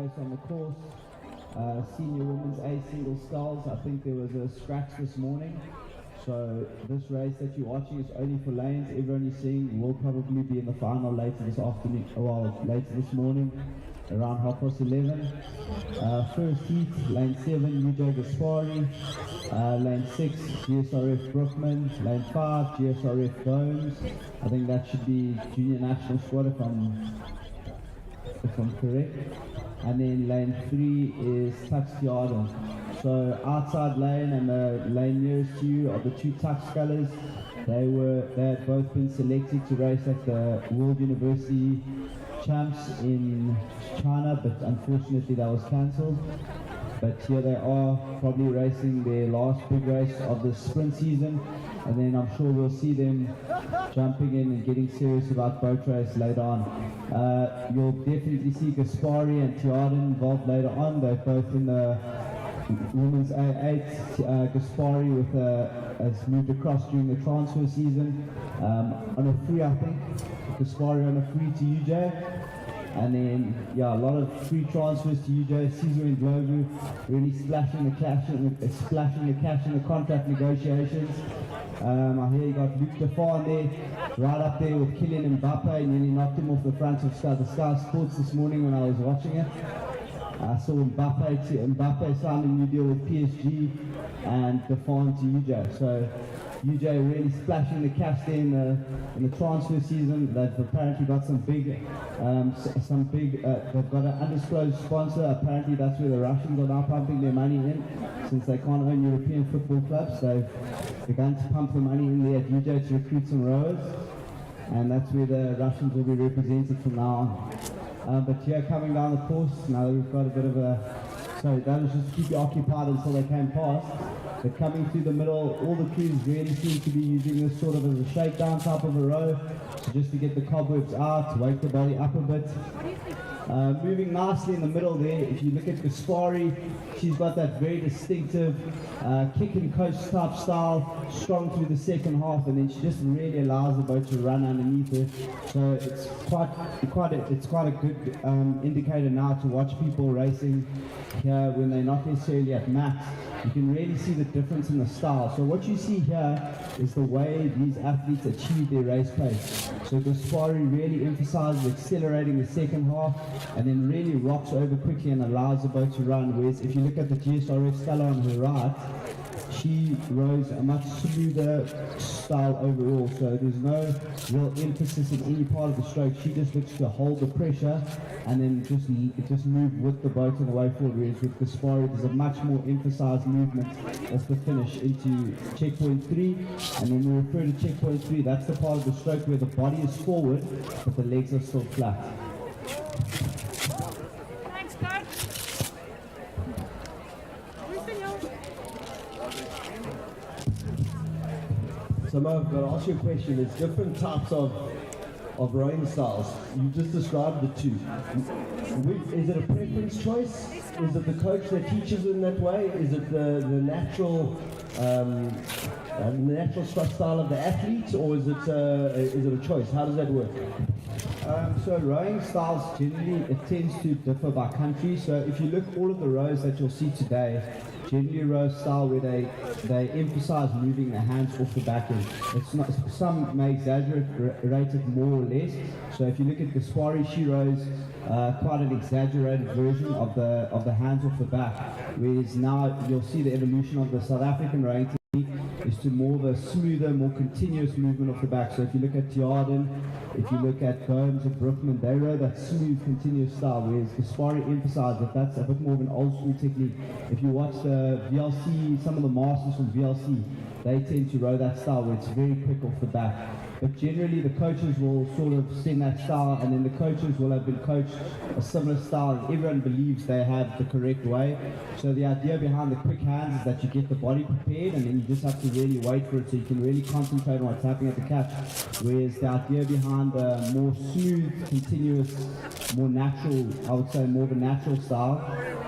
race on the course. Senior women's A single sculls. I think there was a scratch this morning. So this race that you're watching is only for lanes. Everyone you're seeing will probably be in the final later this afternoon, well, later this morning, around 11:30. First heat, lane 7, UJ Gaspari. Lane 6, GSRF Brookman. Lane 5, GSRF Bones. I think that should be junior national squad if I'm correct. And then lane 3 is Tux Yarden. So outside lane and the lane nearest to you are the two Tux scullers. They had both been selected to race at the World University Champs in China, but unfortunately that was cancelled. But here they are, probably racing their last big race of the sprint season, and then I'm sure we'll see them jumping in and getting serious about boat race later on. You'll definitely see Gaspari and Tiarden involved later on. They're both in the women's A8. Gaspari has moved across during the transfer season on a free, I think. Gaspari on a free to UJ. And then, yeah, a lot of free transfers to UJ. Caesar and Globu really splashing the cash in the contract negotiations. I hear you got Luc Defan there, right up there with Kylian Mbappe, nearly knocked him off the front of the Sky Sports this morning when I was watching it. I saw Mbappe signed a new deal with PSG and Defan to UJ. So UJ really splashing the cash there in the transfer season. They've apparently got they've got an undisclosed sponsor. Apparently that's where the Russians are now pumping their money in, since they can't own European football clubs. They've begun to pump the money in there at UJ to recruit some rowers, and that's where the Russians will be represented from now on. But here, coming down the course, now that we've got a bit of so that was just to keep you occupied until they came past. But coming through the middle, all the crews really seem to be using this sort of as a shakedown type of a row, so just to get the cobwebs out, to wake the body up a bit. Moving nicely in the middle there, if you look at Gaspari, she's got that very distinctive kick and coach type style, strong through the second half, and then she just really allows the boat to run underneath her. So it's quite a good indicator now to watch people racing here when they're not necessarily at max. You can really see the difference in the style. So what you see here is the way these athletes achieve their race pace. So Gaspari really emphasizes accelerating the second half and then really rocks over quickly and allows the boat to run. Whereas if you look at the GSRF sculler on her right, she rows a much smoother style overall. So there's no real emphasis in any part of the stroke. She just looks to hold the pressure and then just move with the boat on the way forward. Whereas with Gaspari, there's a much more emphasized movement off the finish into checkpoint 3. And when we refer to checkpoint 3, that's the part of the stroke where the body is forward, but the legs are still flat. Thanks, Coach. So I've got to ask you a question. There's different types of rowing styles. You just described the two. Is it a preference choice? Is it the coach that teaches in that way? Is it the natural style of the athletes, or is it a choice? How does that work? So rowing styles generally, it tends to differ by country. So if you look all of the rows that you'll see today, generally row style where they emphasize moving the hands off the back end. It's not, some may exaggerate it more or less. So if you look at Gaspari, she rows quite an exaggerated version of the hands off the back. Whereas now you'll see the evolution of the South African rowing technique is to more of a smoother, more continuous movement off the back. So if you look at Tiarden, if you look at Bones or Brookman, they row that smooth, continuous style, whereas Gaspari emphasized that that's a bit more of an old school technique. If you watch the VLC, some of the masters from VLC, they tend to row that style where it's very quick off the back. But generally the coaches will sort of send that style, and then the coaches will have been coached a similar style, and everyone believes they have the correct way. So the idea behind the quick hands is that you get the body prepared, and then you just have to really wait for it so you can really concentrate on what's happening at the catch. Whereas the idea behind the more smooth, continuous, more natural, I would say more of a natural style,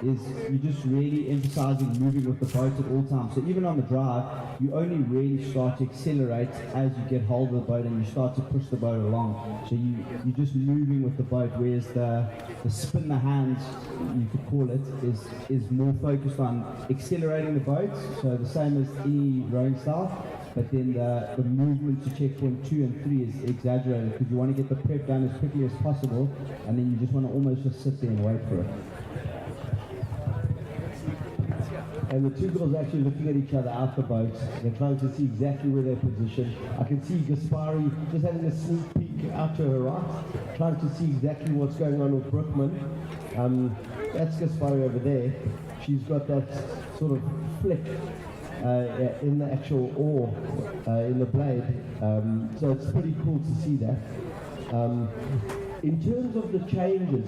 is you're just really emphasizing moving with the boat at all times. So even on the drive, you only really start to accelerate as you get hold of the boat and you start to push the boat along. So you're just moving with the boat, whereas the spin the hands, you could call it, is more focused on accelerating the boat. So the same as any rowing style. But then the movement to checkpoint 2 and 3 is exaggerated because you want to get the prep done as quickly as possible, and then you just want to almost just sit there and wait for it. And the two girls are actually looking at each other out the boat. They're trying to see exactly where they're positioned. I can see Gaspari just having a sneak peek out to her right, trying to see exactly what's going on with Brookman. That's Gaspari over there. She's got that sort of flick in the actual oar, in the blade. So it's pretty cool to see that. In terms of the changes,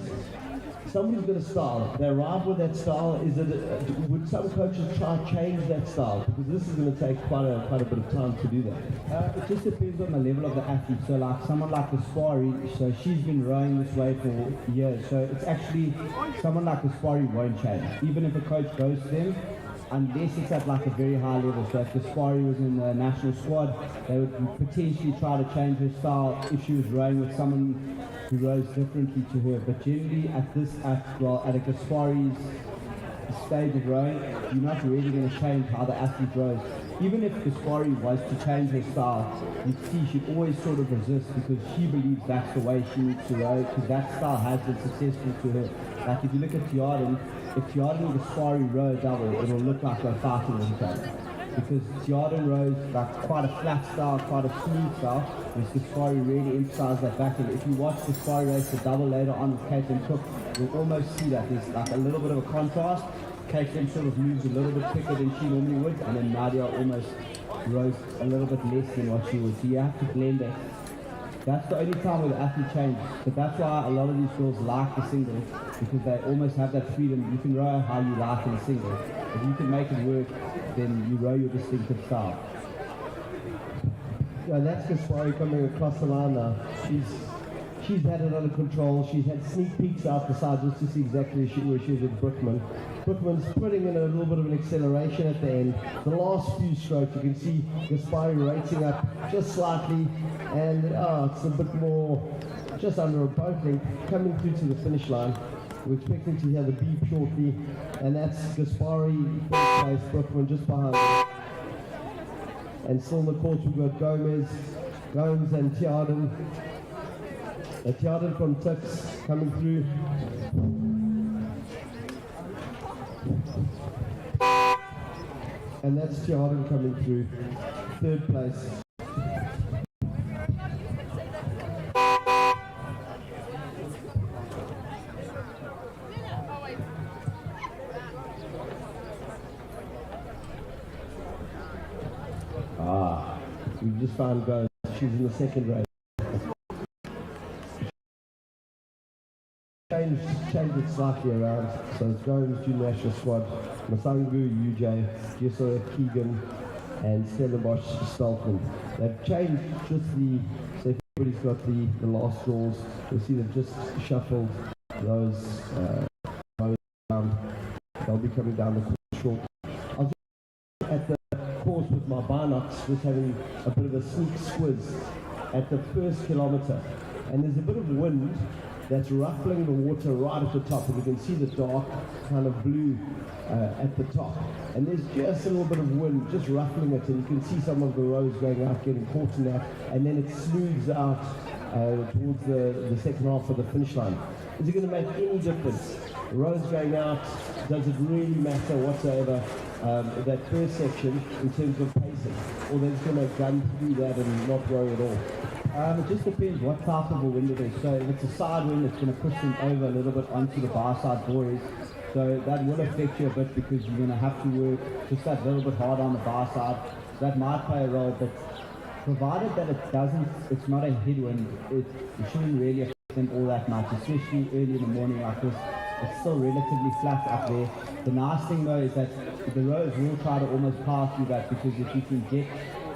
somebody's got a style. They arrive with that style. Would some coaches try to change that style? Because this is going to take quite a bit of time to do that. It just depends on the level of the athlete. So like someone like Gaspari, so she's been rowing this way for years. So it's actually, someone like Gaspari won't change. Even if a coach goes to them, unless it's at like a very high level. So if Gaspari was in the national squad, they would potentially try to change her style if she was rowing with someone who rows differently to her. But generally at a Gaspari's stage of rowing, you're not really going to change how the athlete rows. Even if Gaspari was to change her style, you'd see she'd always sort of resist because she believes that's the way she needs to row, because that style has been successful to her. Like if you look at Tiarden, if Tiarden and Gaspari row double, it'll look like they're fighting with each other. Because Tiarden rows like quite a flat style, quite a smooth style, whereas Gaspari really emphasizes that backing. If you watch Gaspari race the double later on with Caitlin Cook, you'll almost see that there's like a little bit of a contrast. Caitlin sort of moves a little bit quicker than she normally would, and then Nadia almost rows a little bit less than what she would. So you have to blend it. That's the only time where the athlete changes. But that's why a lot of these girls like the single, because they almost have that freedom. You can row how you like in a single. If you can make it work, then you row your distinctive style. Yeah, that's Gaspari coming across the line now. She's had it under control. She's had sneak peeks out the side just to see exactly where she is with Brookman. Brookman's putting in a little bit of an acceleration at the end. The last few strokes, you can see Gaspari racing up just slightly, and it's a bit more, just under a boat length, coming through to the finish line. We're expecting to hear the beep shortly, and that's Gaspari, first place, Brookman just behind her. And still in the course we've got Gomes and Tiarden. Tiarden from Tux coming through. And that's Tiarden coming through, third place. We've just found Gomes. She's in the second race. Changed it slightly around. So it's Gomes, Junior National Squad, Masangu, UJ, Jesso, Keegan, and Stellenbosch, Steltman. They've changed just so everybody's got the last draws. You'll see they've just shuffled those down. They'll be coming down the course shortly. I was at the course with my binocs, just having a bit of a sneak squiz at the first kilometre, and there's a bit of wind that's ruffling the water right at the top, and you can see the dark kind of blue at the top, and there's just a little bit of wind just ruffling it, and you can see some of the rows going out, getting caught in that, and then it smooths out towards the second half of the finish line. Is it going to make any difference? The rows going out, does it really matter whatsoever, that first section in terms of pacing, or they're just going to gun through that and not worry at all? It just depends what type of a wind it is. So if it's a side wind, it's going to push them over a little bit onto the bar side buoys. So that will affect you a bit because you're going to have to work just that little bit harder on the bar side. So that might play a role, but provided that it's not a headwind, it shouldn't really affect them all that much, especially early in the morning like this. It's still relatively flat up there. The nice thing though is that the rows will try to almost power through that, because if you can get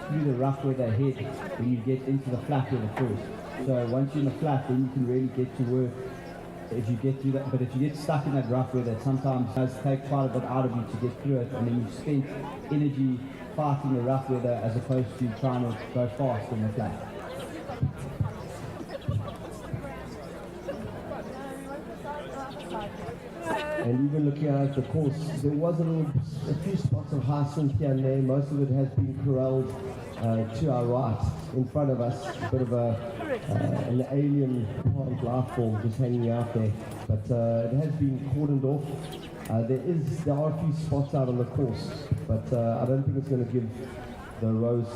through the rough where they head, when you get into the flat with the first. So once you're in the flat, then you can really get to work if you get through that. But if you get stuck in that rough weather, it sometimes does take quite a bit out of you to get through it, and then you've spent energy fighting the rough weather as opposed to trying to go fast in the flat. And even looking at the course, there was a few spots of hyacinth here and there. Most of it has been corralled to our right, in front of us. A bit of an alien plant life form just hanging out there. But it has been cordoned off. There are a few spots out on the course, but I don't think it's going to give the rows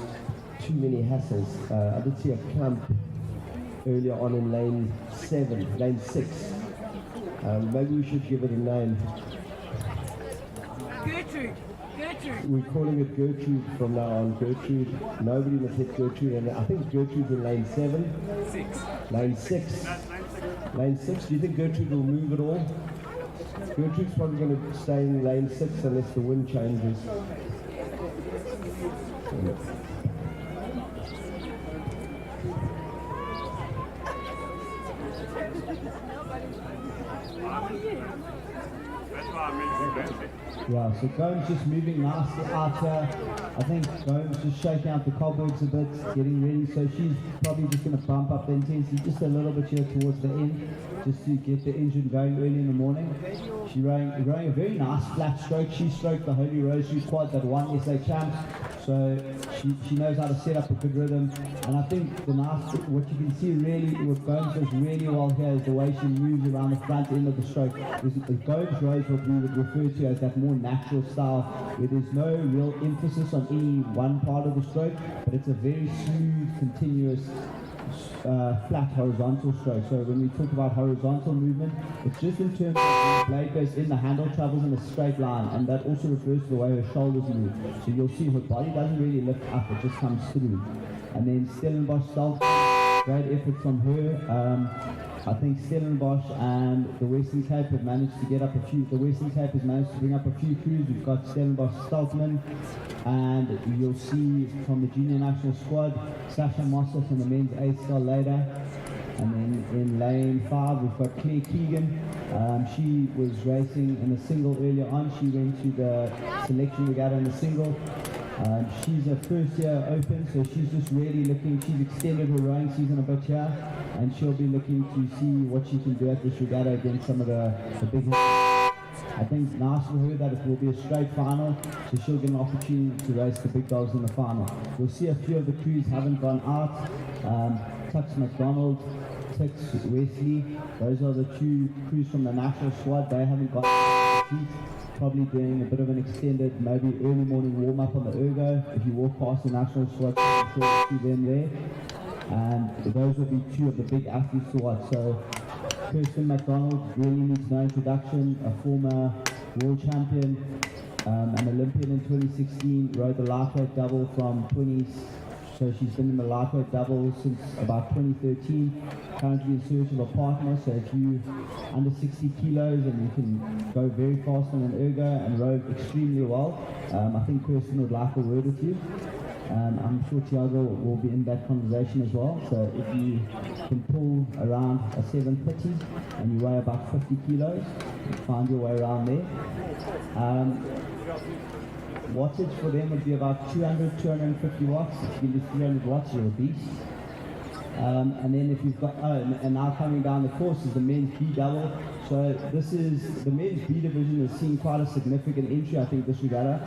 too many hassles. I did see a clump earlier on in lane 6. Maybe we should give it a name. Gertrude. We're calling it Gertrude from now on. Gertrude. Nobody must hit Gertrude. And I think Gertrude's in lane 7. 6. Lane 6. Lane 6. Do you think Gertrude will move at all? Gertrude's probably going to stay in lane 6 unless the wind changes. Yeah, so Gauteng's just moving nicely out here. I think Gauteng's just shaking out the cobwebs a bit, getting ready. So she's probably just going to bump up the intensity just a little bit here towards the end, just to get the engine going early in the morning. She's rowing a very nice flat stroke. She stroked the Holy Rosary quad that won SA Champs. So she knows how to set up a good rhythm. And I think what you can see really, what Gauteng does really well here is the way she moves around the front end of the stroke. Gauteng's rows what we would refer to as that more natural style, where there's no real emphasis on any one part of the stroke, but it's a very smooth, continuous, flat horizontal stroke. So when we talk about horizontal movement, it's just in terms of when the blade goes in, the handle travels in a straight line, and that also refers to the way her shoulders move. So you'll see her body doesn't really lift up, it just comes through. And then Stellenbosch Stalk, great effort from her. I think Stellenbosch and the Western Cape have managed to get up a few. The Western Cape has managed to bring up a few crews. We've got Stellenbosch Stalkman, and you'll see from the junior national squad, Sasha Mossos in the men's A-star later. And then in lane 5, we've got Claire Keegan. She was racing in a single earlier on. She went to the selection regatta in the single. She's a first year open, so she's just really looking, she's extended her rowing season a bit here, and she'll be looking to see what she can do at this regatta against some of the big hitters. I think nice for her that it will be a straight final, so she'll get an opportunity to race the big dogs in the final. We'll see a few of the crews haven't gone out. Tux McDonald, Tix Wesley, those are the 2 crews from the national squad. They haven't gone out of the seat. Probably doing a bit of an extended, maybe early morning warm-up on the ergo. If you walk past the national squad, I'm sure you'll see them there. And those will be 2 of the big athletes to watch. So Kirsten McDonald really needs no introduction, a former world champion, an Olympian in 2016, rode the lightweight double from 20s. So she's been in the lightweight double since about 2013, currently in search of a partner. So if you under 60 kilos and you can go very fast on an ergo and row extremely well, I think Kirsten would like a word with you. I'm sure Tiago will be in that conversation as well. So if you can pull around a 730 and you weigh about 50 kilos, you find your way around there. Wattage for them would be about 200, 250 watts. If you can do 300 watts, you're a beast. And then if you've got, and now coming down the course is the men's B double. So this is, the men's B division has seen quite a significant entry, I think, this regatta.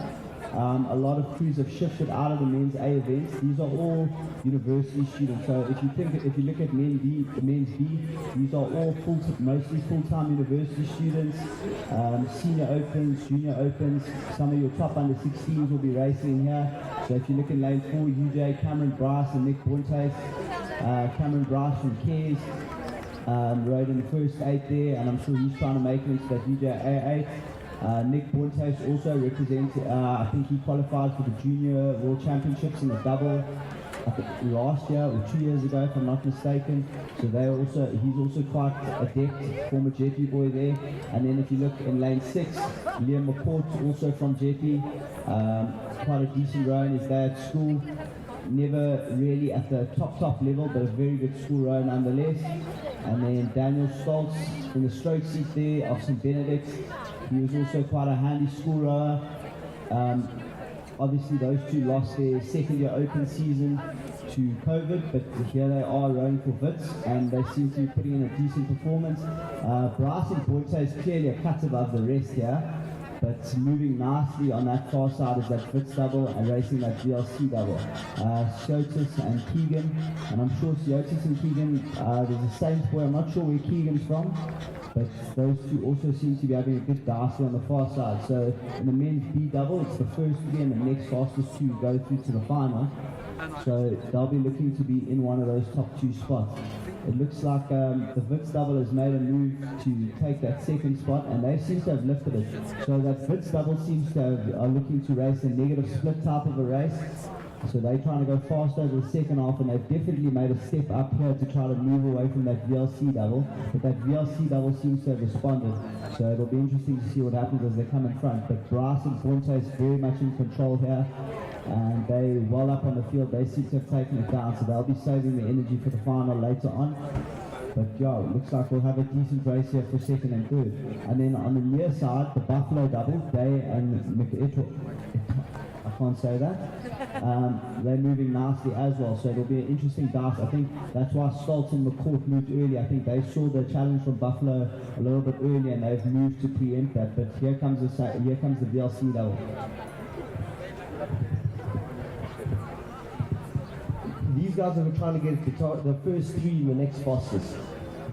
A lot of crews have shifted out of the men's A events. These are all university students. So if you look at men's B, these are all mostly full-time university students, senior opens, junior opens. Some of your top under 16s will be racing in here. So if you look in lane 4, UJ, Cameron Bryce and Nick Bontes. Cameron Bryce from Cares rode in the first 8 there, and I'm sure he's trying to make it into that UJ A8. Nick Bontes also represents, I think he qualified for the Junior World Championships in the double, I think last year or 2 years ago, if I'm not mistaken. So he's also quite adept, former Jetty boy there. And then if you look in lane 6, Liam McCourt, also from Jetty, quite a decent row in his day at school. never really at the top level, but a very good school rower nonetheless. And then Daniel Stoltz in the stroke seat there of St. Benedict. He was also quite a handy school rower. Obviously those two lost their second year open season to COVID, but here they are rowing for Wits, and they seem to be putting in a decent performance. Bryson Boyte is clearly a cut above the rest here, but moving nicely on that far side is that Wits double and racing that VLC double. Siotis and Keegan, and I'm sure Siotis and Keegan, there's a Saints boy, I'm not sure where Keegan's from, but those two also seem to be having a good dicey on the far side. So in the men's B double, it's the first three and the next fastest two go through to the final. So they'll be looking to be in one of those top two spots. It looks like the Wits double has made a move to take that second spot, and they seem to have lifted it. So that Wits double seems to are looking to race a negative split type of a race. So they're trying to go fast over the second half, and they've definitely made a step up here to try to move away from that VLC double. But that VLC double seems to have responded. So it'll be interesting to see what happens as they come in front. But Bryson Bonte is very much in control here, and they well up on the field. They seem to have taken it down, so they'll be saving the energy for the final later on. But yeah, it looks like we'll have a decent race here for second and third. And then on the near side, the Buffalo double, they and I can't say that. They're moving nicely as well, so it'll be an interesting dice. I think that's why Stoltz and McCourt moved early. I think they saw the challenge from Buffalo a little bit early, and they've moved to preempt that. But here comes the VLC double. These guys are trying to get the first three in the next fastest.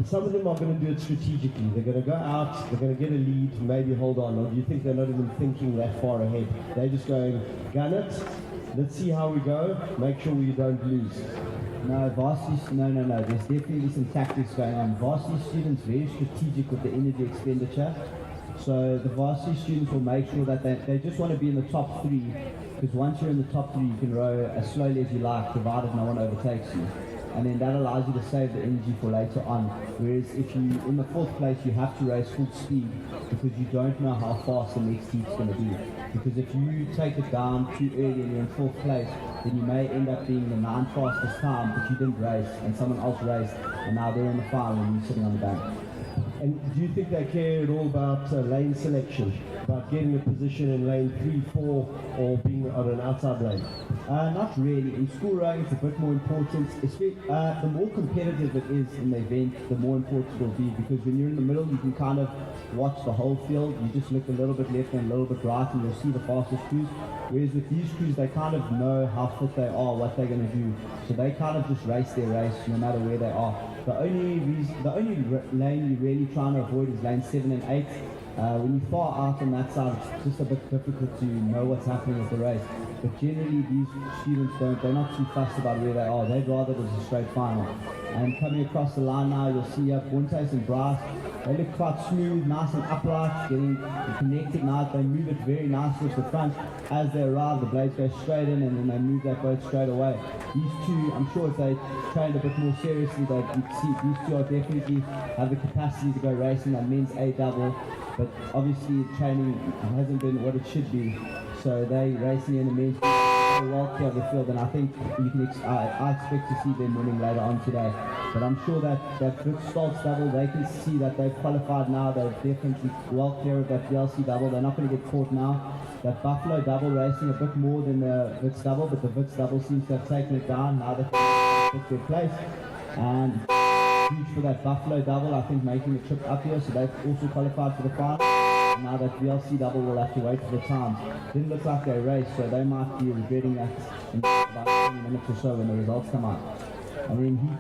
Some of them are going to do it strategically. They're going to go out, they're going to get a lead, maybe hold on. Or do you think they're not even thinking that far ahead? They're just going, gun it, let's see how we go, make sure we don't lose. No, varsity, no. There's definitely some tactics going on. Varsity students very strategic with the energy expenditure. So the varsity students will make sure that they just want to be in the top three, because once you're in the top three, you can row as slowly as you like, provided no one overtakes you. And then that allows you to save the energy for later on. Whereas if you in the fourth place, you have to race full speed, because you don't know how fast the next heat's going to be. Because if you take it down too early and you're in fourth place, then you may end up being the 9th fastest time, but you didn't race and someone else raced, and now they're in the final and you're sitting on the bank. And do you think they care at all about lane selection, about getting a position in lane 3, 4, or being on an outside lane? Not really. In school rowing, it's a bit more important. The more competitive it is in the event, the more important it will be, because when you're in the middle, you can kind of watch the whole field. You just look a little bit left and a little bit right, and you'll see the fastest crews. Whereas with these crews, they kind of know how fit they are, what they're going to do. So they kind of just race their race no matter where they are. The only lane you're really trying to avoid is lane 7 and 8. When you're far out on that side, it's just a bit difficult to know what's happening with the race. But generally, these students they're not too fussed about where they are. They'd rather it was a straight final. And coming across the line now, you'll see Bontes and Bryce. They look quite smooth, nice and upright, getting connected now. They move it very nicely to the front. As they arrive, the blades go straight in, and then they move that boat straight away. These two, I'm sure if they trained a bit more seriously, you'd see these two are definitely have the capacity to go racing that men's A double. But obviously training hasn't been what it should be, so they're racing in the men's very well clear of the field, and I think I expect to see them winning later on today. But I'm sure that Stoltz double, they can see that they've qualified now. They're definitely well clear of that VLC double. They're not going to get caught now. That Buffalo double racing a bit more than the Wits double, but the Wits double seems to have taken it down. Now they've picked their place, and huge for that Buffalo double, I think, making the trip up here, so they've also qualified for the final. And now that VLC double will have to wait for the times. Didn't look like they raced, so they might be regretting that in about 20 minutes or so when the results come out. And then Heat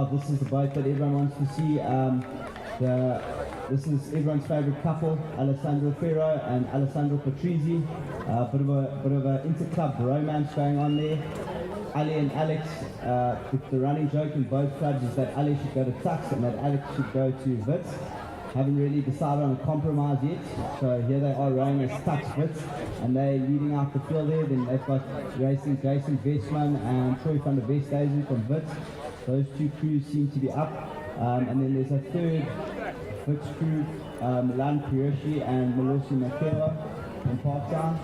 2, this is the boat that everyone wants to see. This is everyone's favourite couple, Alessandro Ferro and Alessandro Patrizzi. Bit of a inter-club romance going on there. Ali and Alex, the running joke in both clubs is that Ali should go to Tux and that Alex should go to Wits. Haven't really decided on a compromise yet, so here they are rowing as Tux Wits, and they're leading out the field there. Then they've got racing Jason Vestman and Troy van der Westhuizen from Wits. Those two crews seem to be up, and then there's a third Wits crew, Milan Kyoshi and Melosi Makewa from Parktown.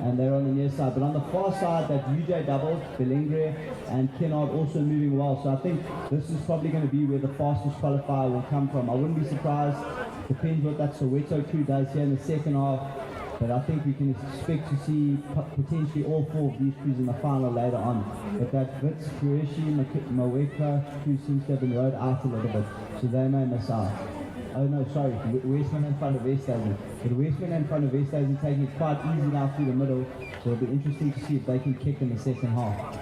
and they're on the near side. But on the far side, that UJ double, Belengre and Kennard also moving well. So I think this is probably going to be where the fastest qualifier will come from. I wouldn't be surprised. Depends what that Soweto crew does here in the second half. But I think we can expect to see potentially all four of these crews in the final later on. But that Wits, Kureshi, Maweka crew seems to have been rode out a little bit, so they may miss out. Oh no, sorry, Westman in front of Westhaven. But Westman in front of Westhaven taking it quite easy now through the middle, so it'll be interesting to see if they can kick in the second half.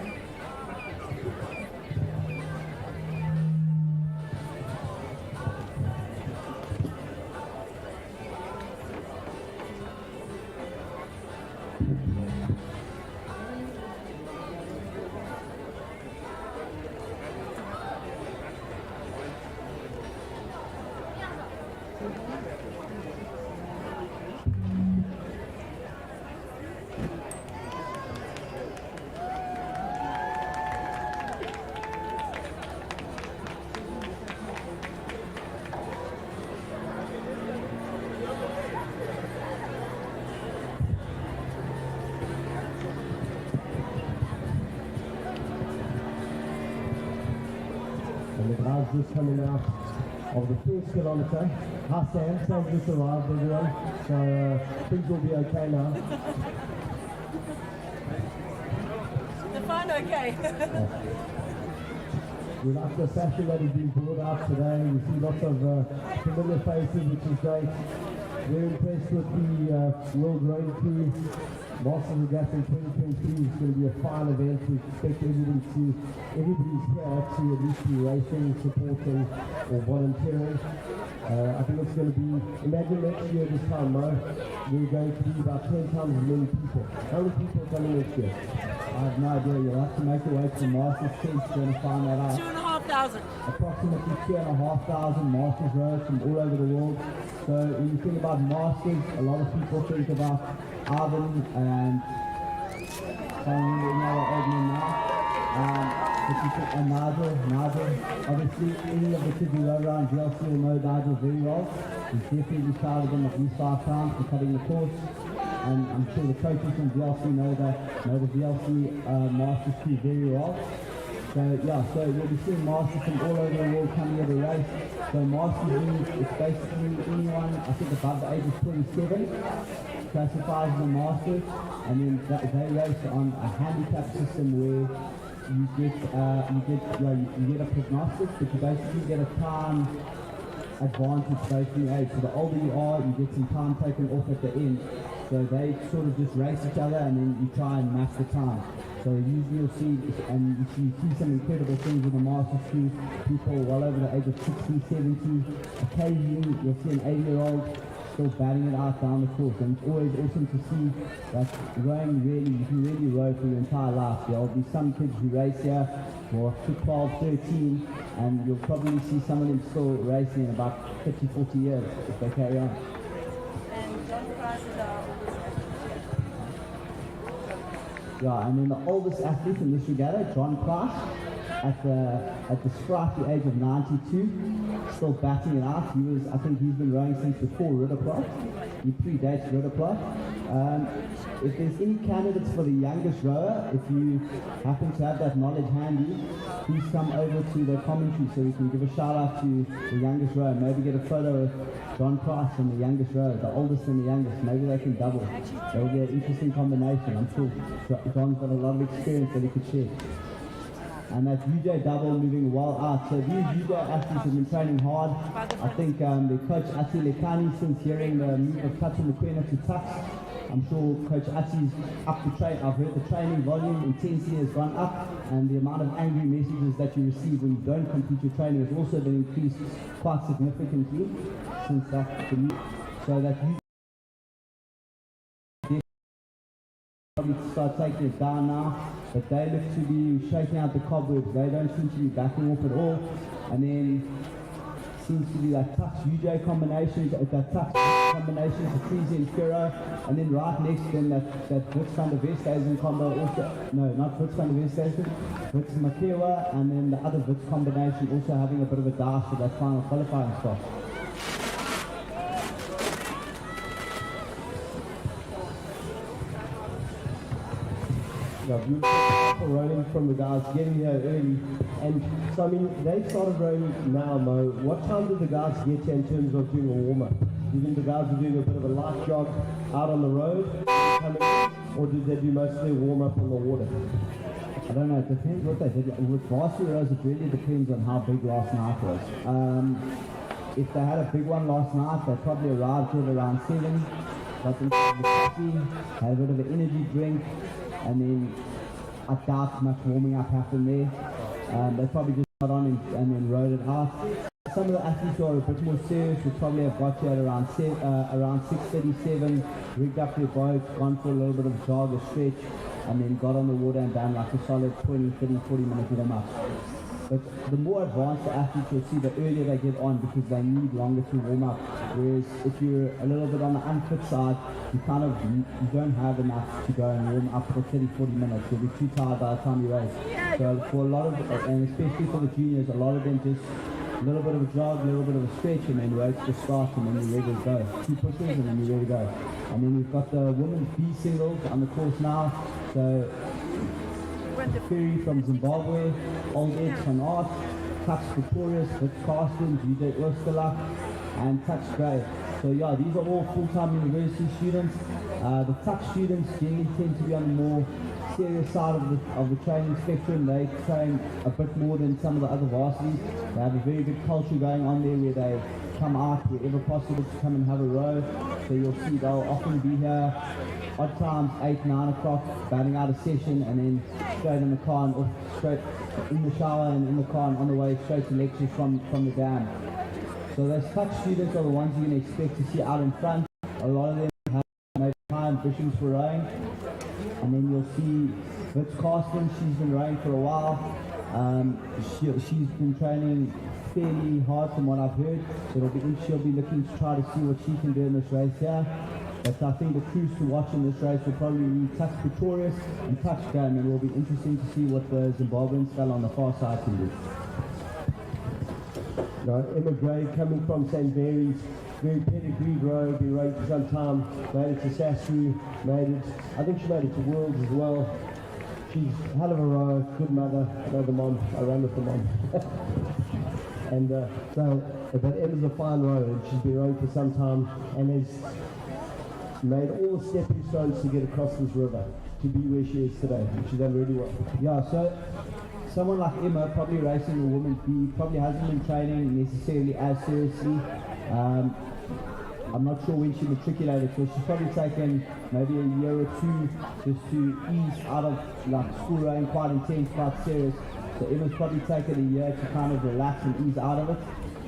And the crowd's just coming out of the first kilometre. Hi Sam, Sam's just arrived everyone, so things will be okay now. The fun okay. We like the fashion that has been brought out today. We see lots of familiar faces, which is great. We're impressed with the World Rowing Crew. Masters Regatta in 2023 is going to be a fine event. We expect everybody's here to at least be racing, supporting, or volunteering. I think it's going to be, imagine next year this time, no? We're going to be about 10 times as many people. How many people are coming next year? I have no idea. You'll have to make your way to the Masters tent to find that out. 2,500. Approximately 2,500 Masters rows from all over the world. So when you think about Masters, a lot of people think about Arvin and Nigel. Obviously, any of the kids who go around GLC will know Nigel very well. He's definitely shouted him at least 5 times for cutting the course. And I'm sure the coaches from GLC know the GLC Masters crew very well. So yeah, so we'll be seeing Masters from all over the world coming to the race. So Masters means it's basically anyone, I think above the age of 27, classifies as a Masters, and then they race on a handicap system where you get a prognosis, but you basically get a time advantage based on your age. So the older you are, you get some time taken off at the end. So they sort of just race each other, and then you try and match the time. So usually you'll see, and you see some incredible things with the Masters crew, people well over the age of 60, 70. Occasionally you'll see an 80-year-old still batting it out down the course, and it's always awesome to see that rowing really, you can really row for your entire life. There'll be some kids who race here for 12, 13, and you'll probably see some of them still racing in about 50, 40 years if they carry on. And John prices are Yeah, and then the oldest athlete in this regatta, John Price, at the sprightly age of 92, still batting it out. I think he's been rowing since before Roodeplaat. He predates Roodeplaat. If there's any candidates for the youngest rower, if you happen to have that knowledge handy, please come over to the commentary so we can give a shout out to the youngest rower. Maybe get a photo of John Price and the youngest rower, the oldest and the youngest. Maybe they can double. That will be an interesting combination. I'm sure John's got a lot of experience that he could share. And that UJ double moving well out. So these UJ athletes have been training hard. I think the coach Ati Lekani, since hearing the move of Tatu Mokwena to Tux, I'm sure Coach Ati's up to train. I've heard the training volume, intensity has gone up, and the amount of angry messages that you receive when you don't complete your training has also been increased quite significantly since that. So that you probably start taking it down now, but they look to be shaking out the cobwebs. They don't seem to be backing off at all, and then seems to be that Tux UJ combination, that Tux combination for Treasy and Kiro, and then right next to them that Wits van der Westhuizen combo also, no, not Wits van der Westhuizen, Wits Makewa, and then the other Wits combination also having a bit of a dash for that final qualifying spot. Yeah, beautiful rowing from the guys getting here early. And so, I mean, they started rowing now, Mo. What time did the guys get here in terms of doing a warm-up? Do you think the guys were doing a bit of a light jog out on the road, coming in, or did they do most of their warm-up on the water? I don't know, it depends what they did. With varsity rows, it really depends on how big last night was. If they had a big one last night, they probably arrived at around 7, got them the coffee, had a bit of an energy drink, and then I doubt much warming up happened there. They probably just got on and then rode it out. Some of the athletes who are a bit more serious would probably have got here at around 6:37, rigged up their boats, gone for a little bit of a jog, a stretch, and then got on the water and done like a solid 20, 30, 40 minute warm up. But the more advanced the athletes, you'll see the earlier they get on because they need longer to warm up. Whereas if you're a little bit on the unfit side, you don't have enough to go and warm up for 30, 40 minutes. You'll be too tired by the time you race. So for a lot of, and especially for the juniors, a lot of them just a little bit of a jog, a little bit of a stretch, and then race to start, and then you're ready to go. 2 pushes, and then you're ready to go. And then we've got the women's B singles on the course now. So Ferry from Zimbabwe, Old Ed from Art, Tux Pretorius, Vitz Carsten, DJ Ursula, and Tux Gray. So yeah, these are all full-time university students. The Tux students generally tend to be on the more serious side of the training spectrum. They train a bit more than some of the other varsities. They have a very good culture going on there where they come out wherever possible to come and have a row. So you'll see they'll often be here odd times 8, 9 o'clock, batting out a session, and then straight in the car and off, straight in the shower and in the car and on the way straight to lectures from the dam. So those Tux students are the ones you're going to expect to see out in front. A lot of them have maybe high ambitions for rowing. And then you'll see Vitz Carsten, she's been rowing for a while. She's been training fairly hard from what I've heard. So she'll be looking to try to see what she can do in this race here. But I think the crews to watch in this race will probably be Tux Pretorius and Tux Dam, and it will be interesting to see what the Zimbabwean fella on the far side can do. Now, Emma Gray coming from St. Mary's, very pedigreed row, been rowing for some time, made it to Sasru, I think she made it to Worlds as well. She's a hell of a row, good mother, I know the mom, I ran with the mom. And but Emma's a fine rower, and she's been rowing for some time, and has made all the stepping stones to get across this river to be where she is today. She's done really well. Yeah, so someone like Emma, probably racing a woman B, probably hasn't been training necessarily as seriously. I'm not sure when she matriculated, so she's probably taken maybe a year or 2 just to ease out of like school rowing, quite intense, quite serious. So Emma's probably taken a year to kind of relax and ease out of it.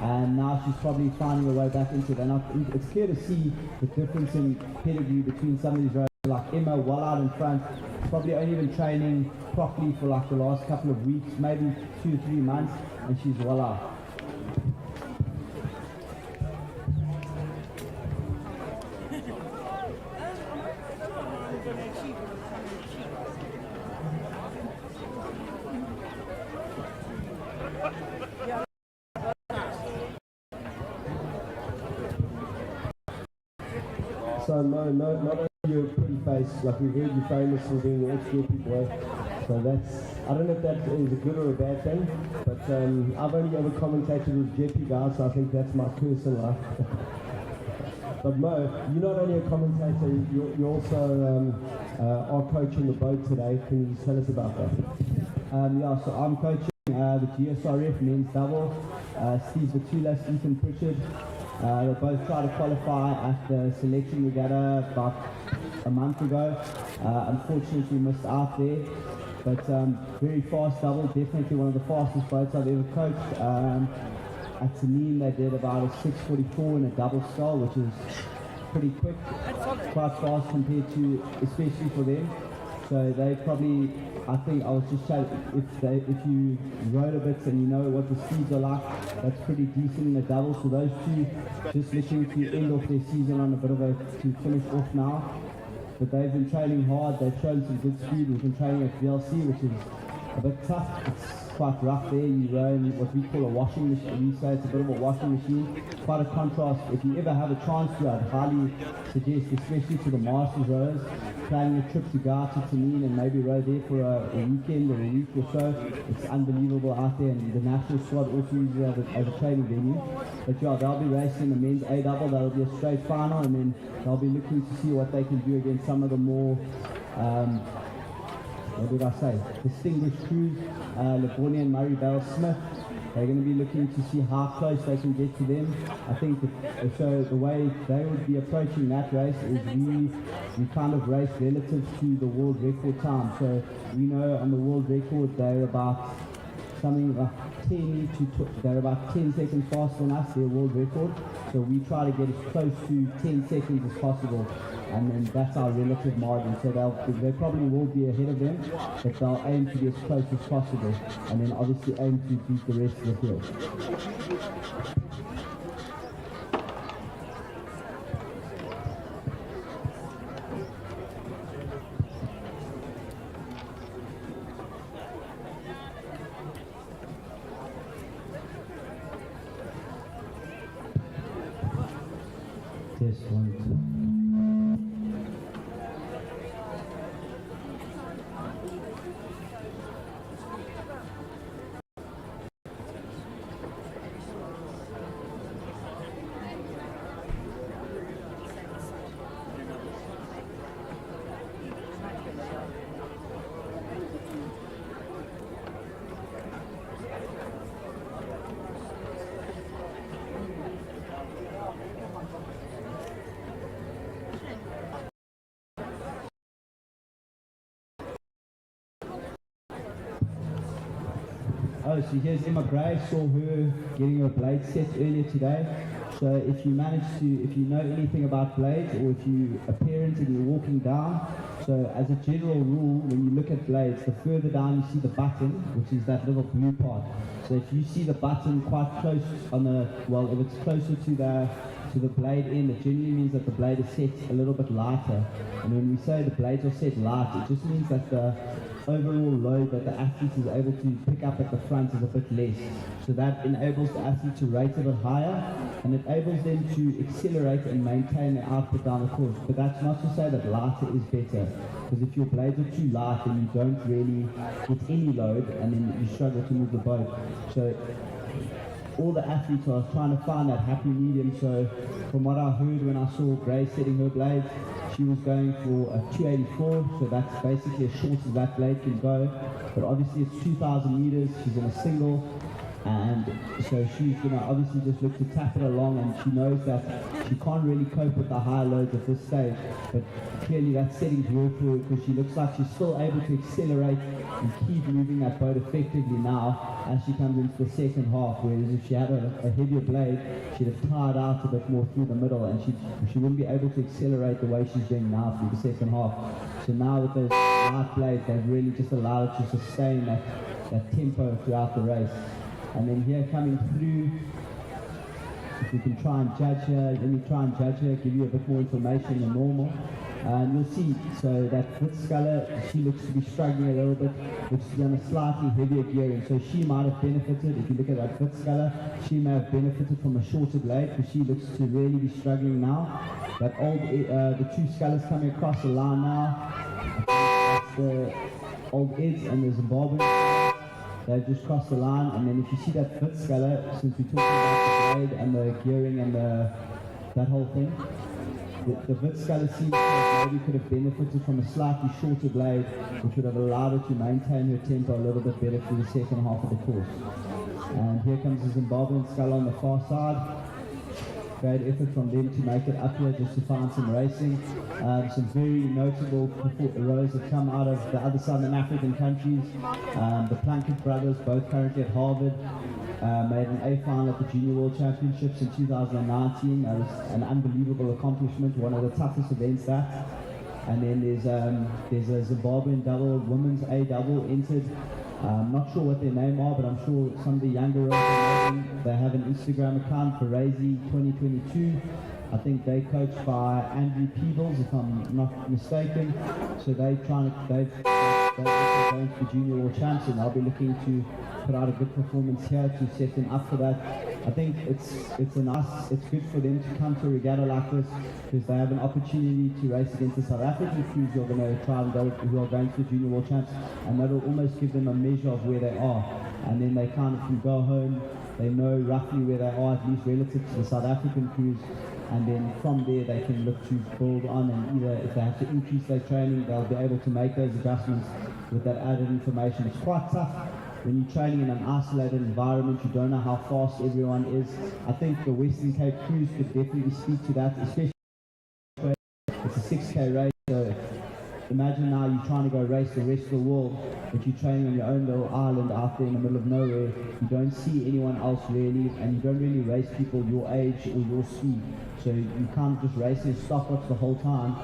And now she's probably finding her way back into it. And it's clear to see the difference in pedigree between some of these rowers. Like Emma, well out in front, probably only been training properly for like the last couple of weeks, maybe 2 or 3 months, and she's well out. So not only your pretty face, like we've heard you famous for being the ex-Jeppy boy, so that's, I don't know if that is a good or a bad thing, but I've only ever commentated with Jeppy guys, so I think that's my curse in life. But Mo, you're not only a commentator, you also are coaching the boat today. Can you tell us about that? Yeah, so I'm coaching the GSRF men's double, Steve Batulas, Ethan Pritchard. They both tried to qualify at the selection regatta about a month ago. Unfortunately missed out there, but very fast double, definitely one of the fastest boats I've ever coached. At Tanin they did about a 6:44 in a double scull, which is pretty quick, quite fast compared to, especially for them. So they probably, I think I was just saying, if you rode a bit and you know what the speeds are like, that's pretty decent in a double. So those two just looking to end off their season on a bit of a, to finish off now. But they've been training hard, they've shown some good speed. We've been training at VLC, which is a bit tough. It's quite rough there. You row in what we call a washing machine. We say it's a bit of a washing machine. Quite a contrast. If you ever have a chance to, I'd highly suggest, especially to the masters rowers, planning a trip to Gauteng and maybe row there for a weekend or a week or so. It's unbelievable out there, and the national squad also uses it as a training venue. But yeah, they'll be racing the men's A double. That'll be a straight final, and then they'll be looking to see what they can do against some of the more what did I say? Distinguished crews, Livornia and Murray Bell Smith. They're going to be looking to see how close they can get to them. I think so the way they would be approaching that race is we kind of race relative to the world record time. So we know on the world record they're about something like they're about 10 seconds faster than us, their world record. So we try to get as close to 10 seconds as possible. And then that's our relative margin. So they probably will be ahead of them, but they'll aim to be as close as possible. And then obviously aim to beat the rest of the field. Test 1, 2. Oh, so here's Emma Gray. Saw her getting her blade set earlier today. So if you know anything about blades, or if you a parent and you're walking down, so as a general rule, when you look at blades, the further down you see the button, which is that little blue part. So if you see the button quite close if it's closer to the blade end, it generally means that the blade is set a little bit lighter. And when we say the blades are set light, it just means that the overall load that the athlete is able to pick up at the front is a bit less. So that enables the athlete to rate a bit higher, and it enables them to accelerate and maintain their output down the course. But that's not to say that lighter is better, because if your blades are too light, then you don't really get any load, and then you struggle to move the boat. So all the athletes are trying to find that happy medium. So from what I heard when I saw Grace setting her blades, she was going for a 284, so that's basically as short as that blade can go. But obviously it's 2,000 meters, she's in a single, and so she's going to obviously just look to tap it along, and she knows that she can't really cope with the high loads at this stage, but clearly that setting's worked for her, because she looks like she's still able to accelerate and keep moving that boat effectively now as she comes into the second half, whereas if she had a heavier blade, she'd have tired out a bit more through the middle, and she wouldn't be able to accelerate the way she's doing now through the second half. So now with those light blades, they've really just allowed her to sustain that tempo throughout the race. And then here coming through, if we can try and judge her, let me try and judge her, give you a bit more information than normal. And you'll see, so that foot sculler, she looks to be struggling a little bit, which is on a slightly heavier gearing. So she might have benefited, if you look at that foot sculler, she may have benefited from a shorter blade, because she looks to really be struggling now. But the two scullers coming across the line now, that's the old Eds and the Zimbabwean. They've just crossed the line, and then if you see that foot sculler, since we're talking about the blade and the gearing and that whole thing, the foot sculler seems like maybe could have benefited from a slightly shorter blade, which would have allowed her to maintain her tempo a little bit better through the second half of the course. And here comes the Zimbabwean sculler on the far side. Great effort from them to make it up here just to find some racing. Some very notable rows have come out of the other Southern African countries. The Plunkett brothers, both currently at Harvard, made an A final at the Junior World Championships in 2019. That was an unbelievable accomplishment, one of the toughest events that. And then there's a Zimbabwean double, women's A double entered. I'm not sure what their name are, but I'm sure some of the younger girls, they have an Instagram account for Razy 2022. I think they're coached by Andrew Peebles, if I'm not mistaken. So they're going to the Junior World Champs, and I'll be looking to put out a good performance here to set them up for that. I think it's good for them to come to a regatta like this because they have an opportunity to race against the South African crews who are going to try and go, who are going to the Junior World Champs, and that'll almost give them a measure of where they are, and then they kind of can go home, they know roughly where they are, at least relative to the South African crews, and then from there they can look to build on, and either if they have to increase their training, they'll be able to make those adjustments with that added information. It's quite tough when you're training in an isolated environment, you don't know how fast everyone is. I think the Western Cape crews could definitely speak to that, especially it's a 6K race, so imagine now you're trying to go race the rest of the world, but you're training on your own little island out there in the middle of nowhere. You don't see anyone else really, and you don't really race people your age or your speed. So you can't just race and stopwatch the whole time.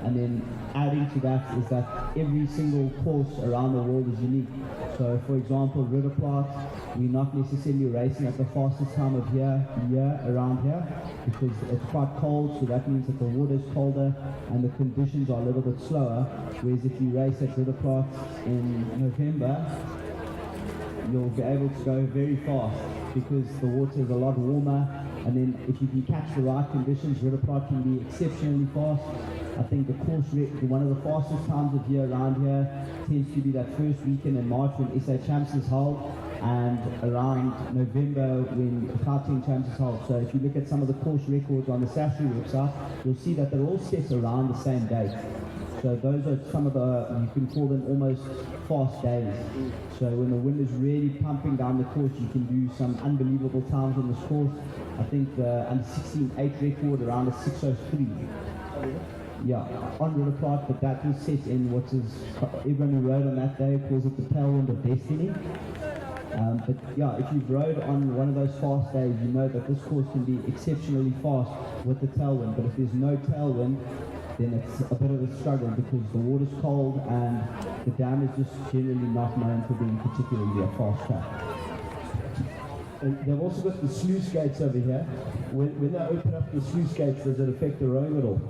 And then adding to that is that every single course around the world is unique. So for example, Roodeplaat, we're not necessarily racing at the fastest time of year around here because it's quite cold, so that means that the water is colder and the conditions are a little bit slower. Whereas if you race at Roodeplaat in November, you'll be able to go very fast because the water is a lot warmer, and then if you can catch the right conditions, Roodeplaat can be exceptionally fast. I think the course one of the fastest times of year around here tends to be that first weekend in March when SA Champs is held, and around November when the Gauteng Champs is held. So if you look at some of the course records on the SASRI website, you'll see that they're all set around the same date. So those are some of the, you can call them almost fast days. So when the wind is really pumping down the course, you can do some unbelievable times on this course. I think the under 16.8 record around a 6:03. Yeah, on Roodeplaat, but that was set in what is, everyone who rode on that day calls it the tailwind of destiny. But yeah, if you've rode on one of those fast days, you know that this course can be exceptionally fast with the tailwind. But if there's no tailwind, then it's a bit of a struggle because the water's cold and the dam is just generally not known for being particularly a fast track. And they've also got the sluice gates over here. When they open up the sluice gates, does it affect the rowing at all?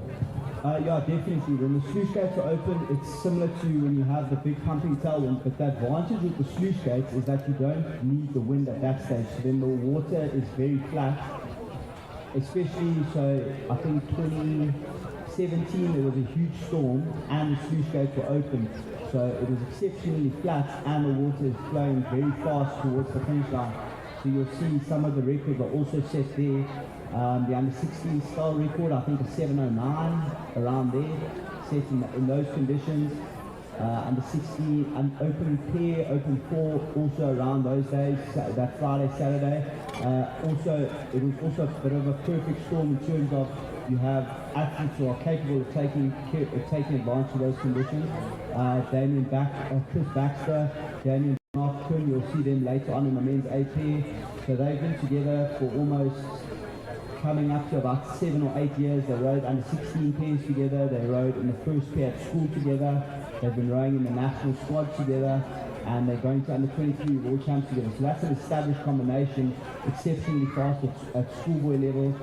Yeah, definitely. When the sluice gates are open, it's similar to when you have the big pumping tailwind, but the advantage with the sluice gates is that you don't need the wind at that stage. So then the water is very flat, especially, so I think 2017 there was a huge storm and the sluice gates were open. So it was exceptionally flat and the water is flowing very fast towards the finish line. So you'll see some of the records are also set there. The under 16 style record, I think, is 7:09 around there, set in those conditions. Under 16, and open pair, open four, also around those days, that Friday, Saturday. Also, it was also a bit of a perfect storm in terms of you have athletes who are capable of taking advantage of those conditions. Chris Baxter, Damien Markin, you'll see them later on in the men's A pair. So they've been together for almost coming up to about 7 or 8 years. They rode under 16 pairs together. They rode in the first pair at school together. They've been rowing in the national squad together, and they're going to under 23 world champs together. So that's an established combination, exceptionally fast at schoolboy level.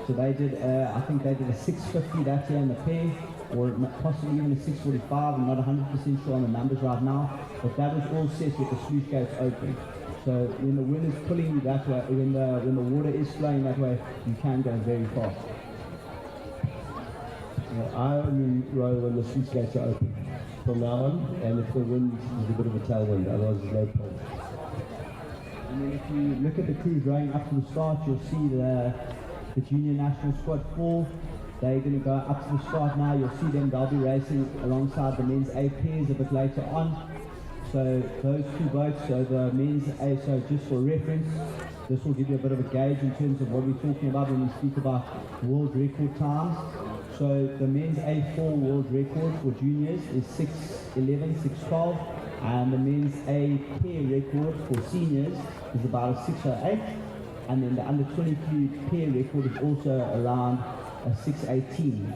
So they did, I think they did a 6:50 that year in the pair, or possibly even a 6:45. I'm not 100% sure on the numbers right now, but that was all set with the sluice gates open. So when the wind is pulling you that way, when the water is flowing that way, you can go very fast. I only row when the sluice gates are open from now on, and if the wind is a bit of a tailwind, otherwise there's no point. And then if you look at the crews rowing up to the start, you'll see the junior national squad 4. They're going to go up to the start now. You'll see them, they'll be racing alongside the men's A pairs a bit later on. So those two boats, so the men's A, so just for reference, this will give you a bit of a gauge in terms of what we're talking about when we speak about world record times. So the men's A4 world record for juniors is 6:11, 6:12, and the men's A pair record for seniors is about a 6:08, and then the under 23 pair record is also around a 6:18.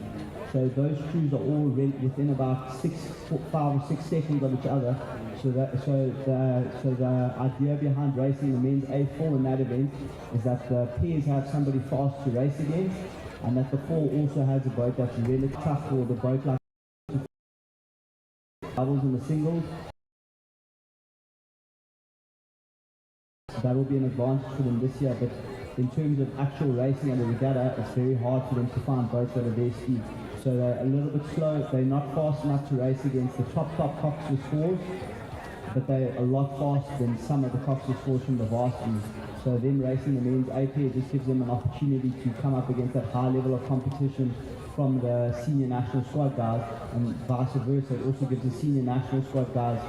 So those crews are all within about 5 or 6 seconds of each other. So the idea behind racing the men's A4 in that event is that the pairs have somebody fast to race against, and that the 4 also has a boat that's really tough for the boat like doubles and the singles. That will be an advantage for them this year, but in terms of actual racing at a regatta, it's very hard for them to find boats that are their speed. So they're a little bit slow. They're not fast enough to race against the top coxless fours, but they're a lot faster than some of the coxless fours from the varsities. So them racing the men's AP just gives them an opportunity to come up against that high level of competition from the senior national squad guys, and vice versa. It also gives the senior national squad guys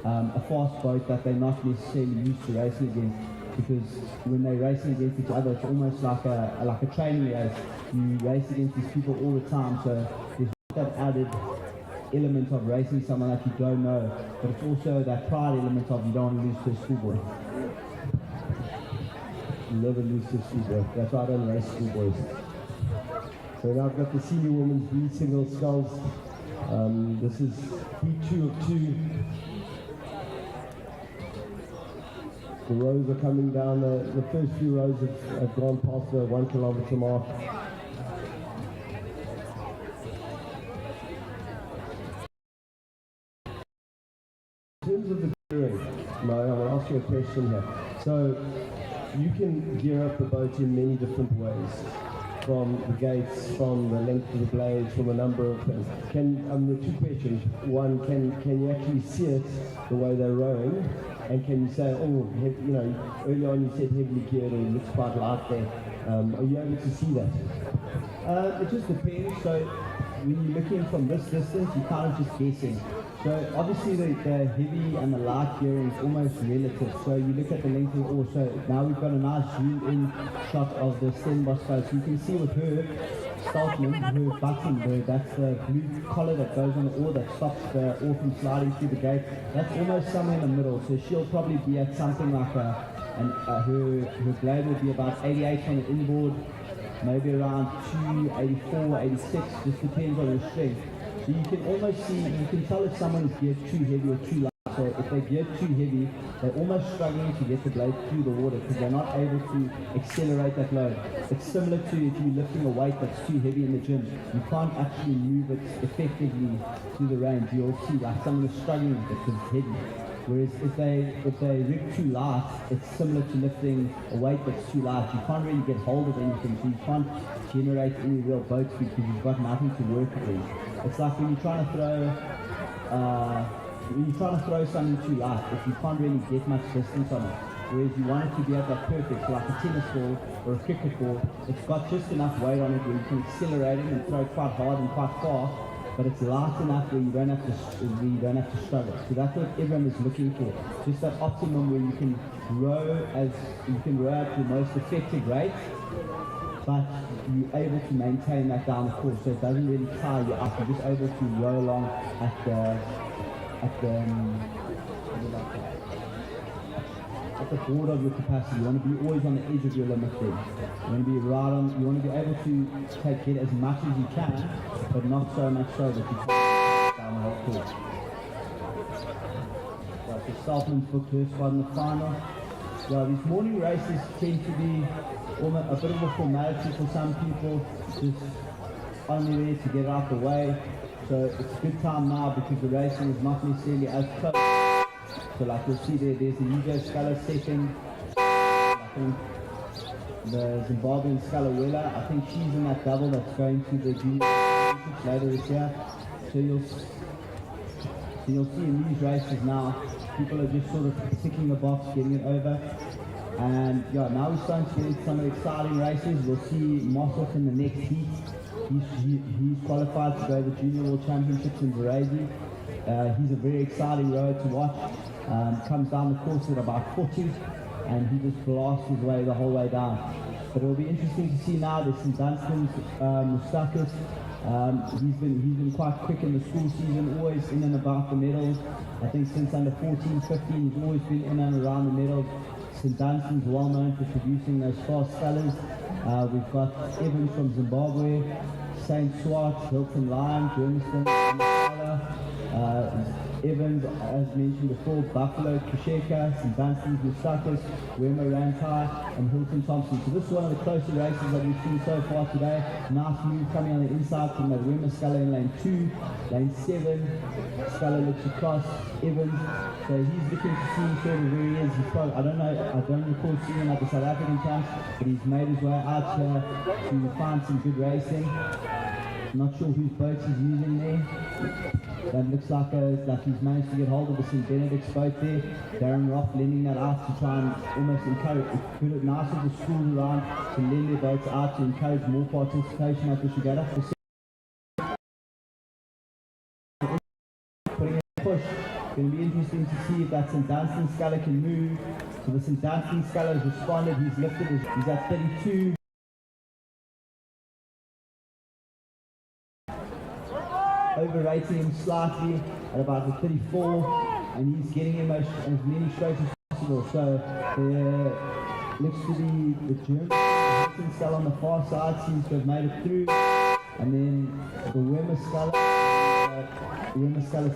a fast boat that they're not necessarily used to racing against, because when they're racing against each other, it's almost like a training race. You race against these people all the time, so there's that added element of racing someone that you don't know, but it's also that pride element of you don't want to lose to a schoolboy. You never lose to a schoolboy. That's why I don't race schoolboys. So now I've got the senior women's B single sculls. This is B2 of 2. The rows are coming down. The first few rows have gone past the 1 kilometer mark. In terms of the gearing, I want to ask you a question here. So you can gear up the boat in many different ways, from the gates, from the length of the blades, from a number of things. The two questions. One, can you actually see it the way they're rowing? And can you say, earlier on you said heavily geared or it looks quite light there. Are you able to see that? It just depends. So when you're looking from this distance, you're kind of just guessing. So obviously the heavy and the light gearing is almost relative. So you look at the length of the oar. So now we've got a nice zoom-in shot of the Stellenbosch boat. So you can see with her, Startman, her button, that's the blue collar that goes on the oar that stops the oar from sliding through the gate. That's almost somewhere in the middle. So she'll probably be at something like her blade will be about 88 on the inboard, maybe around 284, 86, just depends on your strength. So you can almost see, you can tell if someone is geared too heavy or too light. So if they're geared too heavy, they're almost struggling to get the blade through the water because they're not able to accelerate that load. It's similar to if you're lifting a weight that's too heavy in the gym. You can't actually move it effectively through the range. You'll see like someone is struggling with it because it's heavy. Whereas if they rig too light, it's similar to lifting a weight that's too light. You can't really get hold of anything, so you can't generate any real boat speed because you've got nothing to work with. It's like when you're trying to throw something too light, if you can't really get much distance on it. Whereas you want it to be at that perfect, like a tennis ball or a cricket ball, it's got just enough weight on it where you can accelerate it and throw it quite hard and quite far, but it's light enough where you don't have to struggle. So that's what everyone is looking for. Just that optimum where you can row at the most effective rate, but you're able to maintain that down the course, so it doesn't really tire you up. You're just able to row along at the board of your capacity. You want to be always on the edge of your limit there. You want to be you want to be able to get as much as you can, but not so much so that you can't down the whole course. Right, so Saltman's booked her spot in the final. Well, these morning races tend to be almost a bit of a formality for some people, just only there to get out the way. So it's a good time now because the racing is not necessarily as close. So like you'll see there's the Hugo Sculler setting. I think the Zimbabwean Sculler, I think she's in that double that's going to the junior championships later this year. So you'll see in these races now, people are just sort of ticking the box, getting it over. And yeah, now we're starting to get into some exciting races. We'll see Mossop in the next heat. He's qualified to go to the Junior World Championships in Brazil. He's a very exciting rower to watch. Comes down the course at about 40, and he just blasts his way the whole way down. But it'll be interesting to see now. There's some Dunstan's Mustakas. He's been quite quick in the school season, always in and about the medals. I think since under 14, 15, he's always been in and around the medals. St. Dunstan's well known for producing those fast scullers. We've got Evan from Zimbabwe, St. Swart, Hilton Lyon, Germiston, Evans, as mentioned before, Buffalo, Kusheka, St. Dunstan's, Mustakis, Wemmer, Rantai, and Hilton Thompson. So this is one of the closer races that we've seen so far today. Nice move coming on the inside from that Wemmer Sculler in lane 2, lane 7. Sculler looks across, Evans. So he's looking to see sort of where he is. He's probably, I don't recall seeing him at the South African camp, but he's made his way out here to find some good racing. Not sure whose boat he's using there. That looks like he's managed to get hold of the St. Benedict's boat there. Darren Roth lending that out to try and almost encourage, put it nice of the schools around to lend their boats out to encourage more participation at this regatta. Putting a push. It's going to be interesting to see if that St. Dunstan Sculler can move. So the St. Dunstan Sculler has responded. He's lifted. He's at 32. Overrating him slightly at about the 34, and he's getting him as many straights as possible. So there looks to be the German Sculler on the far side seems to have made it through, and then the Wemmer Sculler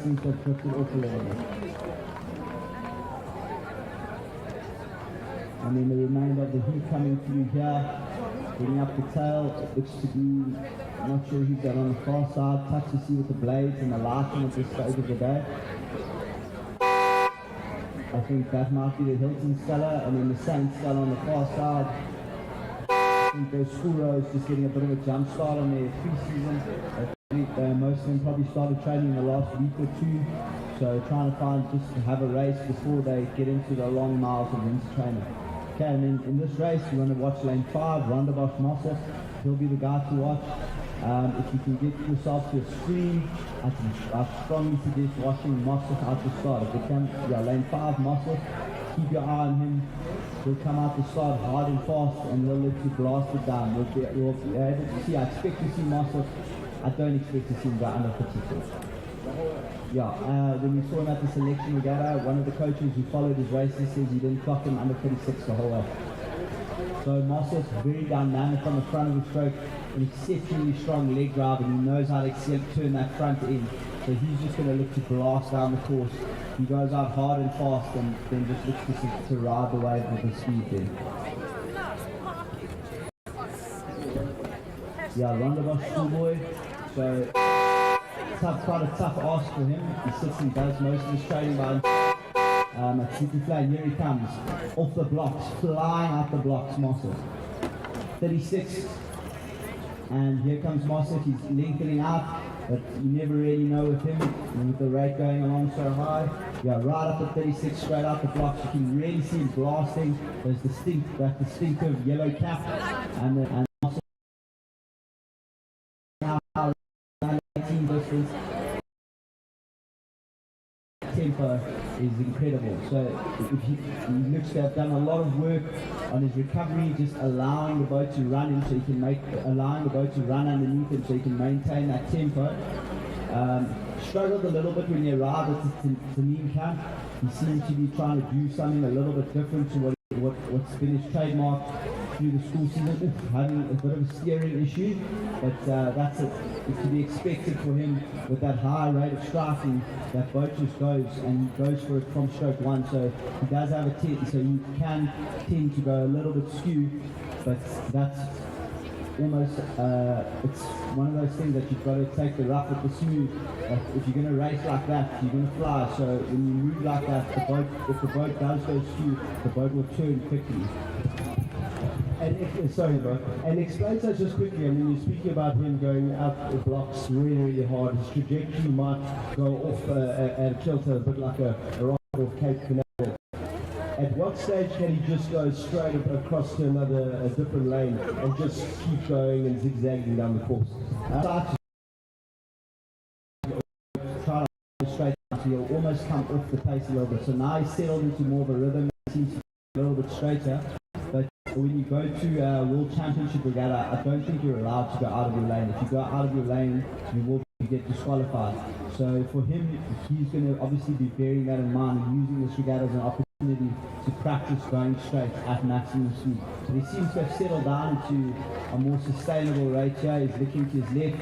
seems to have drifted off a little bit. And then the remainder of the heat coming through here, getting up the tail. It looks to be, I'm not sure who's got on the far side. Tough to see with the blades and the lighting at this stage of the day. I think that might be the Hilton Sculler, and then the Saint Sculler on the far side. I think those school rows just getting a bit of a jump start on their pre-season. Most of them probably started training in the last week or two, so trying to find just to have a race before they get into the long miles of winter training. Okay, and then in this race, we're going to watch lane 5, Rondebosch Mossop. He'll be the guy to watch. If you can get yourself to a screen, I strongly suggest watching Mossop out the start. If they come, lane 5, Mossop, keep your eye on him. He'll come out the start hard and fast, and he'll let you blast it down. We'll be able to see, I expect to see Mossop. I don't expect to see him go under 56. When we saw him at the selection regatta, one of the coaches who followed his races says he didn't clock him under 36 the whole way. So Mossop's very dynamic on the front of the stroke, an exceptionally strong leg drive, and he knows how to turn that front end. So he's just going to look to blast down the course. He goes out hard and fast, and then just looks to ride the wave with the speed there. Rondebosch schoolboy. So quite a tough ask for him. He sits and does most of his training by at City Flag. Here he comes, off the blocks, flying out the blocks, Mossop. 36, and here comes Mossop. He's lengthening out, but you never really know with him, and with the rate going along so high. Right up at 36, straight out the blocks. You can really see him blasting. There's that distinctive yellow cap, and Mossop distance. Tempo is incredible. So he looks to have done a lot of work on his recovery, just allowing the boat to run him, so he can allowing the boat to run underneath him, so he can maintain that tempo. Struggled a little bit when he arrived at the Tanim camp. He seemed to be trying to do something a little bit different to what's been his trademark through the school season, having a bit of a steering issue, but that's it. It's to be expected for him with that high rate of striking. That boat just goes and goes for it from stroke 1, so he does have a tend, so you can tend to go a little bit skew, but that's almost, it's one of those things that you've got to take the rough with the smooth. If you're going to race like that, you're going to fly, so when you move like that, if the boat does go skew, the boat will turn quickly. And explain to us just quickly, I mean, you're speaking about him going out the blocks really, really hard. His trajectory might go off at kilter, a bit like a rock off Cape Canaveral. At what stage can he just go straight across to a different lane and just keep going and zigzagging down the course? Try to straight out, so he'll almost come off the pace a little bit. So now he's settled into more of a rhythm, he seems to be a little bit straighter. But when you go to World Championship Regatta, I don't think you're allowed to go out of your lane. If you go out of your lane, you will get disqualified. So for him, he's going to obviously be bearing that in mind and using this regatta as an opportunity to practice going straight at maximum speed. But he seems to have settled down into a more sustainable rate here. He's looking to his left.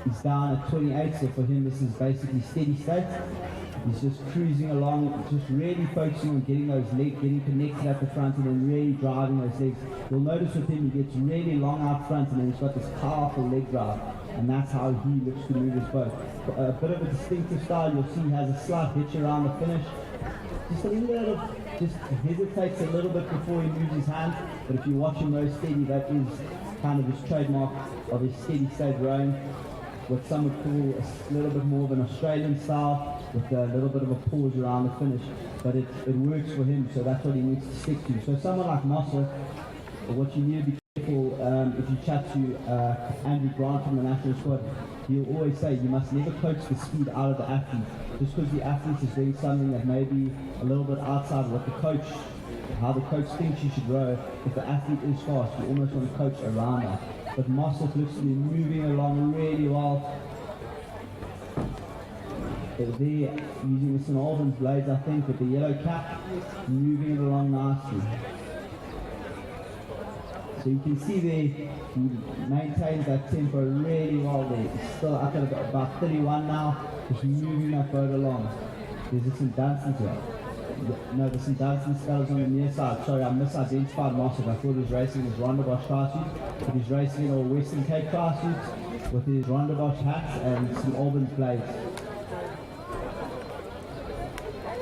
He's down at 28, so for him this is basically steady state. He's just cruising along, just really focusing on getting those legs, getting connected at the front and then really driving those legs. You'll notice with him he gets really long out front and then he's got this powerful leg drive, and that's how he looks to move his boat. A bit of a distinctive style. You'll see he has a slight hitch around the finish. Just a little, just hesitates a little bit before he moves his hand, but if you watch him row steady, that is kind of his trademark of his steady state rowing. What some would call a little bit more of an Australian style, with a little bit of a pause around the finish, but it works for him, so that's what he needs to stick to. So someone like Mossel, what you need to be careful, if you chat to Andrew Grant from the national squad, he'll always say you must never coach the speed out of the athlete. Just because the athlete is doing something that may be a little bit outside what the coach, how the coach thinks you should row, if the athlete is fast, you almost want to coach around that. But Mossel looks to be moving along really well. They're using the St. Albans blades, I think, with the yellow cap, moving it along nicely. So you can see there, he maintains that tempo really well there. He's still up at about 31 now, just moving that boat along. There's a St. Dunstan here. No, the St. Dunstan scales on the near side. Sorry, I misidentified Mossel. I thought he was racing his Rondebosch car suit, but he's racing in a Western Cape car suit with his Rondebosch hat and St. Albans blades.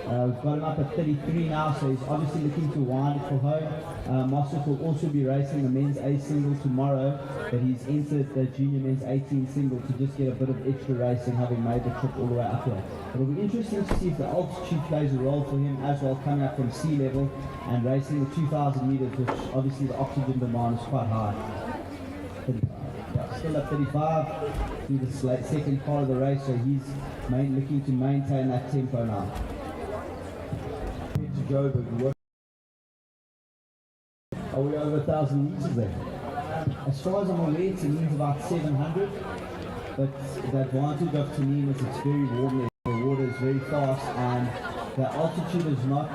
We've got him up at 33 now, so he's obviously looking to wind it for home. Mossel will also be racing the men's A single tomorrow, but he's entered the junior men's 18 single to just get a bit of extra racing, having made the trip all the way up here. It'll be interesting to see if the altitude plays a role for him as well, coming up from sea level and racing the 2,000 meters, which obviously the oxygen demand is quite high. 35. Yeah, still at 35 through the second part of the race, so he's looking to maintain that tempo now. To go, but what are we over 1,000 meters there? As far as I'm aware, Tanin's about 700, but the advantage of Tanin is it's very warm there. The water is very fast, and the altitude is not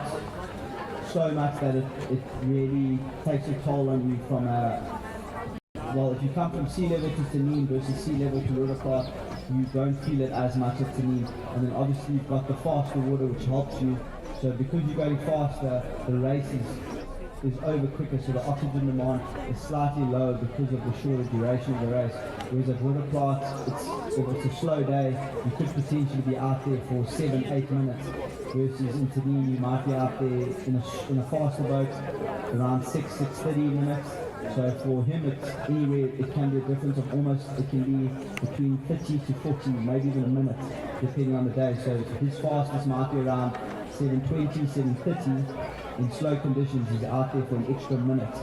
so much that it really takes a toll on you from a... Well, if you come from sea level to Tanin versus sea level to Roodeplaat, you don't feel it as much at Tanin. And then obviously you've got the faster water which helps you. So because you're going faster, the race is over quicker, so the oxygen demand is slightly lower because of the shorter duration of the race. Whereas at Roodeplaat, if it's a slow day, you could potentially be out there for 7-8 minutes. Versus in Tanin, you might be out there in a faster boat around 6-6:30 minutes. So for him, it's anywhere, it can be a difference of almost, it can be between 30 to 40, maybe even a minute, depending on the day. So his fastest might be around 7:20, 7:30. In slow conditions, he's out there for an extra minute.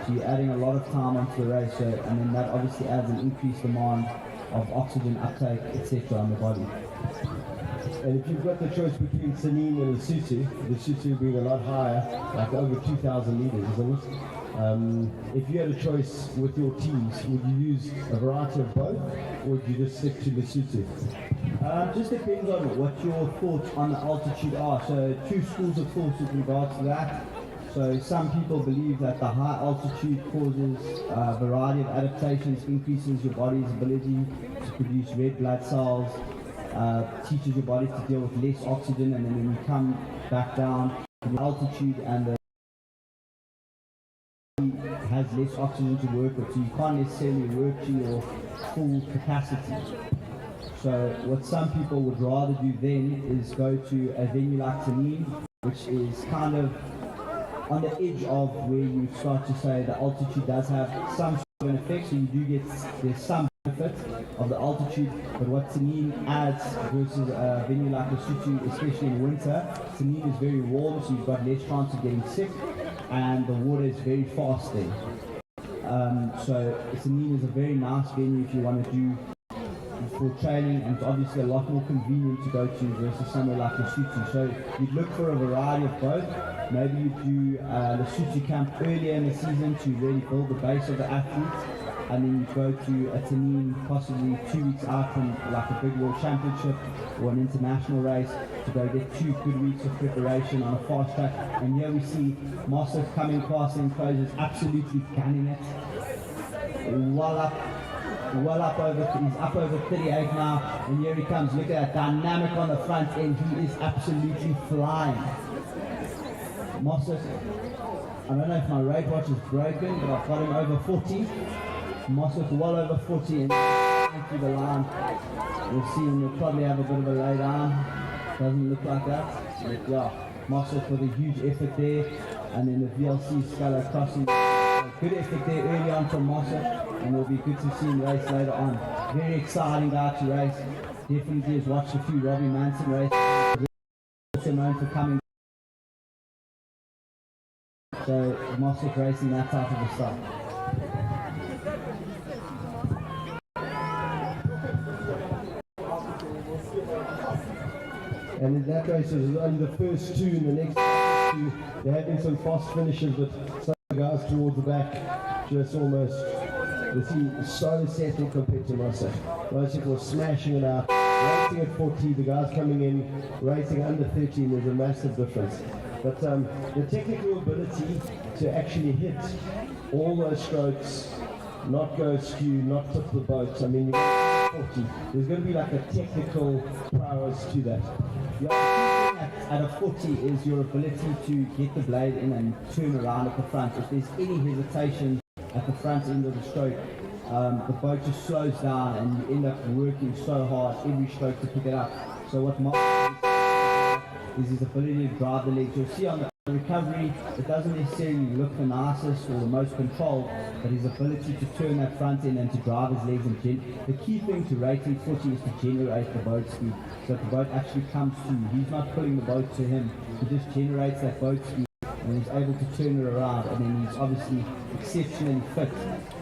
So you're adding a lot of time onto the race, and then that obviously adds an increased demand of oxygen uptake, etc. on the body. And if you've got the choice between Tanin and Lesotho being a lot higher, like over 2,000 meters, isn't it? If you had a choice with your teams, would you use a variety of both, or would you just stick to Lesotho? Just depends on what your thoughts on the altitude are. So two schools of thought with regards to that. So some people believe that the high altitude causes a variety of adaptations, increases your body's ability to produce red blood cells, teaches your body to deal with less oxygen, and then when you come back down, the altitude and the has less oxygen to work with, so you can't necessarily work to your full capacity. So what some people would rather do then is go to a venue like Tanin, which is kind of on the edge of where you start to say the altitude does have some sort of an effect, so you do get, there's some benefit of the altitude, but what Tanin adds versus a venue like Lesotho, especially in winter, Tanin is very warm, so you've got less chance of getting sick, and the water is very fast there. So Tanin is a very nice venue if you want to do for training, and it's obviously a lot more convenient to go to versus somewhere like Lesotho. So you'd look for a variety of both. Maybe you do Lesotho camp earlier in the season to really build the base of the athletes, and then you go to a Tanin possibly 2 weeks out from like a big world championship or an international race to go get 2 good weeks of preparation on a fast track. And here we see Mossel coming past and closes, absolutely gunning it. Well up well up over, he's up over 38 now, and here he comes. Look at that dynamic on the front end. He is absolutely flying. Mossos, I don't know if my rate watch is broken, but I've got him over 40. Mossos well over 40 and through the line. We'll see him, we'll probably have a bit of a lay down. Doesn't look like that. But yeah, Mossos with a huge effort there. And then the VLC sculler crossing. Good effort there early on from Mossos, and it'll be good to see him race later on. Very exciting guy to race. Definitely has watched a few Robbie Manson races. Also known for coming. So Mossos racing that type of a style. And in that race, it was only the first two. In the next two, there have been some fast finishes, but some guys towards the back just almost, you see, so settled compared to Mossos. Mossos was smashing it out, racing at 40, the guys coming in, racing under 13, there's a massive difference. But the technical ability to actually hit all those strokes, not go skew, not tip the boat, I mean, 40. There's going to be like a technical prowess to that. The other thing at a 40 is your ability to get the blade in and turn around at the front. If there's any hesitation at the front end of the stroke, the boat just slows down and you end up working so hard every stroke to pick it up. So what Mark is his ability to drive the legs. You'll see on the recovery, it doesn't necessarily look the nicest or the most controlled, but his ability to turn that front end and to drive his legs and the key thing to rating 40 is to generate the boat speed, so that the boat actually comes to you. He's not pulling the boat to him, he just generates that boat speed and he's able to turn it around, and then he's obviously exceptionally fit,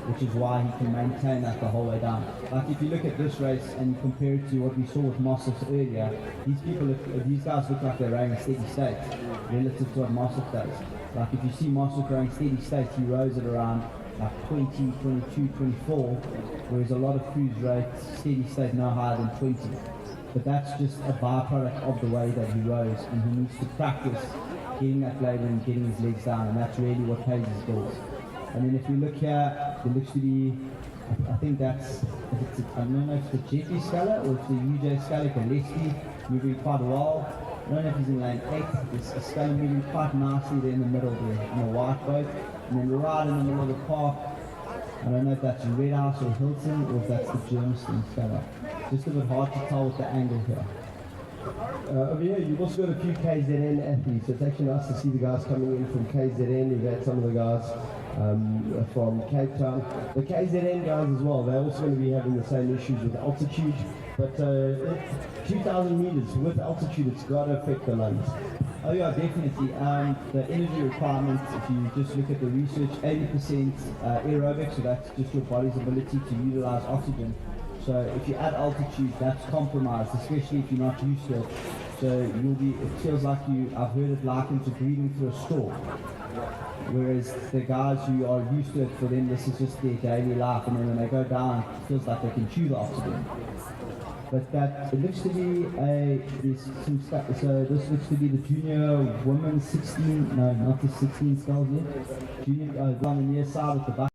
which is why he can maintain that the whole way down. Like if you look at this race and compare it to what we saw with Mossos earlier, these guys look like they're rowing a steady state relative to what Mossos does. Like if you see Mossos rowing steady state, he rows it around like 20, 22, 24, whereas a lot of crews rate steady state no higher than 20. But that's just a byproduct of the way that he rows, and he needs to practice getting that blade and getting his legs down, and that's really what pays his bills. And then if you look here, there looks to be, I think that's, I don't know if it's the Jeffy sculler or it's the UJ sculler, Gillespie, moving quite well. I don't know if he's in lane 8, it's a sculler moving quite nicely there in the middle there, in a white boat. And then right in the middle of the park, I don't know if that's Regatta or Hilton or if that's the Germiston sculler. Just a bit hard to tell with the angle here. Over here, you've also got a few KZN athletes. It's actually nice to see the guys coming in from KZN. You've had some of the guys from Cape Town. The KZN guys as well, they're also going to be having the same issues with altitude. But 2,000 meters with altitude, it's got to affect the lungs. Oh yeah, definitely. The energy requirements, if you just look at the research, 80% aerobic, so that's just your body's ability to utilize oxygen. So if you add altitude, that's compromised, especially if you're not used to it. So it feels like I've heard it likened to breathing through a straw. Whereas the guys who are used to it, for them this is just their daily life, and then when they go down, it feels like they can chew the oxygen. But it looks to be so this looks to be the junior women's 16, no, not the 16 sculls yet. Junior, on the near side with the back.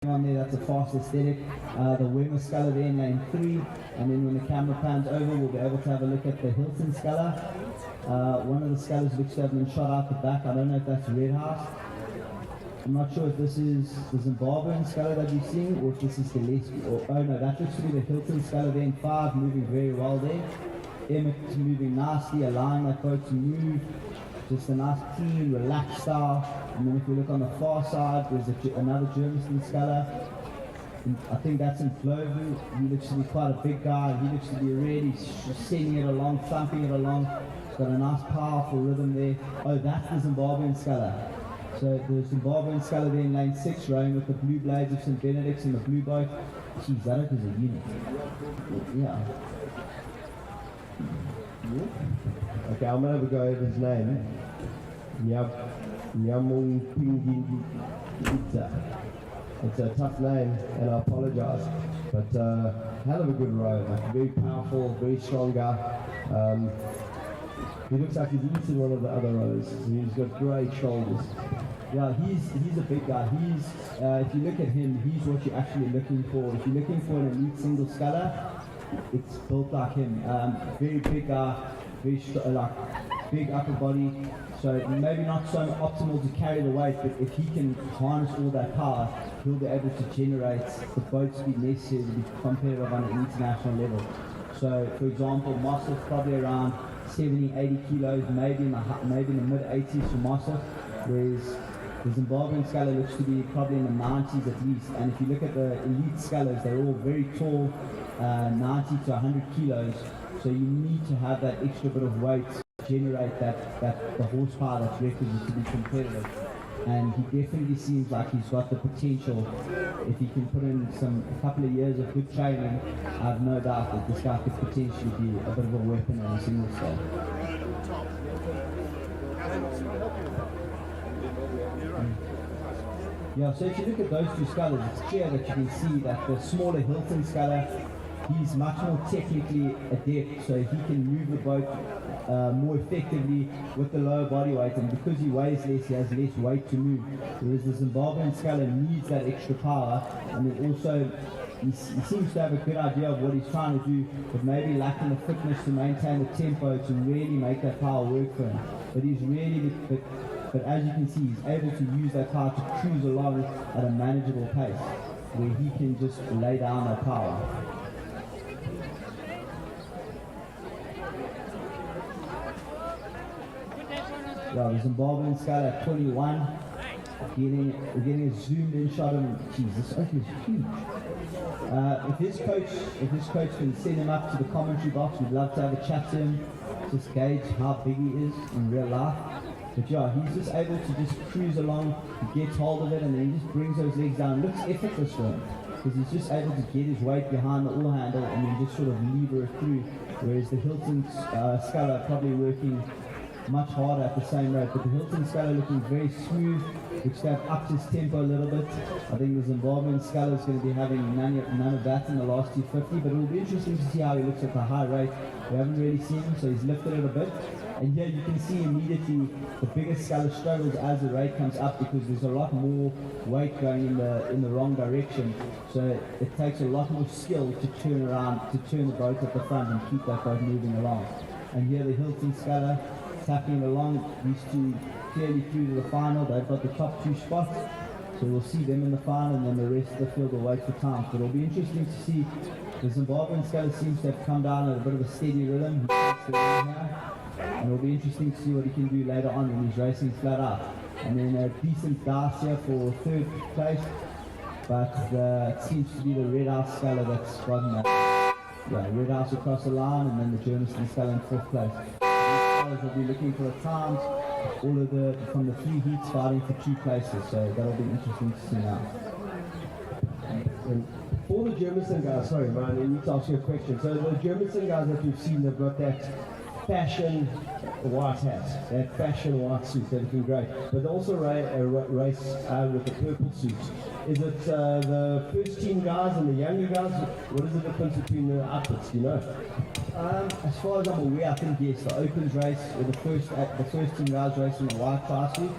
On there, that's a fast aesthetic. The Wemmer sculler there in lane 3, and then when the camera pans over, we'll be able to have a look at the Hilton sculler. One of the scullers looks to have been shot out the back. I don't know if that's Red House. I'm not sure if this is the Zimbabwean sculler that we're seeing, or if this is Gillespie. Oh no, that looks to be the Hilton sculler there in 5, moving very well there. Emmett's moving nicely, allowing that boat to move. Just a nice, clean, relaxed style. And then if you look on the far side, there's another Germiston sculler. I think that's in Flovu. He looks to be quite a big guy. He looks to be really sending it along, thumping it along. He's got a nice, powerful rhythm there. Oh, that's the Zimbabwean sculler. So the Zimbabwean sculler there in lane 6, rowing with the blue blades of St. Benedict's in the blue boat. Geez, that is a unit. Yeah. Okay, I'm going to go over his name. Nyamung Pingita. It's a tough name, and I apologize. But hell of a good rower. Very powerful, very strong guy. He looks like he's eaten one of the other rows. He's got great shoulders. Yeah, he's a big guy. If you look at him, he's what you're actually looking for. If you're looking for an elite single sculler, it's built like him. Very big guy, big upper body. So maybe not so optimal to carry the weight, but if he can harness all that power, he'll be able to generate the boat speed necessary to be competitive on an international level. So, for example, Mossel probably around 70, 80 kilos, maybe in the mid 80s for Mossel, whereas the Zimbabwean sculler looks to be probably in the 90s at least. And if you look at the elite scullers, they're all very tall, 90 to 100 kilos. So you need to have that extra bit of weight to generate the horsepower that's requisite to be competitive. And he definitely seems like he's got the potential. If he can put in a couple of years of good training, I have no doubt that this guy could potentially be a bit of a weapon on a single scale. Yeah, so if you look at those two scullers, it's clear that you can see that the smaller Hilton sculler, he's much more technically adept, so he can move the boat more effectively with the lower body weight, and because he weighs less, he has less weight to move. Whereas the Zimbabwean sculler needs that extra power, and then also he seems to have a good idea of what he's trying to do, but maybe lacking the fitness to maintain the tempo to really make that power work for him. But he's really, but as you can see, he's able to use that power to cruise along at a manageable pace, where he can just lay down that power. Yeah, the Zimbabwean sculler at 21, we're getting a zoomed in shot of him. Jeez, this oak is huge. If his coach can send him up to the commentary box, we'd love to have a chat to him, just gauge how big he is in real life. But yeah, he's just able to just cruise along, he gets hold of it, and then he just brings those legs down. It looks effortless for him, because he's just able to get his weight behind the oar handle and then just sort of lever it through, whereas the Hilton sculler probably working much harder at the same rate. But the Hilton sculler looking very smooth, which have upped his tempo a little bit. I think the Zimbabwean sculler is going to be having none of that in the last 250, but it will be interesting to see how he looks at the high rate. We haven't really seen him, so he's lifted it a bit. And here you can see immediately the biggest sculler struggles as the rate comes up, because there's a lot more weight going in the wrong direction. So it takes a lot more skill to turn around, to turn the boat at the front and keep that boat moving along. And here the Hilton sculler tapping along, these two clearly through to the final. They've got the top two spots, so we'll see them in the final, and then the rest of the field will wait for time. But it'll be interesting to see. The Zimbabwean sculler seems to have come down at a bit of a steady rhythm. He takes the win here, and it'll be interesting to see what he can do later on when he's racing flat out. And then a decent dice here for third place, but it seems to be the Red House sculler that's gotten that. Yeah, Red House across the line, and then the Germiston sculler in fourth place. Will be looking for a times, all of from the 3 heats fighting for 2 places, so that'll be interesting to see now. And for the Germiston guys, sorry Ryan, I need to ask you a question. So the Germiston guys that you've seen, they've got that fashion white hat, that fashion white suit, they're looking great, but they also race with the purple suit. Is it the first team guys and the younger guys? What is the difference between the outfits, do you know? As far as I'm aware, I think yes, the Opens race, or the first team guys race in the white tri-suit,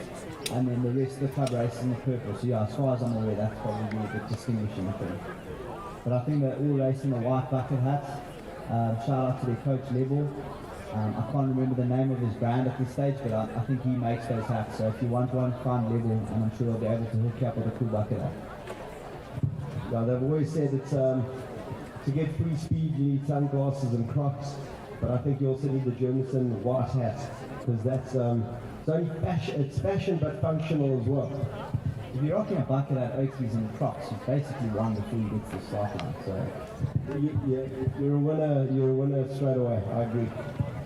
and then the rest of the club race in the purple. So yeah, as far as I'm aware, that's probably a bit distinguishing thing. But I think they're all racing the white bucket hats. Shout out to their coach Level. I can't remember the name of his brand at this stage, but I think he makes those hats. So if you want one, find Level, and I'm sure they'll be able to hook you up with a cool bucket hat. Yeah, they've always said that to get free speed, you need sunglasses and Crocs, but I think you also need the Germiston white hat, because that's it's only fashion, it's fashion but functional as well. If you're rocking a bucket hat, Oakleys and Crocs, you've basically won before you get to the start line. So you're a winner straight away. I agree.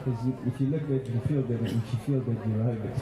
Because if you look good, you feel good, and if you feel good, you rode it.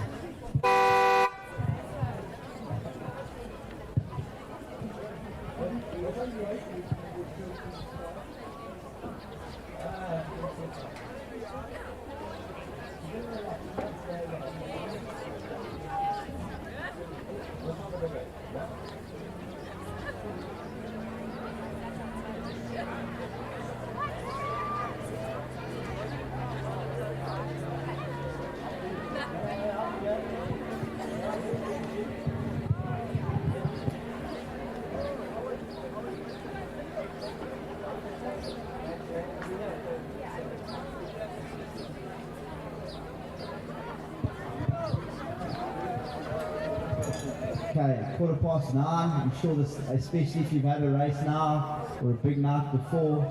Okay, 9:15. I'm sure this, especially if you've had a race now or a big night before,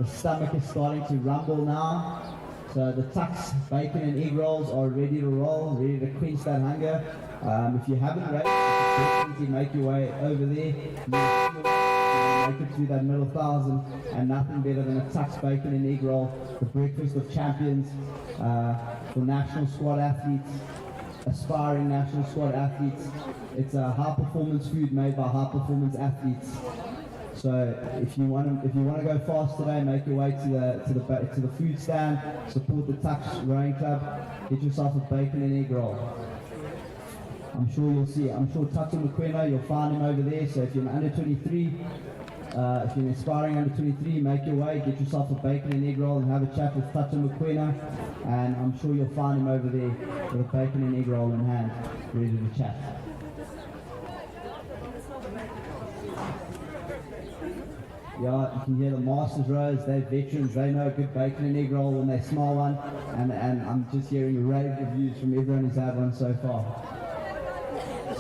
the stomach is starting to rumble now. So the tucks, bacon and egg rolls are ready to roll, ready to quench that hunger. If you haven't raced, definitely make your way over there. Make it through that middle thousand, and nothing better than a tucks, bacon and egg roll, the breakfast of champions for national squad athletes, aspiring national squad athletes. It's a high performance food made by high performance athletes. So if you want to go fast today, make your way to the food stand, support the Tucks Rowing Club, get yourself a bacon and egg roll. I'm sure Tatu Mokoena, you'll find him over there. So if you're an under 23, if you're an aspiring under 23, make your way, get yourself a bacon and egg roll and have a chat with Tatu Mokoena, and I'm sure you'll find him over there with a bacon and egg roll in hand, ready to chat. Yeah, you can hear the Masters rowers, they're veterans, they know a good bacon and egg roll when they smell one, and I'm just hearing rave reviews from everyone who's had one so far.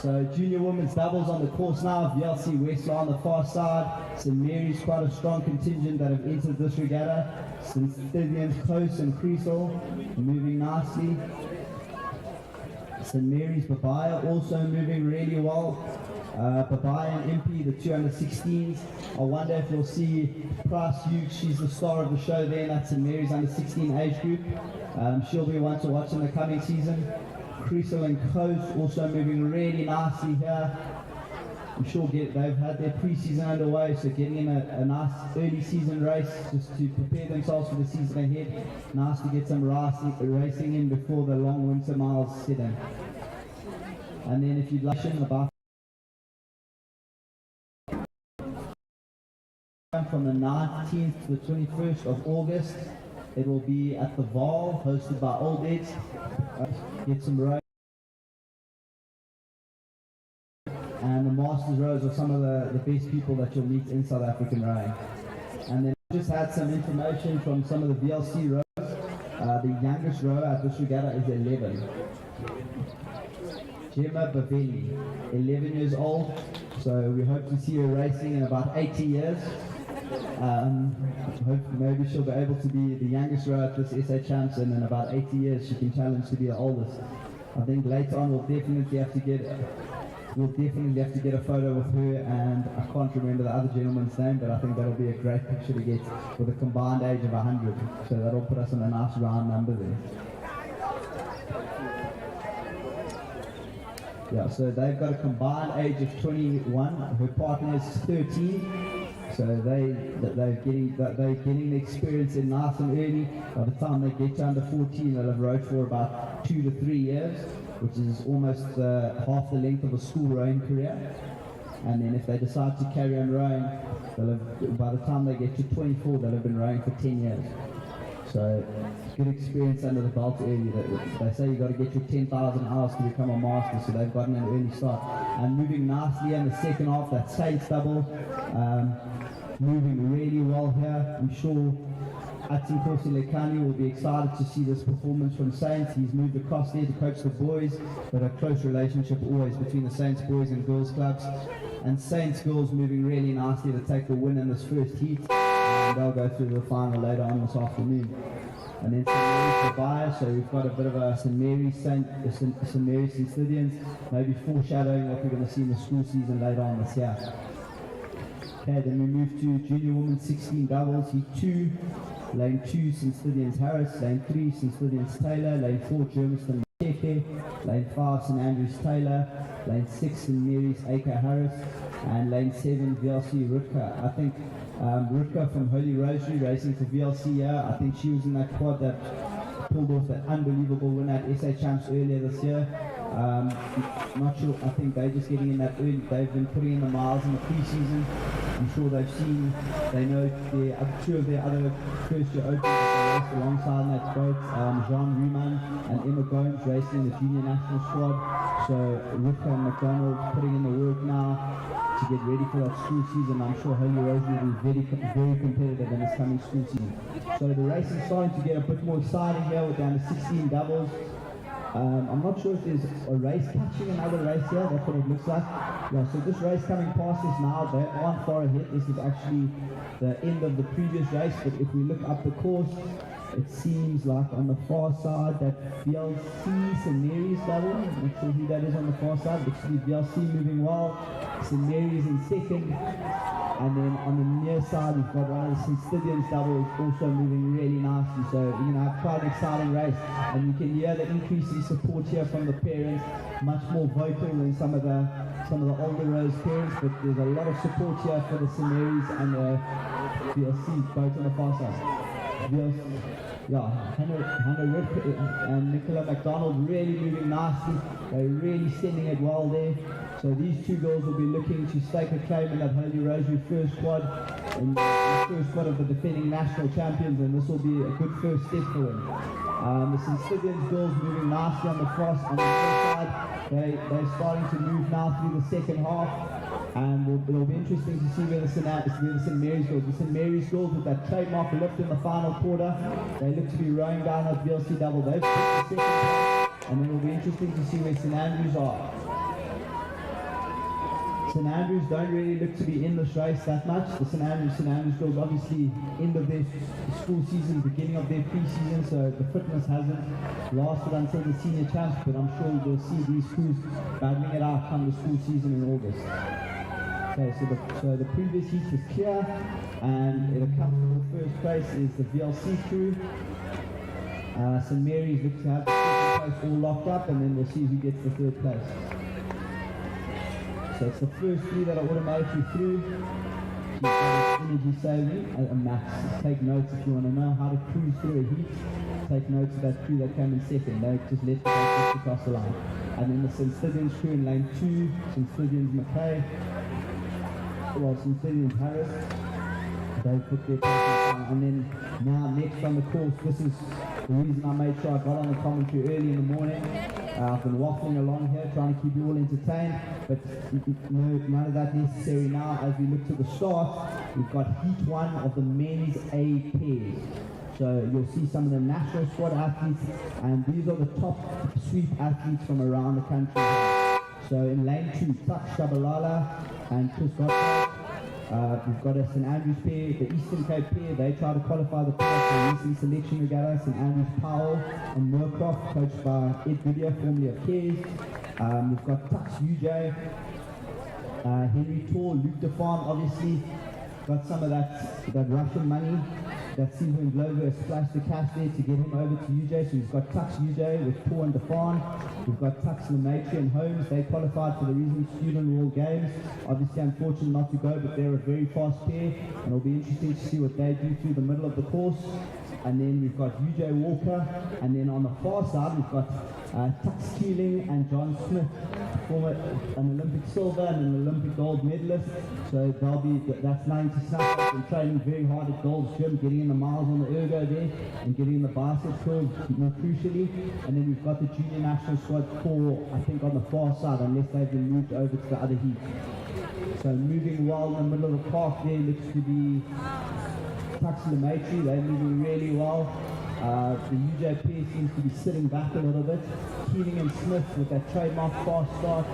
So junior women's doubles on the course now, VLC Westlaw on the far side, St Mary's quite a strong contingent that have entered this regatta, St Stithians Close and Creasle moving nicely, St Mary's Babaya also moving really well. Babaya and MP, the 216s. I wonder if we'll see Price Hughes, she's the star of the show there, that's in Mary's under 16 age group. She'll be one to watch in the coming season. Creasle and Coast also moving really nicely here. I'm sure they've had their pre-season underway, so getting in a nice early season race just to prepare themselves for the season ahead. Nice to get some racing in before the long winter miles set in. And then if you'd like about from the 19th to the 21st of August, it will be at the Val, hosted by Old Eds. Get some rows. And the Masters rows are some of the best people that you'll meet in South African rowing. And then I just had some information from some of the VLC rows. The youngest rower at this regatta is 11. Gemma Bavelli, 11 years old. So we hope to see her racing in about 80 years. Hope maybe she'll be able to be the youngest rower at this SA Champs, and in about 80 years she can challenge to be the oldest. I think later on we'll definitely have to get a photo with her, and I can't remember the other gentleman's name, but I think that'll be a great picture to get with a combined age of 100. So that'll put us on a nice round number there. Yeah, so they've got a combined age of 21. Her partner is 13. So they're getting the experience in nice and early. By the time they get to under 14, they'll have rowed for about 2 to 3 years, which is almost half the length of a school rowing career. And then if they decide to carry on rowing, by the time they get to 24, they'll have been rowing for 10 years. So good experience under the belt early. They say you've got to get your 10,000 hours to become a master, so they've gotten an early start. And moving nicely in the second half, that Saints double, moving really well here. I'm sure Atsin Lekani will be excited to see this performance from Saints. He's moved across there to coach the boys, but a close relationship always between the Saints boys and girls clubs. And Saints girls moving really nicely to take the win in this first heat. And they'll go through the final later on this afternoon. And then St Mary's Babaya, so we've got a bit of a St Mary's St Stithians, maybe foreshadowing what we're going to see in the school season later on this year. Okay, then we move to junior women 16 doubles, heat 2, lane 2 St Stithians Harris, lane 3 St Stithians Taylor, lane 4 Germiston Tepe, lane 5 St Andrews Taylor, lane 6 St Mary's Acre Harris, and lane 7 VLC Roodeplaat. I think Roodeplaat from Holy Rosary racing for VLC here. I think she was in that quad that pulled off that unbelievable win at SA Champs earlier this year. Not sure, I think they're just getting in that early. They've been putting in the miles in the pre-season. I'm sure they know two of their other first year openers that raced alongside that boat, Jean Riemann and Emma Gomes racing in the junior national squad. So Roodeplaat and McDonald putting in the work now to get ready for that school season. I'm sure Holy Rosary will be very competitive in this coming school season. So the race is starting to get a bit more exciting here with the under 16 doubles. I'm not sure if there's a race catching another race here. That's what it looks like. Yeah, so this race coming past us now, they aren't far ahead. This is actually the end of the previous race, but if we look up the course, it seems like on the far side that VLC St. Mary's double. I'm not sure who that is on the far side, but see VLC moving well. St. Mary's in second. And then on the near side, we've got one of the St. Stithians doubles also moving really nicely. So we're going to have quite an exciting race. And you can hear the increasing support here from the parents, much more vocal than some of the older rows parents. But there's a lot of support here for the St. Mary's and the VLC, both on the far side. Yeah, Hannah Rip and Nicola McDonald really moving nicely. They're really sending it well there. So these two girls will be looking to stake a claim in that Holy Rosary first quad, in the first quad of the defending national champions, and this will be a good first step for them. The St. Stithians girls moving nicely on the cross on the left side. They're starting to move now through the second half. And it'll be interesting to see where the St. Mary's girls. The St. Mary's girls with that trademark lift in the final quarter. They look to be rowing down that VLC double. They've put the second place, and then it'll be interesting to see where St. Andrews are. St. Andrews don't really look to be in this race that much. The St. Andrews girls obviously end of their school season, beginning of their pre-season, so the fitness hasn't lasted until the senior champs, but I'm sure we'll see these crews battling it out come the school season in August. Okay, so the previous heat was clear, and in a comfortable first place is the VLC crew. St. Mary's looks to have the second place all locked up, and then we'll see who gets the third place. So it's the first three that are automatically through. She's got energy saving, a max. Take notes if you want to know how to cruise through a heat. Take notes of that crew that came in second. They just let the guys across the line. And then the St. Stithians crew in lane 2, St. Stithians McKay. Well, St. Stithians Harris. They put their place on. And then now next on the course, this is the reason I made sure I got on the commentary early in the morning. I've been waffling along here trying to keep you all entertained, but none of that necessary now. As we look to the start, we've got heat 1 of the men's A pairs. So you'll see some of the national squad athletes, and these are the top sweep athletes from around the country. So in lane 2, Tak Shabalala and Chris Gauteng. We've got a St. Andrews pair, the Eastern Cape pair. They try to qualify the pair for the recent selection regatta. St. Andrews Powell and Moorcroft, coached by Ed Video, formerly of Cares. We've got Tux UJ, Henry Tor, Luke DeFarm, obviously got some of that Russian money. That Season Glover has splashed the cash there to get him over to UJ. So we've got Tux UJ with Tor and DeFarm. We've got Tux Lematri and Holmes. They qualified for the recent Student World Games. Obviously unfortunate not to go, but they're a very fast pair, and it'll be interesting to see what they do through the middle of the course. And then we've got UJ Walker, and then on the far side we've got Tux Keeling and John Smith, former an Olympic silver and an Olympic gold medalist. So that's nothing to snuff at, and training very hard at Gold's Gym, getting in the miles on the ergo there, and getting in the bicep curls more crucially. And then we've got the junior national squad core, I think, on the far side, unless they've been moved over to the other heat. So moving well in the middle of the park there looks to be Tux Lematri. They're moving really well. The UJ pair seems to be sitting back a little bit. Keeling and Smith with that trademark fast start.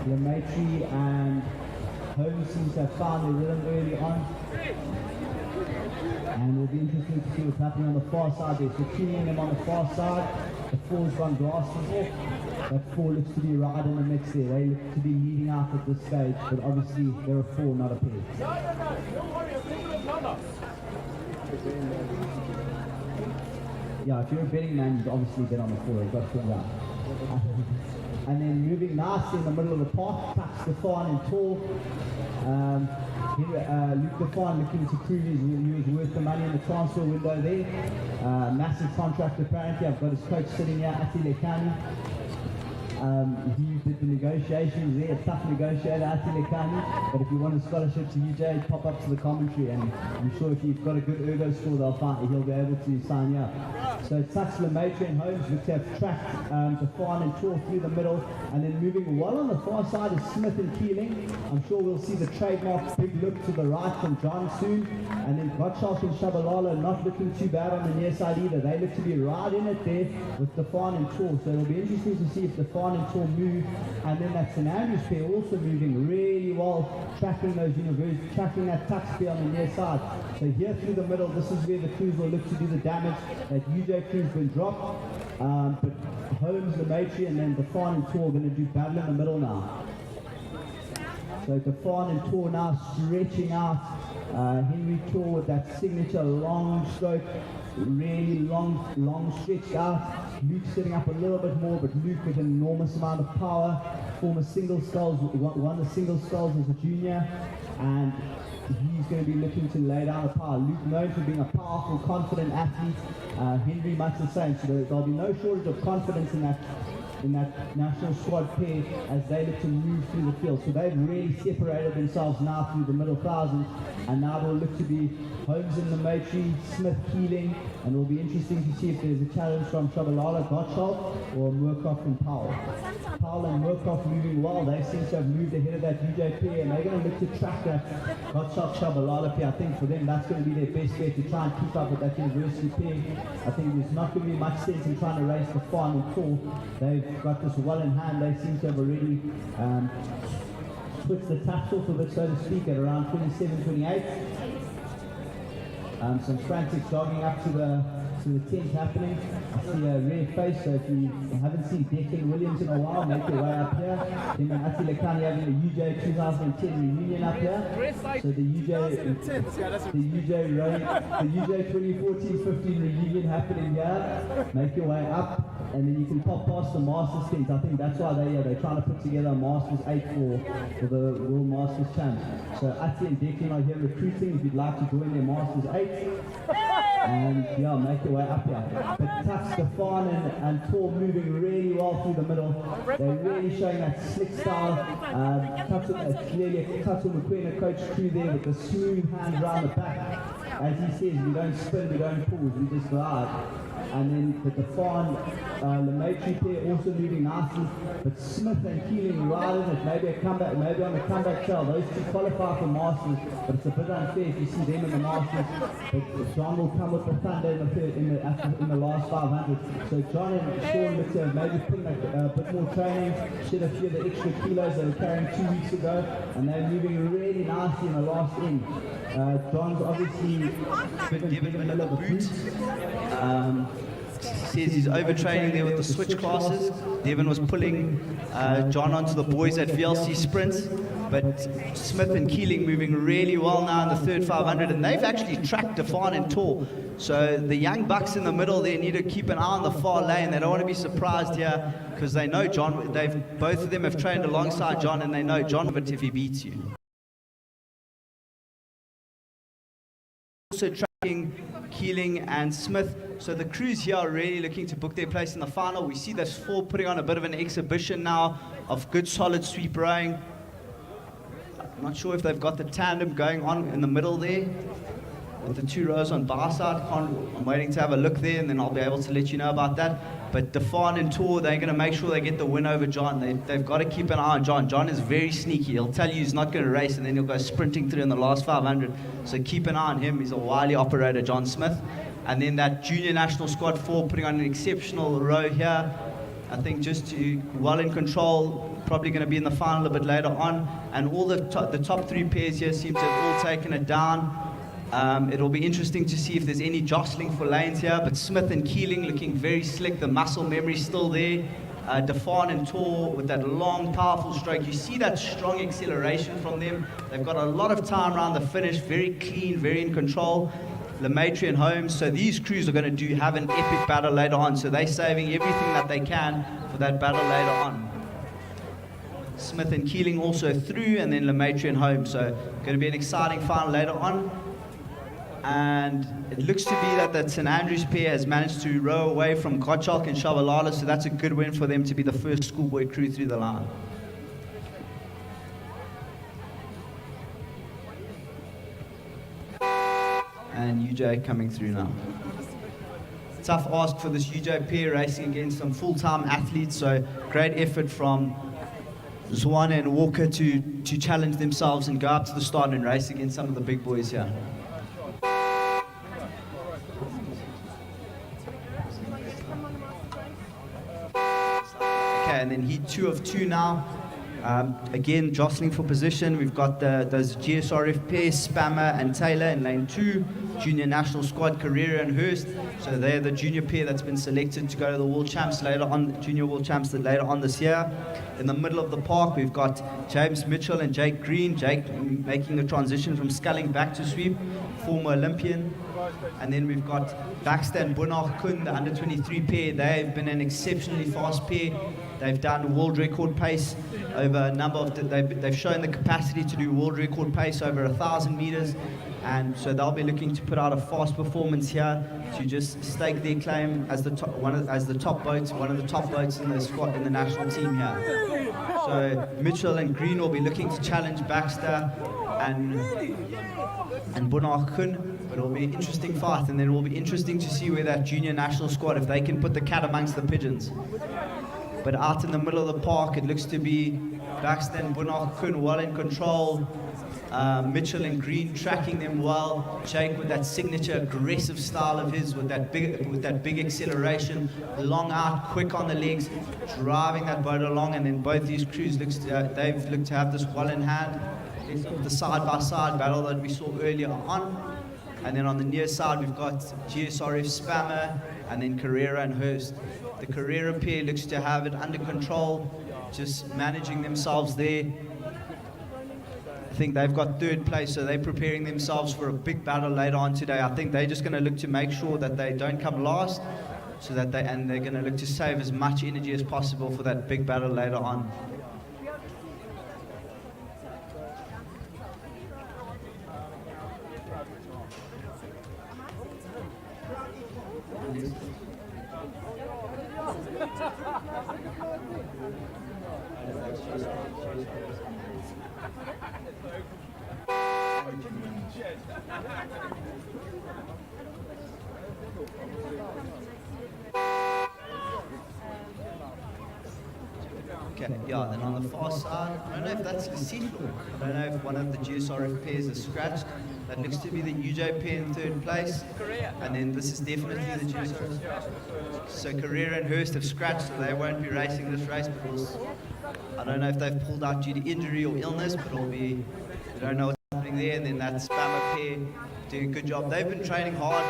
Lematri and Holmes seems to have found their rhythm early on. And it'll be interesting to see what's happening on the far side there. So Keeling them on the far side. The 4's gone glasses off. That 4 looks to be right in the mix there. They look to be leading out at this stage, but obviously they're a 4, not a pair. Yeah, if you're a betting man, you'd obviously bet on the 4. You've got to pull out. And then moving nicely in the middle of the park, Tux Stefan and Tor. Luke DeFarm looking to prove he was worth the money in the transfer window there. Massive contract apparently. I've got his coach sitting here, Ati Lekani. He did the negotiations there, a tough negotiator, Ati Lekani. But if you want a scholarship to UJ, pop up to the commentary, and I'm sure if you've got a good ergo score, he'll be able to sign you up. So Tucks, Lemaitre and Holmes look to have tracked the Fawn and Tor through the middle, and then moving well on the far side is Smith and Keeling. I'm sure we'll see the trademark big look to the right from John soon, and then Gottschalk and Shabalala not looking too bad on the near side either. They look to be right in it there with Defan and Tor, so it'll be interesting to see if Defan and Tor move, and then that St Andrews pair also moving really well, tracking those universities, tracking that Tucks pair on the near side. So here through the middle, this is where the crews will look to do the damage. That UJ crew's been dropped, but Holmes, Lemaitre, and then Defan and Tor are going to do battle in the middle now. So Defan and Tor now stretching out. Henry Tor with that signature long stroke, really long stretched out. Luke sitting up a little bit more, but Luke with an enormous amount of power. Former single sculls, won the single sculls as a junior, and he's going to be looking to lay down the power. Luke known for being a powerful, confident athlete. Henry much the same, so there'll be no shortage of confidence in that national squad pair as they look to move through the field. So they've really separated themselves now through the middle thousands, and now they'll look to be Holmes and Lemaitre, Smith, Keeling, and it'll be interesting to see if there's a challenge from Shabalala, Gottschalk, or Murkoff and Powell. Powell and Murkoff moving well. They seem to have moved ahead of that UJ pair, and they're going to look to track that Gottschalk, Shabalala pair. I think for them that's going to be their best bet to try and keep up with that university pair. I think there's not going to be much sense in trying to race the final four. They've got this well in hand. They seem to have already switched the taps off of it, so to speak, at around 27-28. Some frantic jogging up to the tent happening. I see a rare face, so if you haven't seen Declan Williams in a while, make your way up here. Him and Ati Lekani having a UJ 2010 reunion up here. So the UJ 2014-15 reunion happening here. Make your way up, and then you can pop past the Masters tent. I think that's why they're trying to put together a Masters 8 for the World Masters Champs. So Ati and Declan are here recruiting if you'd like to join their Masters 8. And yeah, make your way up here. But Tucks, Stefan and Tor moving really well through the middle. They're really showing that slick style. Clearly a Kato McQueen coach crew there with the smooth hands around the back. As he says, we don't spin, we don't pause, we just glide. And then the Defan, Lemaitre pair also moving nicely, but Smith and Keeling right in it, maybe on the comeback trail. Those two qualify for Masters, but it's a bit unfair if you see them in the Masters. But John will come with the thunder in the last 500. So John and Sean look to have maybe put a bit more training, shed a few of the extra kilos they were carrying 2 weeks ago, and they're moving really nicely in the last end. John's obviously given a little bit says he's overtraining there with the switch classes. Devin was pulling John onto the boys at VLC sprints, but Smith and Keeling moving really well now in the third 500, and they've actually tracked Defan and Tor. So the young bucks in the middle there need to keep an eye on the far lane. They don't want to be surprised here because they know John. Both of them have trained alongside John, and they know John if he beats you. Also tracking Keeling and Smith. So the crews here are really looking to book their place in the final. We see those four putting on a bit of an exhibition now of good solid sweep rowing. I'm not sure if they've got the tandem going on in the middle there with the two rows on bar side. I'm waiting to have a look there, and then I'll be able to let you know about that. But Defan and Tor, they're going to make sure they get the win over John. They've got to keep an eye on John. John is very sneaky. He'll tell you he's not going to race, and then he'll go sprinting through in the last 500. So keep an eye on him. He's a wily operator, John Smith. And then that junior national squad 4 putting on an exceptional row here. I think just well in control, probably going to be in the final a bit later on. And all the top 3 pairs here seem to have all taken it down. It'll be interesting to see if there's any jostling for lanes here, but Smith and Keeling looking very slick. The muscle memory still there. Defan and Tor with that long, powerful stroke. You see that strong acceleration from them. They've got a lot of time around the finish, very clean, very in control. Lemaitre and Holmes, so these crews are going to have an epic battle later on, so they're saving everything that they can for that battle later on. Smith and Keeling also through, and then Lemaitre and Holmes, so going to be an exciting final later on. And it looks to be that St Andrews pair has managed to row away from Gottschalk and Shabalala, so that's a good win for them to be the first schoolboy crew through the line. And UJ coming through now. Tough ask for this UJ pair racing against some full-time athletes, so great effort from Zwane and Walker to challenge themselves and go up to the start and race against some of the big boys here. Okay, and then heat 2 of 2 now. Again, jostling for position. We've got those GSRF pairs, Spammer and Taylor in lane 2. Junior national squad, Carrera and Hurst. So they're the junior pair that's been selected to go to the World Champs later on, Junior World Champs later on this year. In the middle of the park, we've got James Mitchell and Jake Green. Jake making the transition from sculling back to sweep, former Olympian. And then we've got Baxter and Bunach Kun, the under 23 pair. They've been an exceptionally fast pair. They've done world record pace over a number of, they've shown the capacity to do world record pace over 1,000 meters. And so they'll be looking to put out a fast performance here to just stake their claim as the top, one of the top boats in the squad in the national team here. So Mitchell and Green will be looking to challenge Baxter and Bunach Kun. But it'll be an interesting fight, and then it will be interesting to see where that junior national squad, if they can put the cat amongst the pigeons. But out in the middle of the park, it looks to be Baxter and Bunach Kun well in control. Mitchell and Green tracking them well. Jake with that signature aggressive style of his, with that big acceleration, long out, quick on the legs, driving that boat along. And then both these crews they've looked to have this well in hand. The side-by-side battle that we saw earlier on. And then on the near side, we've got GSRF Spammer and then Carrera and Hurst. The Carrera pair looks to have it under control, just managing themselves there. I think they've got third place, so they're preparing themselves for a big battle later on today. I think they're just going to look to make sure that they don't come last, so that they're going to look to save as much energy as possible for that big battle later on. Okay, yeah, then on the far side, I don't know if that's Lecitlo. I don't know if one of the GSRF pairs is scratched. That looks to be the UJ pair in third place. And then this is definitely the GSRF. So Carrera and Hurst have scratched, so they won't be racing this race because I don't know if they've pulled out due to injury or illness, but it'll be, we don't know what's happening there. And then that Spammer pair doing a good job. They've been training hard.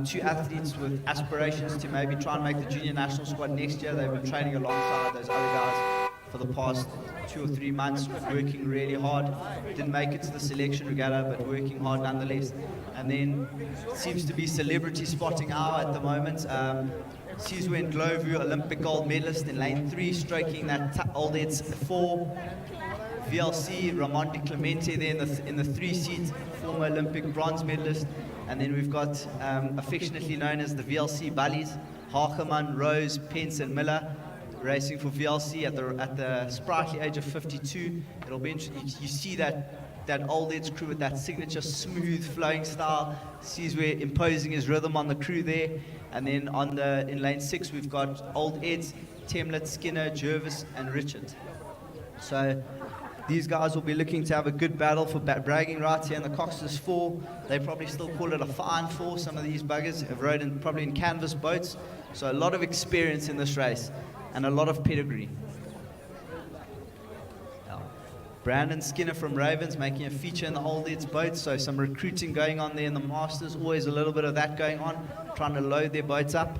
Two athletes with aspirations to maybe try and make the junior national squad next year. They've been training alongside those other guys for the past 2 or 3 months, working really hard. Didn't make it to the selection regatta, but working hard nonetheless. And then seems to be celebrity spotting hour at the moment. Sizwe and Glovu, Olympic gold medalist in lane 3, stroking that old Ed's 4. VLC, Ramon Di Clemente there in the 3 seat, former Olympic bronze medalist. And then we've got affectionately known as the VLC Bullies, Hageman, Rose, Pence and Miller, racing for VLC at the sprightly age of 52. It'll be interesting. You see that old Ed's crew with that signature smooth flowing style. Sizwe imposing his rhythm on the crew there. And then in lane 6 we've got old Ed's, Temlet, Skinner, Jervis and Richard. So these guys will be looking to have a good battle for bragging rights here in the Coxless 4. They probably still call it a fine 4. Some of these buggers have rode probably in canvas boats. So a lot of experience in this race and a lot of pedigree. Brandon Skinner from Ravens making a feature in the old Ed's boat. So some recruiting going on there in the Masters. Always a little bit of that going on, trying to load their boats up.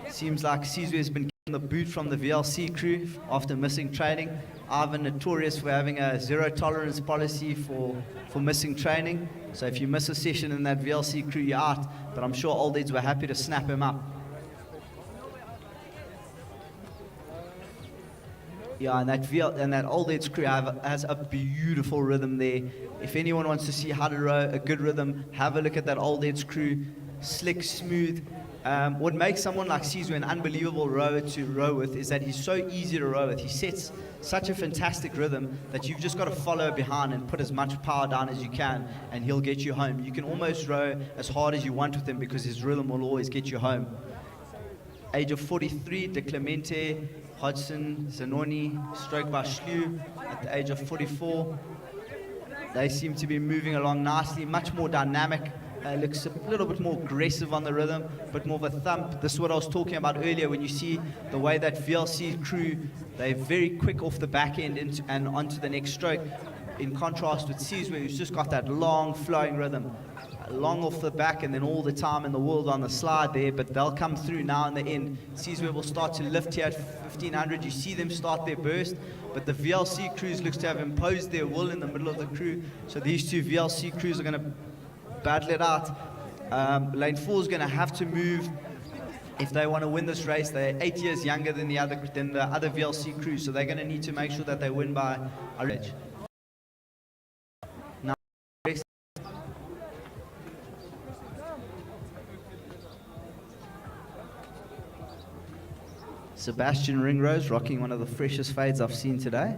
Seems like Sizwe has been given the boot from the VLC crew after missing training. Ivan notorious for having a zero tolerance policy for missing training. So if you miss a session in that VLC crew, you're out. But I'm sure old Eds were happy to snap him up. Yeah, and that old heads crew has a beautiful rhythm there. If anyone wants to see how to row a good rhythm, have a look at that old heads crew. Slick, smooth. What makes someone like Caesar an unbelievable rower to row with is that he's so easy to row with. He sets such a fantastic rhythm that you've just got to follow behind and put as much power down as you can, and he'll get you home. You can almost row as hard as you want with him because his rhythm will always get you home. Age of 43, De Clemente, Hodgson, Zanoni, stroke by Schlew at the age of 44. They seem to be moving along nicely, much more dynamic. Looks a little bit more aggressive on the rhythm, but more of a thump. This is what I was talking about earlier when you see the way that VLC crew, they're very quick off the back end and onto the next stroke, in contrast with Caesar, who's just got that long flowing rhythm. Long off the back and then all the time in the world on the slide there, but they'll come through now in the end. Caesar will start to lift here at 1500. You see them start their burst, but the VLC crews looks to have imposed their will in the middle of the crew. So these two VLC crews are going to battle it out. Lane 4 is going to have to move if they want to win this race. They're 8 years younger than the other VLC crews, so they're going to need to make sure that they win by a ridge. Now, Sebastian Ringrose rocking one of the freshest fades I've seen today.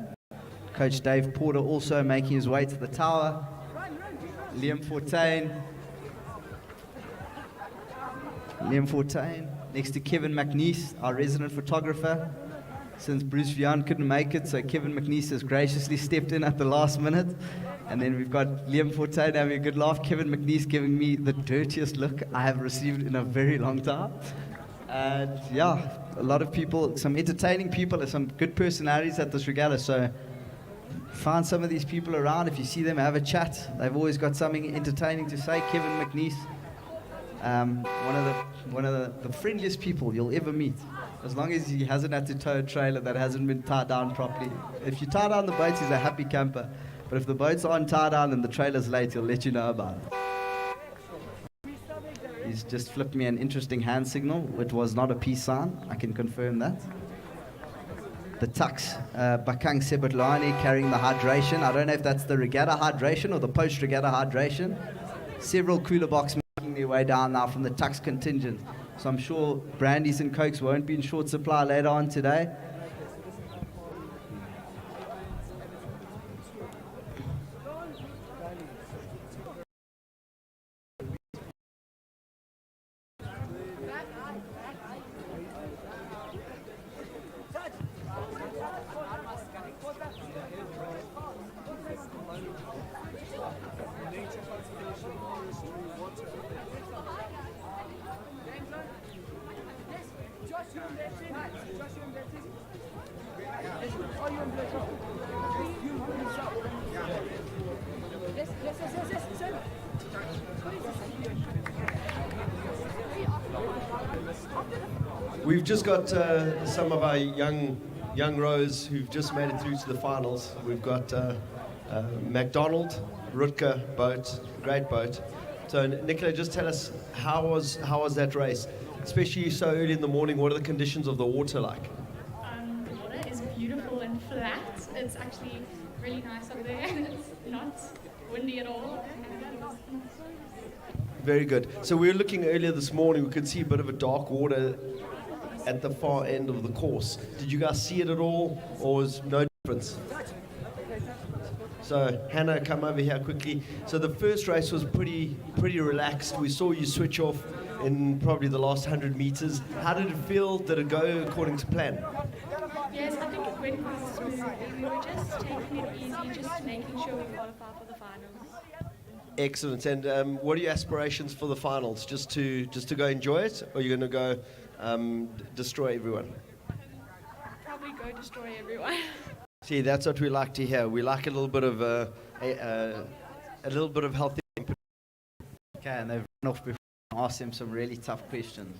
Coach Dave Porter also making his way to the tower. Liam Fortain next to Kevin McNeese, our resident photographer, since Bruce Vian couldn't make it, so Kevin McNeese has graciously stepped in at the last minute. And then we've got Liam Fortain having a good laugh, Kevin McNeese giving me the dirtiest look I have received in a very long time. And yeah, a lot of people, some entertaining people, and some good personalities at this regatta, so find some of these people around. If you see them, have a chat. They've always got something entertaining to say. Kevin McNeese, one of the friendliest people you'll ever meet, as long as he hasn't had to tow a trailer that hasn't been tied down properly. If you tie down the boat, he's a happy camper, but if the boats aren't tied down and the trailer's late, he'll let you know about it. He's just flipped me an interesting hand signal. It was not a peace sign, I can confirm that. The Tux, Bakang Sebatlani carrying the hydration. I don't know if that's the regatta hydration or the post-regatta hydration. Several cooler boxes making their way down now from the Tux contingent. So I'm sure brandies and cokes won't be in short supply later on today. We've just got some of our young rowers who've just made it through to the finals. We've got McDonald, Rutger boat, great boat. So Nicola, just tell us how was that race, especially so early in the morning? What are the conditions of the water like? The water is beautiful and flat. It's actually really nice up there, and it's not windy at all. Very good. So we were looking earlier this morning. We could see a bit of a dark water at the far end of the course. Did you guys see it at all, or was no difference? So Hannah, come over here quickly. So the first race was pretty relaxed. We saw you switch off in probably the last 100 meters. How did it feel? Did it go according to plan? Yes, I think it went quite smoothly. We were just taking it easy, just making sure we qualify for the finals. Excellent. And what are your aspirations for the finals? Just to go enjoy it, or are you going to go destroy everyone? Probably go destroy everyone. See, that's what we like to hear. We like a little bit of a little bit of healthy. Okay, and they've run off before I ask them some really tough questions.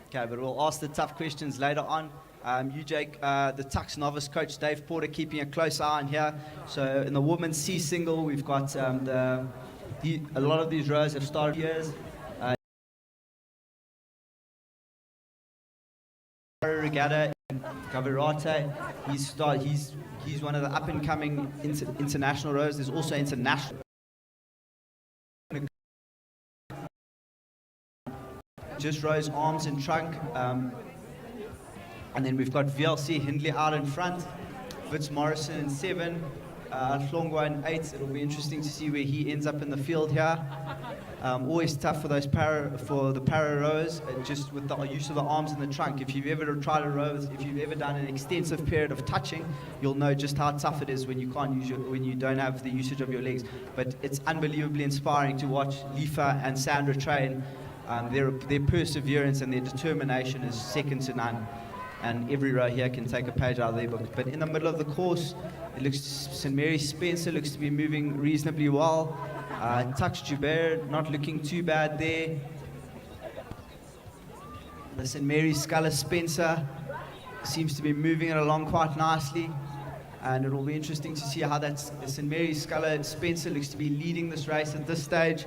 Okay, but we'll ask the tough questions later on. You, Jake, the Tux novice coach, Dave Porter, keeping a close eye on here. So in the women's C single, we've got a lot of these rows have started years. Regatta Gavirate, he's one of the up-and-coming international rowers. There's also international. Just rows arms and trunk. And then we've got VLC Hindley out in front, Fitz Morrison in 7, Hlongwa in 8. It'll be interesting to see where he ends up in the field here. Always tough for the para rowers, just with the use of the arms and the trunk. If you've ever tried a row, if you've ever done an extensive period of touching, you'll know just how tough it is when you can't use when you don't have the usage of your legs. But it's unbelievably inspiring to watch Lifa and Sandra train. Their perseverance and their determination is second to none. And every row here can take a page out of their book. But in the middle of the course, it looks St. Mary Spencer looks to be moving reasonably well. Tux Joubert not looking too bad there. The St. Mary Sculler Spencer seems to be moving it along quite nicely. And it will be interesting to see how the St. Mary Sculler Spencer looks to be leading this race at this stage.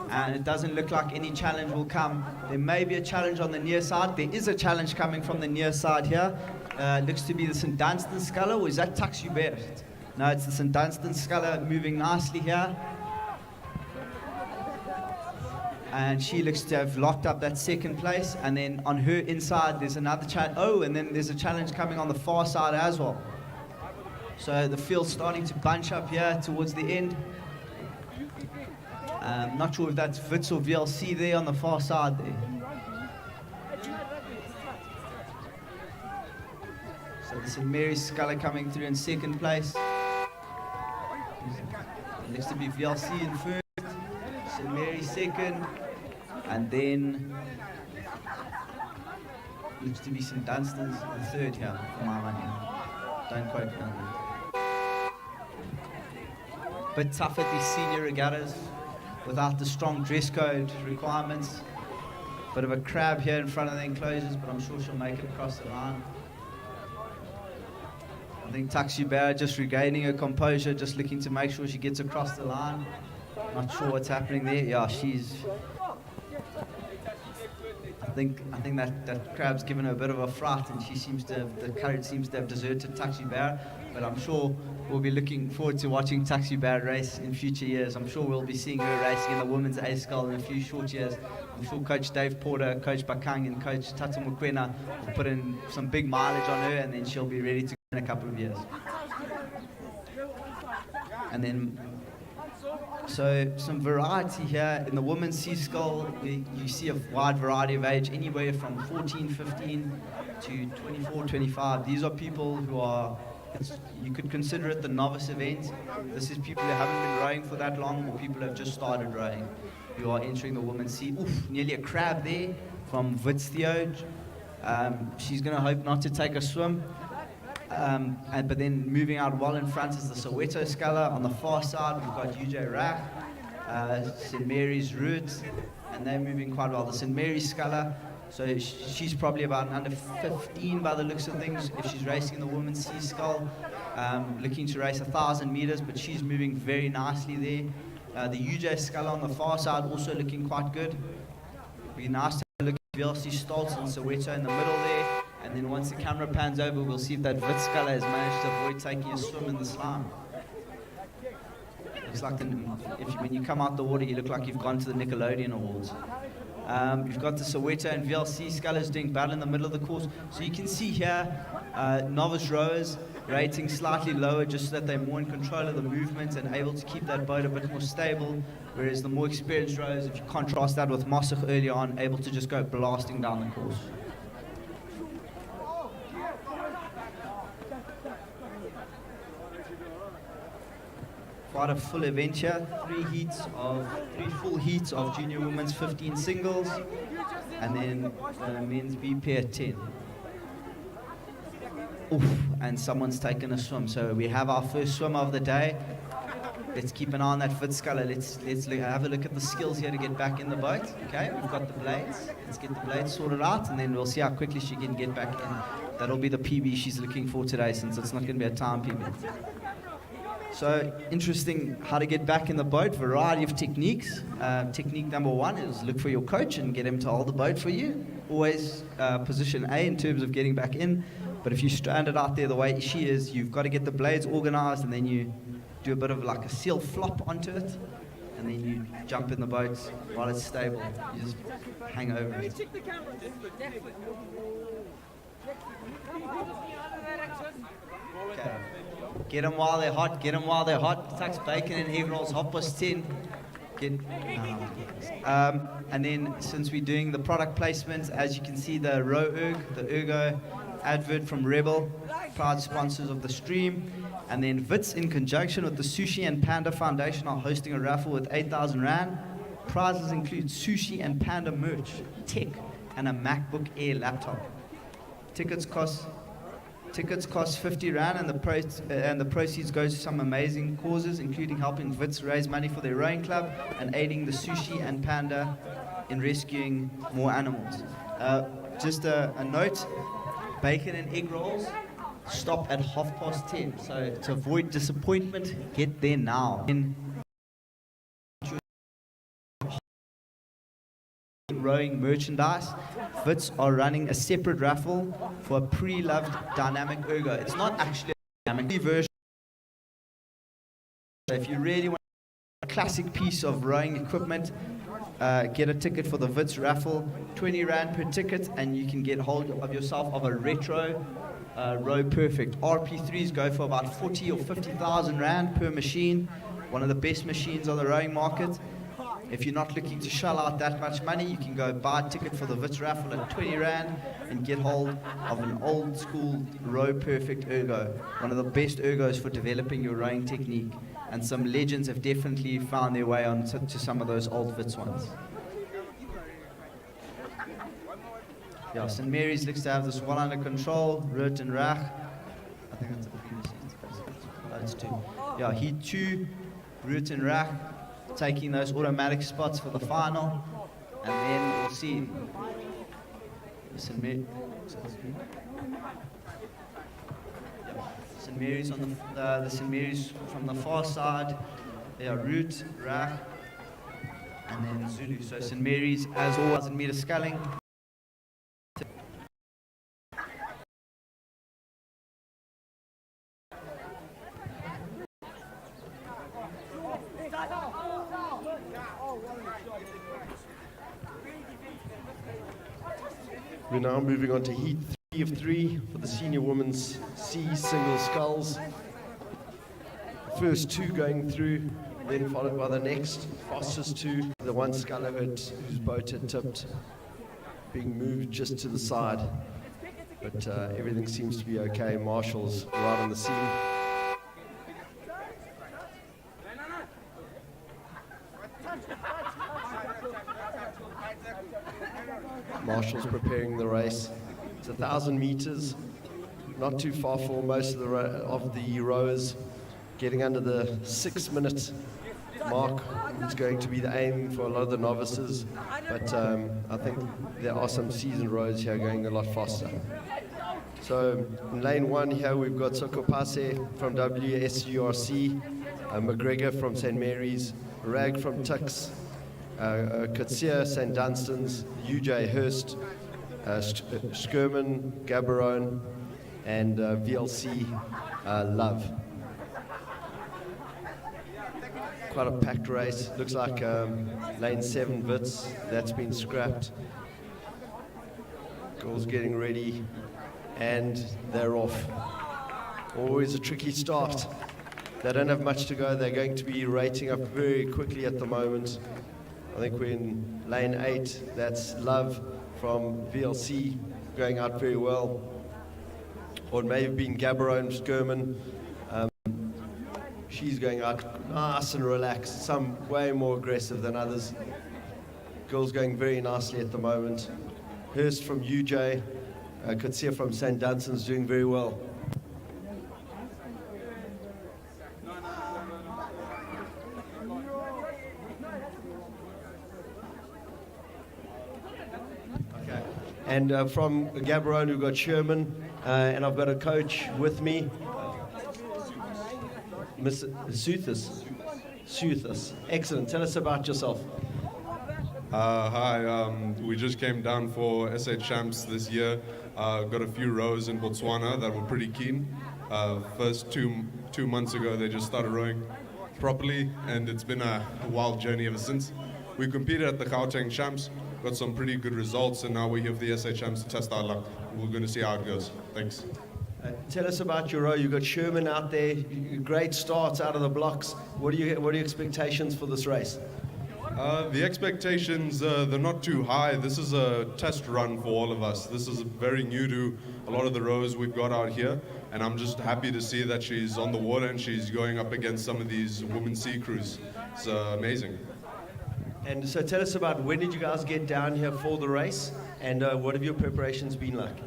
And it doesn't look like any challenge will come. There may be a challenge on the near side. There is a challenge coming from the near side here. Looks to be the St. Dunstan Sculler, or is that Tux Joubert? No, it's the St. Dunstan Sculler moving nicely here. And she looks to have locked up that second place. And then on her inside, there's another challenge. Oh, and then there's a challenge coming on the far side as well. So the field's starting to bunch up here towards the end. Not sure if that's Wits or VLC there on the far side there. So the St. Mary's Sculler coming through in second place. Looks to be VLC in first, St. Mary's second, and then looks to be St. Dunstan's in third here, for my money. Don't quote me on that. Bit tough at these senior regattas, without the strong dress code requirements. Bit of a crab here in front of the enclosures, but I'm sure she'll make it across the line. I think Tux Joubert just regaining her composure, just looking to make sure she gets across the line. Not sure what's happening there. Yeah, she's... I think that crab's given her a bit of a fright, and she seems to have, the courage seems to have deserted Tux Joubert. But I'm sure we'll be looking forward to watching Tux Joubert race in future years. I'm sure we'll be seeing her racing in the women's A-Scull in a few short years. I'm sure Coach Dave Porter, Coach Bakang and Coach Tata Mokwena will put in some big mileage on her, and then she'll be ready to go in a couple of years. And then, so some variety here in the women's C-Scull. You see a wide variety of age, anywhere from 14, 15 to 24, 25. These are people who are, you could consider it the novice event. This is people who haven't been rowing for that long, or people who have just started rowing, who are entering the women's C. Oof, nearly a crab there from Wits Theo. She's going to hope not to take a swim. But then moving out well in front is the Soweto Sculler. On the far side, we've got UJ Rack, St. Mary's Root, and they're moving quite well. The St. Mary's Sculler, so she's probably about an under 15 by the looks of things if she's racing in the women's C-Scull, looking to race 1,000 meters, but she's moving very nicely there. The UJ Sculler on the far side also looking quite good. It'd be nice to have a look at VLC Stoltz and Soweto in the middle there. And then once the camera pans over, we'll see if that Wits Sculler has managed to avoid taking a swim in the slime. Looks like when you come out the water, you look like you've gone to the Nickelodeon Awards. You've got the Soweto and VLC Scullers doing battle in the middle of the course. So you can see here, novice rowers rating slightly lower, just so that they're more in control of the movement and able to keep that boat a bit more stable. Whereas the more experienced rowers, if you contrast that with Mossach early on, able to just go blasting down the course. Quite a full event here, three full heats of junior women's 15 singles, and then men's BP at 10. Oof, and someone's taken a swim, so we have our first swim of the day. Let's keep an eye on that Wits Sculler. Let's have a look at the skills here to get back in the boat. Okay, we've got the blades. Let's get the blades sorted out, and then we'll see how quickly she can get back in. That'll be the PB she's looking for today, since it's not going to be a time PB. So interesting how to get back in the boat, variety of techniques. Technique number one is look for your coach and get him to hold the boat for you. Always position A in terms of getting back in. But if you strand it out there the way she is, you've got to get the blades organized, and then you do a bit of like a seal flop onto it, and then you jump in the boat while it's stable. You just hang over it. Okay. Get them while they're hot, get them while they're hot. Tucks bacon and egg rolls, 10:30. And then since we're doing the product placements, as you can see, the the Ergo advert from Rebel, proud sponsors of the stream. And then Wits, in conjunction with the Sushi and Panda Foundation, are hosting a raffle with 8,000 Rand. Prizes include sushi and panda merch, tech, and a MacBook Air laptop. Tickets cost 50 Rand, and the proceeds go to some amazing causes, including helping Wits raise money for their rowing club and aiding the Sushi and Panda in rescuing more animals. Just a note, bacon and egg rolls stop at 10:30. So to avoid disappointment, get there now. In rowing merchandise, Wits are running a separate raffle for a pre-loved dynamic Ergo. It's not actually a dynamic version. If you really want a classic piece of rowing equipment, get a ticket for the Wits raffle, 20 Rand per ticket, and you can get hold of yourself of a retro Row Perfect. RP3s go for about 40 or 50,000 Rand per machine, one of the best machines on the rowing market. If you're not looking to shell out that much money, you can go buy a ticket for the Wits raffle at 20 Rand and get hold of an old school Row Perfect Ergo, one of the best Ergos for developing your rowing technique. And some legends have definitely found their way on to some of those old Wits ones. Yeah, St. Mary's looks to have this well under control. Root and Rach. I think that's two. Yeah, Heat 2, Root and Rach, taking those automatic spots for the final. And then we'll see St. Mary's on the St. Mary's from the far side. They are Root, Rach, and then Zulu. So St. Mary's, as always, 1,000-meter sculling. We're now moving on to Heat 3 of 3 for the senior women's C single sculls. First two going through, then followed by the next fastest two. The one sculler whose boat had tipped, being moved just to the side. But everything seems to be okay. Marshall's right on the scene. Marshall's preparing the race. It's 1,000 meters, not too far for most of the rowers. Getting under the 6-minute mark is going to be the aim for a lot of the novices, but I think there are some seasoned rowers here going a lot faster. So in lane 1 here we've got Sokopase from WSURC, McGregor from St. Mary's, Rag from Tux, Katsia St. Dunstan's, UJ Hurst, Skirman, Gaborone, and VLC Love. Quite a packed race. Looks like lane 7 Wits, that's been scrapped. Girls getting ready, and they're off. Always a tricky start. They don't have much to go. They're going to be rating up very quickly at the moment. I think we're in lane 8. That's Love from VLC going out very well. Or it may have been Gaborone Skirman. She's going out nice and relaxed, some way more aggressive than others. Girls going very nicely at the moment. Hurst from UJ, Katsia from St. Dunstan's doing very well. Okay. And from Gaborone we've got Sherman, and I've got a coach with me. Miss Suthis. Excellent. Tell us about yourself. Hi, we just came down for SA Champs this year. Got a few rows in Botswana that were pretty keen. First two months ago, they just started rowing properly, and it's been a wild journey ever since. We competed at the Gauteng champs, got some pretty good results, and now we're here for the SA champs to test our luck. We're going to see how it goes. Thanks. Tell us about your row. You've got Sherman out there. Great starts out of the blocks. What are your expectations for this race? The expectations, they're not too high. This is a test run for all of us. This is very new to a lot of the rows we've got out here, and I'm just happy to see that she's on the water and she's going up against some of these women sea crews. It's amazing. And so tell us about when did you guys get down here for the race, and what have your preparations been like?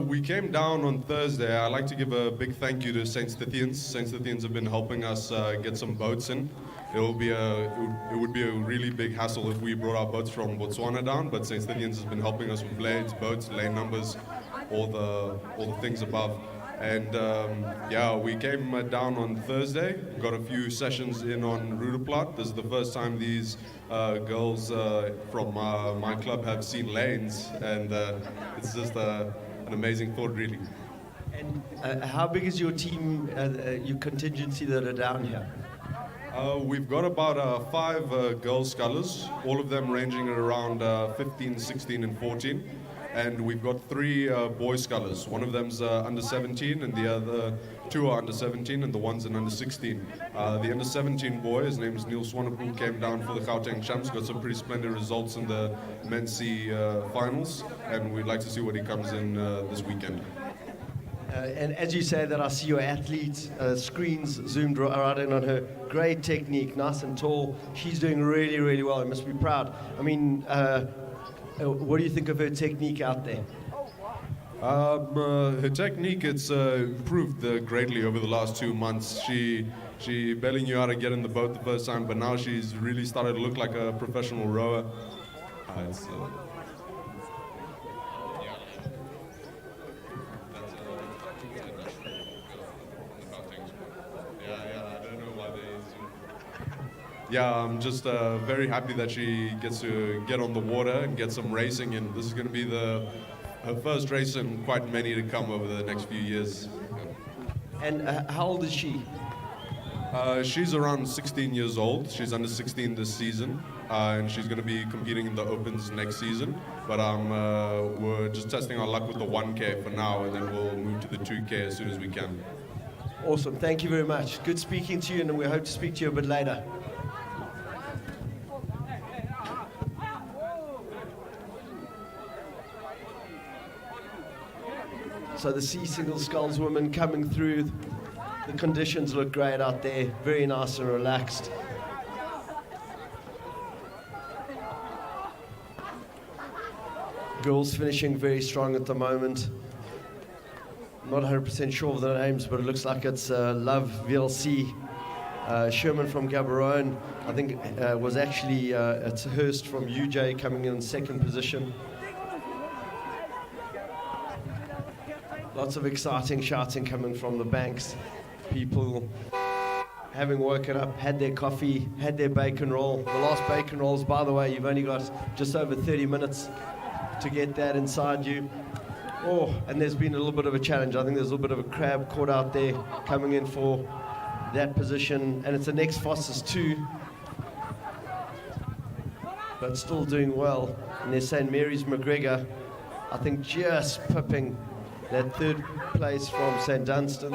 We came down on Thursday. I'd like to give a big thank you to St. Stithians. St. Stithians have been helping us get some boats in. It would be a really big hassle if we brought our boats from Botswana down, but St. Stithians has been helping us with blades, boats, lane numbers, all the things above. And yeah, we came down on Thursday, got a few sessions in on Roodeplaat. This is the first time these girls from my club have seen lanes, and it's just an amazing thought, really. And how big is your team, your contingency that are down here? We've got about 5 girl scullers, all of them ranging at around 15, 16 and 14. And we've got 3 boy scullers. One of them's under 17 and the other 2 are under 17 and the one's an under 16. The under 17 boy, his name's Neil Swanepoel, came down for the Gauteng champs, got some pretty splendid results in the men's C finals, and we'd like to see what he comes in this weekend. And as you say that, I see your athlete screens zoomed right in on her. Great technique, nice and tall. She's doing really, really well. You must be proud. I mean, what do you think of her technique out there? Her technique, it's improved greatly over the last 2 months. She barely knew how to get in the boat the first time, but now she's really started to look like a professional rower. Yeah, I'm just very happy that she gets to get on the water and get some racing, and this is going to be her first race and quite many to come over the next few years. And how old is she? She's around 16 years old. She's under 16 this season, and she's going to be competing in the Opens next season. But we're just testing our luck with the 1K for now, and then we'll move to the 2K as soon as we can. Awesome, thank you very much. Good speaking to you, and we hope to speak to you a bit later. So the C single sculls women coming through. The conditions look great out there. Very nice and relaxed. Girls finishing very strong at the moment. Not 100% sure of the names, but it looks like it's Love VLC. Sherman from Gaborone, I think was actually it's Hurst from UJ coming in second position. Lots of exciting shouting coming from the banks. People having woken up, had their coffee, had their bacon roll. The last bacon rolls, by the way, you've only got just over 30 minutes to get that inside you. Oh, and there's been a little bit of a challenge. I think there's a little bit of a crab caught out there coming in for that position. And it's the next fastest too, but still doing well. And there's St. Mary's McGregor, I think just pipping that third place from St. Dunstan's,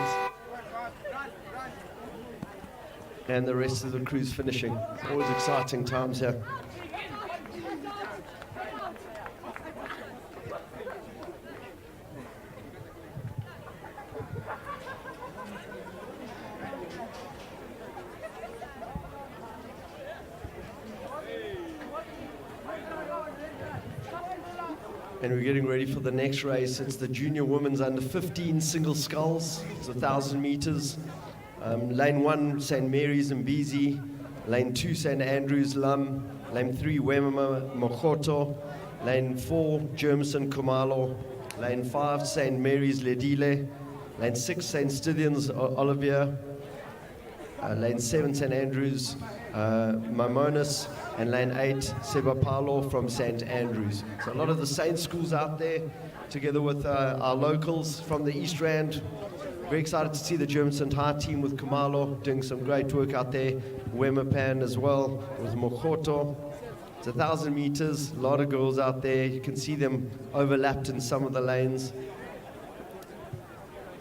and the rest of the crew's finishing. Always exciting times here. And we're getting ready for the next race. It's the junior women's under 15 single sculls. It's 1,000 meters. Lane 1, St. Mary's Mbezi. Lane 2, St. Andrews Lum. Lane 3, Wemama Mokoto. Lane 4, Germson Kumalo. Lane 5, St. Mary's Ledile. Lane 6, St. Stithians Olivier. Lane 7, St. Andrews Mamonis. And lane 8, Sebapalo from St. Andrews. So a lot of the Saint schools out there. together with our locals from the East Rand. Very excited to see the German High team with Kumalo doing some great work out there. Wemapan as well with Mokoto. It's 1,000 meters, a lot of girls out there. You can see them overlapped in some of the lanes.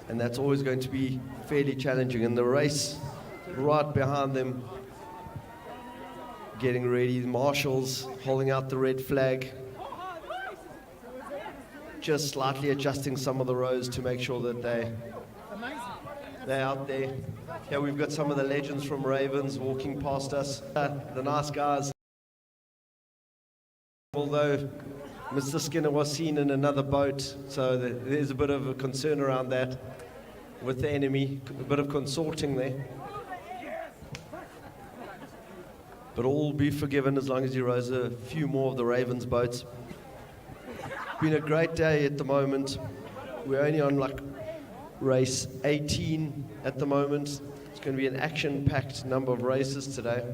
And that's always going to be fairly challenging. And the race right behind them, getting ready, the marshals holding out the red flag. Just slightly adjusting some of the rows to make sure that they're out there. Here we've got some of the legends from Ravens walking past us. The nice guys. Although Mr. Skinner was seen in another boat, so there's a bit of a concern around that with the enemy, a bit of consorting there. But all will be forgiven as long as he rows a few more of the Ravens boats. Been a great day at the moment. We're only on like race 18 at the moment. It's going to be an action-packed number of races today.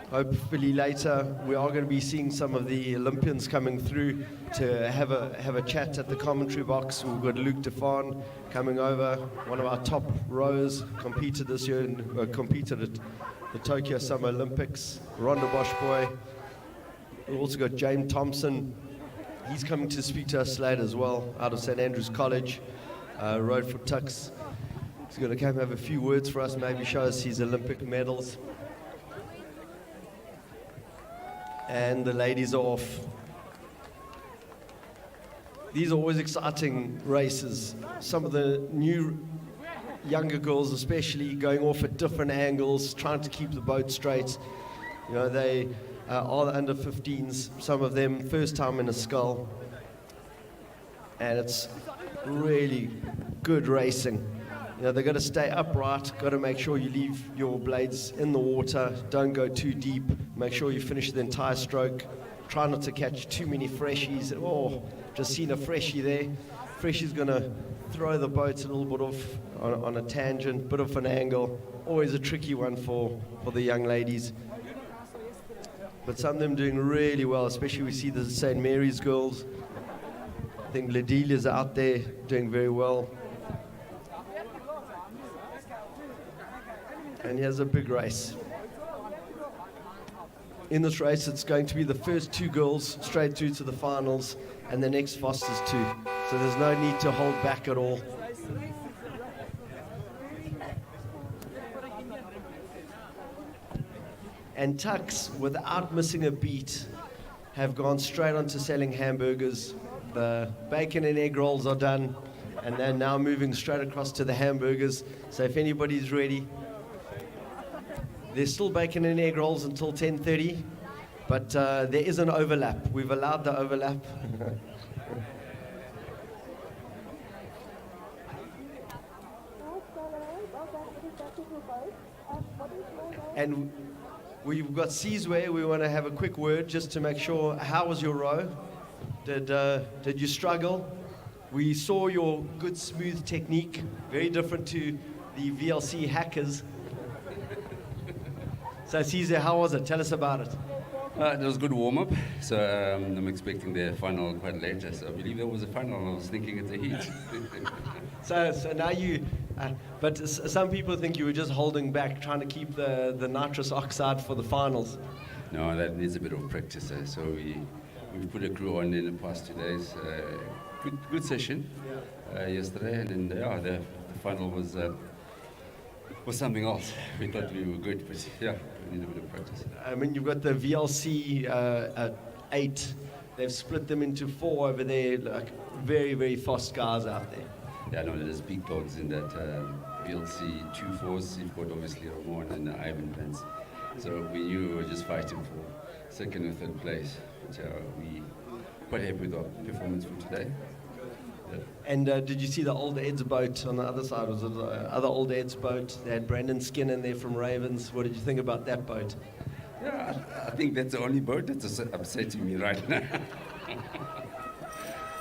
Hopefully later we are going to be seeing some of the Olympians coming through to have a chat at the commentary box. We've got Luke Defan coming over, one of our top rowers, competed this year and competed at the Tokyo Summer Olympics. Rhonda Bosch boy. We've also got James Thompson. He's coming to speak to us later as well, out of St. Andrews College, rowed for Tux. He's going to come have a few words for us, maybe show us his Olympic medals. And the ladies are off. These are always exciting races. Some of the new younger girls especially going off at different angles, trying to keep the boat straight. You know, they are the under 15s, some of them first time in a scull. And it's really good racing. You know, they've got to stay upright, got to make sure you leave your blades in the water, don't go too deep, make sure you finish the entire stroke, try not to catch too many freshies. Oh, just seen a freshie there. Freshie's going to throw the boat a little bit off on a tangent, bit of an angle. Always a tricky one for the young ladies. But some of them doing really well, especially we see the St. Mary's girls. I think Ladelia's out there doing very well. And here's a big race. In this race, it's going to be the first two girls straight through to the finals, and the next fastest two. So there's no need to hold back at all. And Tux, without missing a beat, have gone straight on to selling hamburgers. The bacon and egg rolls are done, and they're now moving straight across to the hamburgers. So if anybody's ready, there's still bacon and egg rolls until 10:30, but there is an overlap. We've allowed the overlap. And we've got Sizwe. We want to have a quick word just to make sure. How was your row? Did you struggle? We saw your good smooth technique, very different to the VLC hackers. So Sizwe, how was it? Tell us about it. It was a good warm-up, so I'm expecting the final quite later. So I believe there was a final. I was thinking it's a heat. So now you, but some people think you were just holding back, trying to keep the nitrous oxide for the finals. No, that needs a bit of practice. So we've put a crew on in the past 2 days. Good session yesterday, and then the final was something else. We thought we were good, but yeah, we need a bit of practice. I mean, you've got the VLC 8. They've split them into 4 over there, like very, very fast guys out there. Yeah, no, there's big dogs in that VLC 2-4s. You've got obviously Ramon and Ivan Pence. So we knew we were just fighting for second and third place. So we quite happy with our performance for today. Yeah. And did you see the old Ed's boat on the other side? Was it the other old Ed's boat? They had Brandon Skinner in there from Ravens. What did you think about that boat? Yeah, I think that's the only boat that's upsetting me right now.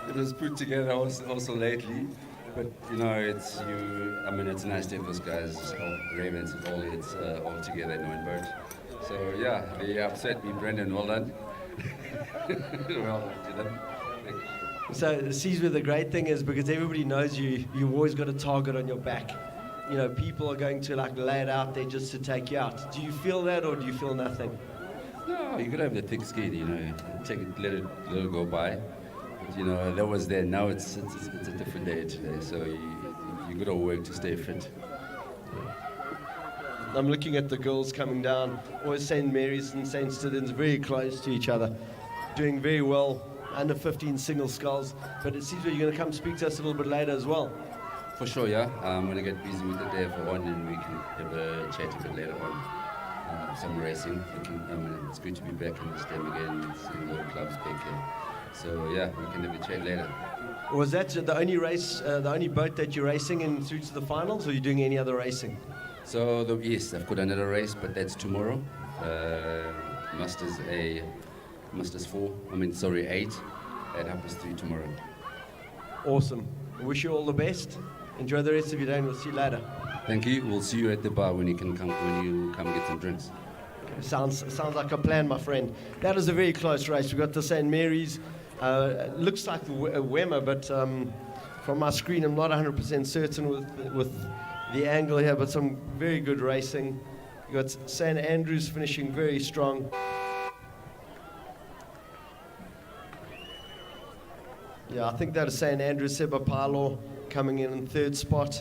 It was put together also lately, but you know, it's nice to have those guys, Ravens and all Eds all together in one boat. So yeah, they upset me, Brendan. Well done. Well done. Thank you. So sees where the great thing is, because everybody knows you've always got a target on your back. You know, people are going to like lay it out there just to take you out. Do you feel that, or do you feel nothing? No, you gotta have the thick skin, you know. Let it go by. But, you know, that was there. Now it's a different day today. So you gotta work to stay fit. I'm looking at the girls coming down. Always St. Mary's and St. Stithians very close to each other, doing very well. Under 15 single sculls. But it seems like you're going to come speak to us a little bit later as well. For sure, yeah. I'm gonna get busy with the day for one, and we can have a chat a bit later on. Some racing. It's good to be back in this dam again, seeing the clubs back here. So yeah, we can have a chat later. Was that the only race, the only boat that you're racing in through to the finals, or are you doing any other racing? So yes, I've got another race, but that's tomorrow. Masters 8 at 3:30 tomorrow. Awesome. I wish you all the best. Enjoy the rest of your day, and we'll see you later. Thank you. We'll see you at the bar when you come get some drinks. Sounds like a plan, my friend. That was a very close race. We got the St. Mary's. Looks like a Wemmer, but from my screen, I'm not 100% certain with the angle here. But some very good racing. You got St. Andrews finishing very strong. Yeah, I think that is St. Andrews. Seba Palo coming in third spot.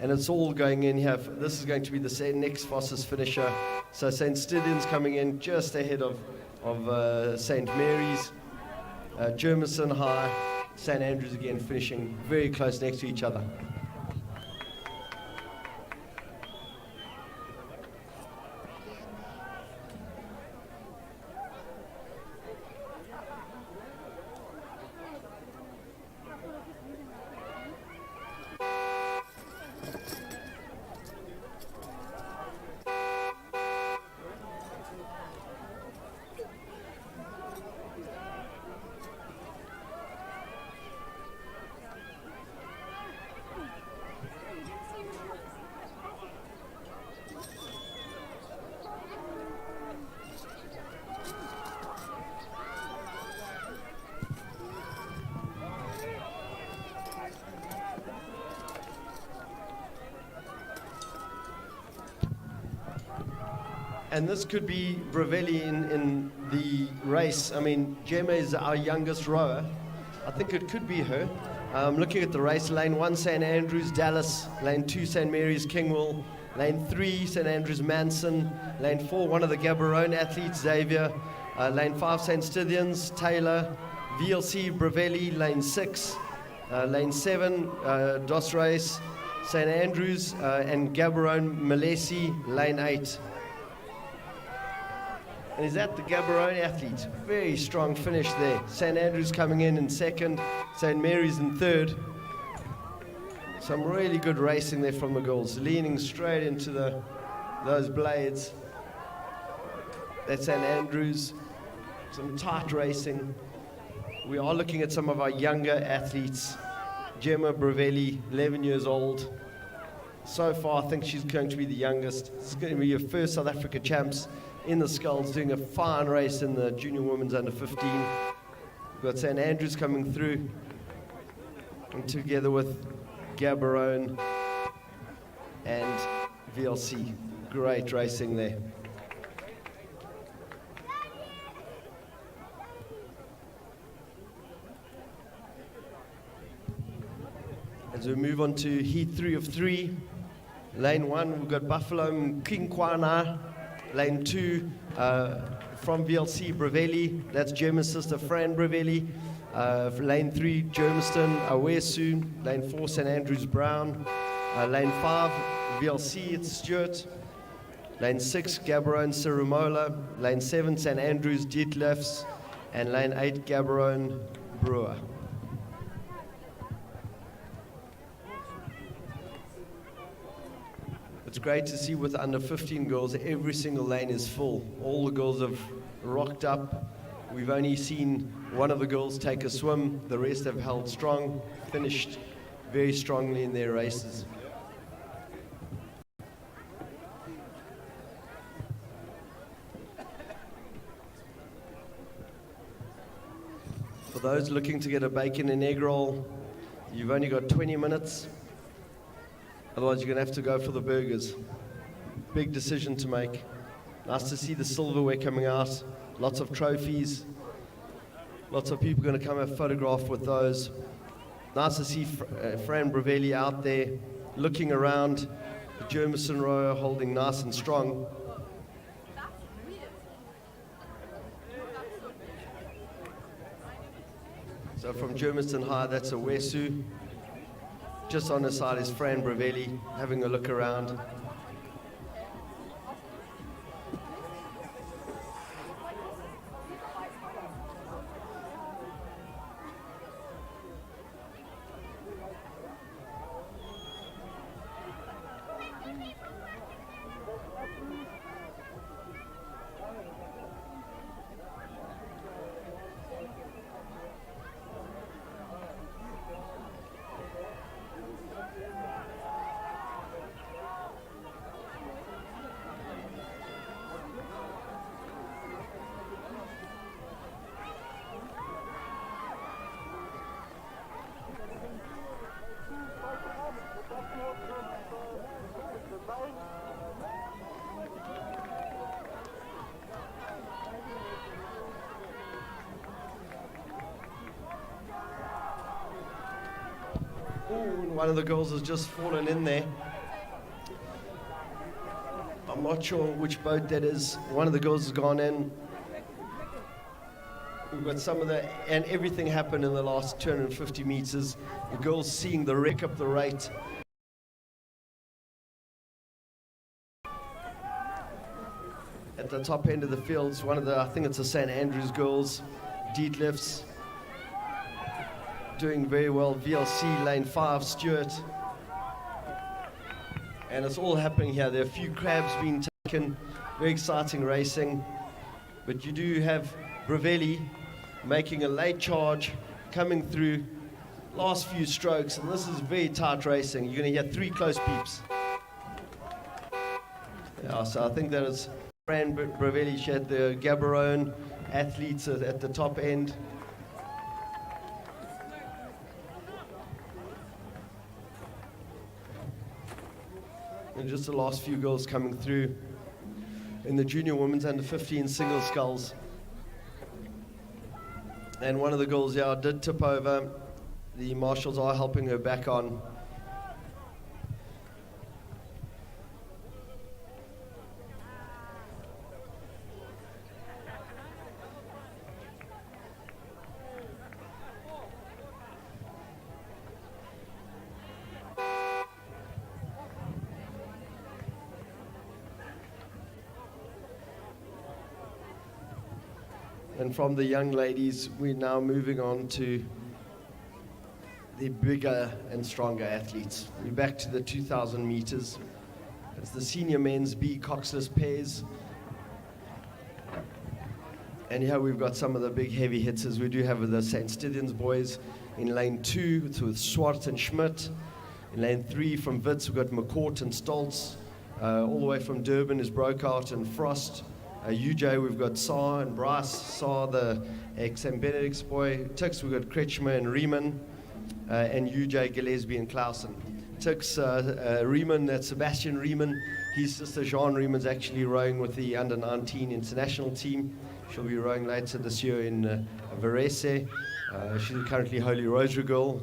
And it's all going in here. This is going to be the next fastest finisher. So St. Stithians coming in just ahead of St. Mary's. Germiston High, St. Andrews again finishing very close next to each other. And this could be Bravelli in the race. I mean, Gemma is our youngest rower. I think it could be her. Looking at the race, lane 1, St. Andrews, Dallas. Lane 2, St. Mary's, Kingwell. Lane 3, St. Andrews, Manson. Lane 4, one of the Gaborone athletes, Xavier. Lane 5, St. Stithians, Taylor. VLC, Bravelli. Lane 6. Lane 7, Dos Reis, St. Andrews, and Gaborone, Malesi, lane 8. And is that the Gaborone athletes? Very strong finish there. St. Andrews coming in second, St. Mary's in third. Some really good racing there from the girls, leaning straight into those blades. That's St. Andrews. Some tight racing. We are looking at some of our younger athletes. Gemma Bravelli, 11 years old. So far, I think she's going to be the youngest. It's going to be your first South Africa champs in the sculls, doing a fine race in the junior women's under 15. We've got St. Andrews coming through, and together with Gaborone and VLC. Great racing there. As we move on to heat 3 of 3, lane 1, we've got Buffalo Kinkwana. Lane 2, from VLC, Bravelli. That's German's sister, Fran Bravelli. Lane 3, Germiston, Awesu. Lane 4, St. Andrews, Brown. Lane 5, VLC, it's Stewart. Lane 6, Gaborone, Sirumola. Lane 7, St. Andrews, Dietlefs. And lane 8, Gaborone, Brewer. It's great to see with under 15 girls, every single lane is full. All the girls have rocked up. We've only seen one of the girls take a swim. The rest have held strong, finished very strongly in their races. For those looking to get a bacon and egg roll, you've only got 20 minutes. Otherwise, you're going to have to go for the burgers. Big decision to make. Nice to see the silverware coming out. Lots of trophies. Lots of people going to come have photographed with those. Nice to see Fran Bravelli out there looking around. The Jermison rower holding nice and strong. So from Jermison High, that's a Wesu. Just on the side is Fran Bravelli having a look around. One of the girls has just fallen in there. I'm not sure which boat that is. One of the girls has gone in. We've got some of the, and everything happened in the last 250 meters. The girls seeing the wreck up the rate. At the top end of the fields, one of the, I think it's the St. Andrews girls, deadlifts. Doing very well. VLC lane 5, Stewart. And it's all happening here. There are a few crabs being taken. Very exciting racing. But you do have Bravelli making a late charge, coming through. Last few strokes, and this is very tight racing. You're going to hear 3 close peeps. Yeah, so I think that is Fran Bravelli. She had the Gaborone athletes at the top end. And just the last few girls coming through in the junior women's under 15 single sculls. And one of the girls did tip over. The marshals are helping her back on. And from the young ladies, we're now moving on to the bigger and stronger athletes. We're back to the 2,000 meters. It's the senior men's B coxless pairs. And here we've got some of the big heavy hitters. We do have the St. Stithians boys in lane 2 with Swart and Schmidt. In lane 3 from Wits, we've got McCourt and Stoltz. All the way from Durban is Brokout and Frost. UJ, we've got Saar and Bryce. Saar, the ex-St. Benedict's boy. Tux, we've got Kretschmer and Riemann. And UJ, Gillespie and Clausen. Tux, Riemann, that's Sebastian Riemann. His sister Jean Riemann's actually rowing with the under-19 international team. She'll be rowing later this year in Varese. She's currently Holy Rosary girl.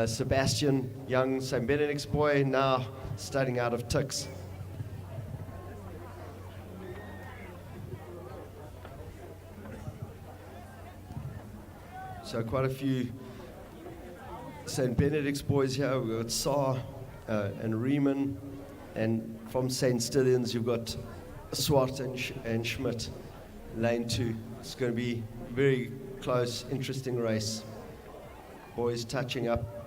Sebastian, young St. Benedict's boy, now studying out of Tux. So quite a few St. Benedict's boys here. We've got Saar and Riemann. And from St. Stithians, you've got Swart and Schmidt, lane 2. It's going to be a very close, interesting race. Boys touching up.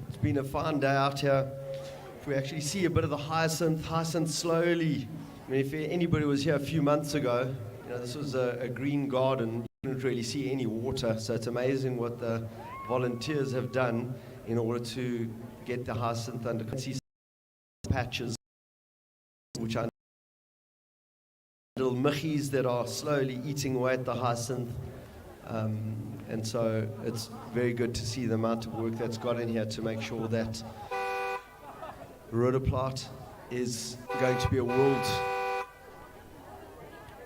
It's been a fine day out here. If we actually see a bit of the hyacinth slowly. I mean, if anybody was here a few months ago, you know, this was a green garden. You couldn't really see any water. So it's amazing what the volunteers have done in order to get the hyacinth under patches, which I little michies that are slowly eating away at the hyacinth. And so it's very good to see the amount of work that's got in here to make sure that Roodeplaat is going to be a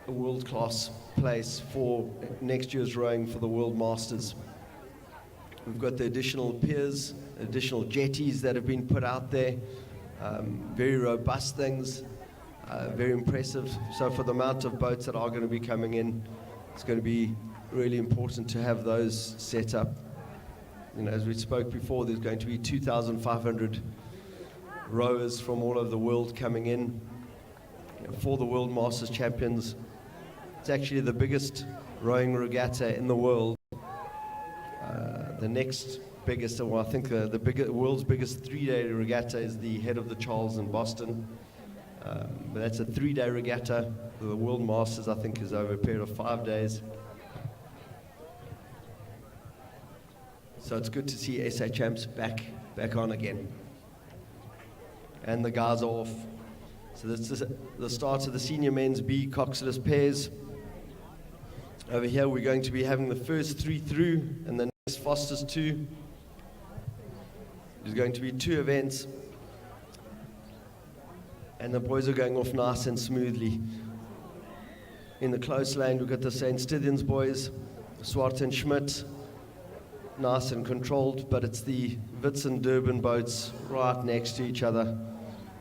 world-class place for next year's rowing for the World Masters. We've got the additional piers, additional jetties that have been put out there, very robust things, very impressive. So for the amount of boats that are going to be coming in, it's going to be really important to have those set up. You know, as we spoke before, there's going to be 2,500 rowers from all over the world coming in for the World Masters Champions. It's actually the biggest rowing regatta in the world. The next biggest, well, I think the world's biggest 3-day regatta is the Head of the Charles in Boston. But that's a 3-day regatta. The World Masters, I think, is over a period of 5 days. So it's good to see SA Champs back on again. And the guys are off. So this is the start of the senior men's B coxless pairs. Over here we're going to be having the first 3 through and the next fastest 2. There's going to be 2 events. And the boys are going off nice and smoothly. In the close lane we've got the St. Stithians boys, Swart and Schmidt. Nice and controlled, but it's the Wits and Durban boats right next to each other.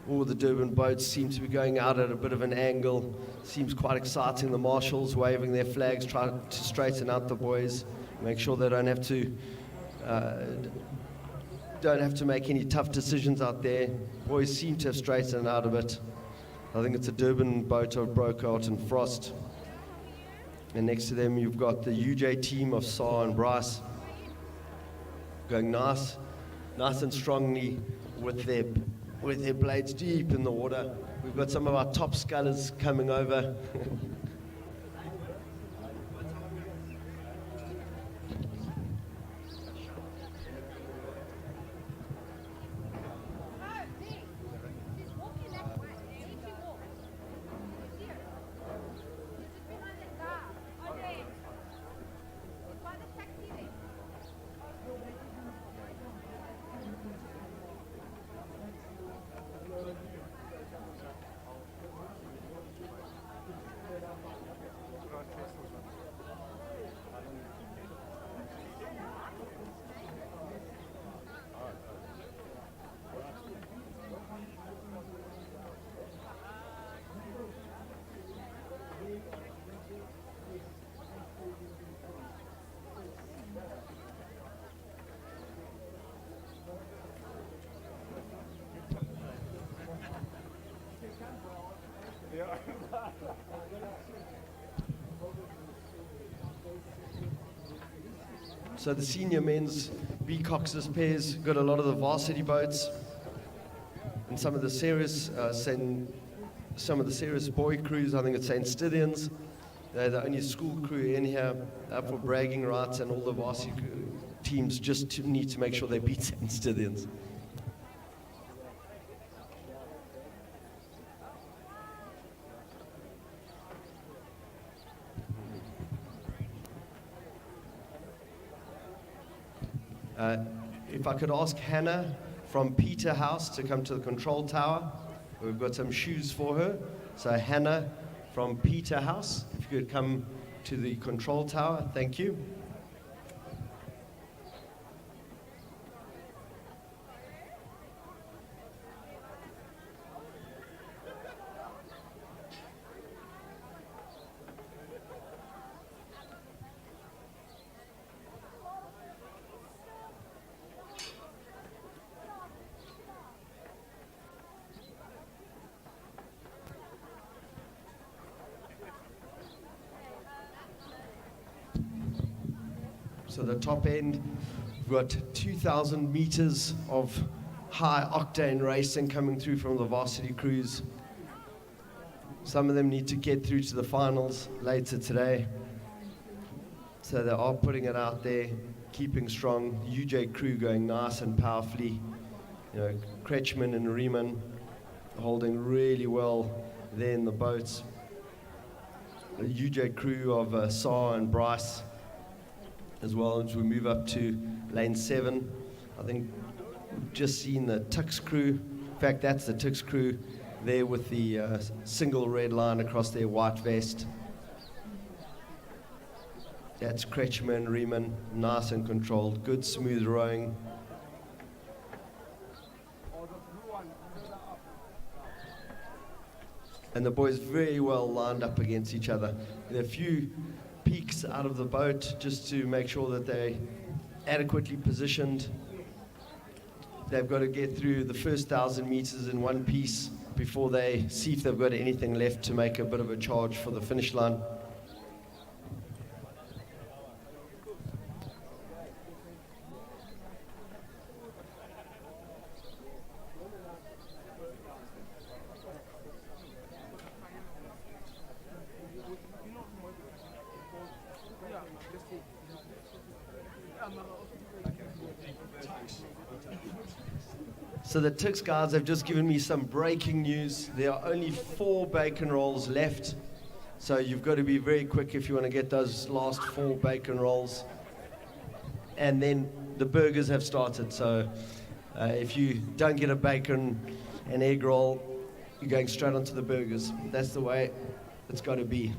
All the Durban boats seem to be going out at a bit of an angle. Seems quite exciting. The marshals waving their flags, trying to straighten out the boys, make sure they don't have to make any tough decisions out there. Boys seem to have straightened out a bit. I think it's a Durban boat of Brocart and Frost. And next to them you've got the UJ team of Saar and Bryce, going nice and strongly with their blades deep in the water. We've got some of our top scullers coming over. So the senior men's B coxless pairs got a lot of the varsity boats and some of the serious boy crews. I think it's St. Stithians. They're the only school crew in here up for bragging rights, and all the varsity teams just need to make sure they beat St. Stithians. If I could ask Hannah from Peterhouse to come to the control tower. We've got some shoes for her. So Hannah from Peterhouse, if you could come to the control tower, thank you. So the top end, we've got 2,000 meters of high octane racing coming through from the varsity crews. Some of them need to get through to the finals later today. So they are putting it out there, keeping strong. UJ crew going nice and powerfully. You know, Kretschmann and Riemann holding really well there in the boats. UJ crew of Saar and Bryce, as well as we move up to lane 7. I think we've just seen the Tux crew. In fact, that's the Tux crew there with the single red line across their white vest. That's Kretschmer, Riemann, nice and controlled, good smooth rowing. And the boys very well lined up against each other. There are a few peeks out of the boat just to make sure that they're adequately positioned. They've got to get through the first 1,000 meters in one piece before they see if they've got anything left to make a bit of a charge for the finish line. So the Tix guys have just given me some breaking news. There are only 4 bacon rolls left. So you've got to be very quick if you want to get those last 4 bacon rolls. And then the burgers have started. So if you don't get a bacon and egg roll, you're going straight onto the burgers. That's the way it's got to be.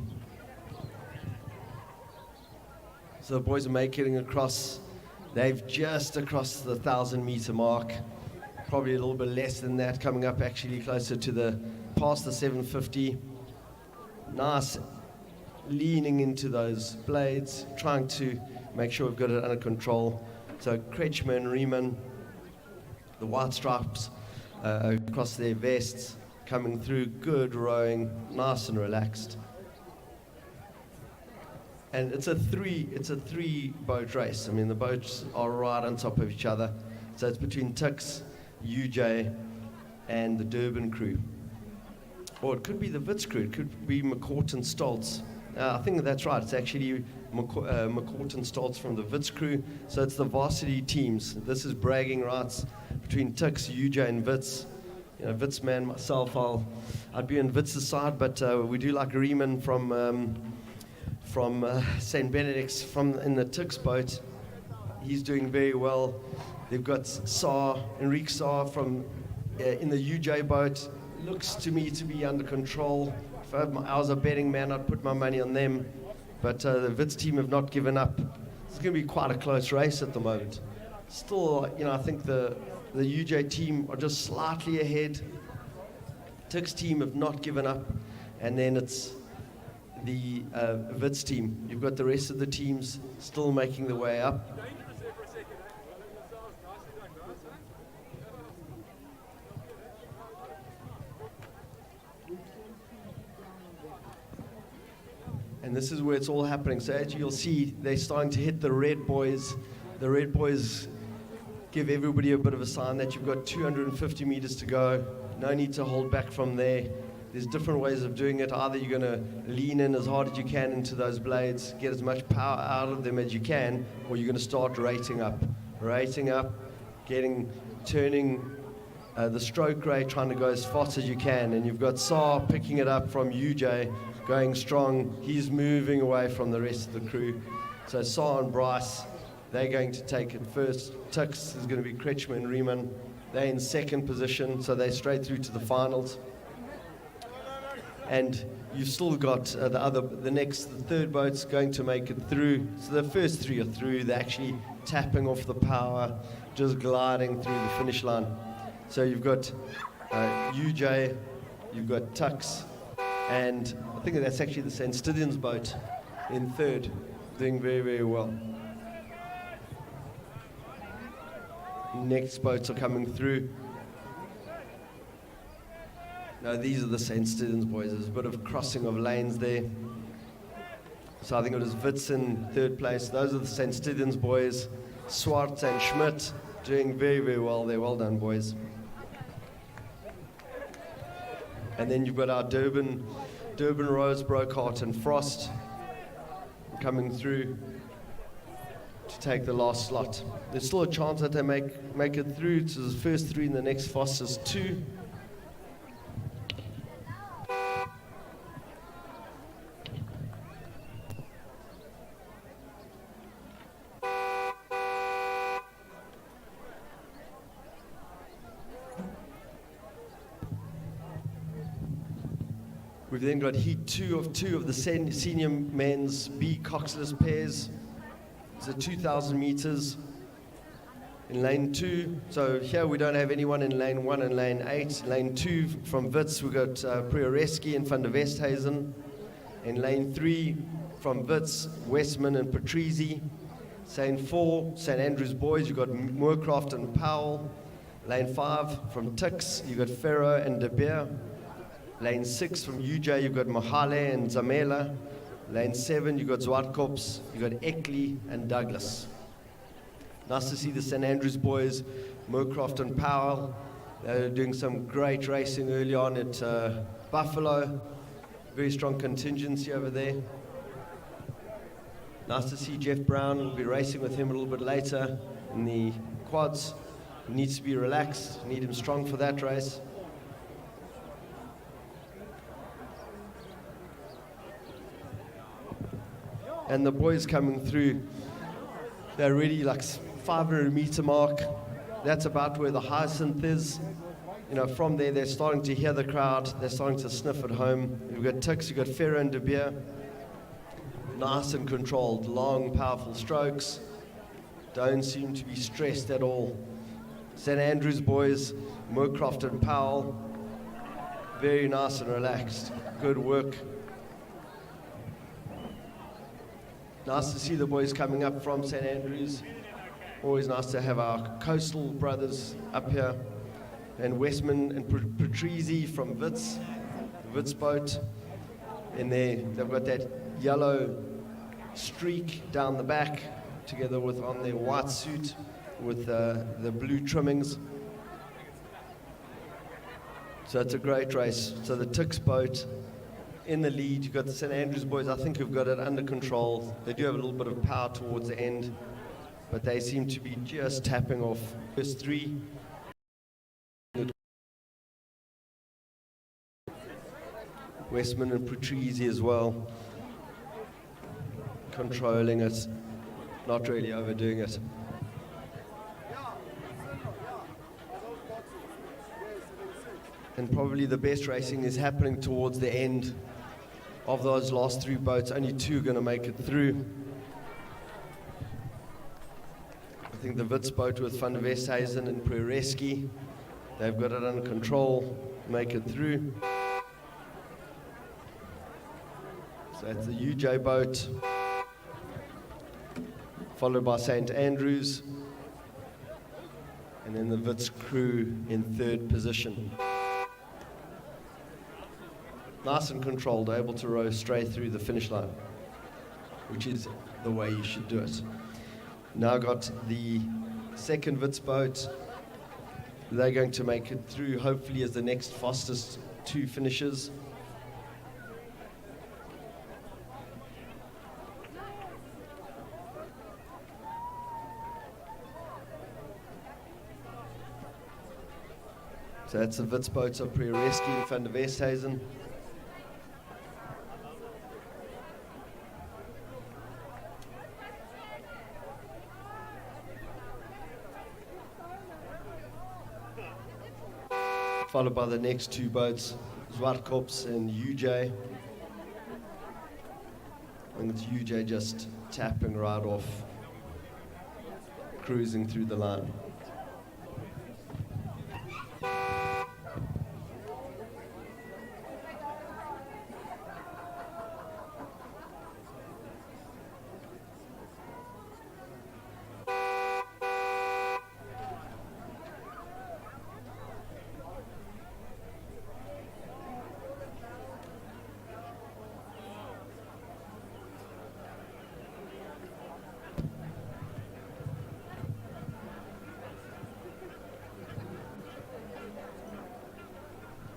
So the boys are making across. They've just across the 1,000-meter mark. Probably a little bit less than that, coming up actually closer to the past the 750. Nice leaning into those blades, trying to make sure we've got it under control. So Kretschmer and Riemann, the white stripes across their vests, coming through, good rowing, nice and relaxed. And it's a three boat race. I mean, the boats are right on top of each other. So it's between Tix, UJ, and the Durban crew. Or it could be the Wits crew, it could be McCourt and Stoltz. I think that's right, it's actually McCourt and Stoltz from the Wits crew. So it's the varsity teams. This is bragging rights between Tix, UJ, and Wits. You know, Wits man, myself, I'd be on Wits' side, but we do like Riemann from St. Benedict's in the Tix boat. He's doing very well. They've got Enrique Saar from in the UJ boat. Looks to me to be under control. If I was a betting man, I'd put my money on them. But the Wits team have not given up. It's going to be quite a close race at the moment. Still, I think the UJ team are just slightly ahead. Tix team have not given up. And then it's the Wits team. You've got the rest of the teams still making their way up. And this is where it's all happening. So as you'll see, they're starting to hit the red boys. The red boys give everybody a bit of a sign that you've got 250 meters to go. No need to hold back from there. There's different ways of doing it. Either you're going to lean in as hard as you can into those blades, get as much power out of them as you can, or you're going to start rating up, turning the stroke rate, trying to go as fast as you can. And you've got Saar picking it up from UJ, going strong. He's moving away from the rest of the crew. So Saar and Bryce, they're going to take it first. Tix is going to be Kretschmer and Riemann. They're in second position, so they're straight through to the finals. And you've still got the third boat's going to make it through. So the first 3 are through. They're actually tapping off the power, just gliding through the finish line. So you've got UJ, you've got Tux, and I think that's actually the St. Stithians boat in third, doing very, very well. Next boats are coming through. No, these are the St. Stithians boys. There's a bit of crossing of lanes there. So I think it was Wits in third place. Those are the St. Stithians boys. Swart and Schmidt doing very, very well there. Well done, boys. And then you've got our Durban Rose, Brockhart and Frost coming through to take the last slot. There's still a chance that they make it through to the first 3 and the next fastest 2. We've then got heat 2 of the senior men's B coxless pairs. It's at 2,000 meters in lane 2. So here we don't have anyone in lane 1 and lane 8. Lane 2 from Wits, we've got Prioreski and Van der Westhuizen. In lane 3 from Wits, Westman and Patrizi. Lane 4, St Andrews boys, you've got Moorcroft and Powell. Lane 5 from Tix, you've got Ferro and De Beer. Lane 6 from UJ, you've got Mohale and Zamela. Lane 7, you've got Zwartkops, you've got Eckley and Douglas. Nice to see the St Andrews boys, Moorcroft and Powell. They're doing some great racing early on at Buffalo. Very strong contingency over there. Nice to see Jeff Brown. We'll be racing with him a little bit later in the quads. He needs to be relaxed, need him strong for that race. And the boys coming through, they're really like 500 meter mark. That's about where the Hyacinth is. You know, from there, they're starting to hear the crowd. They're starting to sniff at home. You've got Tix, you've got Ferro and De Beer. Nice and controlled, long, powerful strokes. Don't seem to be stressed at all. St Andrews boys, Moorcroft and Powell. Very nice and relaxed. Good work. Nice to see the boys coming up from St Andrews. Always nice to have our coastal brothers up here. And Westman and Patrizi from Wits, the Wits boat. And they've got that yellow streak down the back, together with on their white suit with the blue trimmings. So it's a great race. So the Tix boat in the lead. You've got the St Andrews boys, I think, who've got it under control. They do have a little bit of power towards the end, but they seem to be just tapping off. First 3. Westman and Patrizi as well. Controlling it, not really overdoing it. And probably the best racing is happening towards the end of those last 3 boats. Only 2 are going to make it through. I think the Wits boat with Van der Westhuizen and Prioreski, they've got it under control, make it through. So it's the UJ boat, followed by St Andrews, and then the Wits crew in 3rd position. Nice and controlled, able to row straight through the finish line, which is the way you should do it. Now got the 2nd Wits boat. They're going to make it through, hopefully, as the next fastest 2 finishers. So that's the Wits boats of Prioreski and Van der Westhuizen. Followed by the next 2 boats, Zwartkops and UJ. And it's UJ just tapping right off, cruising through the line.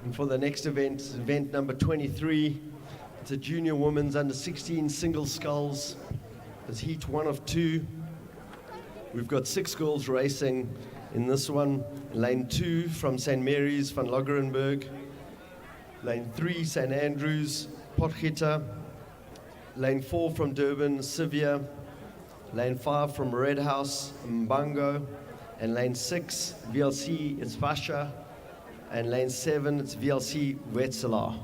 And for the next event, event number 23, it's a junior women's under 16 single sculls. It's heat 1 of 2. We've got 6 girls racing in this one. Lane 2 from St. Mary's, Van Loggerenberg. Lane 3, St. Andrews, Potgieter. Lane 4 from Durban, Sivia. Lane 5 from Red House, Mbango. And lane 6, VLC, it's Vasha. And lane 7, it's VLC, Wetzlar.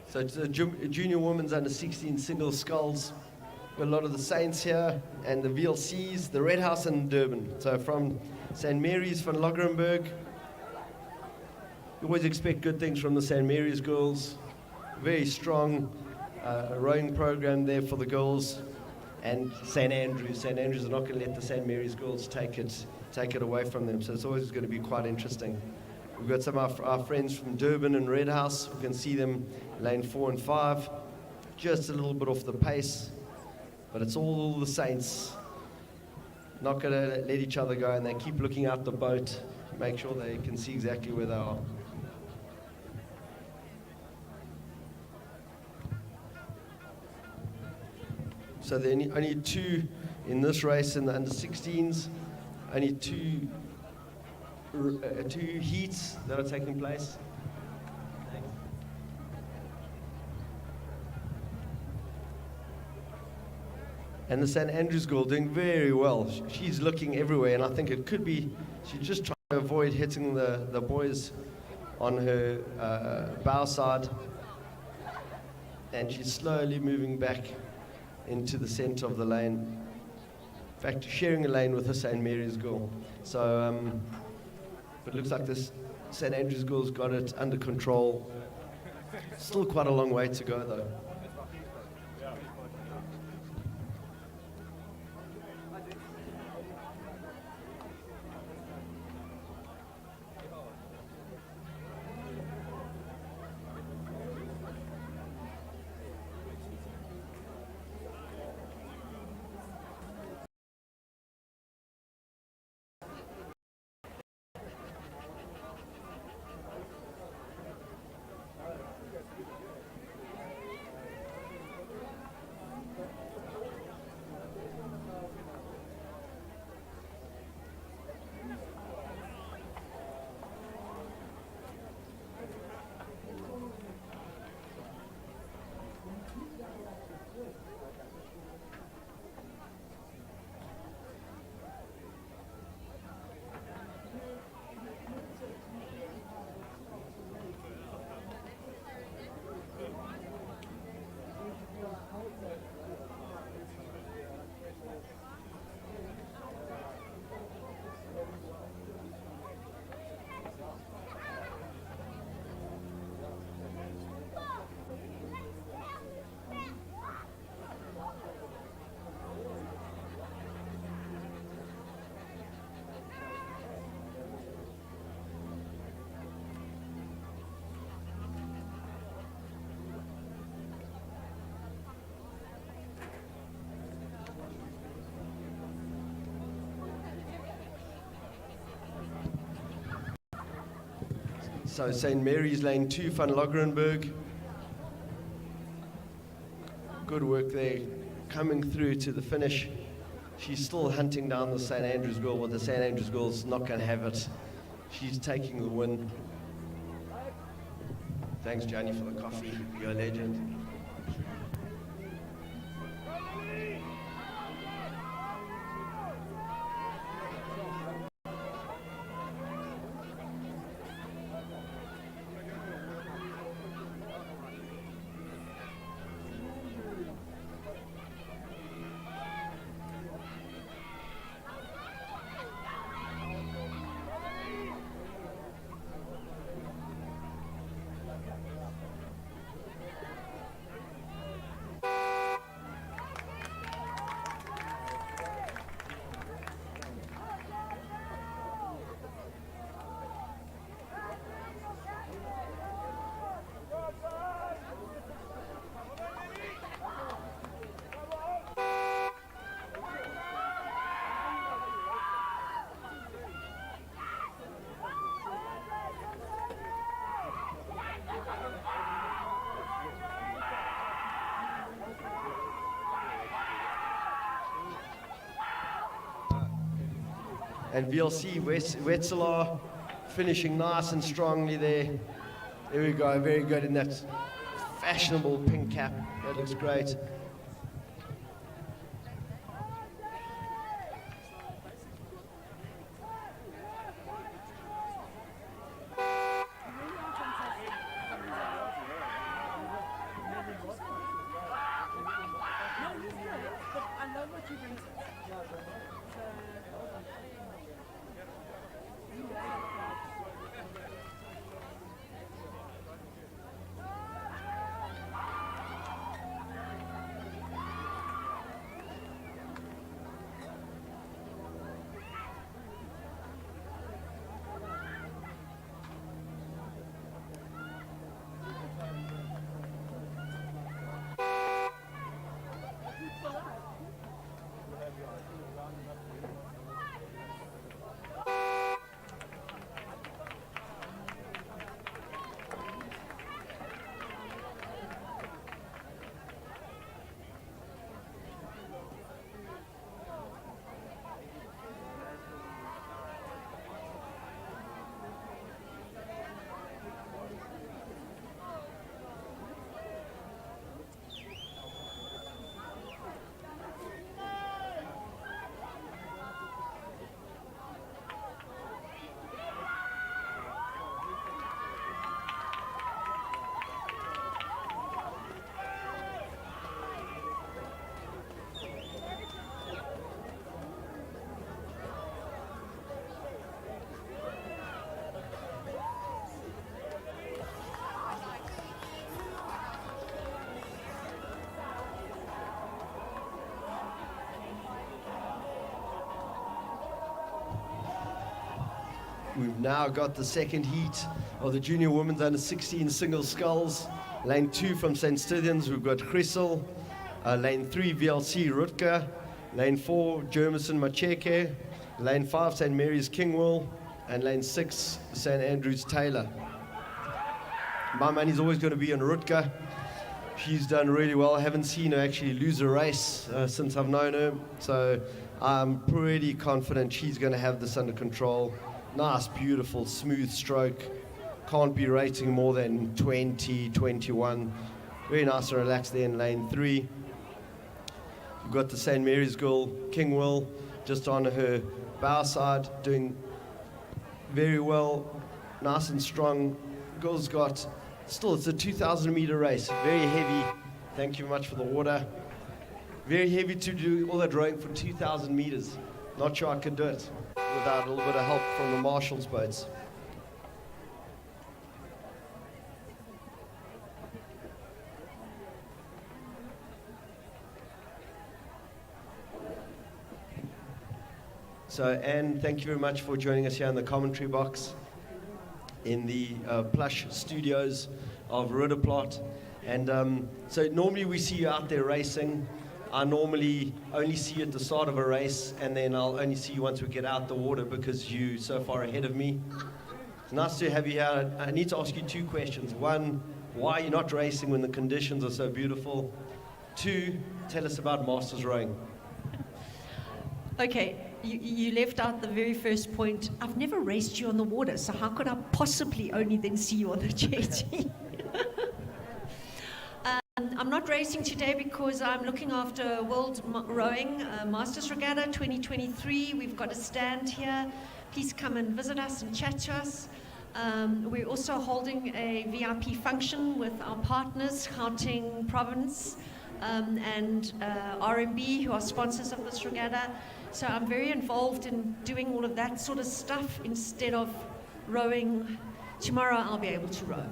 So it's the junior women's under 16 single sculls. Got a lot of the Saints here and the VLCs, the Red House and Durban. So from St. Mary's van Loggerenberg, you always expect good things from the St. Mary's girls. Very strong rowing program there for the girls. And St. Andrews. St. Andrews are not going to let the St. Mary's girls take it away from them. So it's always going to be quite interesting. We've got some of our friends from Durban and Red House. We can see them lane 4 and 5. Just a little bit off the pace. But it's all the Saints. Not going to let each other go, and they keep looking out the boat, make sure they can see exactly where they are. So there are only two in this race in the under 16s. Only two heats that are taking place. And the St. Andrews girl doing very well. She's looking everywhere, and I think it could be she's just trying to avoid hitting the boys on her bow side. And she's slowly moving back into the center of the lane. In fact, sharing a lane with the St. Mary's girl. So, but it looks like this St. Andrews girl's got it under control. Still quite a long way to go, though. So St. Mary's lane 2, van Loggerenberg. Good work there, coming through to the finish. She's still hunting down the St. Andrews girl, but the St. Andrews girl's not going to have it. She's taking the win. Thanks, Johnny, for the coffee. You're a legend. And VLC Wetzelaar finishing nice and strongly there. There we go, very good in that fashionable pink cap. That looks great. We've now got the second heat of the junior women's under 16 single sculls. Lane 2 from St. Stithians, we've got Chrisel. Lane 3, VLC Rutger. Lane 4, Jermison Macheke. Lane 5, St. Mary's Kingwell. And lane 6, St. Andrews Taylor. My money's always going to be on Rutger. She's done really well. I haven't seen her actually lose a race since I've known her. So I'm pretty confident she's going to have this under control. Nice, beautiful, smooth stroke. Can't be rating more than 20, 21. Very nice and relaxed there in lane 3. We've got the St. Mary's girl, Kingwell, just on her bow side, doing very well. Nice and strong. Girl's got, still it's a 2,000 meter race. Very heavy. Thank you very much for the water. Very heavy to do all that rowing for 2,000 meters. Not sure I could do it without a little bit of help from the marshal's boats. So, Anne, thank you very much for joining us here in the commentary box in the plush studios of Roodeplaat. And so normally we see you out there racing. I normally only see you at the start of a race, and then I'll only see you once we get out the water because you're so far ahead of me. It's nice to have you here. I need to ask you 2 questions. 1, why are you not racing when the conditions are so beautiful? 2, tell us about Masters rowing. Okay, you left out the very first point. I've never raced you on the water, so how could I possibly only then see you on the jetty? I'm not racing today because I'm looking after World Rowing Masters Regatta 2023. We've got a stand here. Please come and visit us and chat to us. We're also holding a VIP function with our partners, Gauteng Province and RMB, who are sponsors of this regatta. So I'm very involved in doing all of that sort of stuff instead of rowing. Tomorrow I'll be able to row.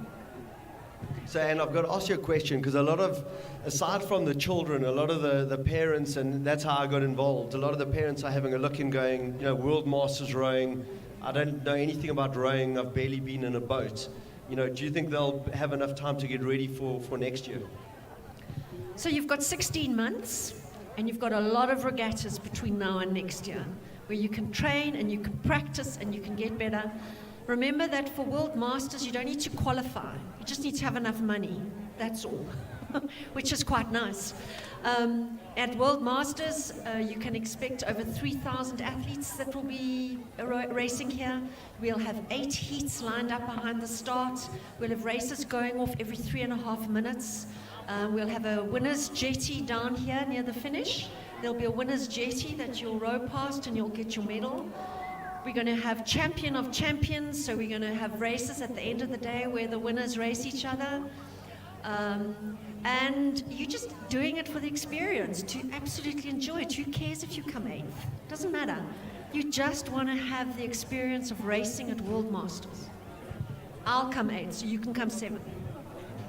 So, Anne, I've got to ask you a question, because a lot of, aside from the children, a lot of the parents, and that's how I got involved, a lot of the parents are having a look and going, you know, World Masters rowing, I don't know anything about rowing, I've barely been in a boat. You know, do you think they'll have enough time to get ready for next year? So you've got 16 months, and you've got a lot of regattas between now and next year, where you can train and you can practice and you can get better. Remember that for World Masters, you don't need to qualify. You just need to have enough money. That's all. which is quite nice. At World Masters, you can expect over 3,000 athletes that will be racing here. We'll have 8 heats lined up behind the start. We'll have races going off every 3.5 minutes. We'll have a winner's jetty down here near the finish. There'll be a winner's jetty that you'll row past and you'll get your medal. We're going to have champion of champions, so we're going to have races at the end of the day where the winners race each other. And you're just doing it for the experience, to absolutely enjoy it. Who cares if you come 8th? Doesn't matter. You just want to have the experience of racing at World Masters. I'll come 8th, so you can come 7th.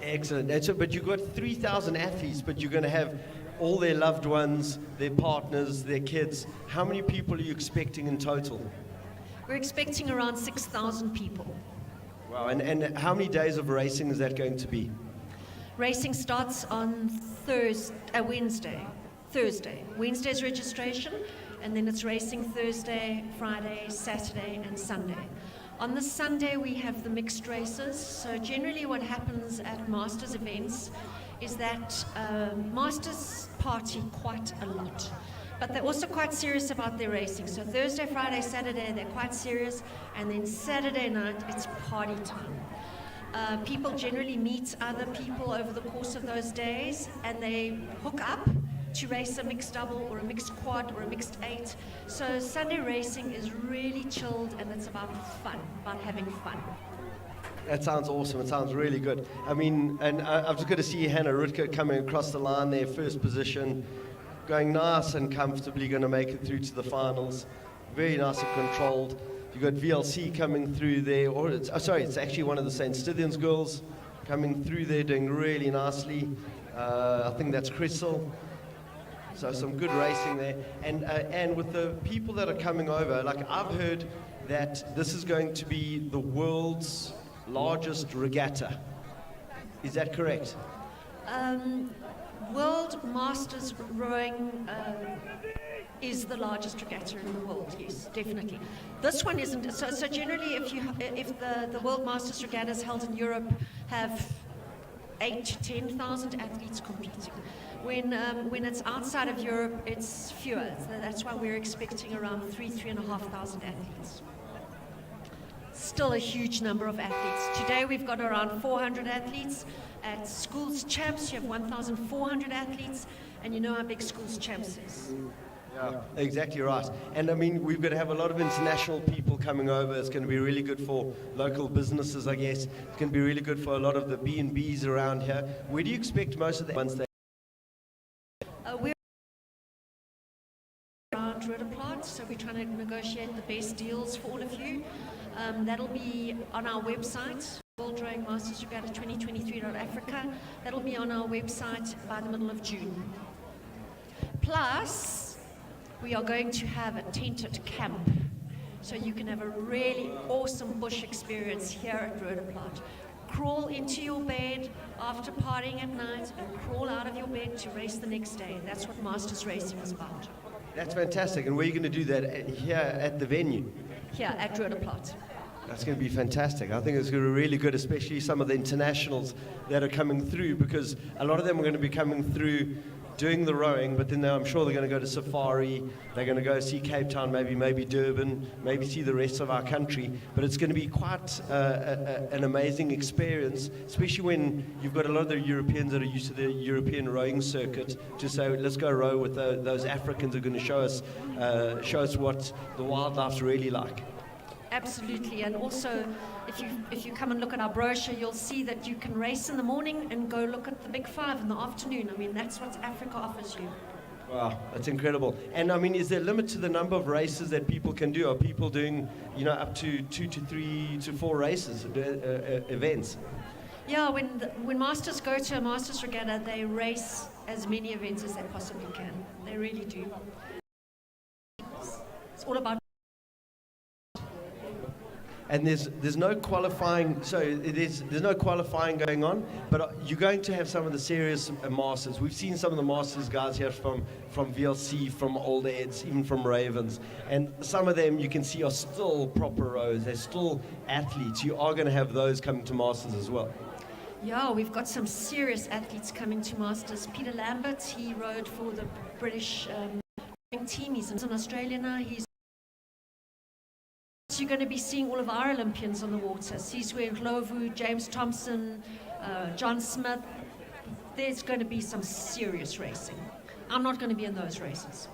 Excellent. And so, but you've got 3,000 athletes, but you're going to have all their loved ones, their partners, their kids. How many people are you expecting in total? We're expecting around 6,000 people. Wow. And how many days of racing is that going to be? Racing starts on Wednesday. Wednesday's registration, and then it's racing Thursday, Friday, Saturday, and Sunday. On the Sunday, we have the mixed races. So generally what happens at Masters events is that Masters party quite a lot. But they're also quite serious about their racing. So Thursday, Friday, Saturday, they're quite serious. And then Saturday night, it's party time. People generally meet other people over the course of those days, and they hook up to race a mixed double or a mixed quad or a mixed 8. So Sunday racing is really chilled, and it's about fun, about having fun. That sounds awesome. It sounds really good. I mean, and I've just got to see Hannah Rutke coming across the line there, first position, going nice and comfortably, going to make it through to the finals. Very nice and controlled. You've got VLC coming through there, or it's actually one of the St. Stithians girls coming through there, doing really nicely. I think that's Crystal. So some good racing there. And with the people that are coming over, like I've heard that this is going to be the world's largest regatta. Is that correct? World Masters rowing is the largest regatta in the world. Yes, definitely. This one isn't. So generally, if the World Masters regattas held in Europe have 8,000 to 10,000 athletes competing. When it's outside of Europe, it's fewer. So that's why we're expecting around 3,500 athletes. Still a huge number of athletes. Today we've got around 400 athletes. At Schools Champs, you have 1,400 athletes, and you know how big Schools Champs is. Yeah, exactly right. And I mean, we're going to have a lot of international people coming over. It's going to be really good for local businesses, I guess. It's going to be really good for a lot of the B&Bs around here. Where do you expect most of the ones that? We're around Roodeplaat, so we're trying to negotiate the best deals for all of you. That'll be on our website, World Rowing Masters Regatta 2023.Africa. That'll be on our website by the middle of June. Plus, we are going to have a tented camp, so you can have a really awesome bush experience here at Roodeplaat. Crawl into your bed after partying at night and crawl out of your bed to race the next day. That's what Masters Racing is about. That's fantastic. And where are you going to do that? Here at the venue? Here at Roodeplaat. That's going to be fantastic. I think it's going to be really good, especially some of the internationals that are coming through, because a lot of them are going to be coming through doing the rowing, but then I'm sure they're going to go to safari, they're going to go see Cape Town, maybe Durban, maybe see the rest of our country. But it's going to be quite an amazing experience, especially when you've got a lot of the Europeans that are used to the European rowing circuit to say, let's go row with those Africans who are going to show us what the wildlife's really like. Absolutely, and also if you come and look at our brochure, you'll see that you can race in the morning and go look at the Big Five in the afternoon. I mean, that's what Africa offers you. Wow, that's incredible. And I mean, is there a limit to the number of races that people can do? Are people doing, up to 2 to 3 to 4 races, events? Yeah, when masters go to a Masters Regatta, they race as many events as they possibly can. They really do. It's all about. And there's no qualifying, so there's no qualifying going on, but you're going to have some of the serious masters. We've seen some of the masters guys here from VLC, from Old Eds, even from Ravens, and some of them you can see are still proper rowers. They're still athletes. You are going to have those coming to masters as well. Yeah, we've got some serious athletes coming to Masters. Peter Lambert, he rode for the British team. He's in Australia now. So you're going to be seeing all of our Olympians on the water. Sizwe Ndlovu, James Thompson, John Smith. There's going to be some serious racing. I'm not going to be in those races.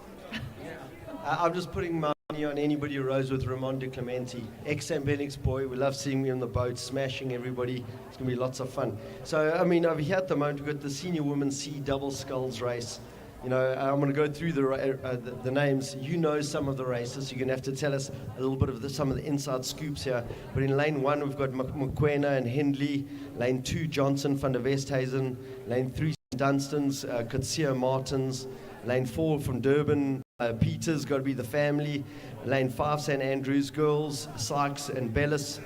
I'm just putting my money on anybody who rows with Ramon de Clemente, ex-Sambenix boy. We love seeing me on the boat, smashing everybody. It's going to be lots of fun. So, I mean, over here at the moment, we've got the Senior Women's C Double Sculls race. You know, I'm going to go through the names. You know some of the races, so you're going to have to tell us a little bit of some of the inside scoops here. But in lane 1, we've got Mokoena and Hindley. Lane 2, Johnson, van der Westhuizen. Lane 3, Dunstans, Kutsia Martins. Lane 4 from Durban, Peters, got to be the family. Lane 5, St. Andrews Girls, Sykes and Bellis.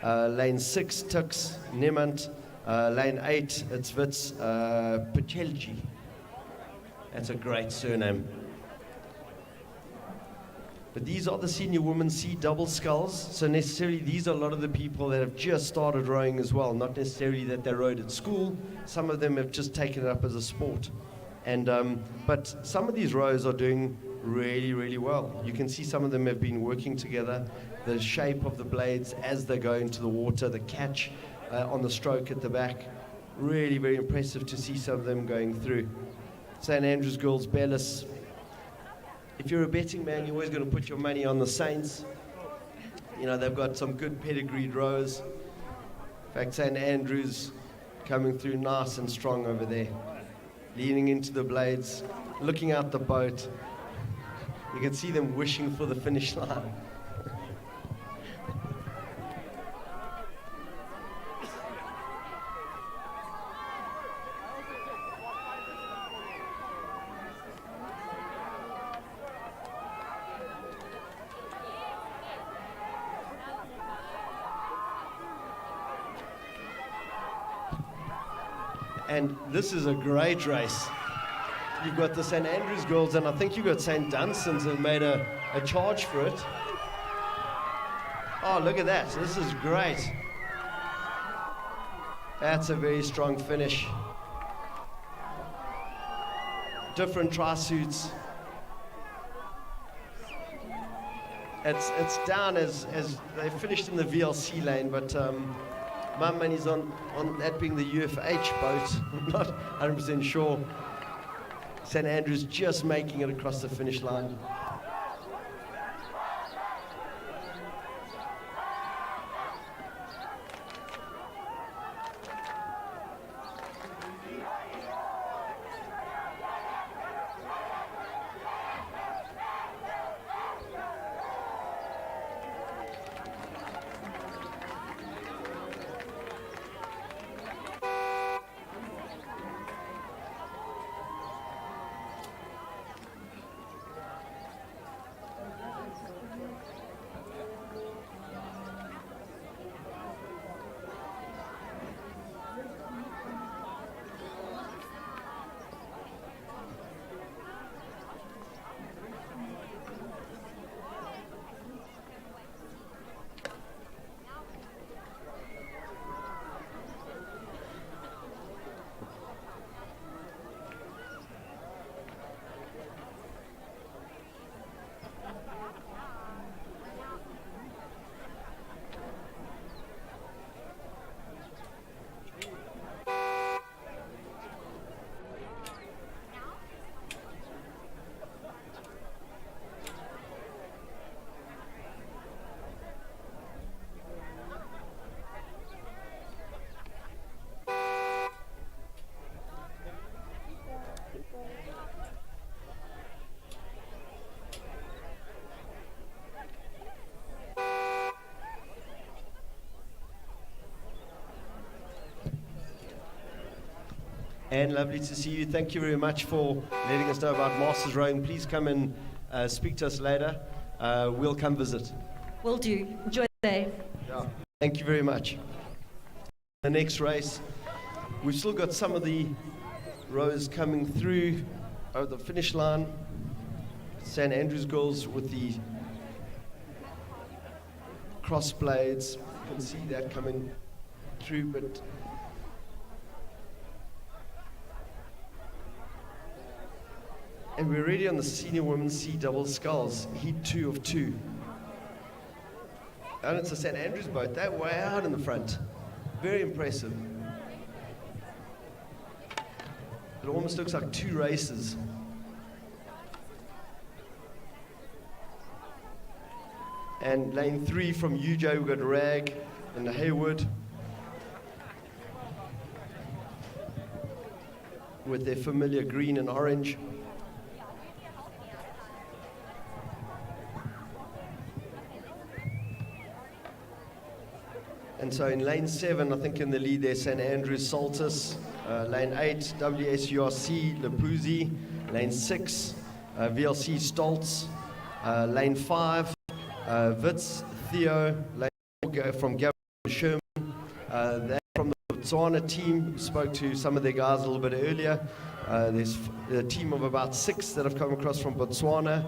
Lane 6, Tux, Nemant. Lane 8, it's Wits, Pachelji. That's a great surname. But these are the Senior Women's C Double Sculls. So necessarily these are a lot of the people that have just started rowing as well. Not necessarily that they rowed at school. Some of them have just taken it up as a sport. And but some of these rows are doing really, really well. You can see some of them have been working together. The shape of the blades as they go into the water, the catch on the stroke at the back. Really very impressive to see some of them going through. St. Andrews Girls, Bellis. If you're a betting man, you're always going to put your money on the Saints. You know, they've got some good pedigreed rows. In fact, St. Andrews coming through nice and strong over there. Leaning into the blades, looking out the boat. You can see them wishing for the finish line. And this is a great race. You've got the St. Andrews Girls, and I think you've got St. Dunstan's that made a charge for it. Oh, look at that. This is great. That's a very strong finish. Different tri-suits. It's down as they finished in the VLC lane, but my money's on that being the UFH boat. I'm not 100% sure. St. Andrews just making it across the finish line. And lovely to see you. Thank you very much for letting us know about Masters Rowing. Please come and speak to us later. We'll come visit. Will do. Enjoy the day. Yeah. Thank you very much. The next race, we've still got some of the rows coming through over the finish line. St. Andrews Girls with the cross blades. You can see that coming through, but And we're already on the senior women's C double sculls, heat 2 of 2. And it's a St. Andrews boat. They're way out in the front. Very impressive. It almost looks like 2 races. And lane 3 from UJ, we've got Rag and Haywood with their familiar green and orange. And so in lane 7, I think in the lead there's St. Andrews Saltus. Lane 8, WSURC Lapuzzi. Lane 6, VLC Stoltz. Lane 5, Wits Theo. Lane 4 from Gavin Sherman. They're from the Botswana team. Spoke to some of their guys a little bit earlier. There's a team of about 6 that have come across from Botswana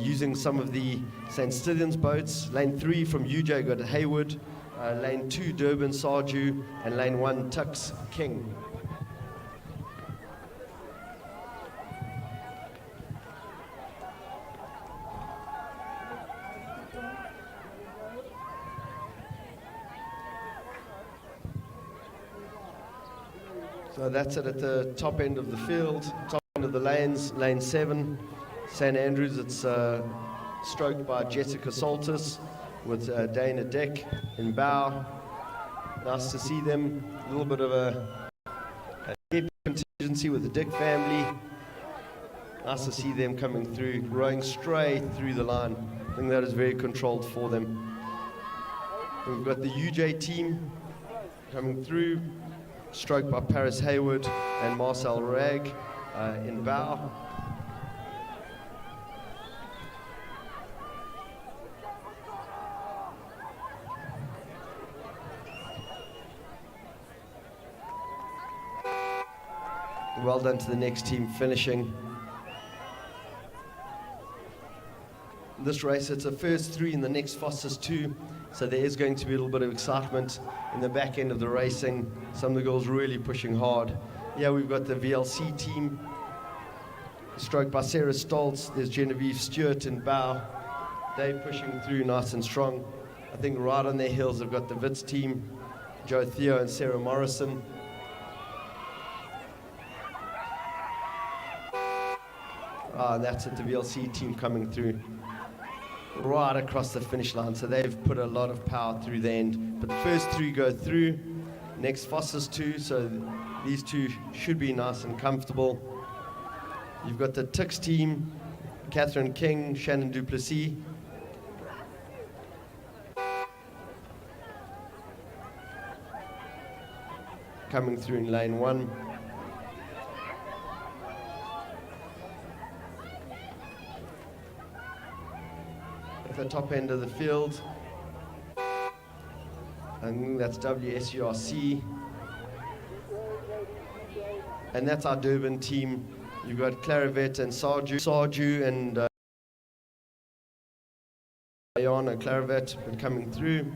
using some of the St. Stithians boats. Lane 3 from UJ got Haywood. Lane 2, Durban Sarju, and lane 1, Tux King. So that's it at the top end of the field, top end of the lanes. Lane 7, St. Andrews, it's stroked by Jessica Saltus with Dana Deck in bow. Nice to see them. A little bit of a contingency with the Dick family. Nice to see them coming through, rowing straight through the line. I think that is very controlled for them. We've got the UJ team coming through, stroked by Paris Haywood and Marcel Rag in bow. Well done to the next team finishing. This race, it's a first 3 in the next fastest 2, so there is going to be a little bit of excitement in the back end of the racing. Some of the girls really pushing hard. Yeah, we've got the VLC team, stroked by Sarah Stoltz. There's Genevieve Stewart in bow. They're pushing through nice and strong. I think right on their heels, they've got the Wits team, Joe Theo and Sarah Morrison. And that's it, the VLC team coming through right across the finish line. So they've put a lot of power through the end. But the first 3 go through. Next fastest 2, so these 2 should be nice and comfortable. You've got the Tix team, Catherine King, Shannon Duplessis. Coming through in lane 1. The top end of the field, and that's WSURC, and that's our Durban team. You've got Clarivet and Sarju and Ayana Clarivet coming through.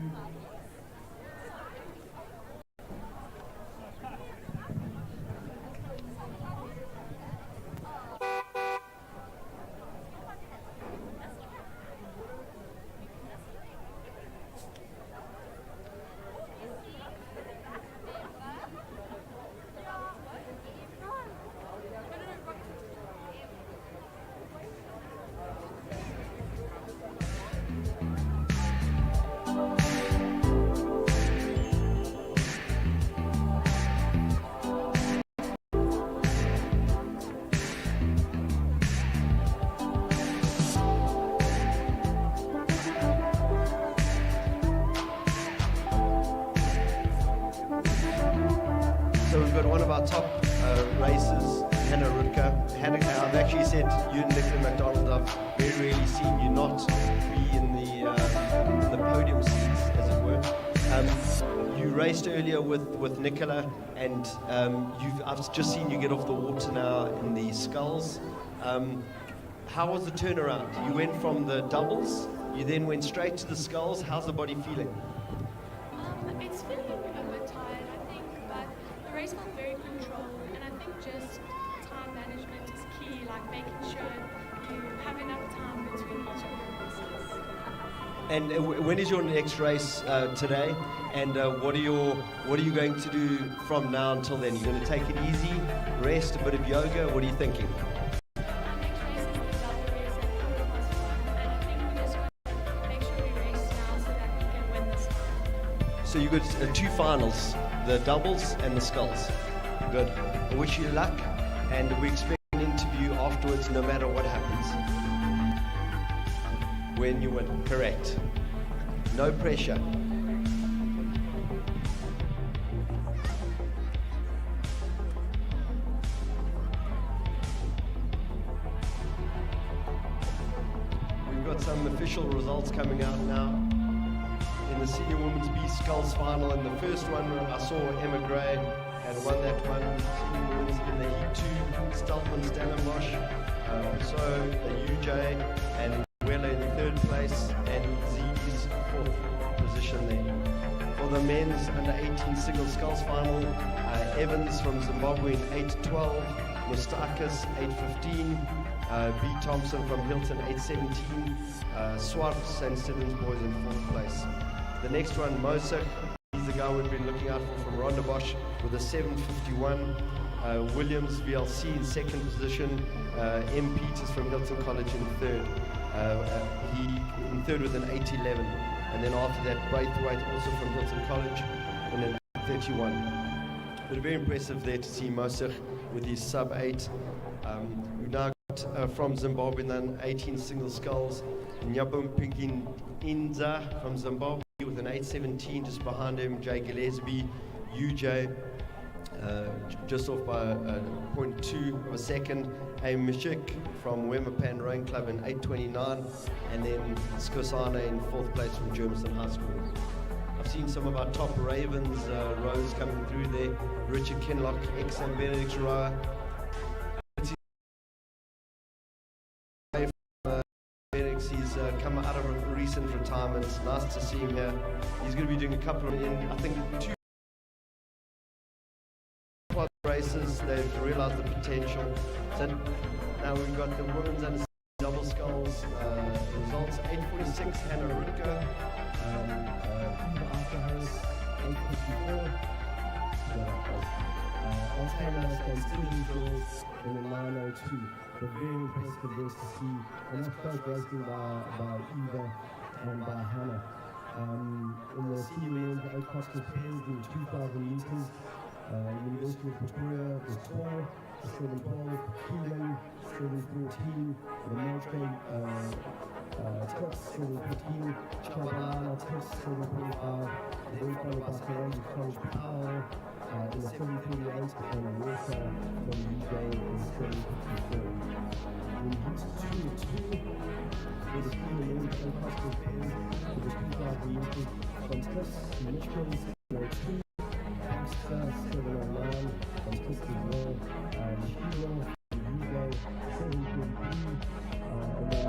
So we've got one of our top racers, Hannah Rutger. Hannah, I've actually said you and Nicola McDonald, I've very rarely seen you not be in the podium seats, as it were. You raced earlier with Nicola, and I've just seen you get off the water now in the sculls. How was the turnaround? You went from the doubles, you then went straight to the sculls. How's the body feeling? It's feeling a bit tired, I think, but the race felt very controlled, and I think just time management is key. like making sure you have enough time between each of your races. And when is your next race today? And what are you going to do from now until then? You're going to take it easy, rest, a bit of yoga. What are you thinking? Our next race is the double race at 1:15, and I think we just want to make sure we race now so that we can win this time. So you got 2 finals, the doubles and the sculls. Good. I wish you luck, and we expect an interview afterwards no matter what happens. When you win, correct. No pressure. We've got some official results coming out now. In the senior women's B sculls final, in the first one I saw Emma Gray had won that one. Senior women's in the heat 2, Steltman Stellenbosch, also UJ and Wella in third place, and Z's fourth position there. For the men's under 18 single sculls final, Evans from Zimbabwe in 8:12, Mustakas 8:15, B. Thompson from Hilton 8:17, Swartz and Siddons boys in fourth place. The next one, Mosek, he's the guy we've been looking out for from Rondebosch with a 7:51. Williams VLC in second position, M. Peters from Hilton College in third. He in third with an 8:11, and then after that Braithwaite also from Hilton College in an 8:31. But very impressive there to see Mosek with his sub-8. We've now got from Zimbabwe then 18 single sculls, Nyabumpingin Inza from Zimbabwe with an 8:17, just behind him Jay Gillespie, UJ just off by 0.2 of a second. Mishik from Wemapan Rowing Club in 8:29, and then Skosana in fourth place from Germiston High School. I've seen some of our top Ravens rows coming through there. Richard Kinlock, ex-Benedict's rower. He's come out of a recent retirement. It's nice to see him here. He's going to be doing a couple of, I think, 2 races. They've realized the potential. So now we've got the women's and double sculls results. 8:46, Hannah Rutger. Eva Arthurhouse, 8:54. Taylor Stanley in a 9:02. But very impressive race to see. And that's both racing by Eva and by Hannah. In the senior men's, the 8 coxless pairs in 2,000 meters. University of Pretoria was 4, 7:12, Keeling 7:14, the Melke Tips 7:15, Chabalala Tips 7:25, the Roodeplaat Dam College Power in the 7:38, and Water from UJ in 7:54. In heat 2 with the senior men's and coxless pairs with the 2,000 meters from Tips, Mitchell 7:02. 709 and Christy Roll, Sheila, Hugo, 7:15, and then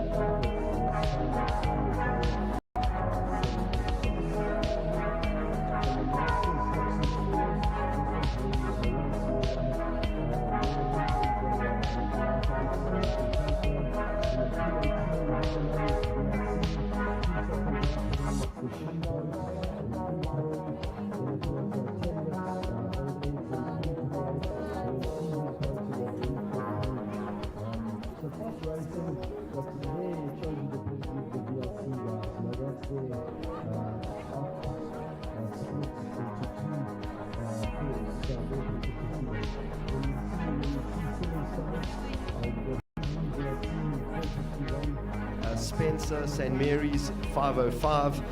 Spencer, St. Mary's 5:05,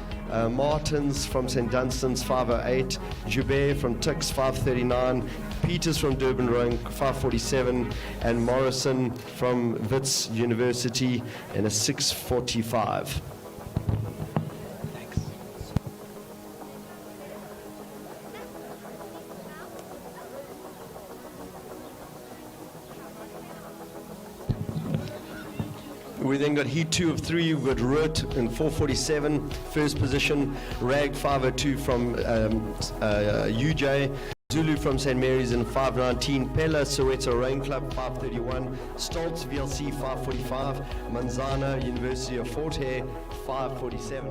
Martins from St. Dunstan's 5:08, Joubert from Tux 5:39, Peters from Durban Rowing 5:47, and Morrison from Wits University in a 6:45. We then got heat 2 of 3. We've got Root in 4:47, first position. Rag 5:02 from UJ. Zulu from St. Mary's in 5:19, Pella Soweto Rowing Club 5:31, Stoltz VLC 5:45, Manzana University of Fort Hare 5:47.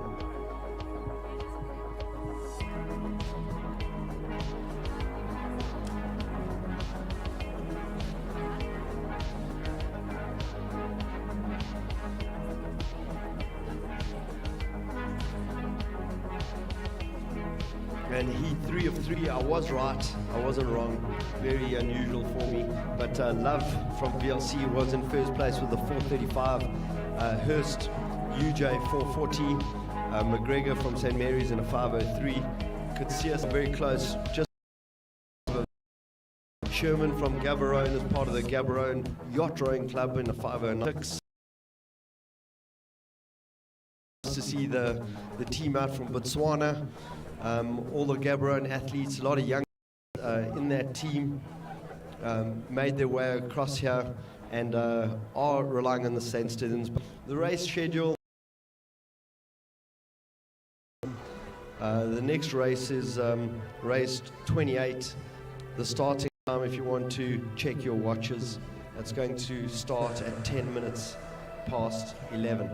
And heat 3 of 3, I was right, I wasn't wrong. Very unusual for me. But Love from VLC was in first place with a 4:35. Hurst, UJ 4:40. McGregor from St. Mary's in a 5:03. Could see us very close. Just Sherman from Gaborone as part of the Gaborone Yacht Rowing Club in a 5:06. To see the team out from Botswana. All the Gaborone athletes, a lot of young in that team made their way across here and are relying on the St. Stithens. The race schedule, the next race is race 28. The starting time, if you want to check your watches, that's going to start at 10 minutes past 11.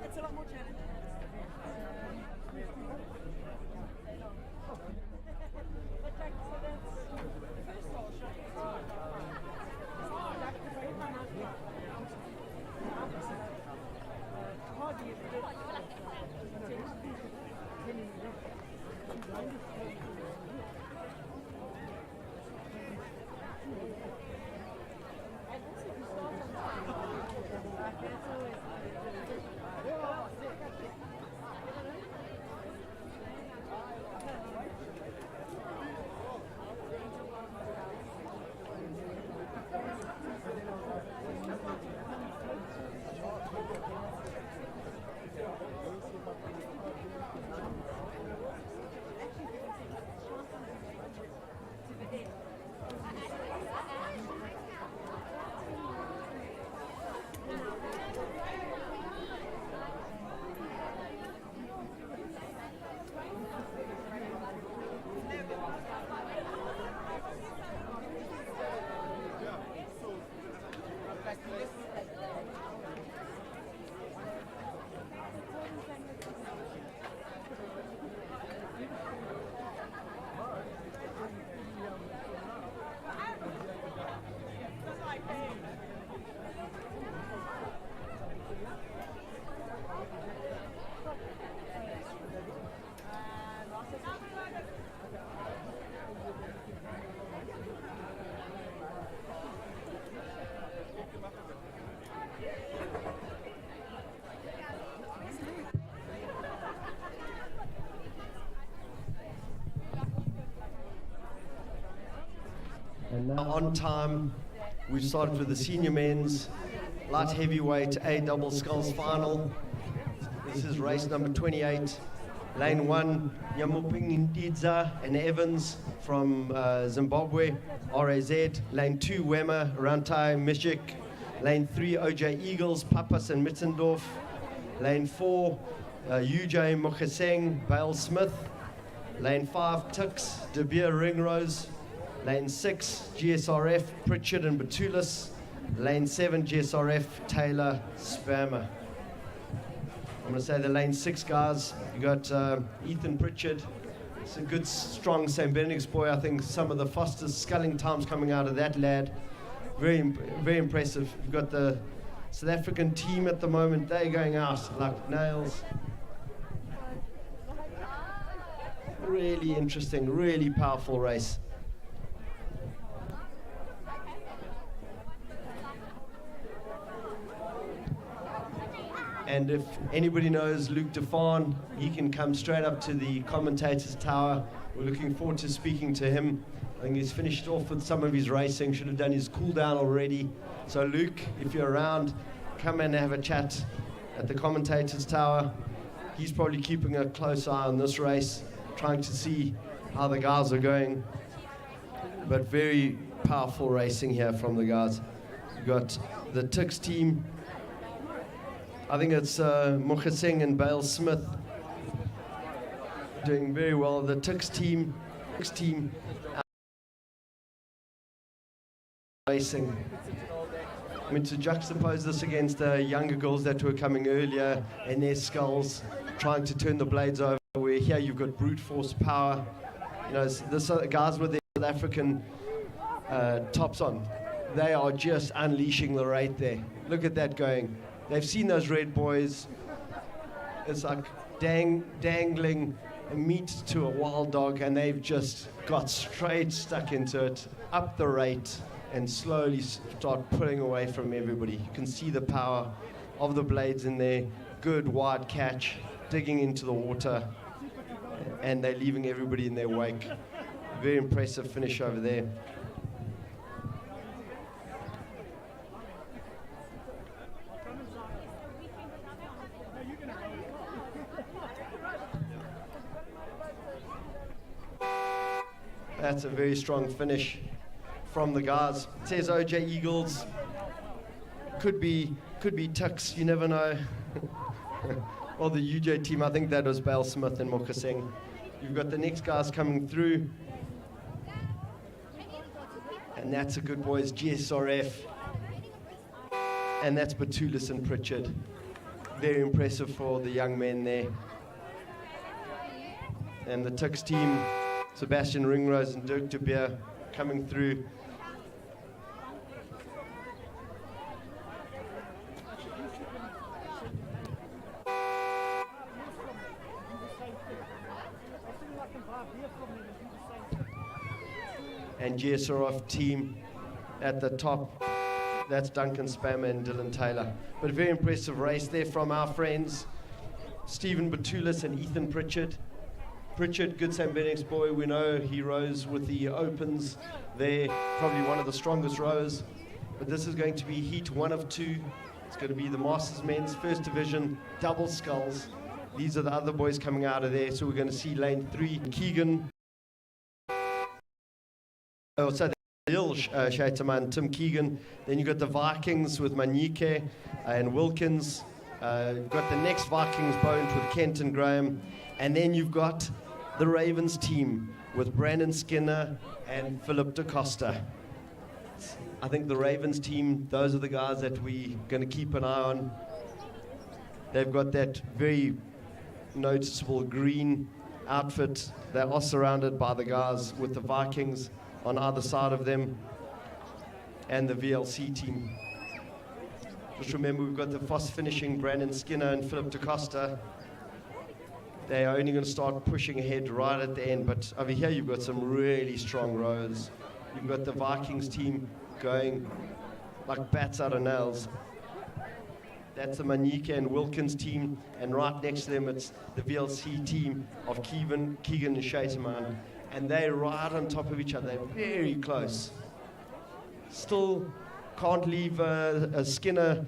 It's a lot more challenging. And now on time, we've started with the senior men's light heavyweight A double sculls final. This is race number 28. Lane 1, Nyamuping Ndidza and Evans from Zimbabwe, RAZ. Lane 2, Wema, Rantai, Mishik. Lane 3, OJ Eagles, Papas and Mittendorf. Lane 4, UJ Mokaseng, Bale Smith. Lane 5, Tux, De Beer Ringrose. Lane 6, GSRF, Pritchard and Batulis. Lane 7, GSRF, Taylor, Spammer. I'm going to say the lane 6 guys. You got Ethan Pritchard. It's a good, strong St. Benedict's boy. I think some of the fastest sculling times coming out of that lad. Very, very impressive. You've got the South African team at the moment. They're going out like nails. Really interesting, really powerful race. And if anybody knows Luke Defaan, he can come straight up to the commentators tower. We're looking forward to speaking to him. I think he's finished off with some of his racing, should have done his cool down already. So Luke, if you're around, come and have a chat at the commentators tower. He's probably keeping a close eye on this race, trying to see how the guys are going. But very powerful racing here from the guys. We've got the Tix team. I think it's Mokaseng and Bale Smith doing very well. The Tix team racing. I mean, to juxtapose this against the younger girls that were coming earlier and their skulls, trying to turn the blades over, where here you've got brute force power. You know, this guys with their South African tops on, they are just unleashing the rate there. Look at that going. They've seen those red boys. It's like dangling meat to a wild dog, and they've just got straight stuck into it, up the rate, and slowly start pulling away from everybody. You can see the power of the blades in there. Good wide catch, digging into the water, and they're leaving everybody in their wake. Very impressive finish over there. That's a very strong finish from the guys. It says OJ Eagles. Could be Tucks, you never know. Or the UJ team, I think that was Bale Smith and Mokaseng. You've got the next guys coming through. And that's a good boys, GSRF. And that's Batulis and Pritchard. Very impressive for the young men there. And the Tucks team, Sebastian Ringrose and Dirk de Beer coming through. And GSRF team at the top, that's Duncan Spammer and Dylan Taylor. But a very impressive race there from our friends, Stephen Batulis and Ethan Pritchard. Pritchard, good St. Benedict's boy, we know he rows with the Opens there, probably one of the strongest rowers. But this is going to be heat 1 of 2. It's going to be the Masters Men's First Division double sculls. These are the other boys coming out of there, so we're going to see lane 3, Keegan. Oh, so the Hill Shaitaman, Tim Keegan. Then you've got the Vikings with Manike and Wilkins. You've got the next Vikings boat with Kenton Graham. And then you've got the Ravens team with Brandon Skinner and Philip DaCosta. I think the Ravens team, those are the guys that we're going to keep an eye on. They've got that very noticeable green outfit. They are surrounded by the guys with the Vikings on either side of them, and the VLC team. Just remember, we've got the fast finishing Brandon Skinner and Philip DaCosta. They are only going to start pushing ahead right at the end, but over here you've got some really strong rows. You've got the Vikings team going like bats out of nails. That's the Manike and Wilkins team, and right next to them it's the VLC team of Keegan and Shaitaman. And they're right on top of each other. They're very close. Still can't leave the Skinner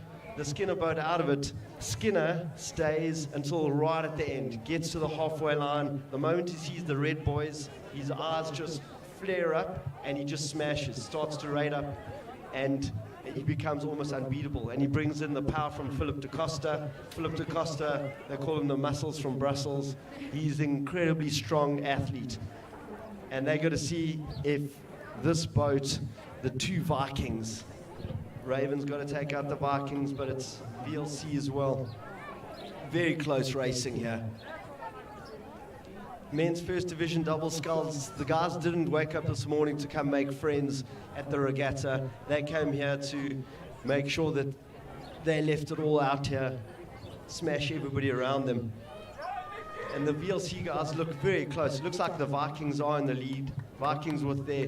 boat out of it. Skinner stays until right at the end, gets to the halfway line. The moment he sees the red boys, his eyes just flare up and he just smashes, starts to rate up, and he becomes almost unbeatable. And he brings in the power from Philip DaCosta. Philip DaCosta, they call him the muscles from Brussels. He's an incredibly strong athlete. And they're going to see if this boat, the 2 Vikings, Ravens got to take out the Vikings, but it's VLC as well. Very close racing here. Men's First Division double sculls. The guys didn't wake up this morning to come make friends at the regatta. They came here to make sure that they left it all out here, smash everybody around them. And the VLC guys look very close. It looks like the Vikings are in the lead. Vikings with their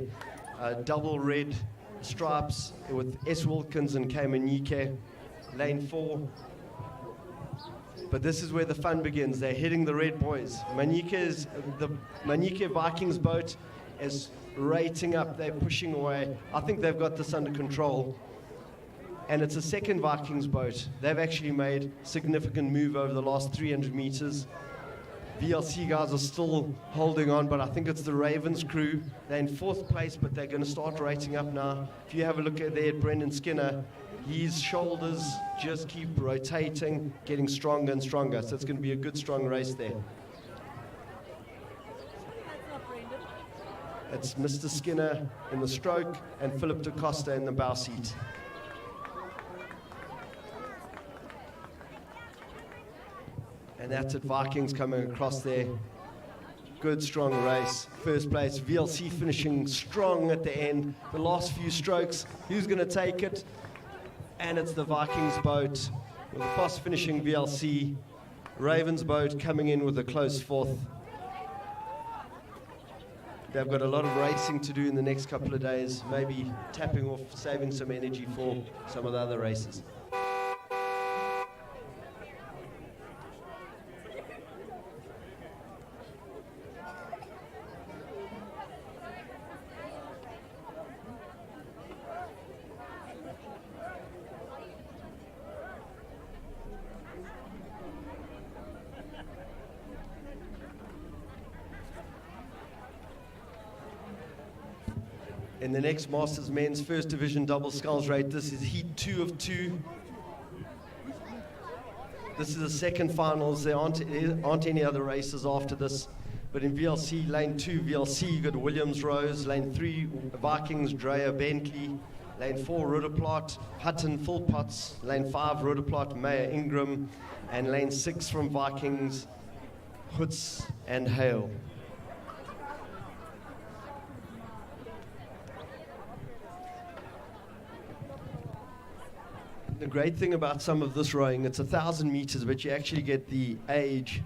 double red stripes with S. Wilkins and K. Manike, lane 4. But this is where the fun begins. They're hitting the red boys. The Manike Vikings boat is rating up. They're pushing away. I think they've got this under control. And it's a second Vikings boat. They've actually made significant move over the last 300 meters. VLC guys are still holding on, but I think it's the Ravens crew. They're in 4th place, but they're going to start rating up now. If you have a look at there at Brendan Skinner, his shoulders just keep rotating, getting stronger and stronger. So it's going to be a good, strong race there. It's Mr. Skinner in the stroke and Philip DaCosta in the bow seat. And that's it, Vikings coming across there. Good, strong race. First place, VLC finishing strong at the end. The last few strokes, who's going to take it? And it's the Vikings boat with the fast finishing VLC. Ravens boat coming in with a close 4th. They've got a lot of racing to do in the next couple of days, maybe tapping off, saving some energy for some of the other races. In the next Masters Men's First Division Double Sculls Rate, this is Heat 2 of 2. This is the second finals. There aren't any other races after this. But in VLC, lane 2, VLC, you got Williams Rose. Lane 3, Vikings, Dreyer, Bentley. Lane 4, Roodeplaat, Hutton, Philpotts. Lane 5, Roodeplaat, Meyer, Ingram. And lane 6 from Vikings, Hoots and Hale. The great thing about some of this rowing, it's 1,000 meters, but you actually get the age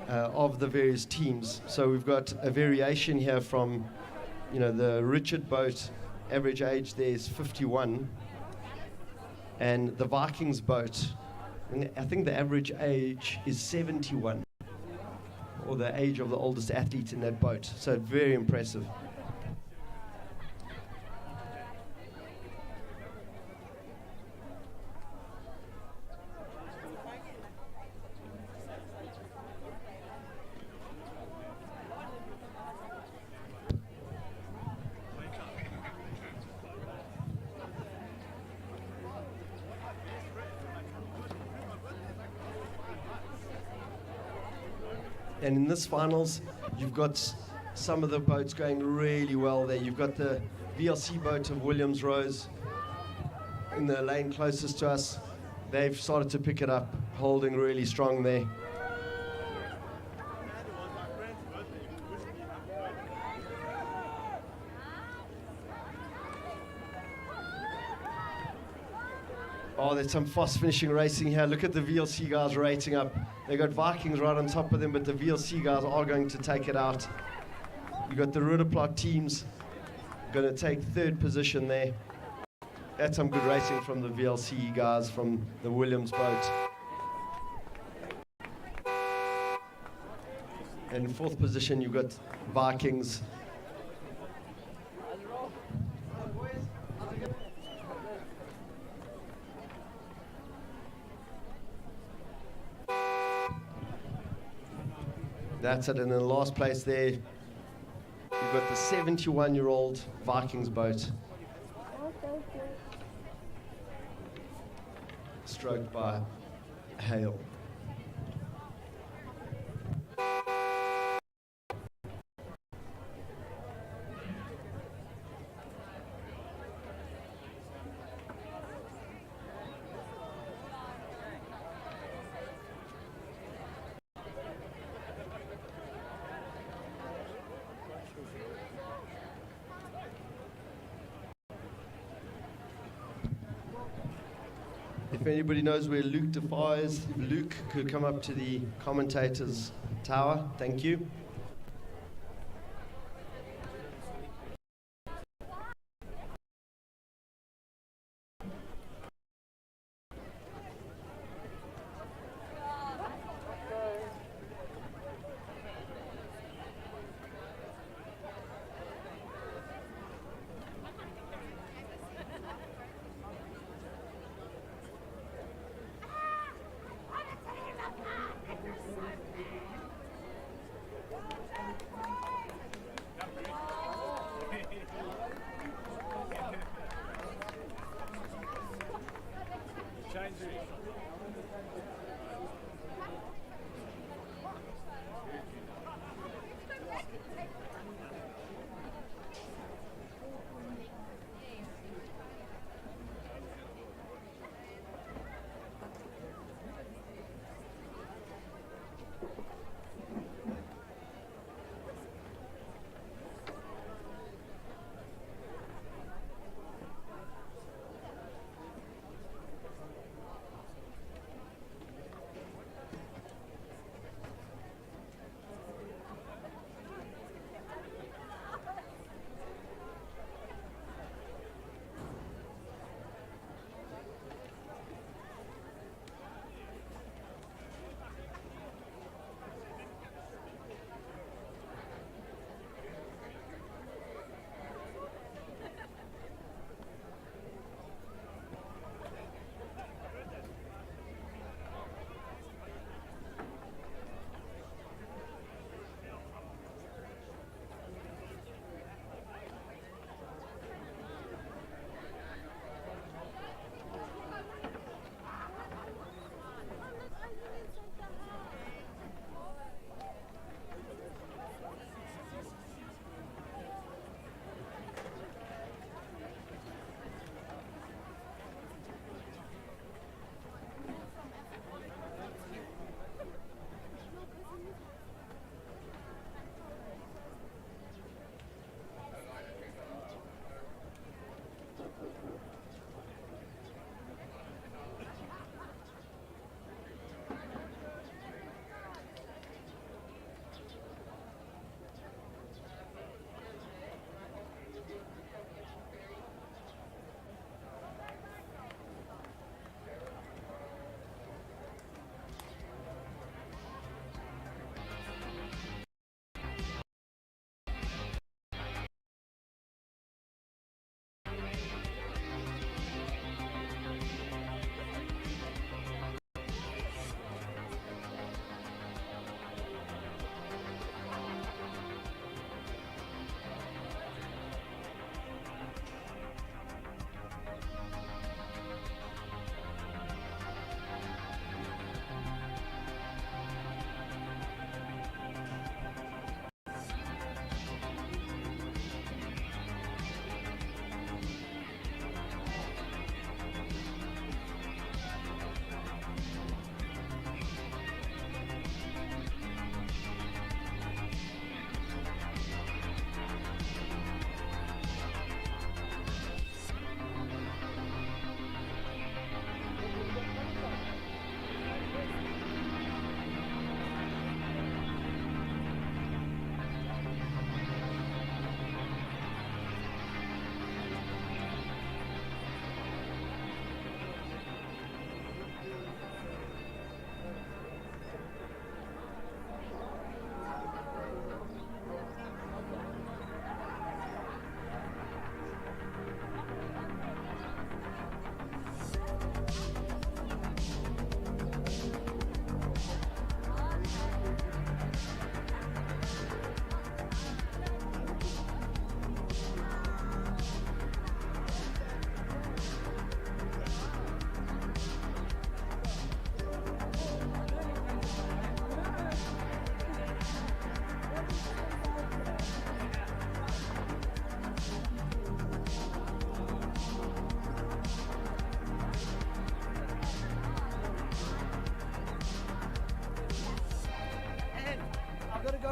of the various teams. So we've got a variation here from, the Richard boat, average age there is 51, and the Vikings boat, I think the average age is 71, or the age of the oldest athlete in that boat. So very impressive. And in this finals, you've got some of the boats going really well there. You've got the VLC boat of Williams Rose in the lane closest to us. They've started to pick it up, holding really strong there. Oh, there's some fast finishing racing here. Look at the VLC guys rating up. They got Vikings right on top of them, but the VLC guys are going to take it out. You got the Roodeplaat teams going to take third position there. That's some good racing from the VLC guys from the Williams boat. And in fourth position, you've got Vikings. That's it, and in the last place there, you've got the 71-year-old Vikings boat. Stroked by Hale. If anybody knows where Luke Defy is, if Luke could come up to the commentators tower, thank you.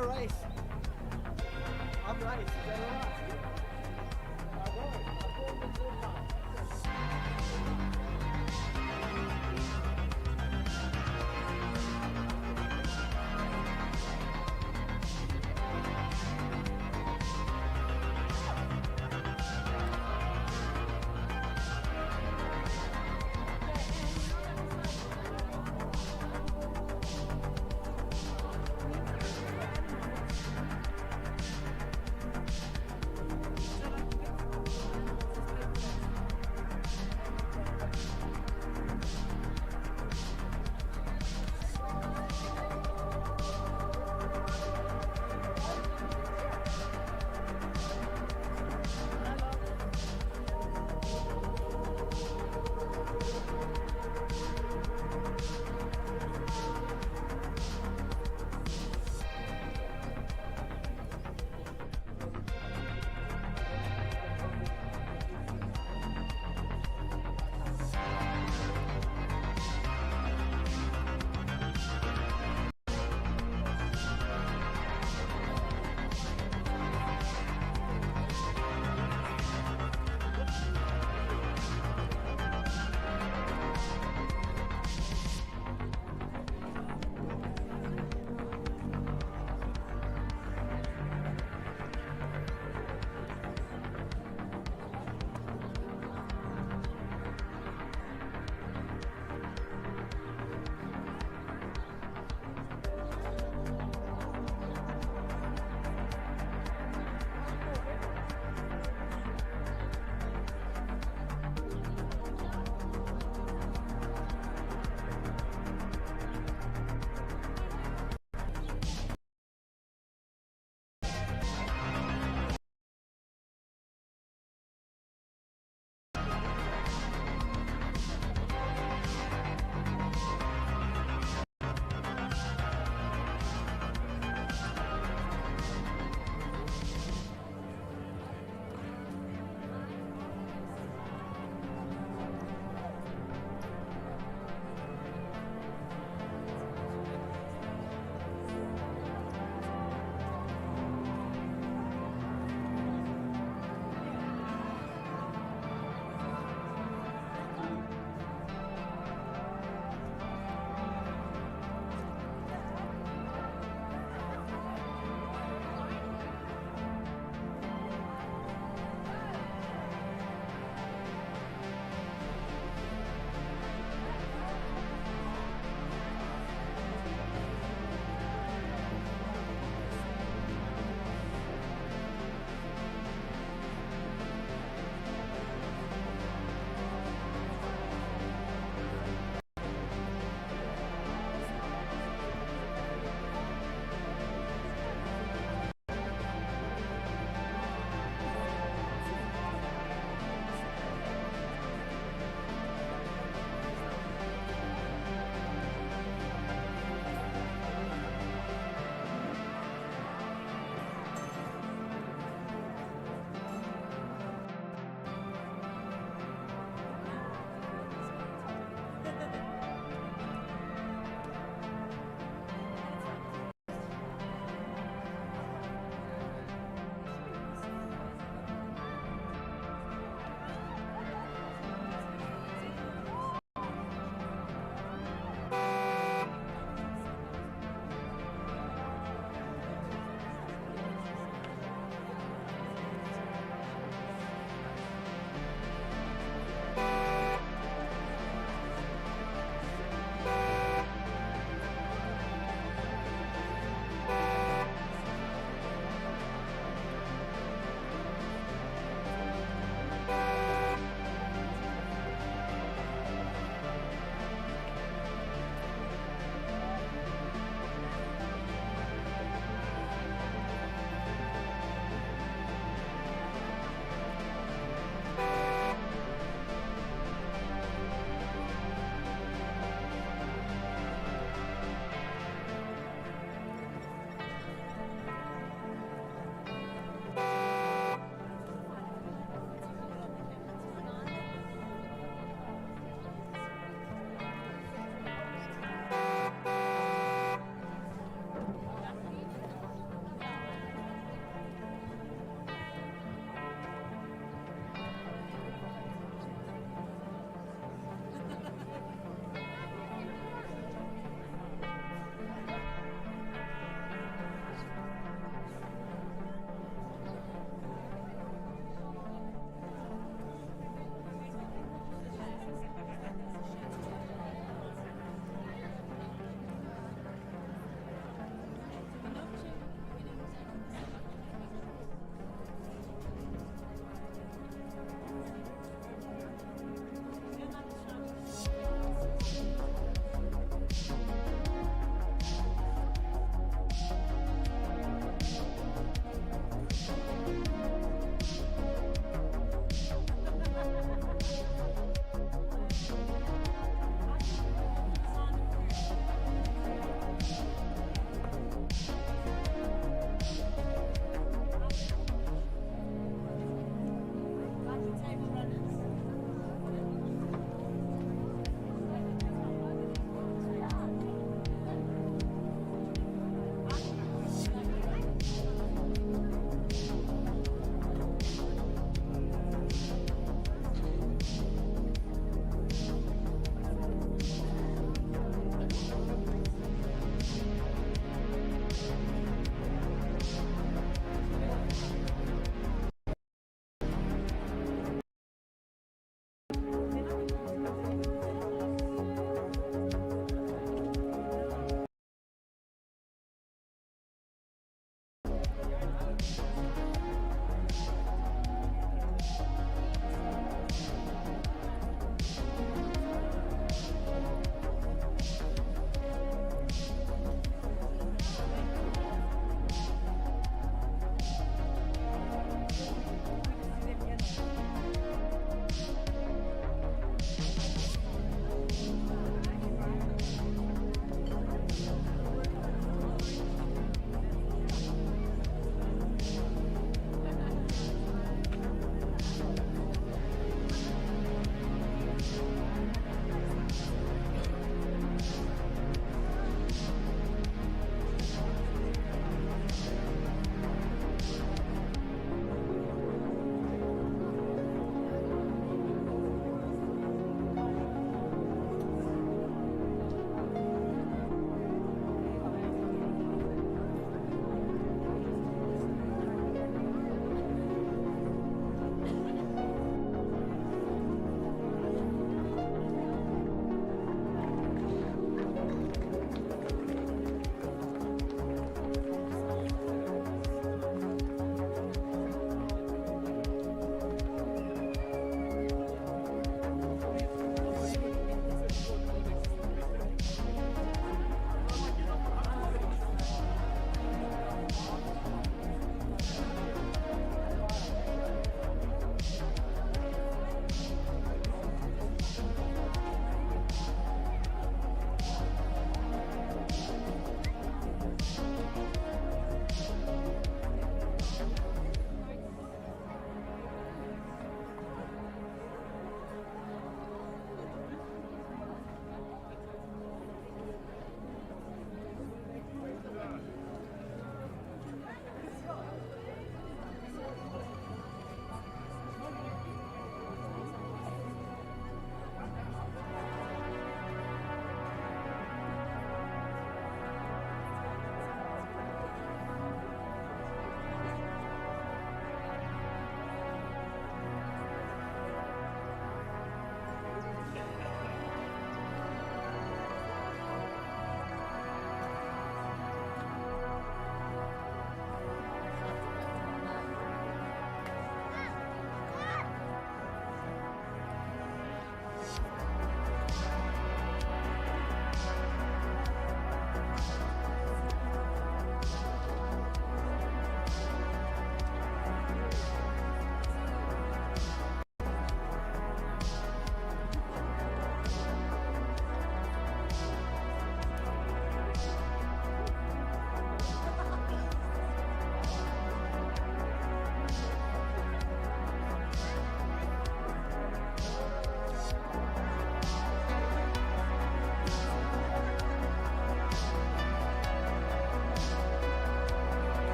go race. I'm late, is that alright? I know, I called the 4 times.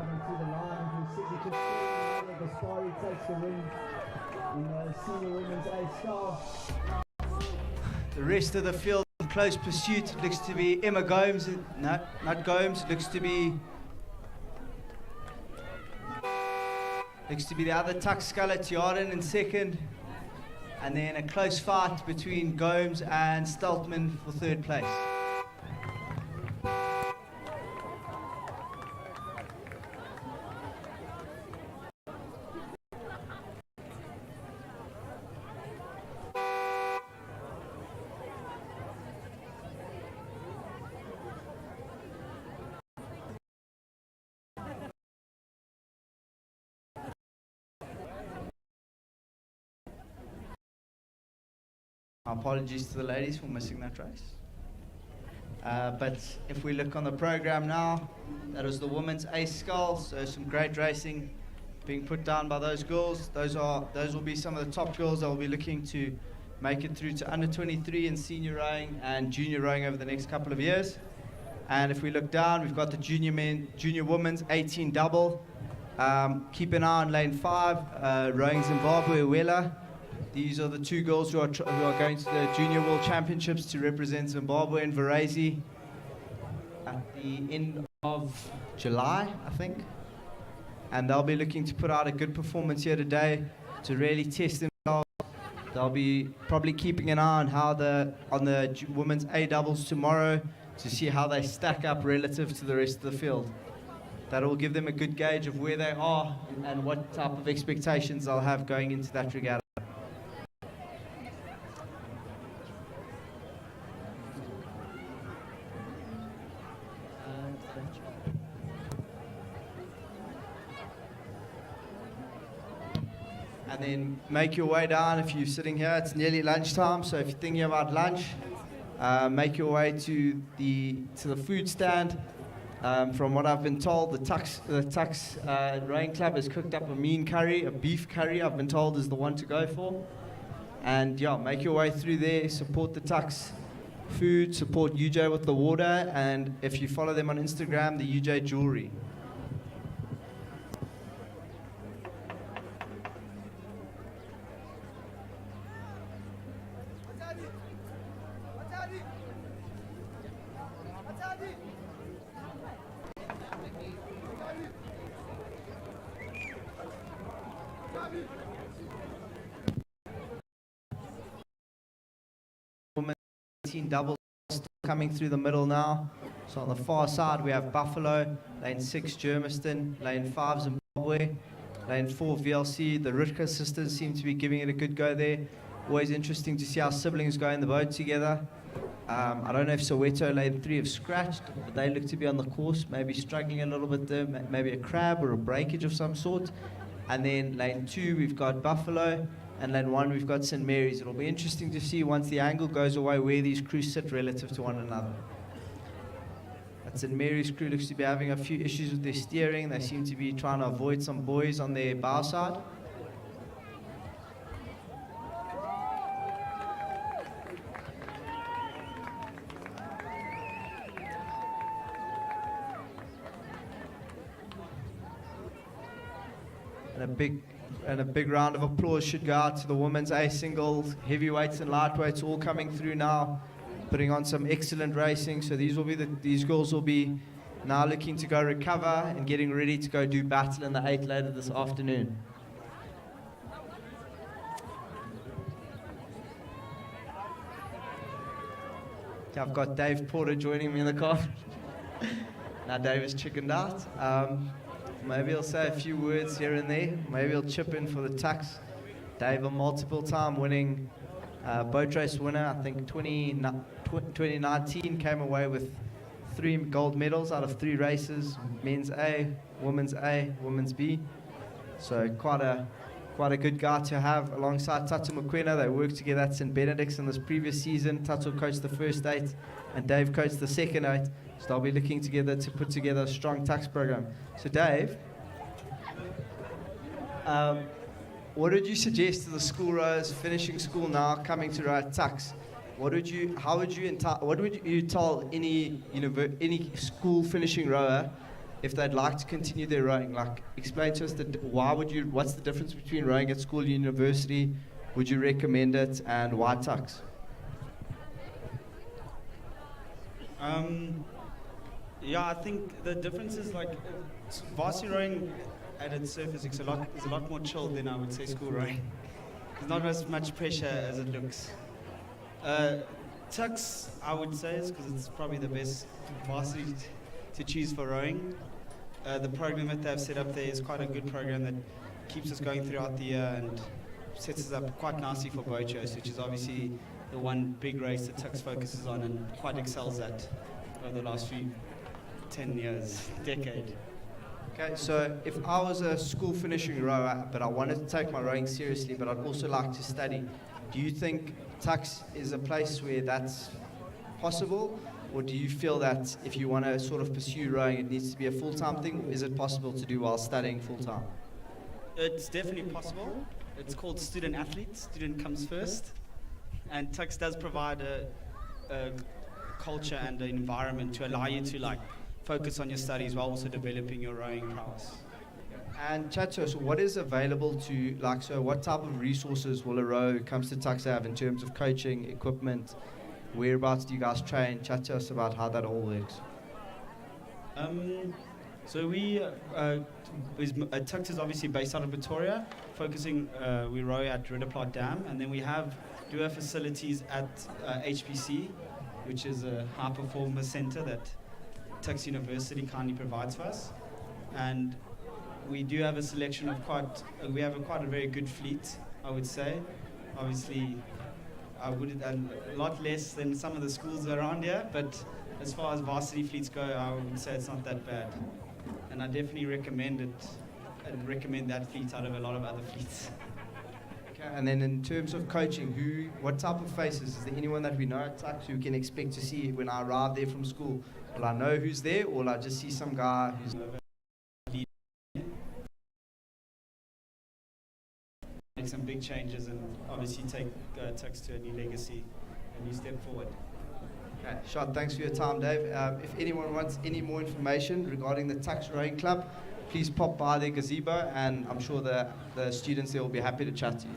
coming to the line with his signature sculling. Gaspari takes the win in the senior women's A star. The rest of the field in close pursuit. It looks to be Emma Gomes. No, not Gomes. Looks to be the other tuck sculler, Tiaran in second. And then a close fight between Gomes and Steltman for third place. Apologies to the ladies for missing that race. But if we look on the program now, that was the women's ace scull, so some great racing being put down by those girls. Those will be some of the top girls that will be looking to make it through to under 23 in senior rowing and junior rowing over the next couple of years. And if we look down, we've got the junior women's 18 double. Keep an eye on lane 5, rowing Zimbabwe Wela. These are the two girls who are going to the Junior World Championships to represent Zimbabwe and Varese at the end of July, I think. And they'll be looking to put out a good performance here today to really test themselves. They'll be probably keeping an eye on how on the women's A doubles tomorrow to see how they stack up relative to the rest of the field. That will give them a good gauge of where they are and what type of expectations they'll have going into that regatta. And then make your way down. If you're sitting here, it's nearly lunchtime, so if you're thinking about lunch, make your way to the food stand. From what I've been told, the Tux Rowing Club has cooked up a mean curry, a beef curry, I've been told is the one to go for. And yeah, make your way through there, support the Tux food, support UJ with the water, and if you follow them on Instagram, the UJ jewelry. Double coming through the middle now. So on the far side we have Buffalo, lane 6 Germiston, lane 5 Zimbabwe, lane 4 VLC. The Rutger sisters seem to be giving it a good go there. Always interesting to see how siblings go in the boat together. I don't know if Soweto lane 3 have scratched, but they look to be on the course, maybe struggling a little bit there, maybe a crab or a breakage of some sort. And then lane 2 we've got Buffalo, and lane 1 we've got St. Mary's. It'll be interesting to see once the angle goes away where these crews sit relative to one another. That St. Mary's crew looks to be having a few issues with their steering. They seem to be trying to avoid some buoys on their bow side. And a big round of applause should go out to the women's A singles, heavyweights and lightweights all coming through now, putting on some excellent racing. So these girls will be now looking to go recover and getting ready to go do battle in the 8 later this afternoon. I've got Dave Porter joining me in the car. Now Dave is chickened out. Maybe he'll say a few words here and there. Maybe he'll chip in for the Tux. Dave, a multiple-time winning boat race winner. I think 2019 came away with 3 gold medals out of 3 races. Men's A, women's B. So quite a good guy to have alongside Tato Mokwena. They worked together at St. Benedict's in this previous season. Tato coached the first 8 and Dave coached the second 8. So they'll be looking together to put together a strong Tux program. So Dave, what would you suggest to the school rowers finishing school now, coming to row at Tux? What would you tell any school finishing rower if they'd like to continue their rowing, like explain to us what's the difference between rowing at school and university? Would you recommend it, and why Tux? Yeah, I think the difference is like varsity rowing at its surface is a lot more chilled than I would say school rowing. There's not as much pressure as it looks. Tux, I would say, is because it's probably the best varsity to choose for rowing. The program that they've set up there is quite a good program that keeps us going throughout the year and sets us up quite nicely for boat shows, which is obviously the one big race that Tux focuses on and quite excels at over the last 10 years, decade. Okay, so if I was a school finishing rower, but I wanted to take my rowing seriously, but I'd also like to study, do you think Tux is a place where that's possible? Or do you feel that if you want to sort of pursue rowing, it needs to be a full-time thing? Is it possible to do while studying full-time? It's definitely possible. It's called student athlete. Student comes first. And Tux does provide a culture and an environment to allow you to like focus on your studies while also developing your rowing prowess. And Chacho, so what is available to, like, so what type of resources will a row who comes to Tux have in terms of coaching, equipment? Whereabouts do you guys train? Chat to us about how that all works. So Tux is obviously based out of Pretoria, focusing, we row at Roodeplaat Dam, and then we do have facilities at HPC, which is a high performance center that Tux University kindly provides for us. And we do have a selection of quite a very good fleet, I would say. Obviously, a lot less than some of the schools around here, but as far as varsity fleets go, I would say it's not that bad. And I definitely recommend it, and recommend that fleet out of a lot of other fleets. Okay, and then in terms of coaching, what type of faces? Is there anyone that we know at Tux who can expect to see when I arrive there from school? Will I know who's there, or will I just see some guy who's... Make some big changes and obviously take Tux to a new legacy, a new step forward. Okay, Shad, thanks for your time, Dave. If anyone wants any more information regarding the Tux Rowing Club, please pop by their gazebo, and I'm sure the students there will be happy to chat to you.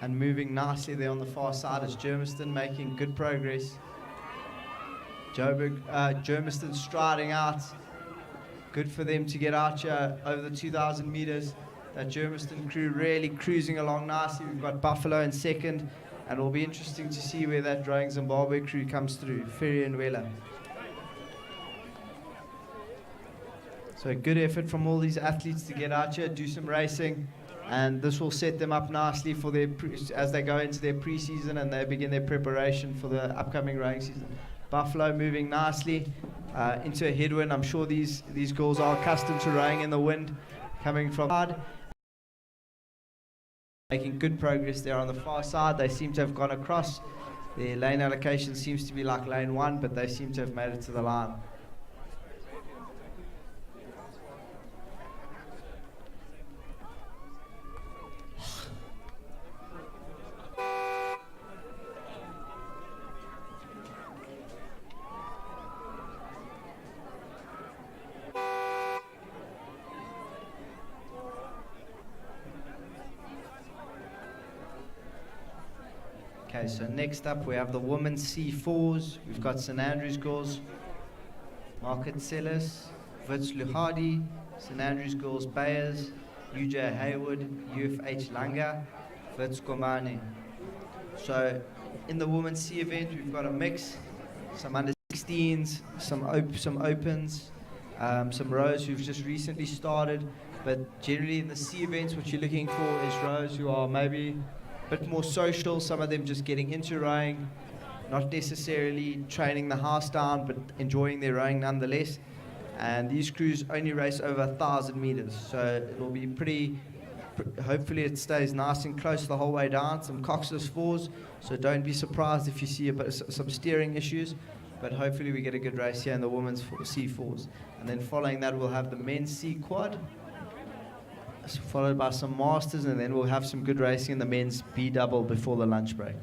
And moving nicely there on the far side is Germiston, making good progress. Germiston striding out. Good for them to get out here over the 2,000 meters. That Germiston crew really cruising along nicely. We've got Buffalo in second, and it'll be interesting to see where that Rowing Zimbabwe crew comes through, Ferry and Wela. So a good effort from all these athletes to get out here, do some racing. And this will set them up nicely for as they go into their pre-season and they begin their preparation for the upcoming rowing season. Buffalo moving nicely into a headwind. I'm sure these girls are accustomed to rowing in the wind, coming from hard. Making good progress there on the far side. They seem to have gone across. Their lane allocation seems to be like lane 1, but they seem to have made it to the line. Okay, so next up we have the women's C4s. We've got St Andrews girls, Market Sellers, Wits Luhadi, St Andrews girls Bayers, UJ Hayward, UFH Langa, Wits Komane. So in the women's C event we've got a mix, some under 16s, some opens, some rows who've just recently started, but generally in the C events what you're looking for is rows who are maybe a bit more social, some of them just getting into rowing, not necessarily training the house down, but enjoying their rowing nonetheless. And these crews only race over 1,000 meters, so it'll be hopefully it stays nice and close the whole way down. Some coxless fours, so don't be surprised if you see some steering issues, but hopefully we get a good race here in the women's C4s. And then following that we'll have the men's C quad, followed by some masters, and then we'll have some good racing in the men's B double before the lunch break.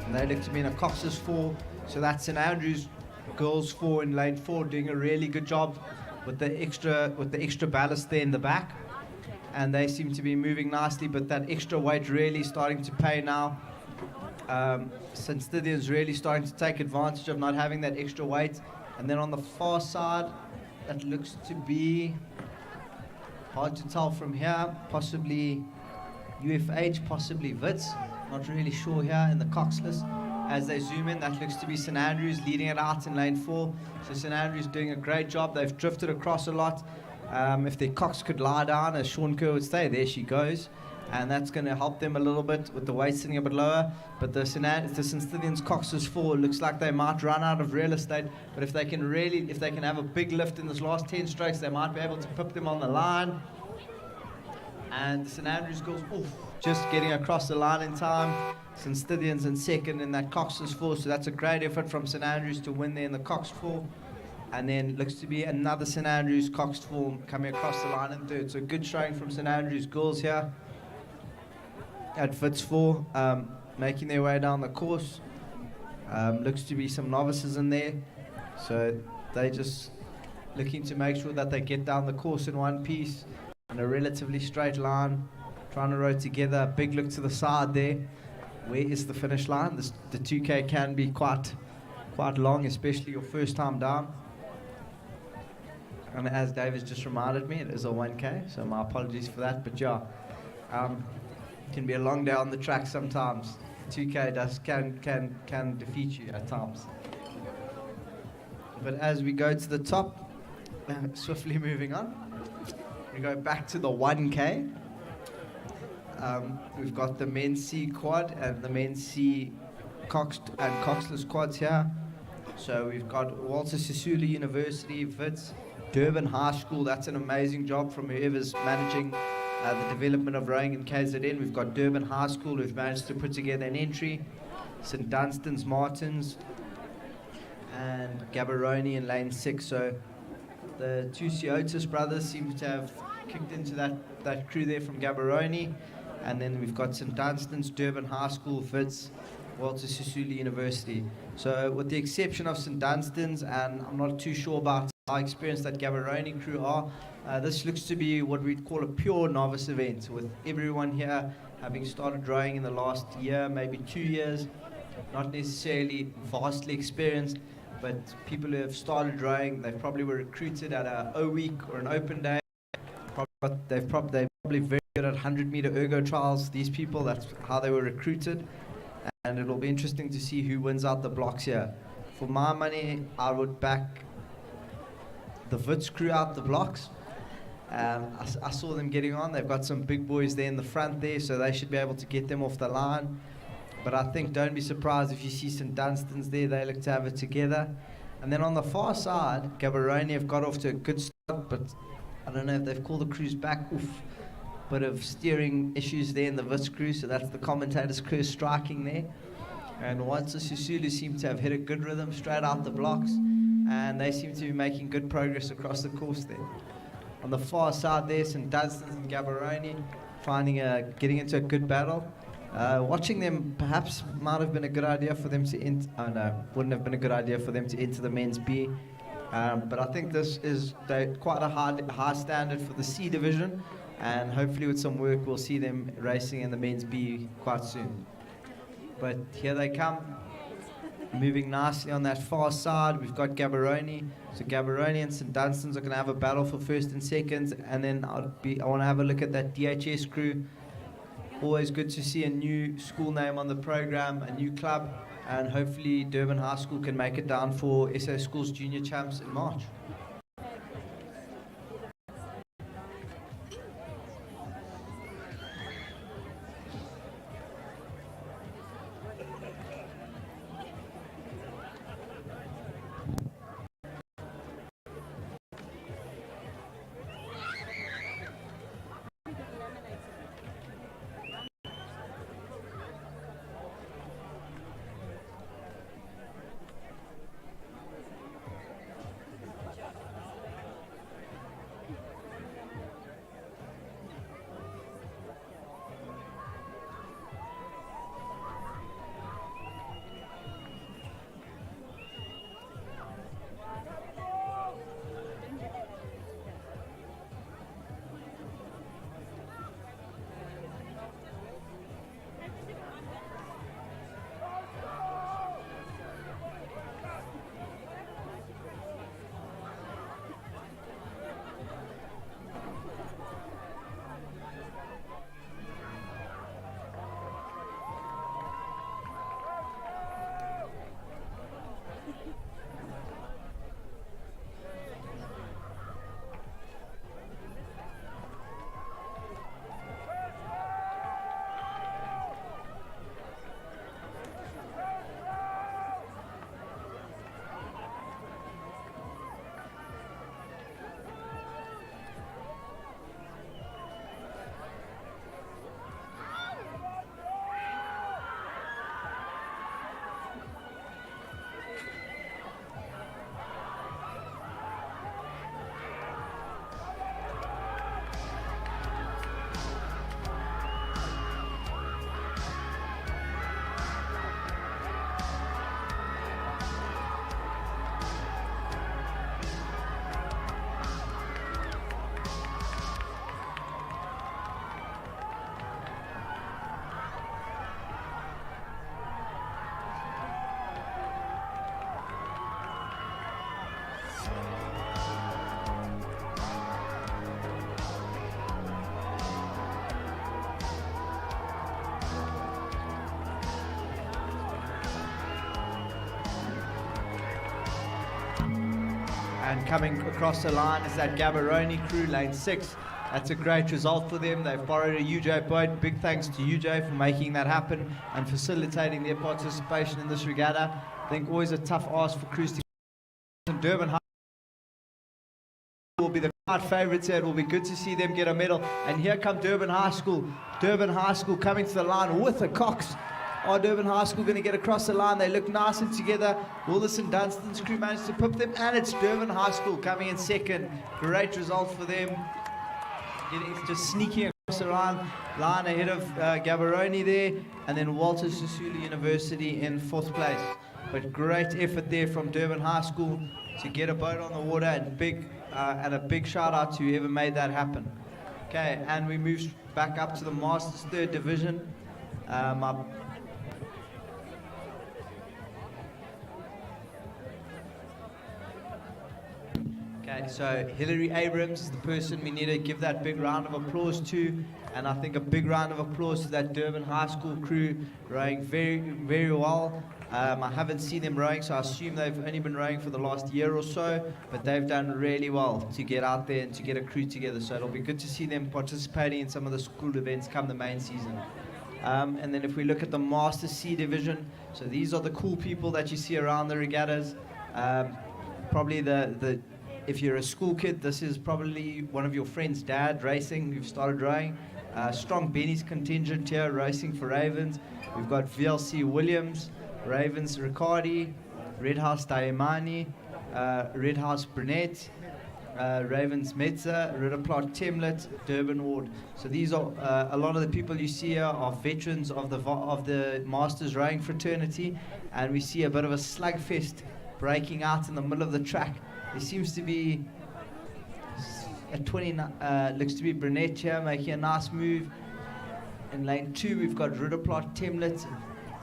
And they look to be in a coxless 4, so that's St Andrews girls 4 in lane 4 doing a really good job with the extra ballast there in the back, and they seem to be moving nicely, but that extra weight really starting to pay now. St Stithian's really starting to take advantage of not having that extra weight. And then on the far side, that looks to be hard to tell from here, possibly UFH, possibly Wits, not really sure here in the coxless. As they zoom in, that looks to be St Andrews leading it out in lane 4. So St Andrews doing a great job. They've drifted across a lot. If their cox could lie down, as Sean Kerr would say, there she goes. and that's going to help them a little bit with the weight sitting a bit lower. But the St. Stithians coxless 4 looks like they might run out of real estate, but if they can have a big lift in this last 10 strokes, they might be able to pip them on the line. And the St. Andrews girls, just getting across the line in time. St. Stithians in second in that coxless 4, so that's a great effort from St. Andrews to win there in the cox 4. And then looks to be another St. Andrews cox 4 coming across the line in third. So good showing from St. Andrews girls here at Wits 4, making their way down the course. Looks to be some novices in there, so they just looking to make sure that they get down the course in one piece in a relatively straight line, trying to row together. Big look to the side there. Where is the finish line? The 2K can be quite long, especially your first time down. And as David's just reminded me, it is a 1K, so my apologies for that. But yeah, it can be a long day on the track sometimes. 2K can defeat you at times. But as we go to the top, swiftly moving on, we go back to the 1K. We've got the men's C quad and the men's C coxed and coxless quads here. So we've got Walter Sisulu University, Wits, Durban High School. That's an amazing job from whoever's managing the development of rowing in KZN. We've got Durban High School who've managed to put together an entry, St. Dunstan's Martins, and Gaborone in lane 6. So the two Ciotis brothers seem to have kicked into that crew there from Gaborone. And then we've got St. Dunstan's, Durban High School, Wits, Walter Sisulu University. So with the exception of St. Dunstan's, and I'm not too sure about how experienced that Gaborone crew are, this looks to be what we'd call a pure novice event, with everyone here having started rowing in the last year, maybe 2 years, not necessarily vastly experienced, but people who have started rowing. They probably were recruited at a O week or an open day. They're probably very good at 100-meter ergo trials. These people, that's how they were recruited, and it'll be interesting to see who wins out the blocks here. For my money, I would back the Wits crew out the blocks. I saw them getting on. They've got some big boys there in the front there, so they should be able to get them off the line. But I think don't be surprised if you see St. Dunstan's there. They look to have it together. And then on the far side, Gaborone have got off to a good start, but I don't know if they've called the crews back. Bit of steering issues there in the Wits crew, so that's the commentator's crew striking there. And Walter Sisulu seem to have hit a good rhythm straight out the blocks, and they seem to be making good progress across the course there. On the far side there, St. Dunstan's and Gaborone getting into a good battle. Watching them perhaps might have been a good idea for them to wouldn't have been a good idea for them to enter the men's B. But I think this is quite a high standard for the C division, and hopefully with some work we'll see them racing in the men's B quite soon. But here they come, moving nicely on that far side. We've got Gaborone. So Gaborone and St. Dunstan's are going to have a battle for first and second, and then I want to have a look at that DHS crew. Always good to see a new school name on the program, a new club, and hopefully Durban High School can make it down for SA Schools Junior Champs in March. coming across the line is that Gaborone crew, lane 6. That's a great result for them. They've borrowed a UJ boat. Big thanks to UJ for making that happen and facilitating their participation in this regatta. I think always a tough ask for crews to get. Durban High will be the crowd favourites here. It will be good to see them get a medal. And here come Durban High School. Durban High School coming to the line with a Cox. Are Durban High School going to get across the line? They look nice and together. Wilderson Dunstan's crew managed to pip them, and it's Durban High School coming in second. Great result for them. Just sneaking across the line ahead of Gaborone there, and then Walter Sisulu University in 4th place. But great effort there from Durban High School to get a boat on the water, and a big shout out to whoever made that happen. Okay, and we move back up to the Masters 3rd Division. Okay, so Hillary Abrams is the person we need to give that big round of applause to, and I think a big round of applause to that Durban High School crew, rowing very, very well. I haven't seen them rowing, so I assume they've only been rowing for the last year or so, but they've done really well to get out there and to get a crew together, so it'll be good to see them participating in some of the school events come the main season. And then if we look at the Master C Division, so these are the cool people that you see around the regattas. Probably if you're a school kid, this is probably one of your friend's dad racing who've started rowing. Strong Benny's contingent here racing for Ravens. We've got VLC Williams, Ravens Riccardi, Red House Daimani, Red House Burnett, Ravens Metza, Roodeplaat Temlet, Durban Ward. So these are a lot of the people you see here are veterans of the Masters rowing fraternity, and we see a bit of a slugfest breaking out in the middle of the track. There seems to be looks to be Burnett here making a nice move. In lane 2 we've got Roodeplaat Temlet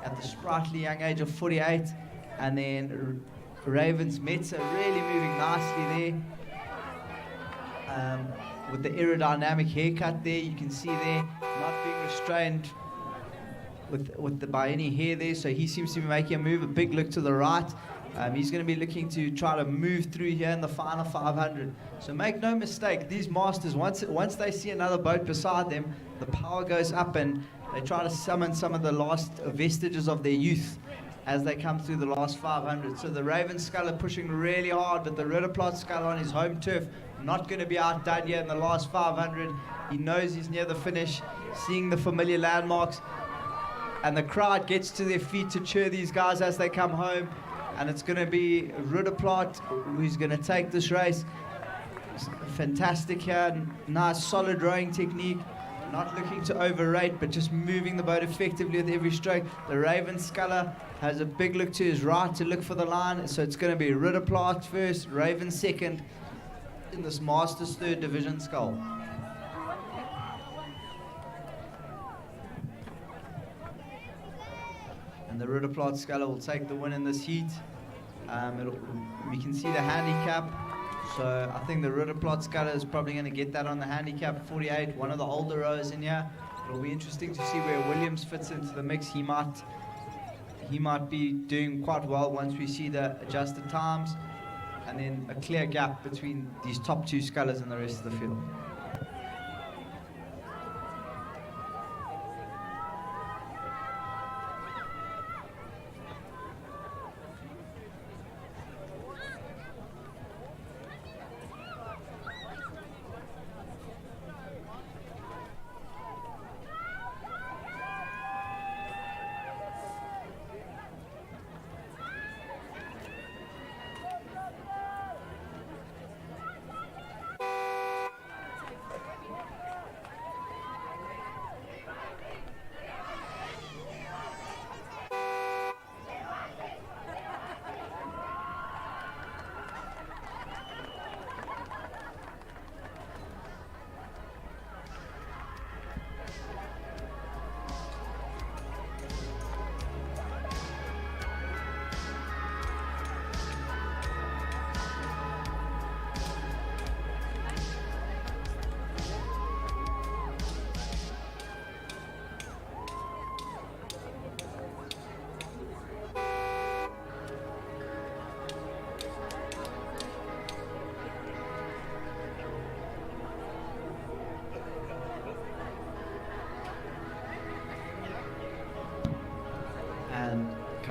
at the sprightly young age of 48, and then Ravens Metza really moving nicely there. With the aerodynamic haircut there, you can see there, not being restrained by any hair there, so he seems to be making a move, a big look to the right. He's going to be looking to try to move through here in the final 500. So make no mistake, these Masters, once they see another boat beside them, the power goes up and they try to summon some of the last vestiges of their youth as they come through the last 500. So the Raven Scull are pushing really hard, but the Roodeplaat Scull on his home turf, not going to be outdone here in the last 500. He knows he's near the finish, seeing the familiar landmarks, and the crowd gets to their feet to cheer these guys as they come home. And it's going to be Roodeplaat who's going to take this race. Fantastic here, nice solid rowing technique, not looking to overrate, but just moving the boat effectively with every stroke. The Raven Sculler has a big look to his right to look for the line, so it's going to be Roodeplaat first, Raven second in this Masters 3rd Division scull. And the Roodeplaat Sculler will take the win in this heat. We can see the handicap. So I think the Roodeplaat Sculler is probably going to get that on the handicap 48, one of the older rowers in here. It'll be interesting to see where Williams fits into the mix. He might be doing quite well once we see the adjusted times, and then a clear gap between these top 2 scullers and the rest of the field.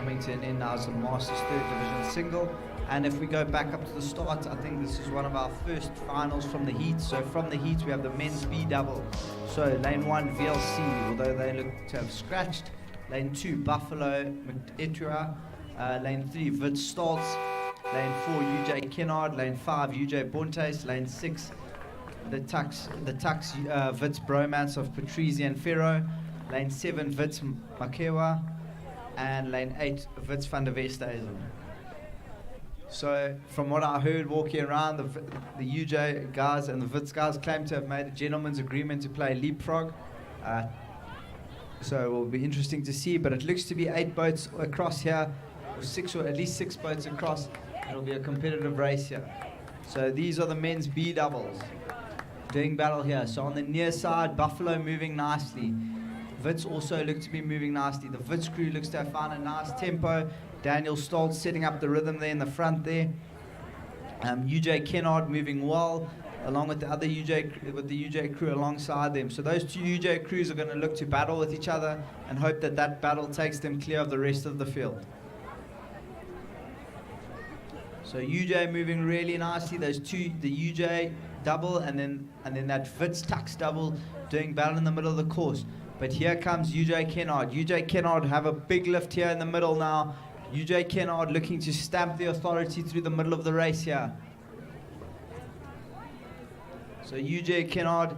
coming to an end now as the Masters 3rd Division single. And if we go back up to the start, I think this is one of our first finals from the heat. So from the heat, we have the men's B double. So lane 1, VLC, although they look to have scratched. Lane 2, Buffalo Etua. Lane 3, Vid Stoltz. Lane 4, UJ Kennard. Lane 5, UJ Bontes. Lane 6, the Tux Wits Bromance of Patrizi and Ferro. Lane 7, Wits Makewa. And lane 8, Wits van der Westhuizen. So from what I heard walking around, the UJ guys and the Wits guys claim to have made a gentleman's agreement to play leapfrog. So it will be interesting to see, but it looks to be 8 boats across here, or 6, or at least 6 boats across. It'll be a competitive race here. So these are the men's B doubles doing battle here. So on the near side, Buffalo moving nicely. Wits also look to be moving nicely. The Wits crew looks to have found a nice tempo. Daniel Stoltz setting up the rhythm there in the front there. UJ Kennard moving well, along with the other UJ crew alongside them. So those two UJ crews are going to look to battle with each other and hope that that battle takes them clear of the rest of the field. So UJ moving really nicely. Those two, the UJ double and then that Wits Tux double doing battle in the middle of the course. But here comes UJ Kennard. UJ Kennard have a big lift here in the middle now. UJ Kennard looking to stamp the authority through the middle of the race here. So UJ Kennard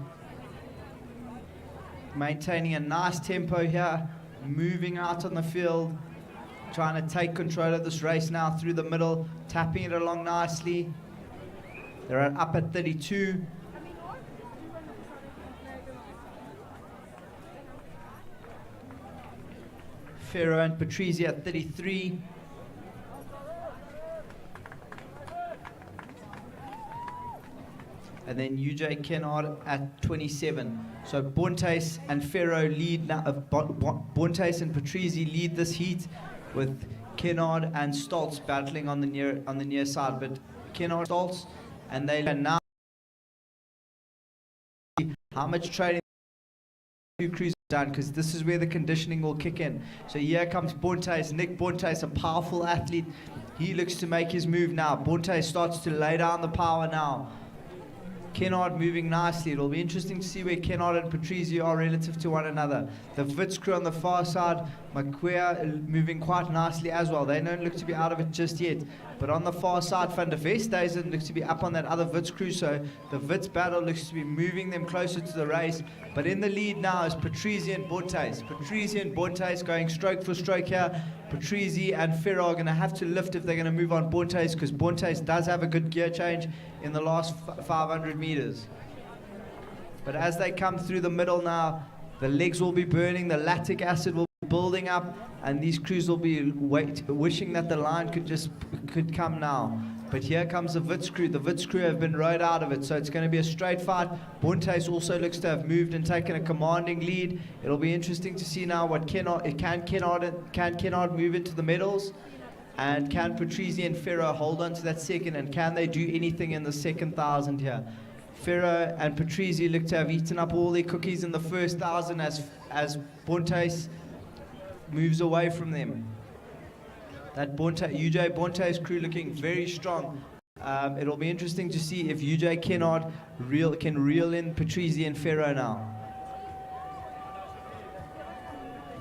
maintaining a nice tempo here, moving out on the field, trying to take control of this race now through the middle, tapping it along nicely. They're up at 32. Ferro and Patrizi at 33. And then UJ Kennard at 27. So Bontes and Ferro lead now. Bontes and Patrizi lead this heat, with Kennard and Stoltz battling on the near side. But Kennard, Stoltz, and they are now. How much training two crews done, because this is where the conditioning will kick in. So here comes Bontes, Nick Bontes, a powerful athlete. He looks to make his move now. Bontes starts to lay down the power now. Kennard moving nicely. It'll be interesting to see where Kennard and Patrizi are relative to one another. The Wits crew on the far side, Maquia moving quite nicely as well. They don't look to be out of it just yet. But on the far side, Van der Westhuizen looks to be up on that other Wits crew. So the Wits battle looks to be moving them closer to the race. But in the lead now is Patrizi and Bontes. Patrizi and Bontes going stroke for stroke here. Patrizi and Ferro are going to have to lift if they're going to move on Bontes, because Bontes does have a good gear change in the last 500 meters. But as they come through the middle now, the legs will be burning, the lactic acid will be building up, and these crews will be wishing that the line could come now. But here comes the Wits crew. The Wits crew have been rode out of it, so it's going to be a straight fight. Bontes also looks to have moved and taken a commanding lead. It'll be interesting to see now what can Kennard move into the medals, and can Patrizi and Ferro hold on to that second, and can they do anything in the second 1,000 here? Ferro and Patrizi look to have eaten up all their cookies in the first 1,000 as Bontes moves away from them. That UJ Bontes crew looking very strong. It'll be interesting to see if UJ Kennard can reel in Patrizi and Ferro now.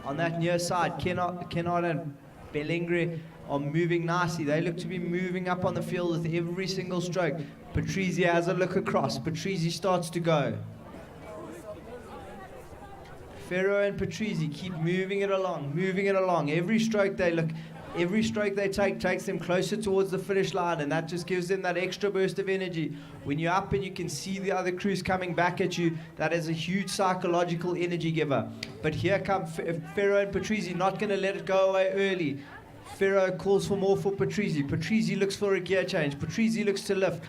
On that near side, Kennard and Belengre are moving nicely. They look to be moving up on the field with every single stroke. Patrizi has a look across. Patrizi starts to go. Ferro and Patrizi keep moving it along. Every stroke they take takes them closer towards the finish line, and that just gives them that extra burst of energy. When you're up and you can see the other crews coming back at you, that is a huge psychological energy giver. But here come Ferro and Patrizi, not going to let it go away early. Ferro calls for more for Patrizi. Patrizi looks for a gear change. Patrizi looks to lift.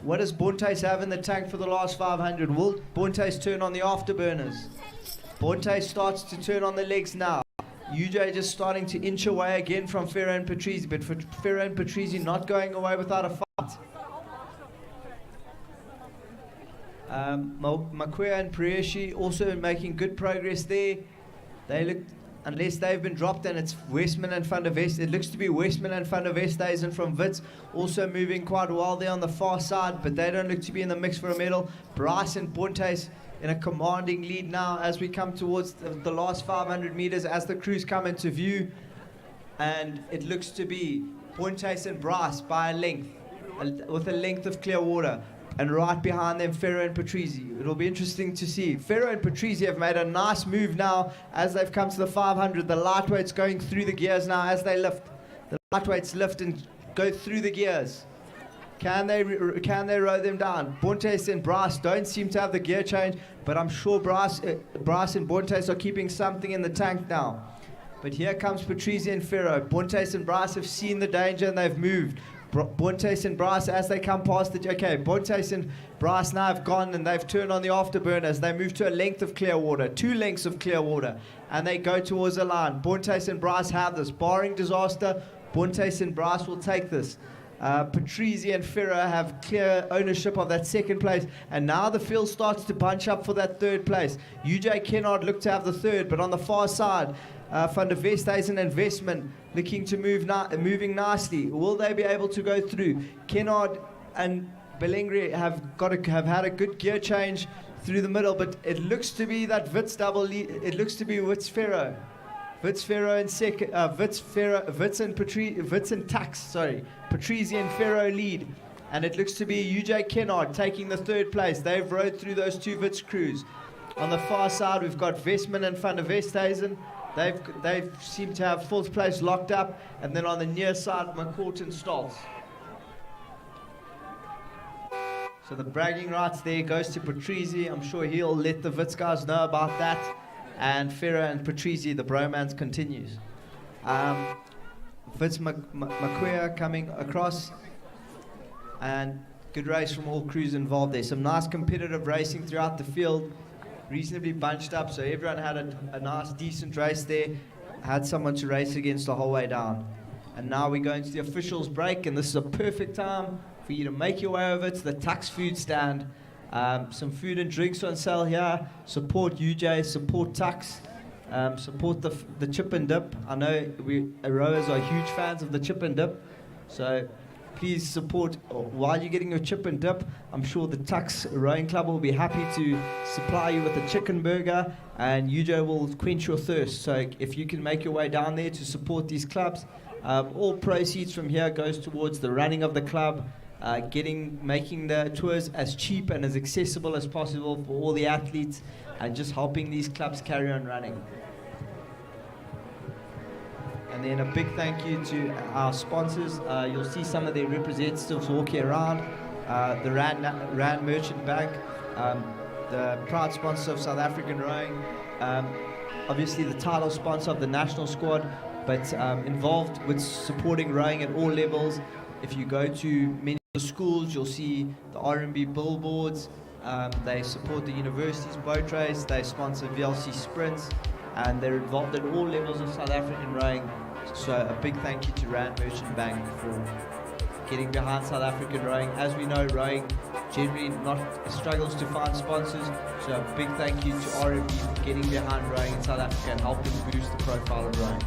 What does Bontes have in the tank for the last 500? Will Bontes turn on the afterburners? Bontes starts to turn on the legs now. UJ just starting to inch away again from Ferro and Patrizi, but for Ferro and Patrizi not going away without a fight. Maquia and Prieshi also making good progress there. They look unless they've been dropped, and it's Westman and Van der West. It looks to be Westman and Van der Westhuizen from Wits, also moving quite well there on the far side, but they don't look to be in the mix for a medal. Bryce and Bontes in a commanding lead now as we come towards the last 500 meters as the crews come into view, and it looks to be Bontes and Bryce by a length, with a length of clear water. And right behind them, Ferro and Patrizzi. It'll be interesting to see. Ferro and Patrizzi have made a nice move now as they've come to the 500. The lightweights going through the gears now as they lift. The lightweights lift and go through the gears. Can they row them down? Bontes and Bryce don't seem to have the gear change, but I'm sure Bryce and Bontes are keeping something in the tank now. But here comes Patrizzi and Ferro. Bontes and Bryce have seen the danger and they've moved. Bontes and Bryce as they come past the... Okay, Bontes and Bryce now have gone and they've turned on the afterburners. They move to a length of clear water, 2 lengths of clear water, and they go towards the line. Bontes and Bryce have this. Barring disaster, Bontes and Bryce will take this. Patrizzi and Ferro have clear ownership of that second place, and now the field starts to bunch up for that third place. UJ Kennard look to have the third, but on the far side, Van der Westhuizen and Westman looking to moving nicely. Will they be able to go through? Kennard and Belengri have had a good gear change through the middle, but it looks to be that Wits double lead. It looks to be Wits Ferro and second. Wits and Tax. Sorry, Patrizzi and Ferro lead, and it looks to be UJ Kennard taking the third place. They've rode through those 2 Wits crews. On the far side, we've got Westman and Van der Westhuizen. They seem to have 4th place locked up, and then on the near side, McCourt and Stoltz. So the bragging rights there goes to Patrizzi. I'm sure he'll let the Wits guys know about that. And Ferro and Patrizzi, the bromance continues. Wits McQueer coming across, and good race from all crews involved there. Some nice competitive racing throughout the field. Reasonably bunched up, so everyone had a nice, decent race there. Had someone to race against the whole way down. And now we go into the officials' break, and this is a perfect time for you to make your way over to the Tax food stand. Some food and drinks on sale here. Support UJ, support Tax, support the chip and dip. I know we rowers are huge fans of the chip and dip, so please support. While you're getting your chip and dip, I'm sure the Tux Rowing Club will be happy to supply you with a chicken burger, and UJ will quench your thirst. So if you can make your way down there to support these clubs, all proceeds from here goes towards the running of the club, making the tours as cheap and as accessible as possible for all the athletes, and just helping these clubs carry on running. And then a big thank you to our sponsors. You'll see some of their representatives walking around. The Rand Merchant Bank, the proud sponsor of South African rowing, obviously the title sponsor of the national squad, but involved with supporting rowing at all levels. If you go to many of the schools, you'll see the RMB billboards. They support the university's boat race. They sponsor VLC sprints, and they're involved at all levels of South African rowing. So a big thank you to Rand Merchant Bank for getting behind South African rowing. As we know, rowing generally struggles to find sponsors, so a big thank you to RMB for getting behind rowing in South Africa and helping boost the profile of rowing.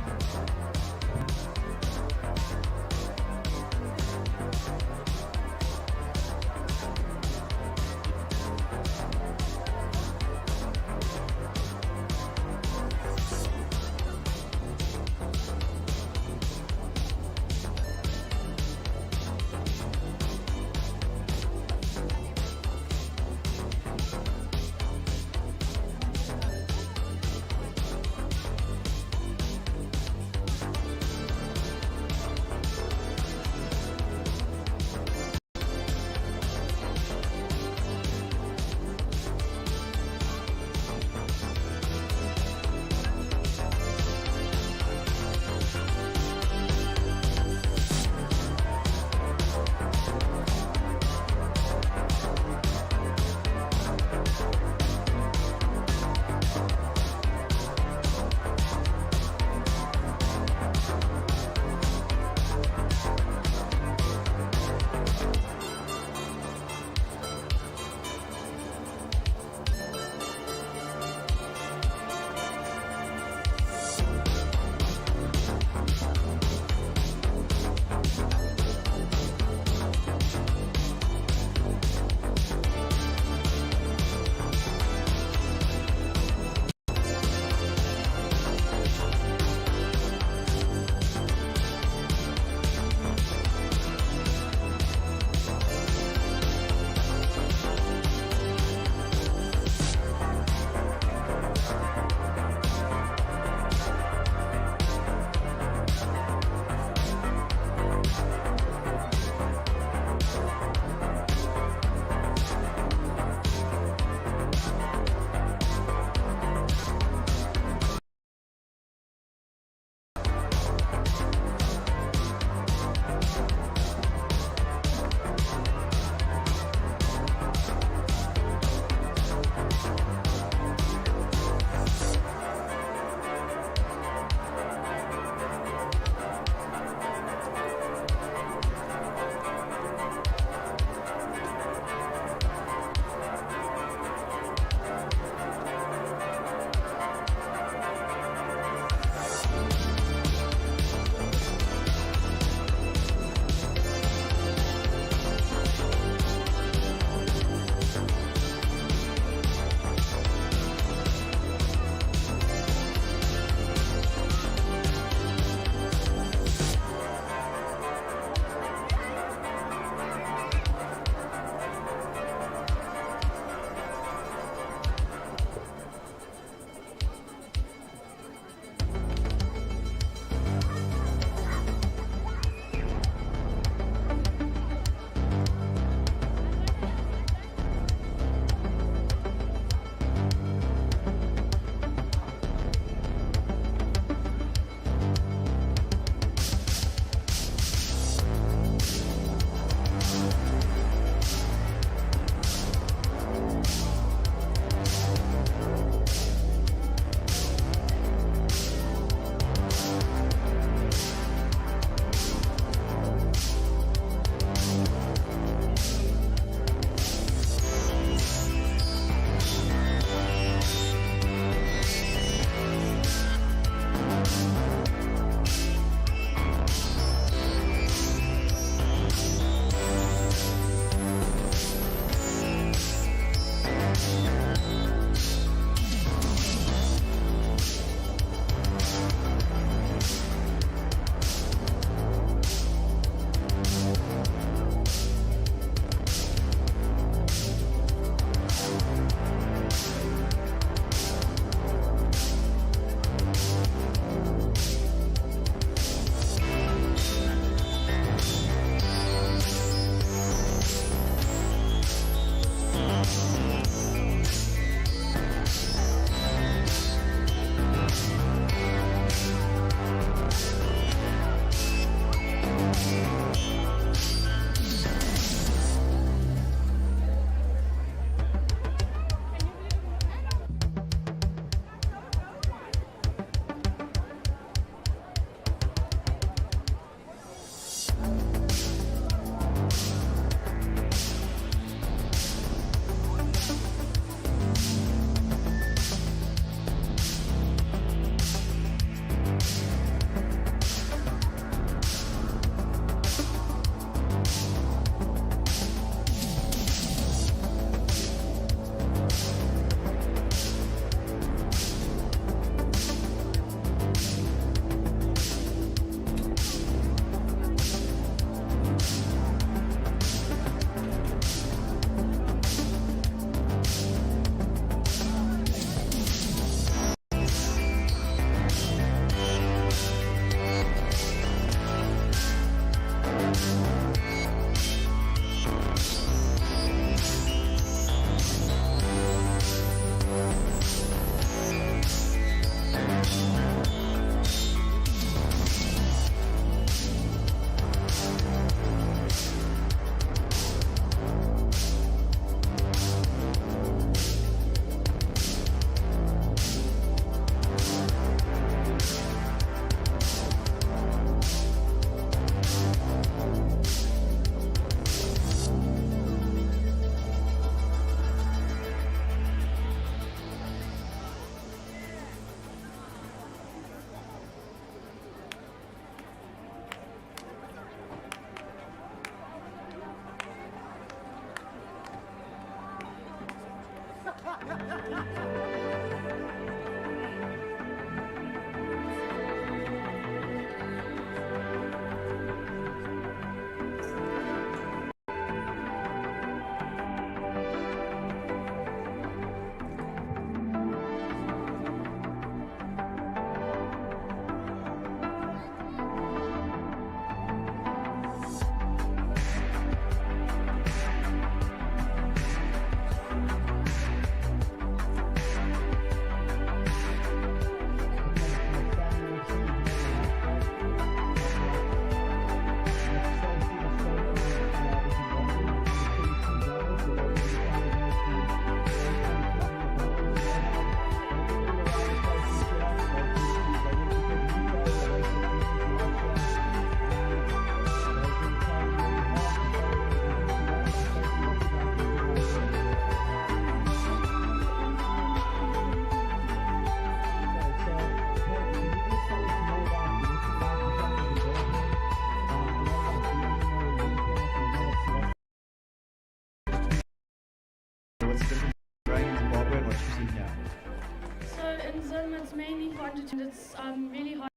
mainly fun to do. It's really hard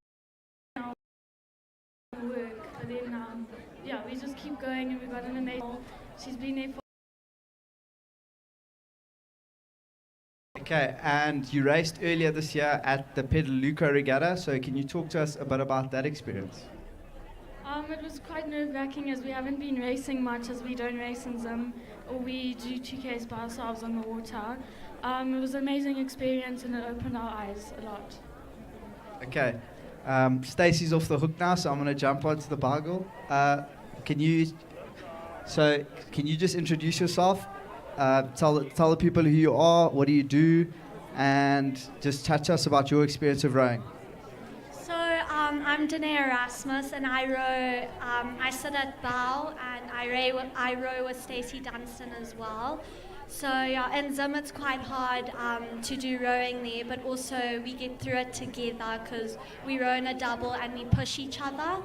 now work, but then yeah, we just keep going, and we've got an amazing. She's been there for. Okay, and you raced earlier this year at the Pedaluco Regatta, so can you talk to us a bit about that experience? It was quite nerve-wracking as we haven't been racing much, as we don't race in Zim, or we do 2Ks by ourselves on the water. It was an amazing experience, and it opened our eyes a lot. Okay, Stacey's off the hook now, so I'm going to jump onto the bargle. Can you just introduce yourself? Tell the people who you are, what do you do, and just chat to us about your experience of rowing. So I'm Danae Erasmus, and I row. I sit at bow, and I row with Stacey Dunstan as well. So yeah, in Zim it's quite hard to do rowing there, but also we get through it together because we row in a double and we push each other.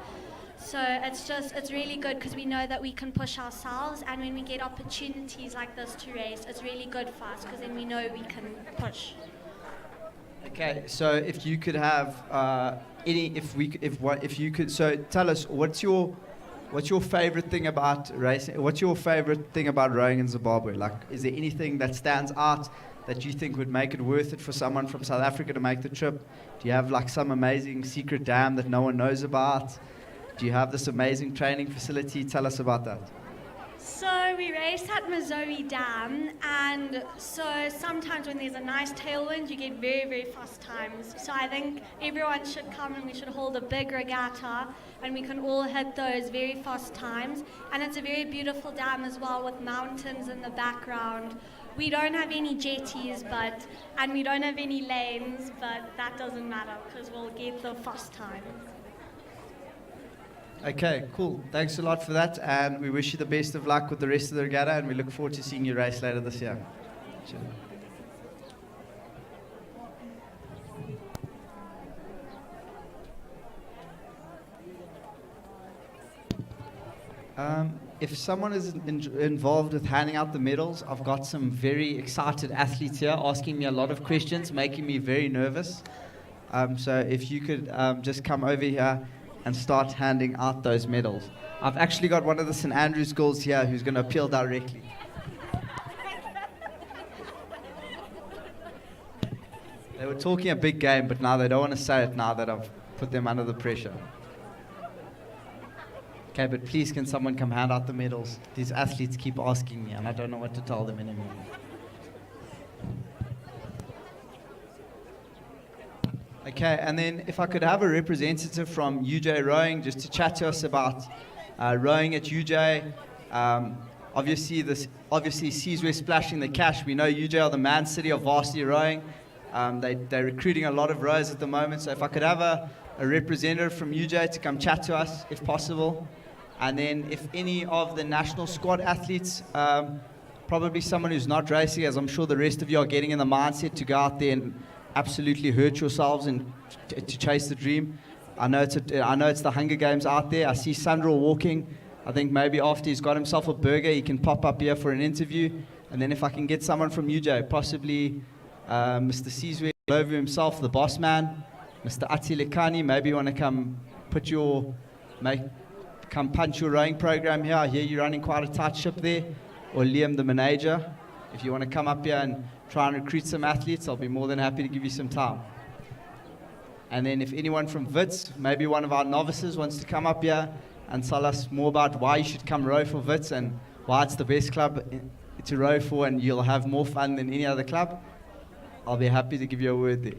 So it's really good because we know that we can push ourselves, and when we get opportunities like this to race, it's really good for us because then we know we can push. Okay, so if you could have so tell us what's your favorite thing about racing? What's your favorite thing about rowing in Zimbabwe? Like, is there anything that stands out that you think would make it worth it for someone from South Africa to make the trip? Do you have like some amazing secret dam that no one knows about? Do you have this amazing training facility? Tell us about that. So we race at Mazoe Dam, and so sometimes when there's a nice tailwind, you get very, very fast times. So I think everyone should come and we should hold a big regatta, and we can all hit those very fast times. And it's a very beautiful dam as well with mountains in the background. We don't have any jetties, and we don't have any lanes, but that doesn't matter because we'll get the fast time. Okay, cool. Thanks a lot for that, and we wish you the best of luck with the rest of the regatta, and we look forward to seeing you race later this year. Cheers. If someone is involved with handing out the medals, I've got some very excited athletes here asking me a lot of questions, making me very nervous. So if you could just come over here and start handing out those medals. I've actually got one of the St. Andrews girls here who's going to appeal directly. They were talking a big game, but now they don't want to say it now that I've put them under the pressure. Okay, but please can someone come hand out the medals? These athletes keep asking me and I don't know what to tell them anymore. Okay, and then if I could have a representative from UJ Rowing just to chat to us about rowing at UJ. Obviously seas we're splashing the cash. We know UJ are the man city of varsity rowing. They're recruiting a lot of rowers at the moment. So if I could have a representative from UJ to come chat to us, if possible. And then if any of the national squad athletes, probably someone who's not racing, as I'm sure the rest of you are getting in the mindset to go out there and absolutely hurt yourselves and to chase the dream. I know it's the Hunger Games out there. I see Sandro walking. I think maybe after he's got himself a burger, he can pop up here for an interview. And then if I can get someone from UJ, possibly Mr. Sizwe Lovu himself, the boss man, Mr. Atilekani, maybe you want to come come punch your rowing program here. I hear you're running quite a tight ship there. Or Liam, the manager. If you want to come up here and try and recruit some athletes, I'll be more than happy to give you some time. And then if anyone from Wits, maybe one of our novices wants to come up here and tell us more about why you should come row for Wits and why it's the best club to row for and you'll have more fun than any other club, I'll be happy to give you a word there.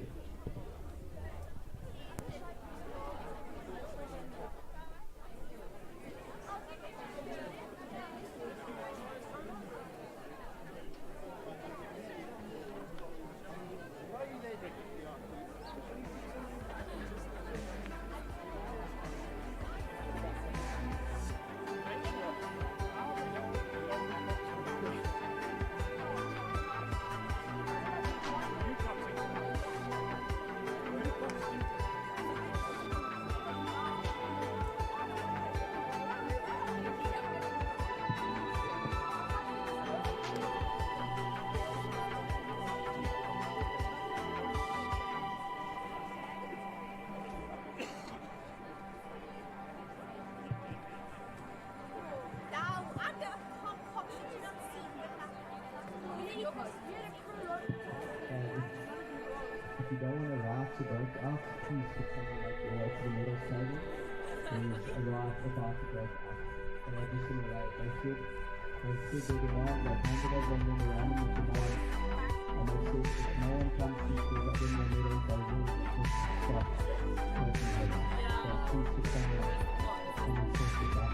If you don't want to ride the boat out, please put something like to the middle table. There's a ride about to go out. And I just want to write, they said they demand, like, handed over and then around with the demand. And they said if no one comes to school, that in the middle, they will just stop working with them. So please put something like and then push it back.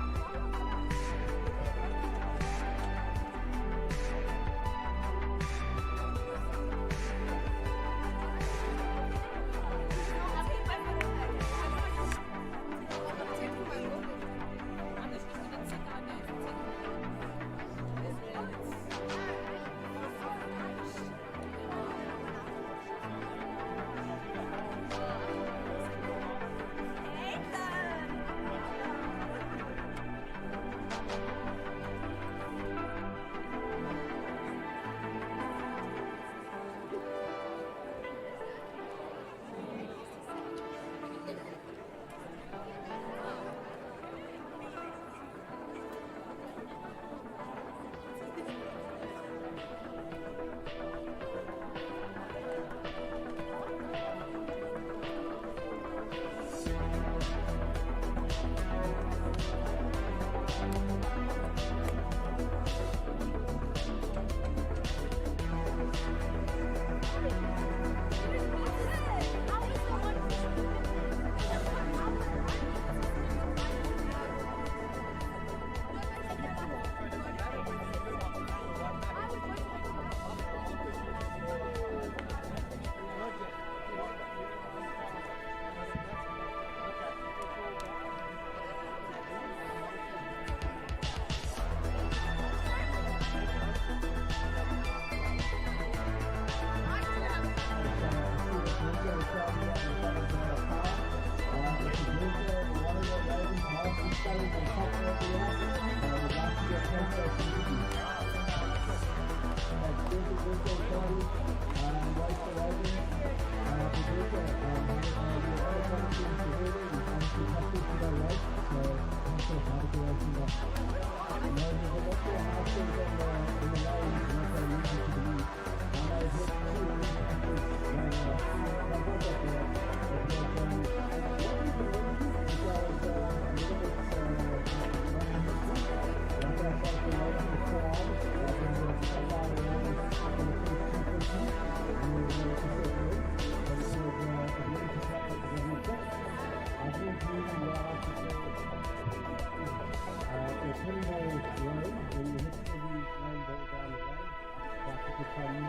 from me.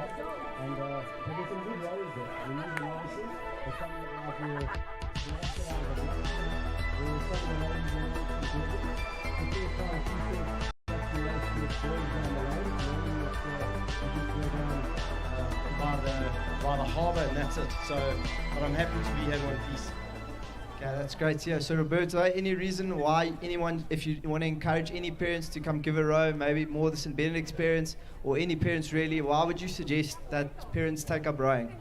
And but there's some good rowers there. We need the novices. They're coming out here. By the harbour, and that's it. So, but I'm happy to be here in one piece. Okay, that's great to hear. So, Roberto, any reason why anyone, if you want to encourage any parents to come give a row, maybe more the St. Bernard experience, or any parents really, why would you suggest that parents take up rowing?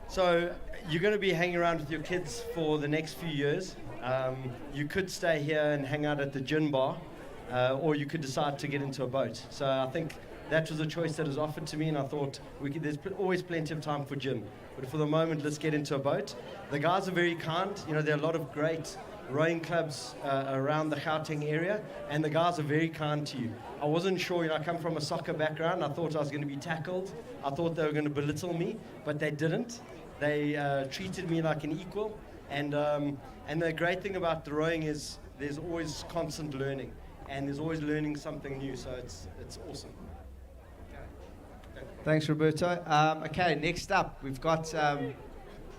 So, you're going to be hanging around with your kids for the next few years. You could stay here and hang out at the gin bar, or you could decide to get into a boat. So, I think that was a choice that was offered to me, and I thought there's always plenty of time for gin. But for the moment, let's get into a boat. The guys are very kind. You know, there are a lot of great rowing clubs around the Gauteng area, and the guys are very kind to you. I wasn't sure, you know, I come from a soccer background. I thought I was going to be tackled. I thought they were going to belittle me, but they didn't. They treated me like an equal. And the great thing about the rowing is there's always constant learning, and there's always learning something new. So it's awesome. Thanks, Roberto. Okay, next up we've got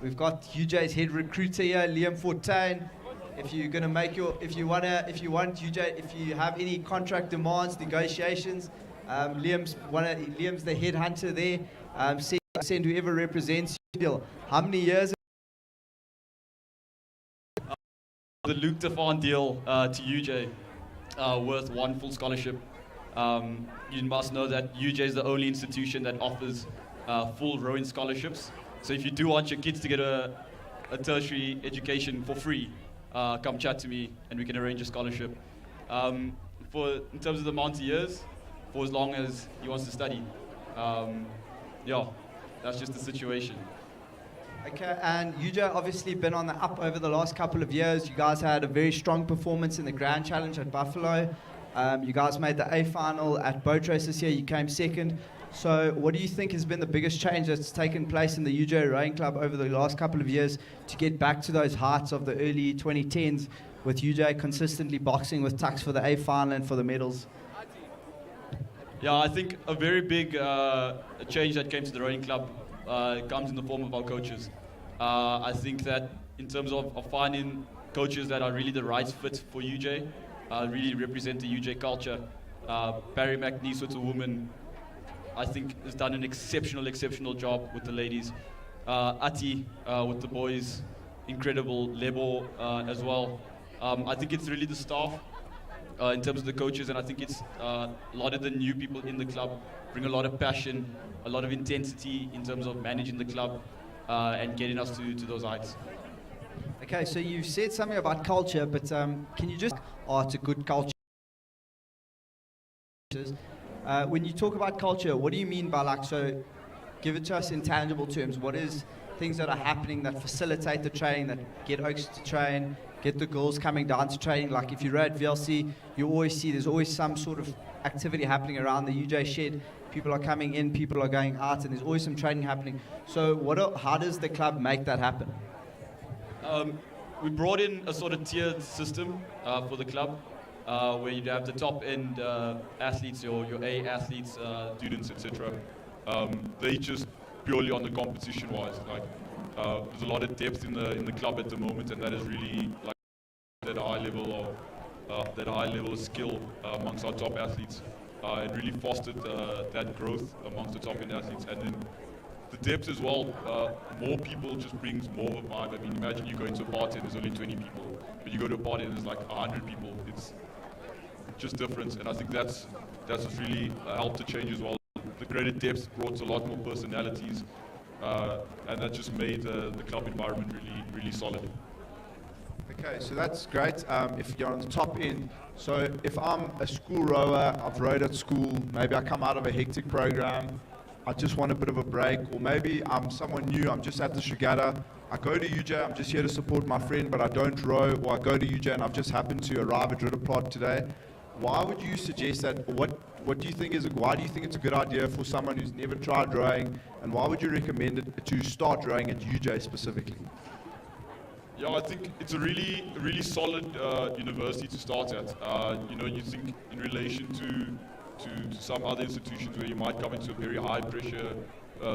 UJ's head recruiter here, Liam Fortuin. If you're going to make if you want UJ, if you have any contract demands, negotiations, Liam's the head hunter there. Send whoever represents you. How many years? The Luke Defan deal to UJ, worth one full scholarship. You must know that UJ is the only institution that offers full rowing scholarships. So if you do want your kids to get a tertiary education for free, come chat to me and we can arrange a scholarship. In terms of the amount of years, for as long as he wants to study. Yeah, that's just the situation. Okay, and UJ obviously been on the up over the last couple of years. You guys had a very strong performance in the Grand Challenge at Buffalo. You guys made the A final at boat race this year. You came second. So what do you think has been the biggest change that's taken place in the UJ Rowing Club over the last couple of years to get back to those heights of the early 2010s with UJ consistently boxing with Tux for the A final and for the medals? Yeah, I think a very big change that came to the rowing club comes in the form of our coaches. I think that in terms of finding coaches that are really the right fit for UJ, really represent the UJ culture. Barry McNeese, with a woman, I think has done an exceptional job with the ladies. Ati with the boys, incredible. Lebo as well. I think it's really the staff in terms of the coaches, and I think it's a lot of the new people in the club bring a lot of passion, a lot of intensity in terms of managing the club and getting us to those heights. Okay, so you've said something about culture, but can you just it's a good culture? When you talk about culture, what do you mean by so give it to us in tangible terms. What is things that are happening that facilitate the training, that get Oaks to train, get the girls coming down to training? Like if you're at VLC, you always see there's always some sort of activity happening around the UJ shed. People are coming in, people are going out, and there's always some training happening. So how does the club make that happen? We brought in a sort of tiered system for the club, where you'd have the top end athletes, your A athletes, students, etc. They just purely on the competition wise. There's a lot of depth in the club at the moment, and that is really that high level of skill amongst our top athletes. It really fostered that growth amongst the top end athletes, and then the depth as well. More people just brings more of a vibe. I mean, imagine you go into a party and there's only 20 people, but you go to a party and there's 100 people. It's just different, and I think that's what's really helped to change as well. The greater depth brought a lot more personalities, and that just made the club environment really solid. Okay, so that's great. If you're on the top end, so if I'm a school rower, I've rowed at school, maybe I come out of a hectic program, I just want a bit of a break, or maybe I'm someone new, I'm just at this regatta, I go to UJ, I'm just here to support my friend, but I don't row, or I go to UJ and I've just happened to arrive at Roodeplaat today. Why would you suggest that? What do you think why do you think it's a good idea for someone who's never tried rowing, and why would you recommend it to start rowing at UJ specifically? Yeah, I think it's a really solid university to start at. You think in relation to to some other institutions where you might come into a very high pressure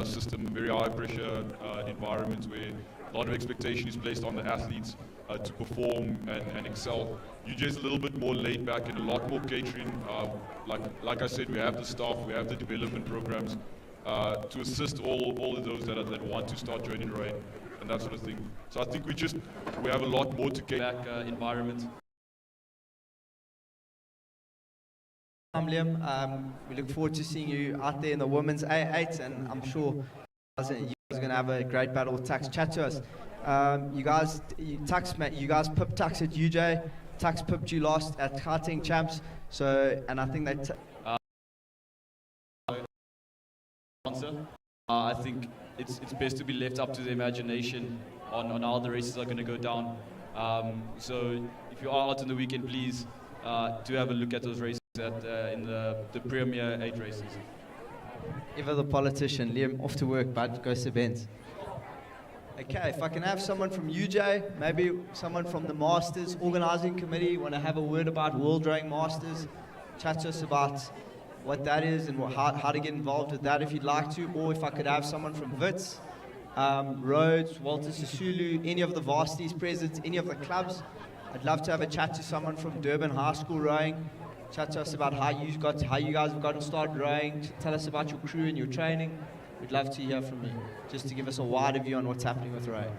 system, very high pressure environment where a lot of expectation is placed on the athletes to perform and excel. UJ is a little bit more laid back and a lot more catering. Like I said, we have the staff, we have the development programs to assist all of those that want to start joining rowing and that sort of thing. So I think we have a lot more to cater back environment. Liam, we look forward to seeing you out there in the women's A8, and I'm sure you guys are going to have a great battle with Tux. Chat to us. You guys pipped Tux at UJ. Tux pipped you last at Gauteng Champs. So, and I think that. I think it's best to be left up to the imagination on how the races are going to go down. So if you are out on the weekend, please do have a look at those races in the Premier 8 races. Ever the politician, Liam, off to work, bud, go to Benz. Okay, if I can have someone from UJ, maybe someone from the Masters Organising Committee, want to have a word about World Rowing Masters, chat to us about what that is and how to get involved with that if you'd like to, or if I could have someone from WITS, Rhodes, Walter Sisulu, any of the varsities present, any of the clubs. I'd love to have a chat to someone from Durban High School Rowing, chat to us about how you guys have gotten started rowing, tell us about your crew and your training. We'd love to hear from you, just to give us a wider view on what's happening with rowing.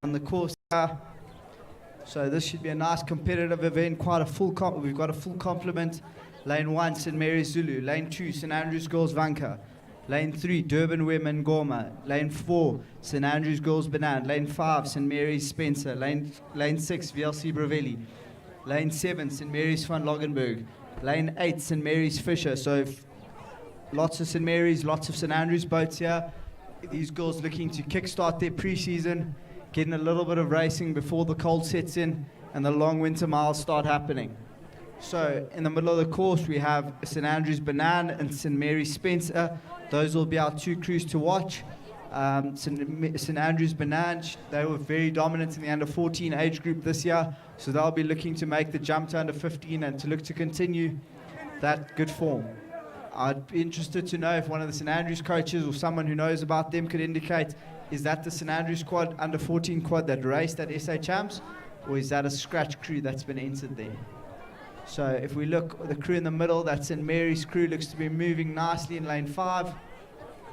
On the course here. So this should be a nice competitive event, quite a full we've got a full complement. Lane 1, St. Mary's Zulu. Lane 2, St. Andrews Girls Vanka. Lane 3, Durban Women Goma. Lane 4, St. Andrews Girls Banan. Lane 5, St. Mary's Spencer. Lane 6, VLC Bravelli. Lane 7, St. Mary's van Loggenberg. Lane 8, St. Mary's Fisher. So lots of St. Mary's, lots of St. Andrews boats here. These girls looking to kickstart their pre-season, getting a little bit of racing before the cold sets in and the long winter miles start happening. So in the middle of the course we have St. Andrews Banan and St. Mary's Spencer. Those will be our two crews to watch. St. Andrews Banan, they were very dominant in the under 14 age group this year, so they'll be looking to make the jump to under 15 and to look to continue that good form. I'd be interested to know if one of the St. Andrews coaches or someone who knows about them could indicate, is that the St. Andrews squad, under 14 quad that raced at SA Champs, or is that a scratch crew that's been entered there? So if we look at the crew in the middle, that St. Mary's crew looks to be moving nicely in lane 5.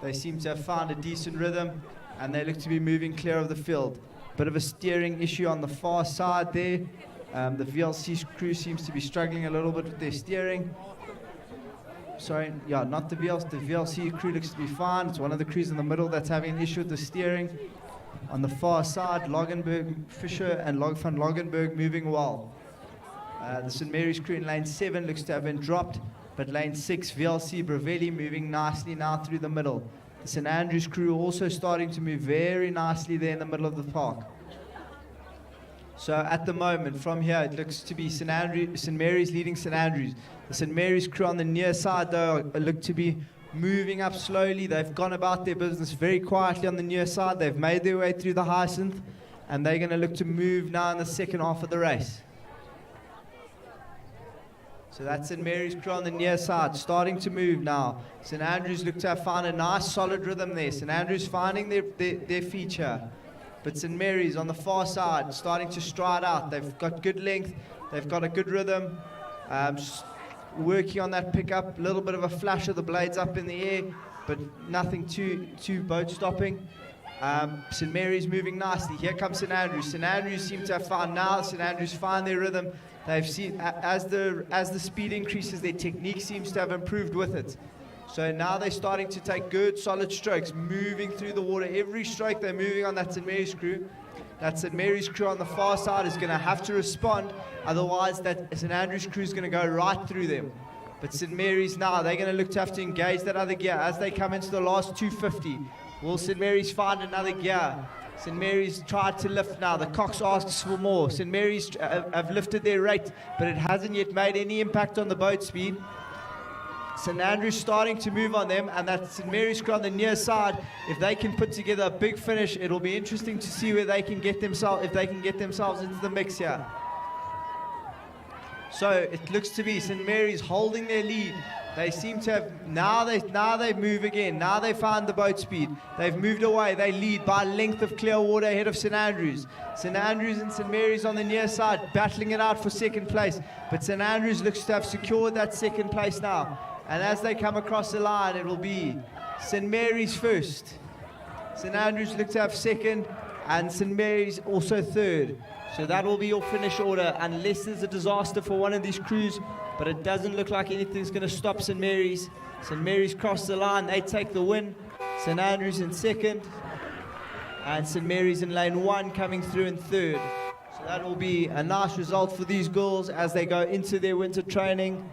They seem to have found a decent rhythm and they look to be moving clear of the field. Bit of a steering issue on the far side there. The VLC crew seems to be struggling a little bit with their steering. Sorry, yeah, not the VLC. The VLC crew looks to be fine. It's one of the crews in the middle that's having an issue with the steering. On the far side, Loggenberg, Fisher and van Loggenberg moving well. The St. Mary's crew in lane 7 looks to have been dropped, but lane 6, VLC Bravelli moving nicely now through the middle. The St. Andrews crew also starting to move very nicely there in the middle of the park. So at the moment, from here, it looks to be St. Mary's leading St. Andrews. The St. Mary's crew on the near side, though, look to be moving up slowly. They've gone about their business very quietly on the near side. They've made their way through the hyacinth, and they're going to look to move now in the second half of the race. So that's St. Mary's crew on the near side, starting to move now. St. Andrews look to have found a nice solid rhythm there. St. Andrews finding their feature. But St. Mary's on the far side, starting to stride out. They've got good length, they've got a good rhythm. Working on that pickup, a little bit of a flash of the blades up in the air, but nothing too boat stopping. St. Mary's moving nicely. Here comes St. Andrews. St. Andrews seem to have found now. St. Andrews find their rhythm. They've seen as the speed increases, their technique seems to have improved with it. So now they're starting to take good, solid strokes, moving through the water. Every stroke they're moving on that St. Mary's crew. That St. Mary's crew on the far side is going to have to respond, otherwise that St. Andrews crew is going to go right through them. But St. Mary's now, they're going to look to have to engage that other gear as they come into the last 250. Will St. Mary's find another gear? St. Mary's tried to lift now. The Cox asks for more. St. Mary's have lifted their rate, but it hasn't yet made any impact on the boat speed. St. Andrews starting to move on them, and that St. Mary's crew on the near side, if they can put together a big finish, it'll be interesting to see where they can get themselves, if they can get themselves into the mix here. So it looks to be St. Mary's holding their lead. They seem to have, now they move again. Now they find the boat speed. They've moved away. They lead by a length of clear water ahead of St. Andrews. St. Andrews and St. Mary's on the near side, battling it out for second place. But St. Andrews looks to have secured that second place now. And as they come across the line, it will be St. Mary's first. St. Andrews look to have second, and St. Mary's also third. So that will be your finish order, unless there's a disaster for one of these crews. But it doesn't look like anything's going to stop St. Mary's. St. Mary's cross the line, they take the win. St. Andrews in second, and St. Mary's in lane 1 coming through in third. So that will be a nice result for these girls as they go into their winter training.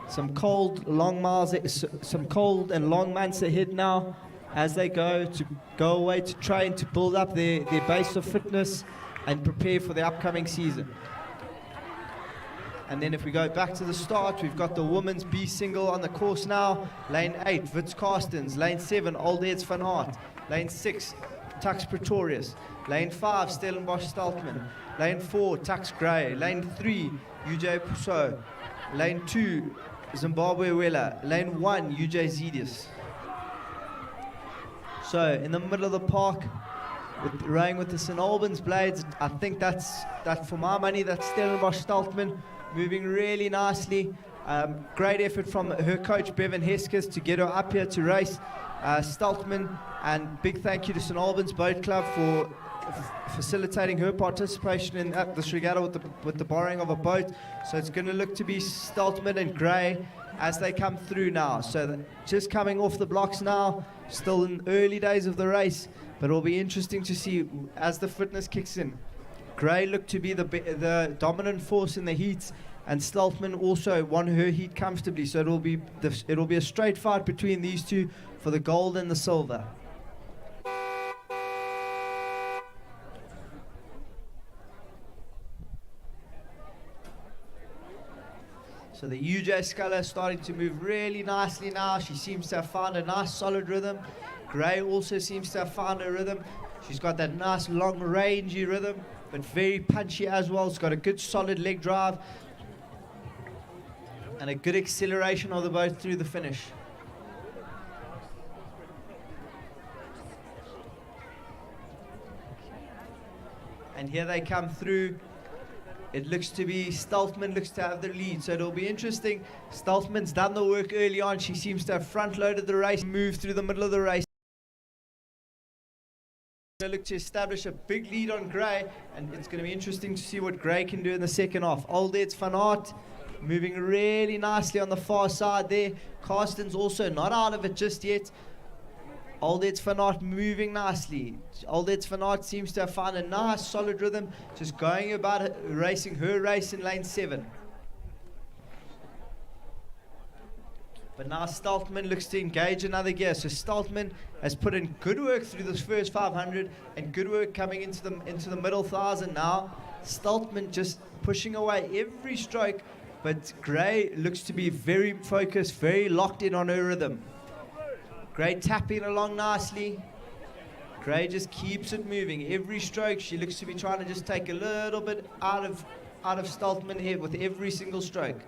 Some cold and long months ahead now as they go away to train to build up their base of fitness and prepare for the upcoming season. And then if we go back to the start, we've got the women's B single on the course now. Lane 8, Wits Carstens. Lane 7, Old Eds van Aert. Lane 6, Tux Pretorius. Lane 5, Stellenbosch Staltman. Lane 4, Tux Gray. Lane 3, UJ Puso. Lane 2, Zimbabwe Weller. Lane 1, UJ Zedius. So in the middle of the park, rowing with the St. Albans blades, I think that's for my money, that's Stellenbosch Staltman, moving really nicely. Great effort from her coach Bevan Heskes to get her up here to race. Staltman, and big thank you to St. Albans Boat Club for facilitating her participation in this regatta with the borrowing of a boat. So it's going to look to be Staltman and Gray as they come through now. So just coming off the blocks now, still in early days of the race, but it'll be interesting to see as the fitness kicks in. Gray looked to be the dominant force in the heats, and Staltman also won her heat comfortably. So it'll be a straight fight between these two for the gold and the silver. So the UJ Sculler starting to move really nicely now. She seems to have found a nice solid rhythm. Gray also seems to have found a rhythm. She's got that nice long rangy rhythm, but very punchy as well. It's got a good solid leg drive and a good acceleration of the boat through the finish. And here they come through. It looks to be Staltman looks to have the lead, so it'll be interesting. Staltman's done the work early on. She seems to have front-loaded the race, moved through the middle of the race. They look to establish a big lead on Gray, and it's going to be interesting to see what Gray can do in the second half. Old Eds van Aert moving really nicely on the far side there. Carsten's also not out of it just yet. Old Eds van Aert moving nicely. Old Eds van Aert seems to have found a nice solid rhythm, just going about it, racing her race in lane 7. But now Staltman looks to engage another gear. So Staltman has put in good work through this first 500 and good work coming into the middle 1,000 now. Staltman just pushing away every stroke, but Gray looks to be very focused, very locked in on her rhythm. Gray tapping along nicely. Gray just keeps it moving. Every stroke, she looks to be trying to just take a little bit out of Staltman here with every single stroke.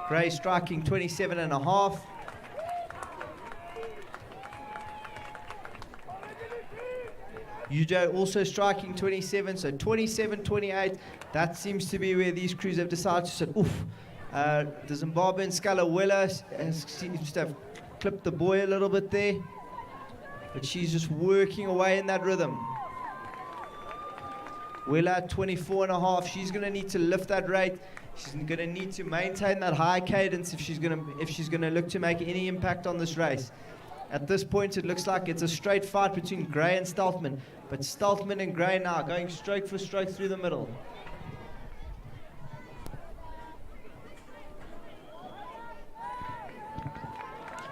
Gray striking 27.5. UJ also striking 27, so 27-28. That seems to be where these crews have decided to sit. Oof. The Zimbabwean Sculler Weller seems to have clipped the buoy a little bit there, but she's just working away in that rhythm. Weller 24.5. She's going to need to lift that rate. She's going to need to maintain that high cadence if she's going to look to make any impact on this race. At this point, it looks like it's a straight fight between Gray and Staltman, but Staltman and Gray now going stroke for stroke through the middle.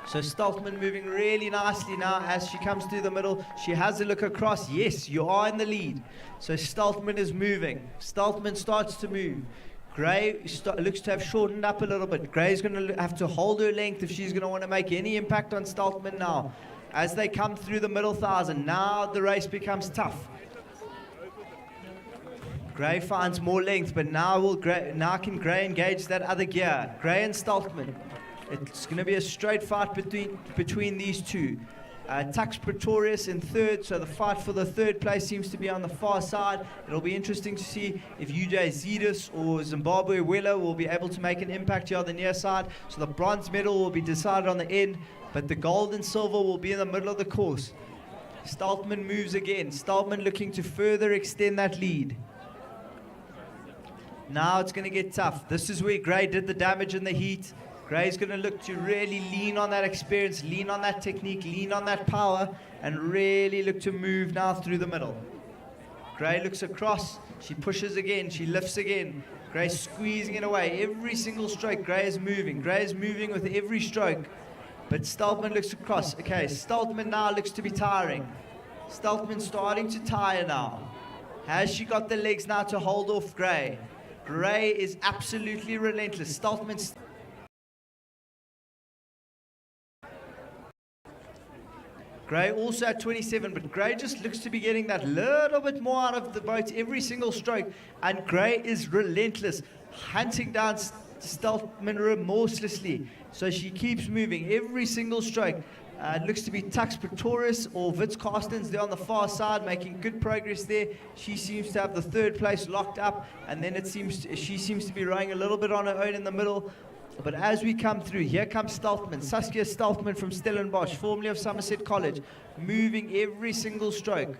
So Stoltman moving really nicely now as she comes through the middle. She has a look across. Yes, you are in the lead. So Stoltman is moving. Stoltman starts to move. Gray looks to have shortened up a little bit. Gray's going to have to hold her length if she's going to want to make any impact on Stoltman now. As they come through the middle 1,000, now the race becomes tough. Gray finds more length, but now can Gray engage that other gear? Gray and Stoltman. It's going to be a straight fight between these two. Tux Pretorius in third, so the fight for the third place seems to be on the far side. It'll be interesting to see if UJ Zidus or Zimbabwe Wheeler will be able to make an impact here on the near side. So the bronze medal will be decided on the end, but the gold and silver will be in the middle of the course. Stoltman moves again. Stoltman looking to further extend that lead. Now it's going to get tough. This is where Gray did the damage in the heat. Gray's going to look to really lean on that experience, lean on that technique, lean on that power, and really look to move now through the middle. Gray looks across. She pushes again. She lifts again. Gray squeezing it away. Every single stroke, Gray is moving. Gray is moving with every stroke. But Stoltman looks across. Okay, Stoltman now looks to be tiring. Stoltman starting to tire now. Has she got the legs now to hold off Gray? Gray is absolutely relentless. Stoltman... Gray also at 27, but Gray just looks to be getting that little bit more out of the boat every single stroke. And Gray is relentless, hunting down Stoltman remorselessly. So she keeps moving every single stroke. It looks to be Tux Pretorius or Wits Carstens there on the far side, making good progress there. She seems to have the third place locked up, and then she seems to be rowing a little bit on her own in the middle. But as we come through, here comes Stoltman, Saskia Stoltman from Stellenbosch, formerly of Somerset College, moving every single stroke.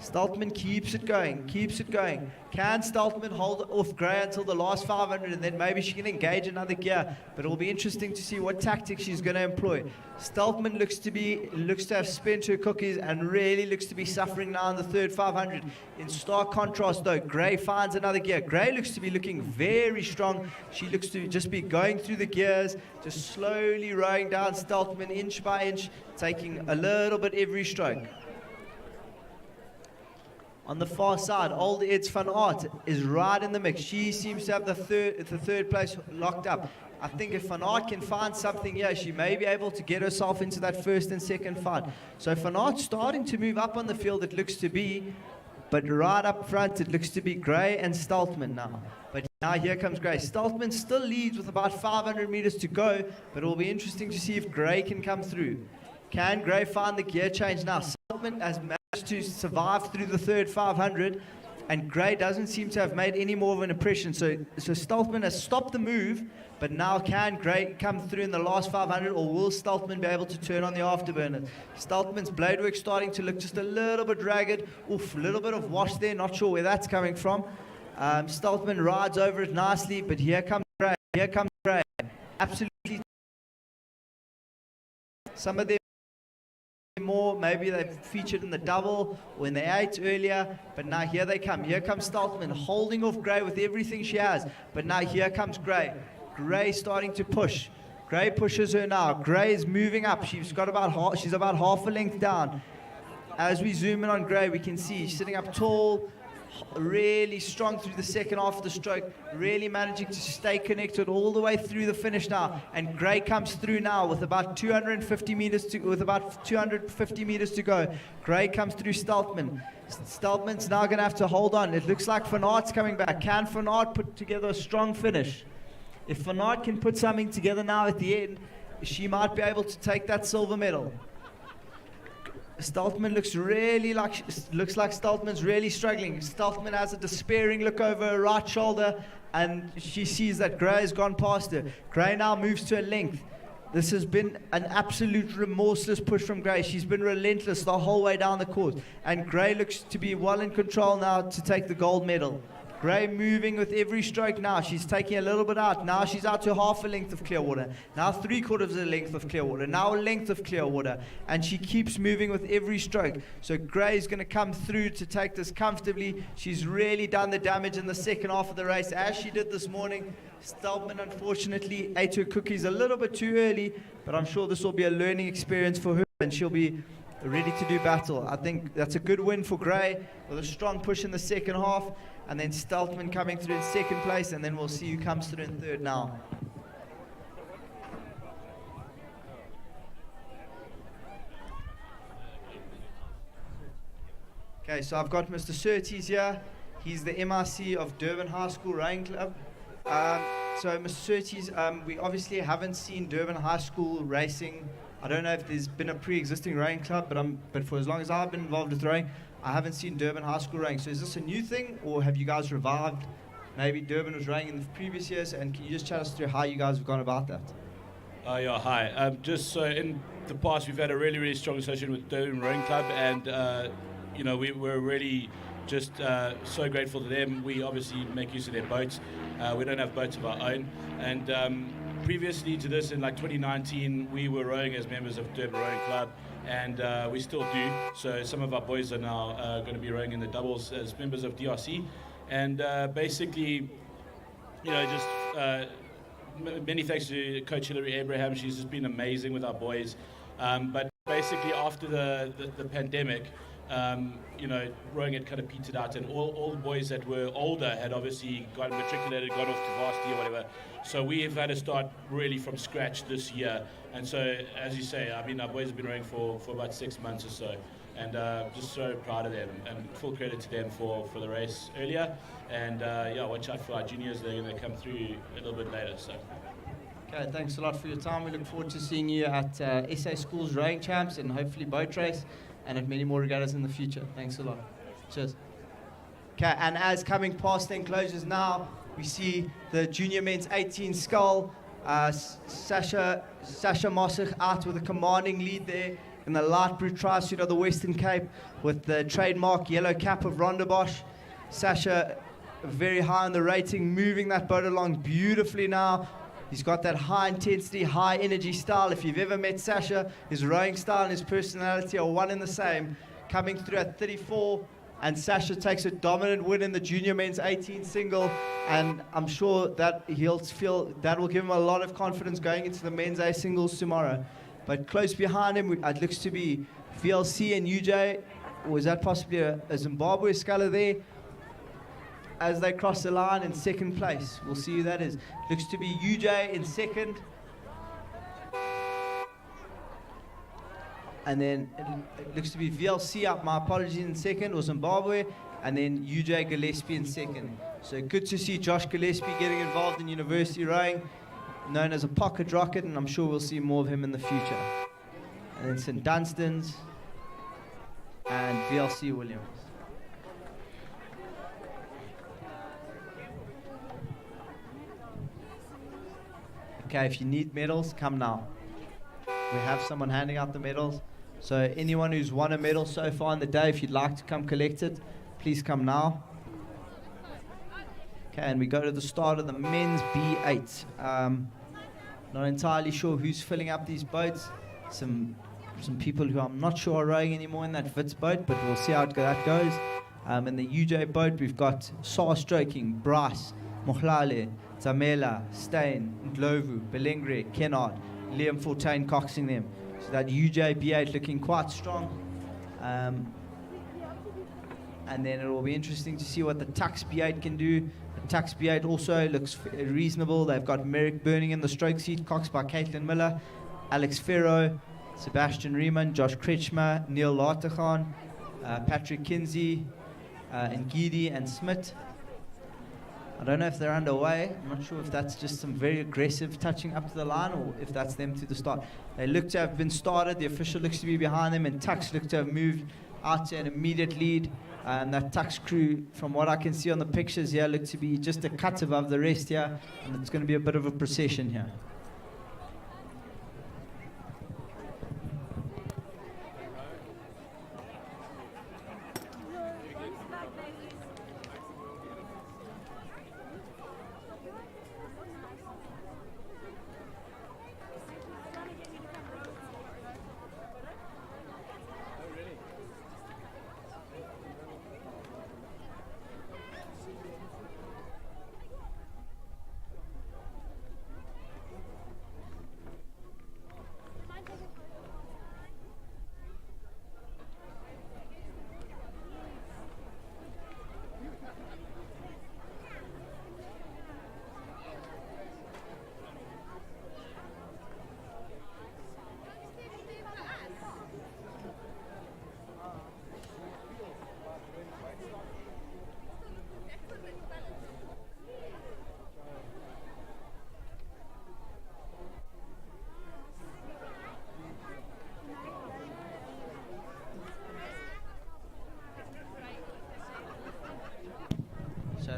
Stoltman keeps it going, keeps it going. Can Stoltman hold off Gray until the last 500, and then maybe she can engage another gear? But it will be interesting to see what tactics she's going to employ. Stoltman looks to have spent her cookies and really looks to be suffering now in the third 500. In stark contrast, though, Gray finds another gear. Gray looks to be looking very strong. She looks to just be going through the gears, just slowly rowing down Stoltman inch by inch, taking a little bit every stroke. On the far side, old Eds van Aert is right in the mix. She seems to have the third place locked up. I think if Van Aert can find something here, she may be able to get herself into that first and second fight. So Van Aert starting to move up on the field, it looks to be, but right up front, it looks to be Gray and Stoltman now. But now here comes Gray. Stoltman still leads with about 500 meters to go, but it will be interesting to see if Gray can come through. Can Gray find the gear change now? Stoltman has managed to survive through the third 500, and Gray doesn't seem to have made any more of an impression. So Stoltman has stopped the move, but now can Gray come through in the last 500, or will Stoltman be able to turn on the afterburner? Stoltman's blade work starting to look just a little bit ragged. Oof, a little bit of wash there, not sure where that's coming from. Stoltman rides over it nicely, but here comes Gray. Here comes Gray. Absolutely. Some of them more, maybe they've featured in the double or in the 8 earlier, but now here they come. Here comes Stoltman holding off Gray with everything she has, but now here comes Gray. Gray starting to push. Gray pushes her now. Gray is moving up. She's about half a length down. As we zoom in on Gray, we can see she's sitting up tall, really strong through the second half of the stroke, really managing to stay connected all the way through the finish now. And Gray comes through now with about 250 meters to go. Gray comes through Stoltman. Stoltman's now going to have to hold on. It looks like Van Aert's coming back. Can Van Aert put together a strong finish? If Van Aert can put something together now at the end, she might be able to take that silver medal. Stoltman looks like Stoltman's really struggling. Stoltman has a despairing look over her right shoulder, and she sees that Gray has gone past her. Gray now moves to a length. This has been an absolute remorseless push from Gray. She's been relentless the whole way down the course, and Gray looks to be well in control now to take the gold medal. Gray moving with every stroke now. She's taking a little bit out. Now she's out to half a length of clear water. Now 3/4 of a length of clear water. Now a length of clear water. And she keeps moving with every stroke. So Gray is going to come through to take this comfortably. She's really done the damage in the second half of the race, as she did this morning. Steltman, unfortunately, ate her cookies a little bit too early, but I'm sure this will be a learning experience for her, and she'll be ready to do battle. I think that's a good win for Gray, with a strong push in the second half, and then Steltman coming through in second place, and then we'll see who comes through in third now. Okay, so I've got Mr. Surtees here. He's the MRC of Durban High School Rowing Club. So Mr. Surtees, we obviously haven't seen Durban High School racing. I don't know if there's been a pre-existing rowing club, but for as long as I've been involved with rowing, I haven't seen Durban High School rowing. So is this a new thing, or have you guys revived? Maybe Durban was rowing in the previous years, and can you just chat us through how you guys have gone about that? Yeah, hi. Just so in the past, we've had a really, really strong association with Durban Rowing Club, and we're really just so grateful to them. We obviously make use of their boats. We don't have boats of our own, and previously to this, in like 2019, we were rowing as members of Durban Rowing Club, and we still do. So some of our boys are now going to be rowing in the doubles as members of DRC, and basically, just many thanks to Coach Hilary Abraham. She's just been amazing with our boys. But basically, after the pandemic, rowing had kind of petered out, and all the boys that were older had obviously got matriculated, got off to varsity or whatever. So we've had to start really from scratch this year. And so, as you say, I mean, our boys have been rowing for about 6 months or so, and just so proud of them, and full credit to them for the race earlier. And watch out for our juniors; they're going to come through a little bit later. So. Okay, thanks a lot for your time. We look forward to seeing you at SA Schools Rowing Champs, and hopefully boat race, and at many more regattas in the future. Thanks a lot. Cheers. Okay, and as coming past the enclosures now, we see the junior men's 18 scull. Sasha Mossig out with a commanding lead there in the light blue tri-suit of the Western Cape with the trademark yellow cap of Rondebosch. Sasha very high on the rating, moving that boat along beautifully now. He's got that high intensity, high energy style. If you've ever met Sasha, his rowing style and his personality are one and the same. Coming through at 34, and Sasha takes a dominant win in the junior men's 18 single, and I'm sure that he'll feel that will give him a lot of confidence going into the men's A singles tomorrow. But close behind him, it looks to be VLC and UJ, or is that possibly a Zimbabwe sculler there? As they cross the line in second place, we'll see who that is. Looks to be UJ in second. And then it looks to be VLC up, my apologies, in second, or Zimbabwe, and then UJ Gillespie in second. So good to see Josh Gillespie getting involved in university rowing, known as a pocket rocket, and I'm sure we'll see more of him in the future. And then St. Dunstan's and VLC Williams. Okay, if you need medals, come now. We have someone handing out the medals. So anyone who's won a medal so far in the day, if you'd like to come collect it, please come now. Okay, and we go to the start of the men's B8. Not entirely sure who's filling up these boats. Some people who I'm not sure are rowing anymore in that Wits boat, but we'll see how that goes. In the UJ boat, we've got Saar stroking, Bryce, Mohlale, Zamela, Stein, Ndlovu, Belengre, Kennard, Liam Fontaine coxing them. So that UJ B8 looking quite strong. And then it will be interesting to see what the Tux B8 can do. The Tux B8 also looks reasonable. They've got Merrick Burning in the stroke seat, coxed by Caitlin Miller, Alex Ferro, Sebastian Riemann, Josh Kretschmer, Neil Lartechan, Patrick Kinsey, Ngidi and Smith. I don't know if they're underway. I'm not sure if that's just some very aggressive touching up to the line or if that's them to the start. They look to have been started. The official looks to be behind them, and Tux looks to have moved out to an immediate lead. And that Tux crew, from what I can see on the pictures here, look to be just a cut above the rest here. And it's going to be a bit of a procession here.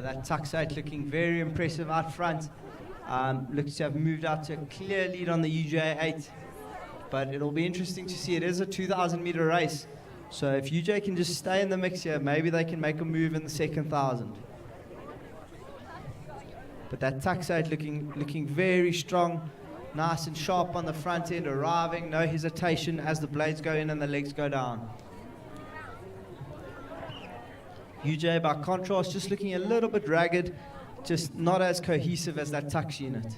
that Tux 8 looking very impressive out front. Looks to have moved out to a clear lead on the UJ 8. But it'll be interesting to see. It is a 2,000 meter race. So if UJ can just stay in the mix here, maybe they can make a move in the second 1,000. But that Tux 8 looking very strong, nice and sharp on the front end, arriving, no hesitation as the blades go in and the legs go down. UJ, by contrast, just looking a little bit ragged, just not as cohesive as that Tux unit.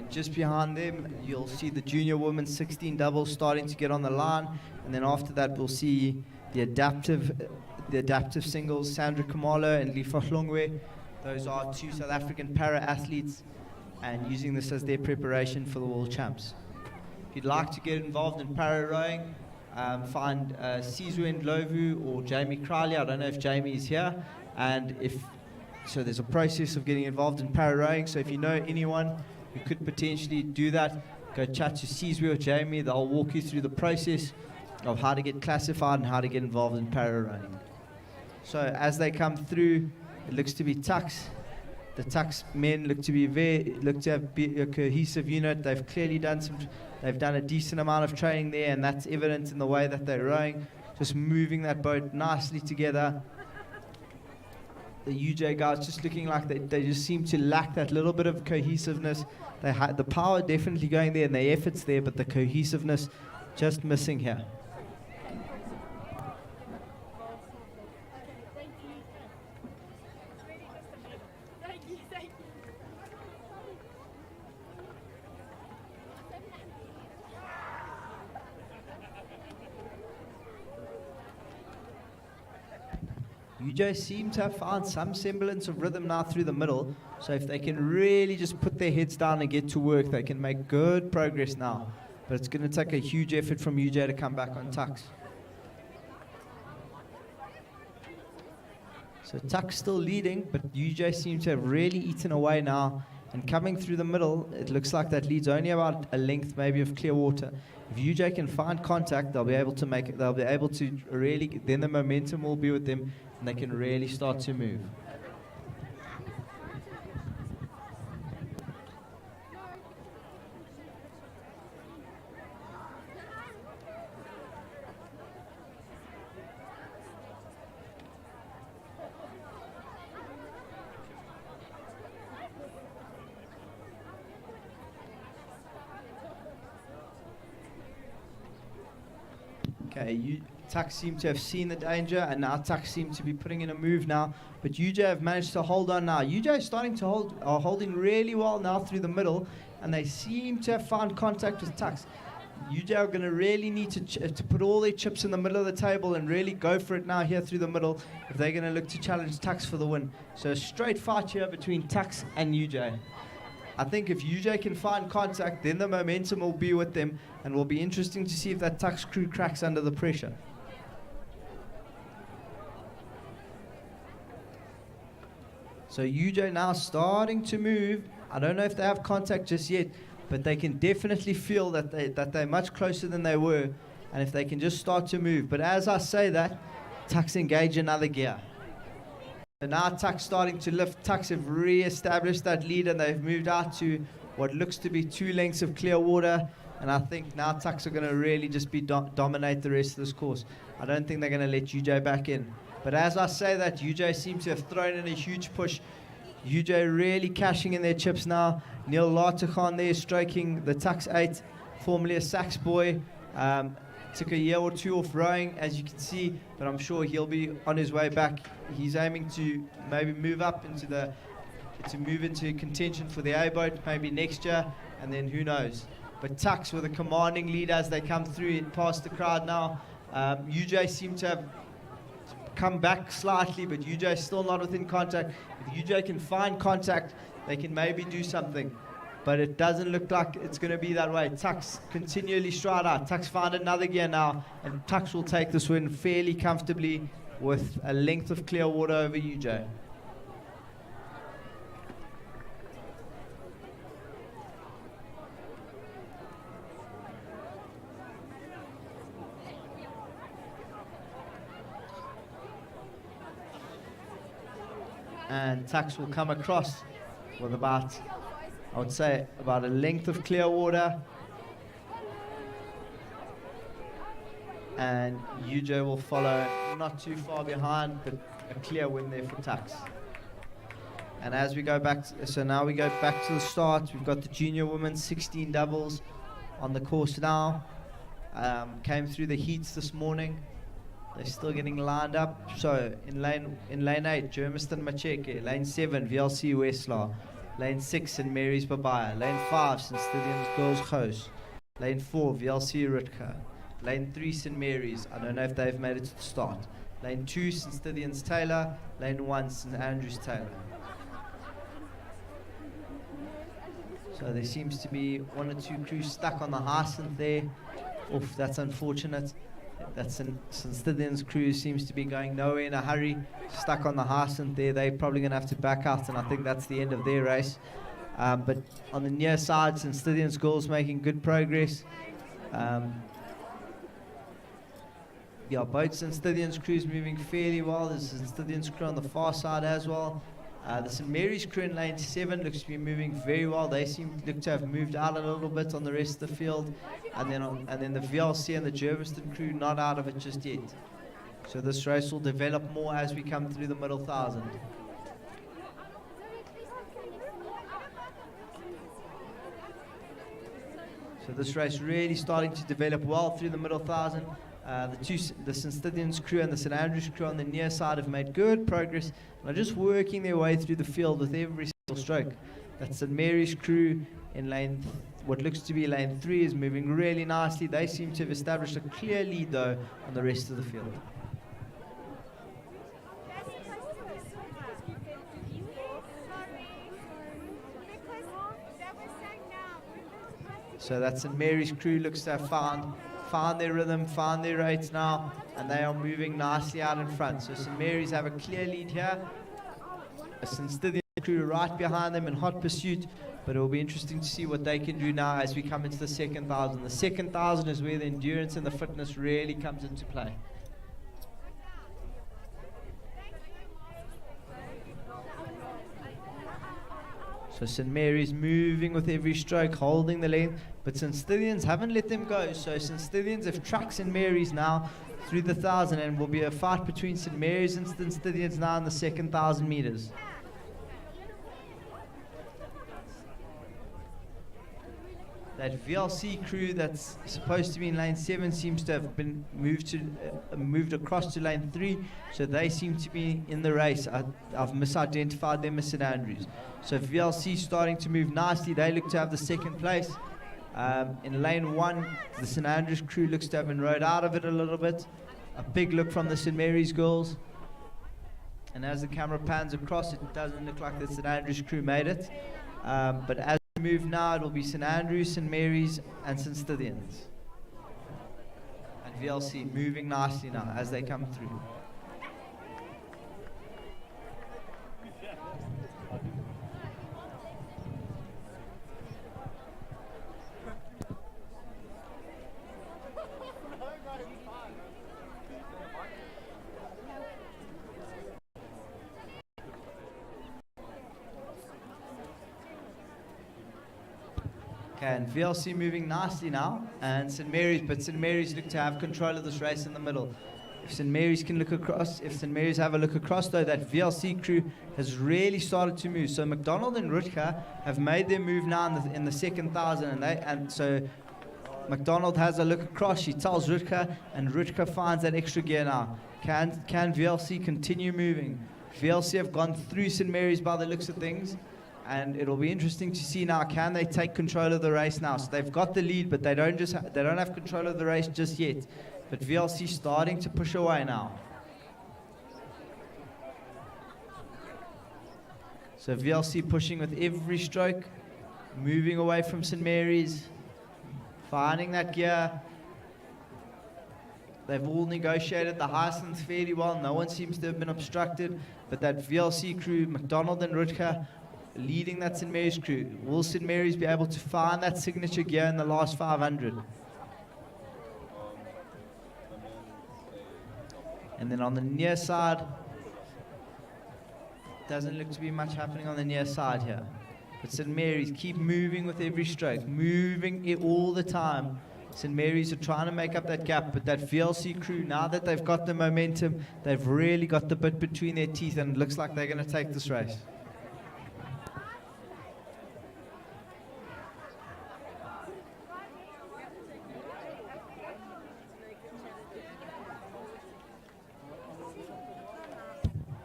Just behind them, you'll see the junior women's 16 doubles starting to get on the line, and then after that, we'll see the adaptive singles, Sandra Kamalo and Lifa Hlongwe. Those are two South African para-athletes, and using this as their preparation for the World Champs. If you'd like to get involved in para-rowing, find Sizwe Ndlovu or Jamie Crowley. I don't know if Jamie is here, and so there's a process of getting involved in para-rowing, so if you know anyone who could potentially do that, go chat to Sizwe or Jamie. They'll walk you through the process of how to get classified and how to get involved in para-rowing. So as they come through, it looks to be Tux. The Tux men look to have a cohesive unit. They've clearly done a decent amount of training there, and that's evident in the way that they're rowing, just moving that boat nicely together. The UJ guys just looking like they just seem to lack that little bit of cohesiveness. They had the power definitely going there and the efforts there, but the cohesiveness just missing here. UJ seem to have found some semblance of rhythm now through the middle, so if they can really just put their heads down and get to work, they can make good progress now. But it's going to take a huge effort from UJ to come back on Tux. So Tux still leading, but UJ seems to have really eaten away now. And coming through the middle, it looks like that leads only about a length maybe of Clearwater. If UJ can find contact, they'll be able to make it. They'll be able to really, then the momentum will be with them, and they can really start to move. Okay, Tux seem to have seen the danger, and now Tux seem to be putting in a move now. But UJ have managed to hold on now. UJ is starting to are holding really well now through the middle, and they seem to have found contact with Tux. UJ are going to really need to put all their chips in the middle of the table and really go for it now here through the middle if they're going to look to challenge Tux for the win. So a straight fight here between Tux and UJ. I think if UJ can find contact, then the momentum will be with them, and will be interesting to see if that Tux crew cracks under the pressure. So UJ now starting to move. I don't know if they have contact just yet, but they can definitely feel that they're much closer than they were, and if they can just start to move. But as I say that, Tux engage another gear. And now Tux starting to lift. Tux have re-established that lead, and they've moved out to what looks to be 2 lengths of clear water. And I think now Tux are going to really just dominate the rest of this course. I don't think they're going to let UJ back in. But as I say that, UJ seems to have thrown in a huge push. UJ really cashing in their chips now. Neil Lartichan there stroking the Tux 8, formerly a sax boy. Took a year or 2 off rowing, as you can see, but I'm sure he'll be on his way back. He's aiming to maybe move up into contention for the A boat maybe next year, and then who knows. But Tux with a commanding lead as they come through and past the crowd now. UJ seem to have come back slightly, but UJ still not within contact. If UJ can find contact, they can maybe do something. But it doesn't look like it's going to be that way. Tux continually stride out. Tux found another gear now, and Tux will take this win fairly comfortably with a length of clear water over UJ. and Tux will come across with about, I would say, about a length of clear water. And UJ will follow not too far behind, but a clear win there for Tux. And as we go back, so now we go back to the start. We've got the junior women's 16 doubles on the course now. Came through the heats this morning. They're still getting lined up. So in lane 8, Germiston Macheke. Lane 7, VLC Westlaw. Lane 6, St. Mary's Babaya. Lane 5, St. Stithians Girls Coast. Lane 4, VLC Ritka. Lane 3, St. Mary's. I don't know if they've made it to the start. Lane 2, St. Stithians Taylor. Lane 1, St. Andrews Taylor. So there seems to be one or two crews stuck on the Hyacinth there. Oof, that's unfortunate. That St. Stithians crew seems to be going nowhere in a hurry. Stuck on the Hyacinth there. They're probably going to have to back out, and I think that's the end of their race. But on the near side, St. Stithians girls making good progress. Yeah, both St. Stithians crews moving fairly well. There's St. Stithians crew on the far side as well. The St. Mary's crew in lane 7 looks to be moving very well. They look to have moved out a little bit on the rest of the field. And then the VLC and the Germiston crew not out of it just yet. So this race will develop more as we come through the middle 1,000. So this race really starting to develop well through the middle 1,000. The St. Stithians crew and the St. Andrews crew on the near side have made good progress and are just working their way through the field with every single stroke. That St. Mary's crew in what looks to be lane 3 is moving really nicely. They seem to have established a clear lead though on the rest of the field. So that St. Mary's crew looks to have found their rhythm, found their rates now, and they are moving nicely out in front. So St. Mary's have a clear lead here. A St. Stithians crew right behind them in hot pursuit, but it will be interesting to see what they can do now as we come into the second 1,000. The second 1,000 is where the endurance and the fitness really comes into play. So St. Mary's moving with every stroke, holding the length, but St. Stithians haven't let them go. So St. Stithians have tracked St. Mary's now through the 1,000, and will be a fight between St. Mary's and St. Stithians now in the second 1,000 meters. That VLC crew that's supposed to be in lane 7 seems to have been moved across to lane 3, so they seem to be in the race. I've misidentified them as St. Andrews. So VLC starting to move nicely. They look to have the second place. In lane 1, the St. Andrews crew looks to have been rode out of it a little bit. A big look from the St. Mary's girls. And as the camera pans across, it doesn't look like the St. Andrews crew made it. But as we move now, it will be St. Andrews, St. Mary's, and St. Stithians. And VLC moving nicely now as they come through. And VLC moving nicely now, and St. Mary's, but St. Mary's look to have control of this race in the middle. If St. Mary's can look across, if St. Mary's have a look across though, that VLC crew has really started to move. So McDonald and Rutka have made their move now in the second 1,000, and so McDonald has a look across, she tells Rutka, and Rutka finds that extra gear now. Can VLC continue moving? VLC have gone through St. Mary's by the looks of things. And it'll be interesting to see now, can they take control of the race now? So they've got the lead, but they don't have control of the race just yet. But VLC starting to push away now. So VLC pushing with every stroke, moving away from St. Mary's, finding that gear. They've all negotiated the Hyacinth fairly well. No one seems to have been obstructed. But that VLC crew, McDonald and Rutka, leading that St. Mary's crew. Will St. Mary's be able to find that signature gear in the last 500? And then on the near side, Doesn't look to be much happening on the near side here. But St. Mary's keep moving with every stroke, moving it all the time. St. Mary's are trying to make up that gap, but that VLC crew, now that they've got the momentum, they've really got the bit between their teeth, and it looks like they're going to take this race.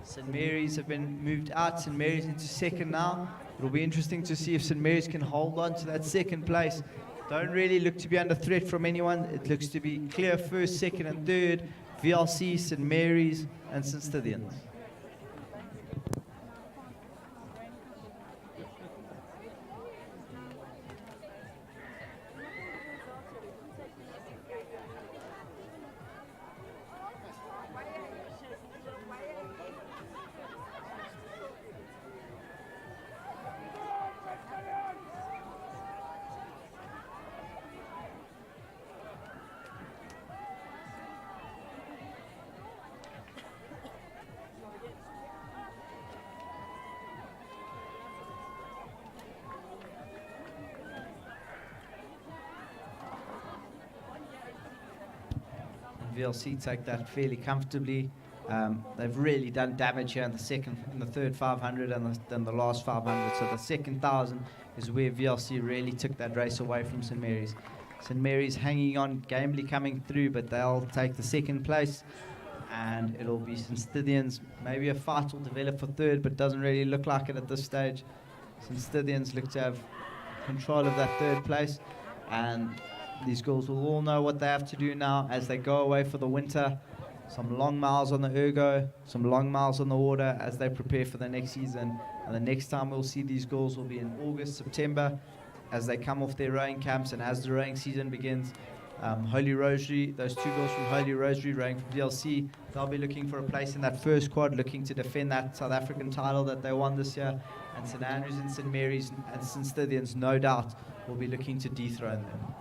St. Mary's have been moved out. St. Mary's into second now. It'll be interesting to see if St. Mary's can hold on to that second place. Don't really look to be under threat from anyone. It looks to be clear first, second, and third. VLC, St. Mary's, and St. Stithians. VLC take that fairly comfortably. They've really done damage here in the third 500 and then the last 500. So the second 1,000 is where VLC really took that race away from St. Mary's. St. Mary's hanging on, gamely coming through, but they'll take the second place. And it'll be St. Stithians. Maybe a fight will develop for third, but doesn't really look like it at this stage. St. Stithians look to have control of that third place. And these girls will all know what they have to do now as they go away for the winter. Some long miles on the ergo, some long miles on the water as they prepare for the next season. And the next time we'll see these girls will be in August, September, as they come off their rowing camps and as the rowing season begins. Holy Rosary, those two girls from Holy Rosary rowing for VLC, they'll be looking for a place in that first quad, looking to defend that South African title that they won this year. And St. Andrews and St. Mary's and St. Stithians, no doubt, will be looking to dethrone them.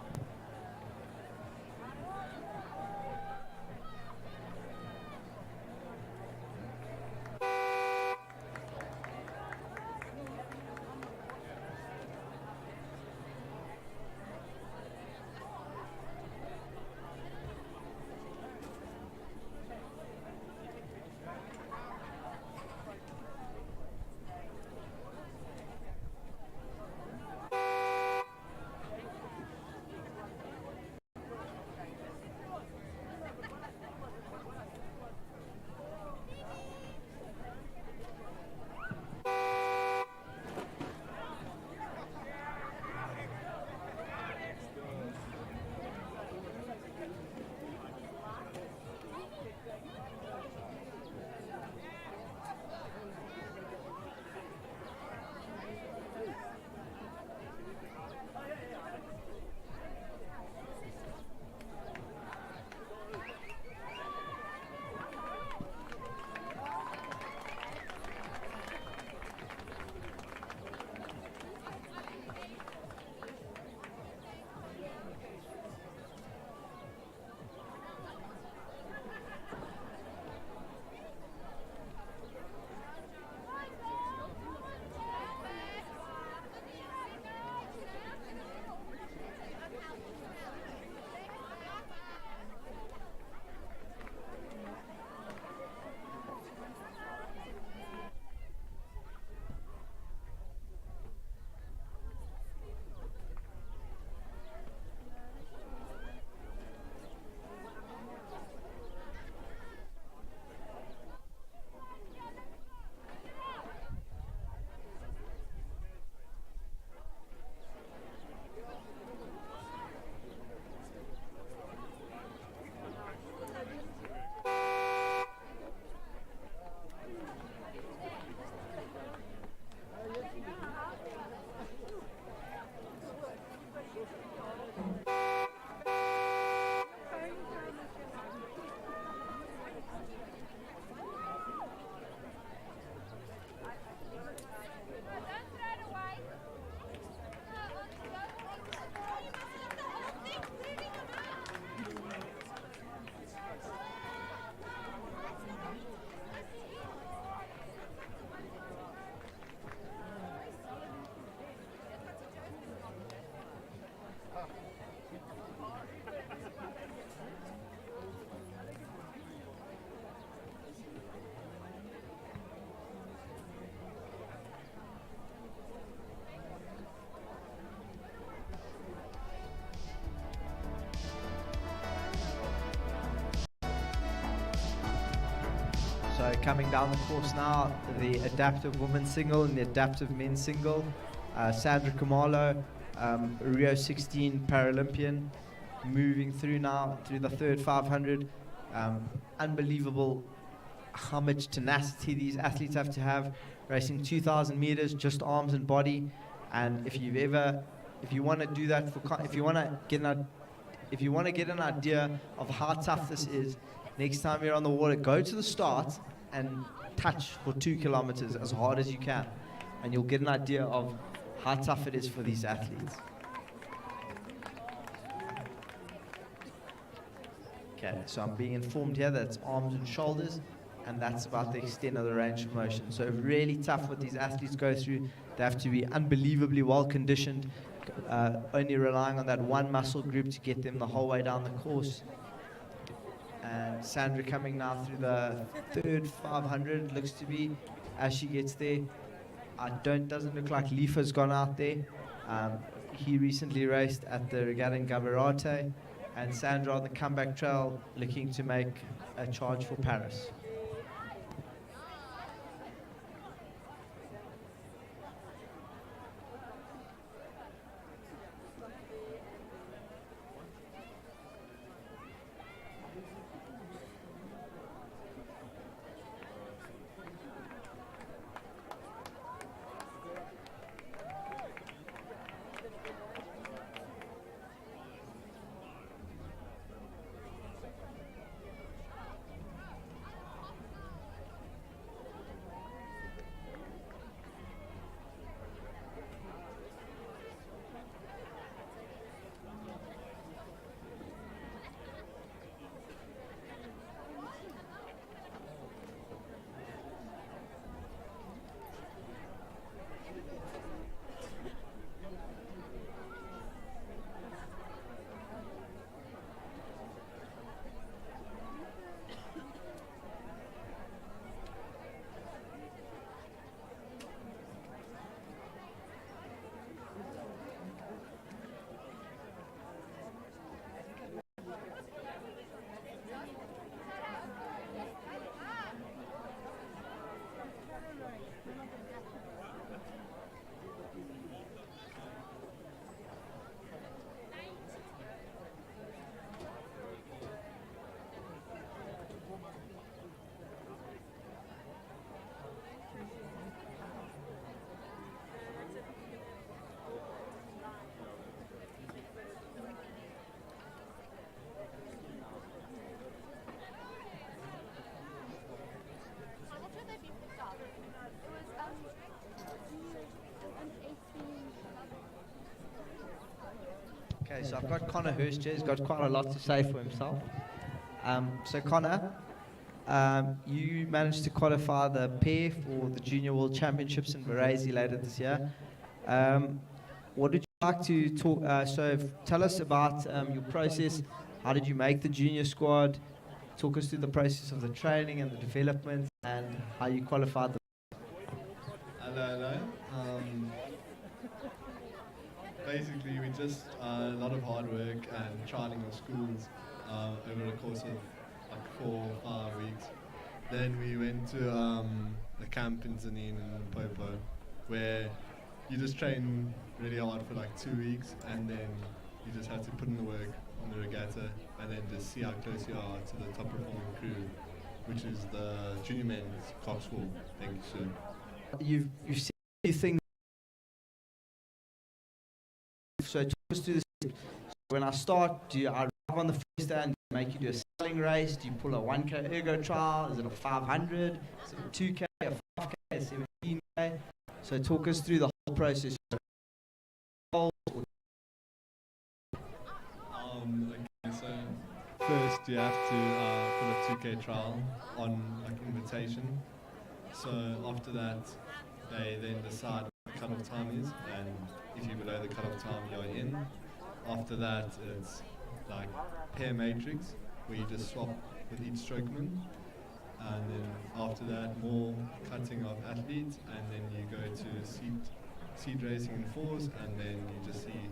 coming down the course now, the adaptive women's single and the adaptive men's single. Sandra Kamalo, Rio 16 Paralympian, moving through now through the third 500. Unbelievable how much tenacity these athletes have to have, racing 2,000 meters, just arms and body. And if you want to do that, if you want to get an idea of how tough this is, next time you're on the water, go to the start and touch for 2 kilometers as hard as you can, and you'll get an idea of how tough it is for these athletes. Okay, so I'm being informed here that it's arms and shoulders, and that's about the extent of the range of motion. So really tough what these athletes go through. They have to be unbelievably well conditioned, only relying on that one muscle group to get them the whole way down the course. And Sandra coming now through the third 500, looks to be, as she gets there. Doesn't look like Lifa's gone out there. He recently raced at the Regatta in Gauteng, and Sandra on the comeback trail looking to make a charge for Paris. Okay, so I've got Connor Hurst here. He's got quite a lot to say for himself. So Connor, you managed to qualify the pair for the Junior World Championships in Varese later this year. What did you like to talk? So tell us about your process. How did you make the junior squad? Talk us through the process of the training and the development and how you qualified the. Hello. Basically, we just a lot of hard work and trialing of schools over the course of like 4 or 5 weeks. Then we went to a camp in Zanin and Popo, where you just train really hard for like 2 weeks, and then you just have to put in the work on the regatta, and then just see how close you are to the top performing crew, which is the junior men's coxless. Thank you, sir. You've seen these things. So talk us through this. When I start, do I arrive on the first day and make you do a sculling race? Do you pull a 1K ergo trial? Is it a 500? Is it a 2K, a 5K, a 17K? So talk us through the whole process. So first you have to pull a 2K trial on like invitation. So after that, they then decide what the cut-off time is, and if you're below the cut-off time, you're in. After that, it's like pair matrix, where you just swap with each strokeman, and then after that, more cutting of athletes, and then you go to seed racing in fours, and then you just see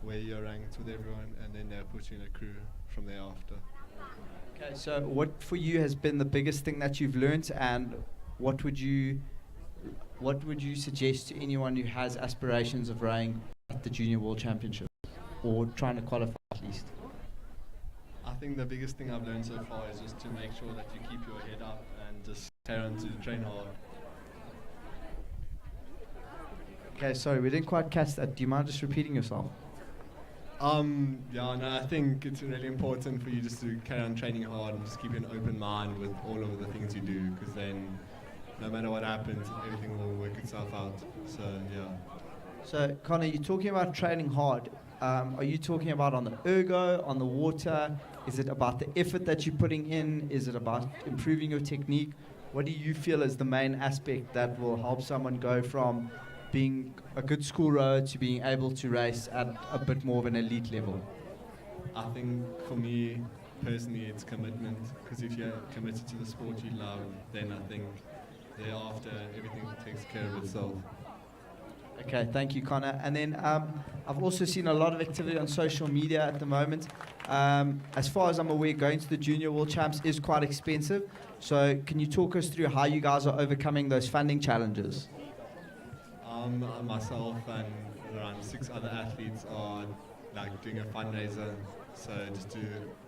where you're ranked with everyone, and then they'll put you in a crew from there after. Okay, so what for you has been the biggest thing that you've learnt, and what would you suggest to anyone who has aspirations of rowing at the Junior World Championship or trying to qualify at least? I think the biggest thing I've learned so far is just to make sure that you keep your head up and just carry on to train hard. Okay, sorry, we didn't quite catch that. Do you mind just repeating yourself? Yeah, no, I think it's really important for you just to carry on training hard and just keep an open mind with all of the things you do, because then no matter what happens, everything will work itself out. So, yeah. So, Connor, you're talking about training hard. Are you talking about on the ergo, on the water? Is it about the effort that you're putting in? Is it about improving your technique? What do you feel is the main aspect that will help someone go from being a good school rower to being able to race at a bit more of an elite level? I think for me, personally, it's commitment, because if you're committed to the sport you love, then I think thereafter everything takes care of itself. Okay, thank you, Connor. And then I've also seen a lot of activity on social media at the moment. As far as I'm aware, going to the Junior World Champs is quite expensive. So can you talk us through how you guys are overcoming those funding challenges? Myself and around 6 other athletes are doing a fundraiser, so just to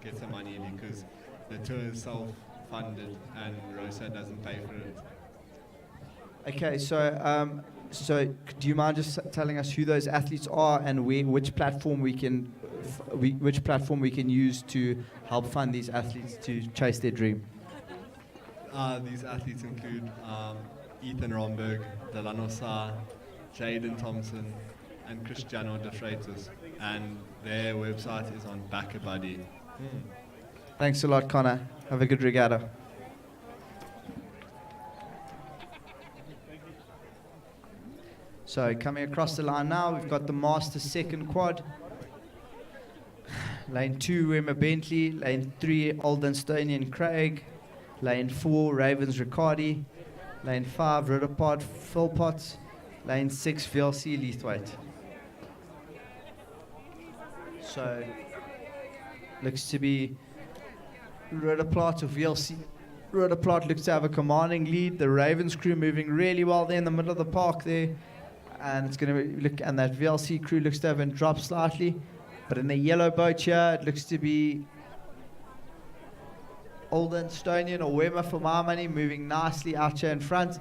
get some money, because the tour is self-funded and Rosa doesn't pay for it. Okay, so do you mind just telling us who those athletes are and which platform we can use to help fund these athletes to chase their dream? These athletes include Ethan Romberg, Delano Sa, Jaden Thompson, and Cristiano De Freitas, and their website is on Backer Buddy. Thanks a lot, Connor. Have a good regatta. So coming across the line now, we've got the Masters second quad. Lane 2, Rema Bentley. Lane 3, Alden Stonian Craig. Lane 4, Ravens Riccardi. Lane 5, Roodeplaat Philpott. Lane 6, VLC Leithwaite. So, looks to be Roodeplaat or VLC. Roodeplaat looks to have a commanding lead. The Ravens crew moving really well there in the middle of the park there. And it's going to look, and that VLC crew looks to have been dropped slightly. But in the yellow boat here, it looks to be Alden Stonian or Wema for my money, moving nicely out here in front.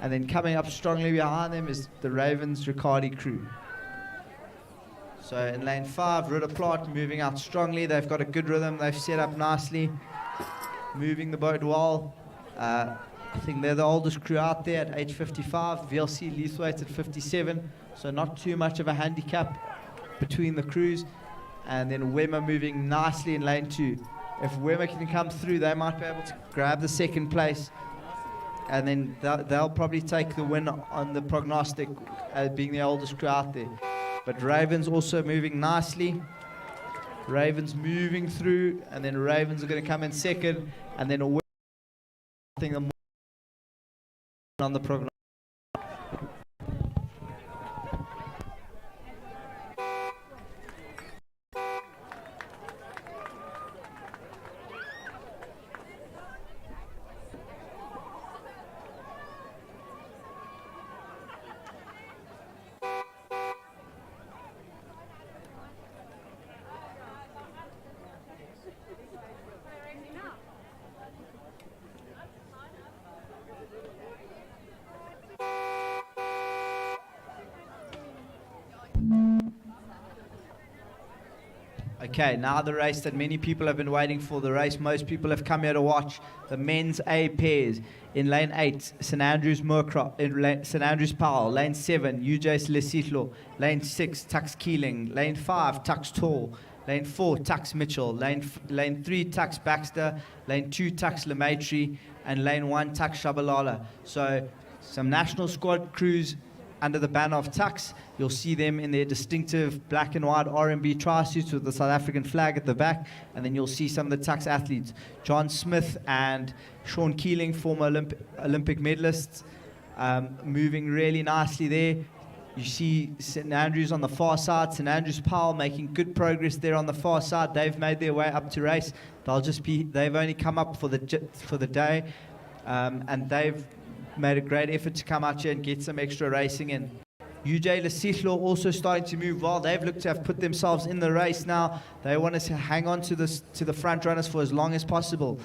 And then coming up strongly behind them is the Ravens Riccardi crew. So in lane 5, Roodeplaat moving out strongly. They've got a good rhythm. They've set up nicely, moving the boat well. I think they're the oldest crew out there at age 55. VLC Leithwaite at 57. So not too much of a handicap between the crews. And then Wema moving nicely in lane 2. If Wema can come through, they might be able to grab the second place. And then they'll probably take the win on the prognostic, being the oldest crew out there. But Ravens also moving nicely. Ravens moving through, and then Ravens are going to come in second, and then I think on the prognostic. Okay, now the race that many people have been waiting for, the race most people have come here to watch, the men's A pairs. In lane 8, St Andrews St Andrews Powell. Lane 7, UJ Lesitlo. Lane 6, Tux Keeling. Lane 5, Tux Tall. Lane 4, Tux Mitchell. Lane 3, Tux Baxter. Lane 2, Tux Lemaitre. And lane 1, Tux Shabalala. So some national squad crews under the banner of Tux. You'll see them in their distinctive black and white RMB tri-suits with the South African flag at the back. And then you'll see some of the Tux athletes. John Smith and Sean Keeling, former Olympic medalists, moving really nicely there. You see St Andrews on the far side, St Andrews Powell making good progress there on the far side. They've made their way up to race. They've only come up for the day, and they've made a great effort to come out here and get some extra racing in. UJ Lesihlo also starting to move well. They've looked to have put themselves in the race now. They want to hang on to the front runners for as long as possible.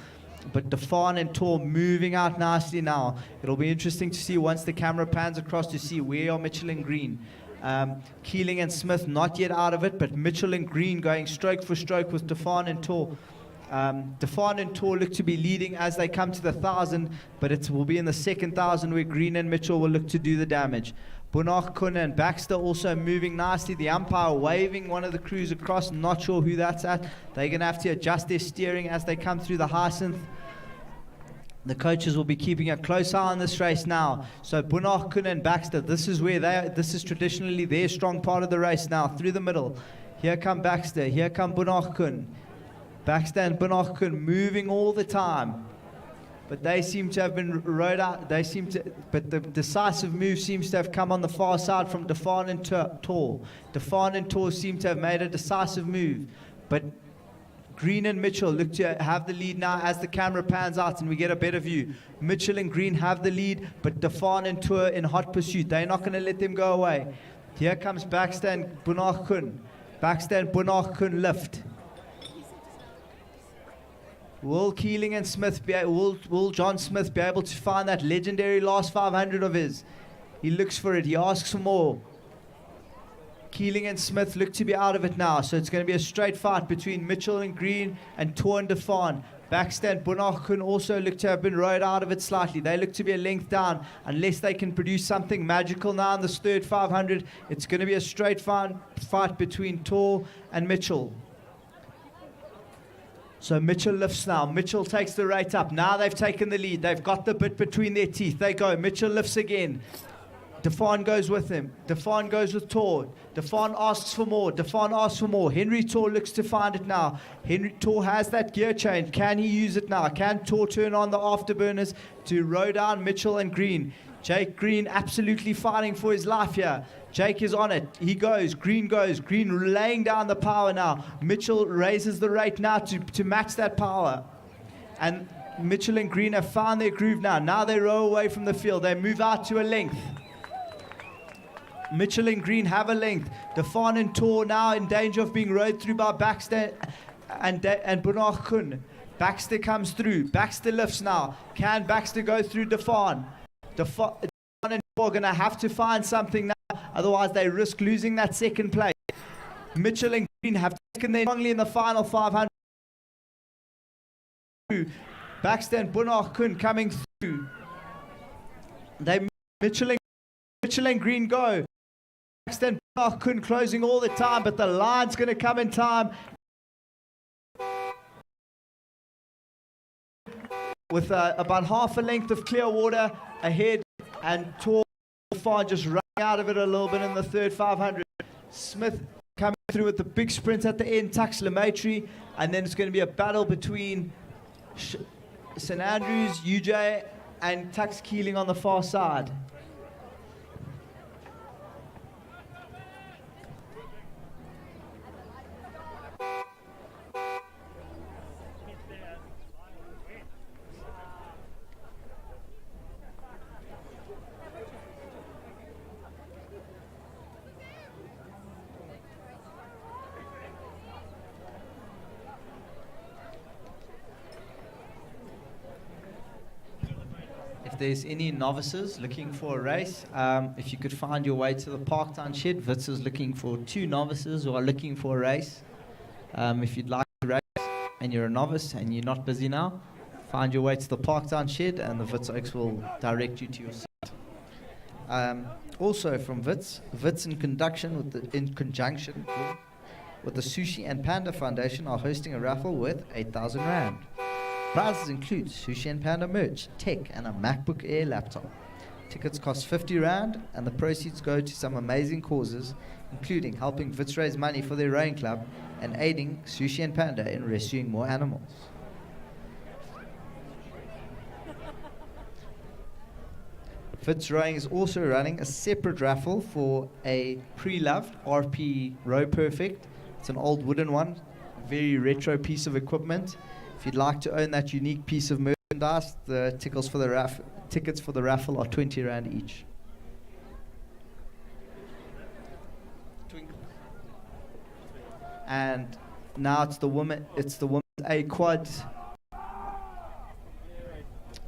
But Defan and Tor moving out nicely now. It'll be interesting to see once the camera pans across to see where are Mitchell and Green. Keeling and Smith not yet out of it, but Mitchell and Green going stroke for stroke with Defan and Tor. Defan and Tor look to be leading as they come to the 1,000, but it will be in the second 1,000 where Green and Mitchell will look to do the damage. Bunach, Kuna and Baxter also moving nicely. The umpire waving one of the crews across. Not sure who that's at. They're going to have to adjust their steering as they come through the hyacinth. The coaches will be keeping a close eye on this race now. So Bunach, Kuna and Baxter, this is traditionally their strong part of the race now, through the middle. Here come Baxter, here come Bunach, Kuna. Baxter and Bunach, Kuna moving all the time. But they seem to have been rode out. But the decisive move seems to have come on the far side from Defan and Tor. Defan and Tor seem to have made a decisive move. But Green and Mitchell look to have the lead now as the camera pans out and we get a better view. Mitchell and Green have the lead, but Defan and Tor in hot pursuit. They're not going to let them go away. Here comes Baxter and Bunach Kun. Baxter and Bunach Kun lift. Will Keeling and Smith will John Smith be able to find that legendary last 500 of his? He looks for it. He asks for more. Keeling and Smith look to be out of it now, so it's going to be a straight fight between Mitchell and Green and Tor and Defan. Baxter and Bunach also look to have been rode out of it slightly. They look to be a length down. Unless they can produce something magical now in this third 500, it's going to be a straight fight between Tor and Mitchell. So Mitchell lifts now. Mitchell takes the rate up. Now they've taken the lead. They've got the bit between their teeth. They go. Mitchell lifts again. Defan goes with him. Defan goes with Tor. Defan asks for more. Defan asks for more. Henry Tor looks to find it now. Henry Tor has that gear change. Can he use it now? Can Tor turn on the afterburners to row down Mitchell and Green? Jake Green absolutely fighting for his life here. Jake is on it. He goes. Green goes. Green laying down the power now. Mitchell raises the rate now to match that power. And Mitchell and Green have found their groove now. Now they row away from the field. They move out to a length. Mitchell and Green have a length. Defan and Tor now in danger of being rode through by Baxter and Bunach Kun. Baxter comes through. Baxter lifts now. Can Baxter go through Defan? Defan and Tor are going to have to find something now. Otherwise, they risk losing that second place. Mitchell and Green have taken their strongly in the final 500. Baxter and Bunach Kun coming through. Mitchell and Green go. Baxter and Bunach Kun closing all the time, but the line's going to come in time. With about half a length of clear water ahead, and Tor just running out of it a little bit in the third 500. Smith coming through with the big sprint at the end, Tux Lemaitre, and then it's going to be a battle between St Andrews, UJ, and Tux Keeling on the far side. There's any novices looking for a race, if you could find your way to the Parktown shed. Wits is looking for 2 novices who are looking for a race. If you'd like to race and you're a novice and you're not busy now, find your way to the Parktown shed and the Wits Oaks will direct you to your seat. Also from Wits in conjunction with the Sushi and Panda Foundation are hosting a raffle worth 8,000 Rand. Prizes include Sushi and Panda merch, tech, and a MacBook Air laptop. Tickets cost 50 Rand, and the proceeds go to some amazing causes, including helping Wits raise money for their rowing club and aiding Sushi and Panda in rescuing more animals. Fitz Rowing is also running a separate raffle for a pre-loved RP Row Perfect. It's an old wooden one, very retro piece of equipment. If you'd like to own that unique piece of merchandise, the tickets for the raffle are 20 Rand each. And now it's the women's A quad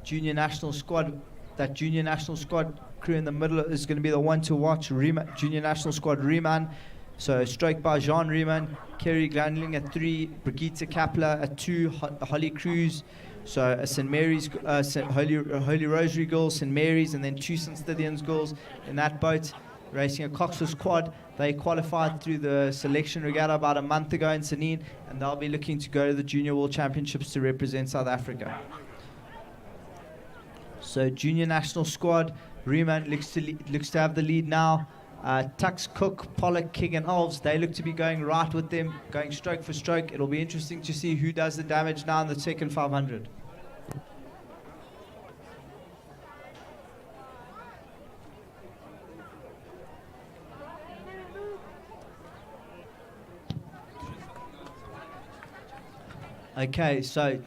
junior national squad. That junior national squad crew in the middle is going to be the one to watch. Junior national squad Riemann. So stroke by Jean Riemann, Kerry Glandling at 3, Brigitte Kapler at 2, Holly Cruz. So a St. Mary's, Holy Rosary girls, St. Mary's, and then 2 St. Stithians girls in that boat, racing a coxless quad. They qualified through the selection regatta about a month ago in Sanin, and they'll be looking to go to the Junior World Championships to represent South Africa. So junior national squad, Riemann looks to have the lead now. Tux, Cook, Pollock, King and Olves, they look to be going right with them, going stroke for stroke. It'll be interesting to see who does the damage now in the second 500. Okay, so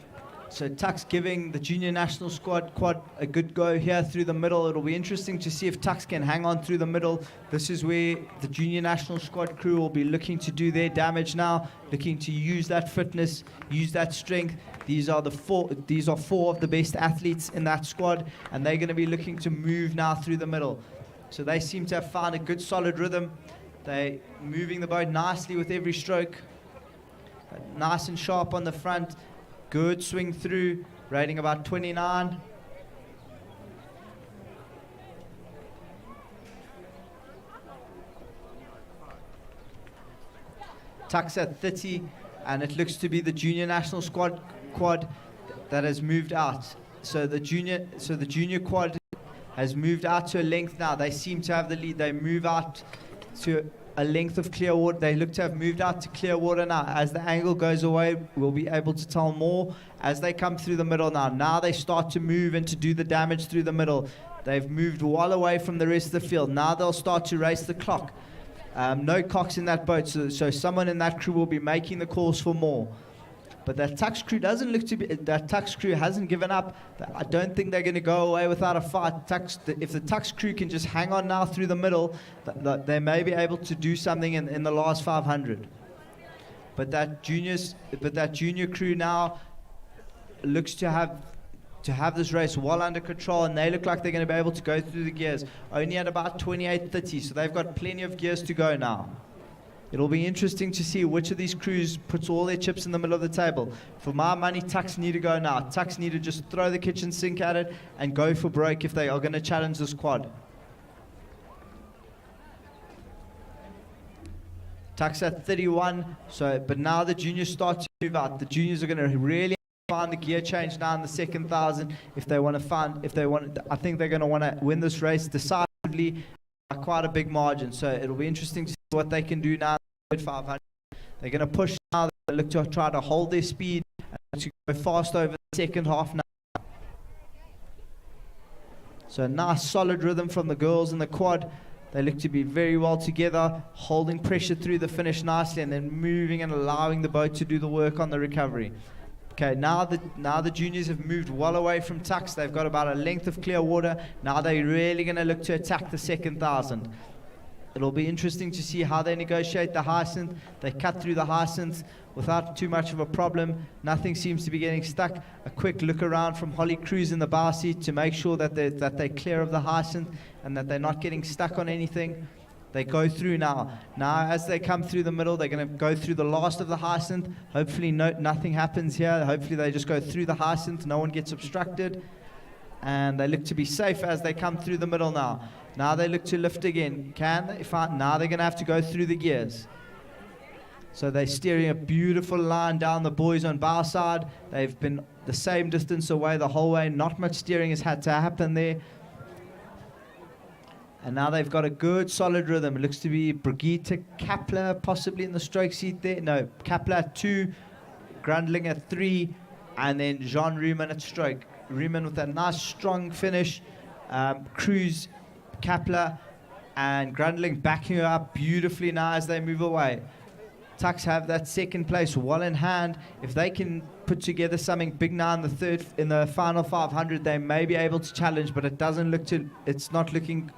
Tux giving the junior national squad quad a good go here through the middle. It'll be interesting to see if Tux can hang on through the middle. This is where the junior national squad crew will be looking to do their damage now, looking to use that fitness, use that strength. These are 4 of the best athletes in that squad, and they're going to be looking to move now through the middle. So they seem to have found a good solid rhythm. They're moving the boat nicely with every stroke. Nice and sharp on the front. Good swing through, rating about 29. Tux at 30, and it looks to be the junior national squad quad that has moved out. So the junior quad has moved out to a length now. They seem to have the lead. They move out to a length of clear water. They look to have moved out to clear water now. As the angle goes away, we'll be able to tell more as they come through the middle now. Now they start to move and to do the damage through the middle. They've moved well away from the rest of the field. Now they'll start to race the clock. No cocks in that boat, so someone in that crew will be making the calls for more. But that Tux crew doesn't look to be. That Tux crew hasn't given up. I don't think they're going to go away without a fight. If the Tux crew can just hang on now through the middle, they may be able to do something in the last 500. But that junior crew now looks to have this race well under control, and they look like they're going to be able to go through the gears. Only at about 28:30, so they've got plenty of gears to go now. It'll be interesting to see which of these crews puts all their chips in the middle of the table. For my money, Tux need to go now. Tux need to just throw the kitchen sink at it and go for broke if they are going to challenge this quad. Tux at 31, but now the juniors start to move out. The juniors are going to really find the gear change now in the second 1,000 I think they're going to want to win this race decisively by quite a big margin. So it'll be interesting to see what they can do now at 500. They're going to push now. They look to try to hold their speed and to go fast over the second half now. So a nice solid rhythm from the girls in the quad. They look to be very well together, holding pressure through the finish nicely, and then moving and allowing the boat to do the work on the recovery. Okay, now the juniors have moved well away from Tux. They've got about a length of clear water. Now they're really going to look to attack the second 1,000. It'll be interesting to see how they negotiate the hyacinth. They cut through the hyacinth without too much of a problem. Nothing seems to be getting stuck. A quick look around from Holly Cruz in the bar seat to make sure that they're clear of the hyacinth and that they're not getting stuck on anything. They go through now. Now, as they come through the middle, they're going to go through the last of the hyacinth. Hopefully, nothing happens here. Hopefully, they just go through the hyacinth. No one gets obstructed. And they look to be safe as they come through the middle now. Now they look to lift again. Can they find? Now they're going to have to go through the gears. So they're steering a beautiful line down the boys on bow side. They've been the same distance away the whole way. Not much steering has had to happen there. And now they've got a good solid rhythm. It looks to be Brigitte Kapler possibly in the stroke seat there. No, Kapler at 2, Grundling at 3, and then Jean Riemann at stroke. Riemann with a nice strong finish. Cruz, Kapler, and Grundling backing her up beautifully now as they move away. Tucks have that second place well in hand. If they can put together something big now in the final 500, they may be able to challenge, but it's not looking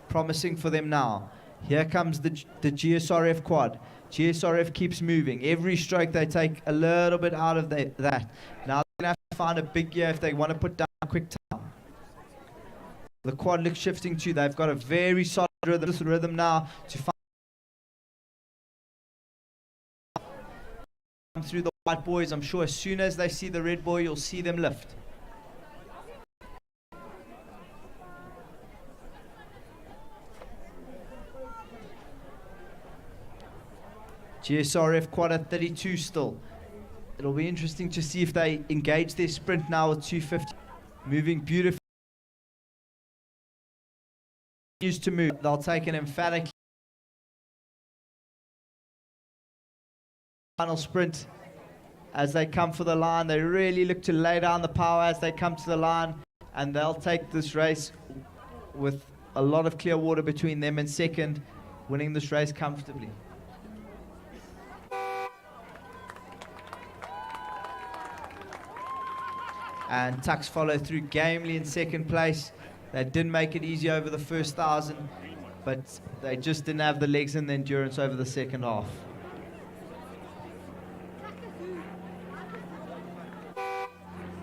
promising for them now. Here comes the GSRF quad. GSRF keeps moving. Every stroke they take a little bit out of that. Now they're going to have to find a big gear if they want to put down a quick time. The quad looks shifting too. They've got a very solid rhythm now to find through the white boys. I'm sure as soon as they see the red boy, you'll see them lift. GSRF quad at 32 still. It'll be interesting to see if they engage their sprint now with 250. Moving beautifully. Used to move. They'll take an emphatic final sprint as they come for the line. They really look to lay down the power as they come to the line, and they'll take this race with a lot of clear water between them and second, winning this race comfortably. And Tucks follow through gamely in second place. They didn't make it easy over the first 1,000, but they just didn't have the legs and the endurance over the second half.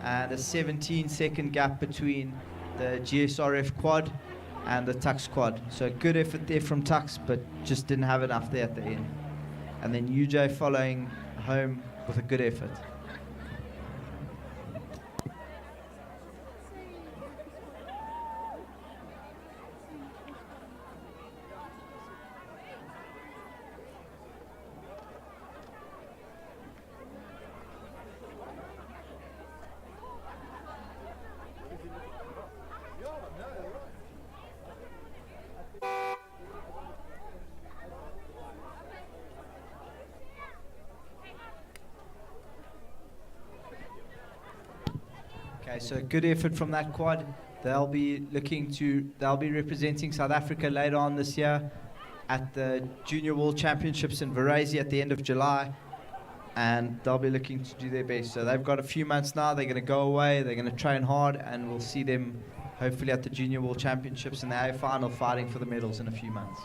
And a 17-second gap between the GSRF quad and the Tucks quad. So good effort there from Tucks, but just didn't have enough there at the end. And then UJ following home with a good effort. So good effort from that quad. They'll be representing South Africa later on this year at the Junior World Championships in Varese at the end of July, and they'll be looking to do their best. So they've got a few months now. They're going to go away. They're going to train hard, and we'll see them hopefully at the Junior World Championships in the A final, fighting for the medals in a few months.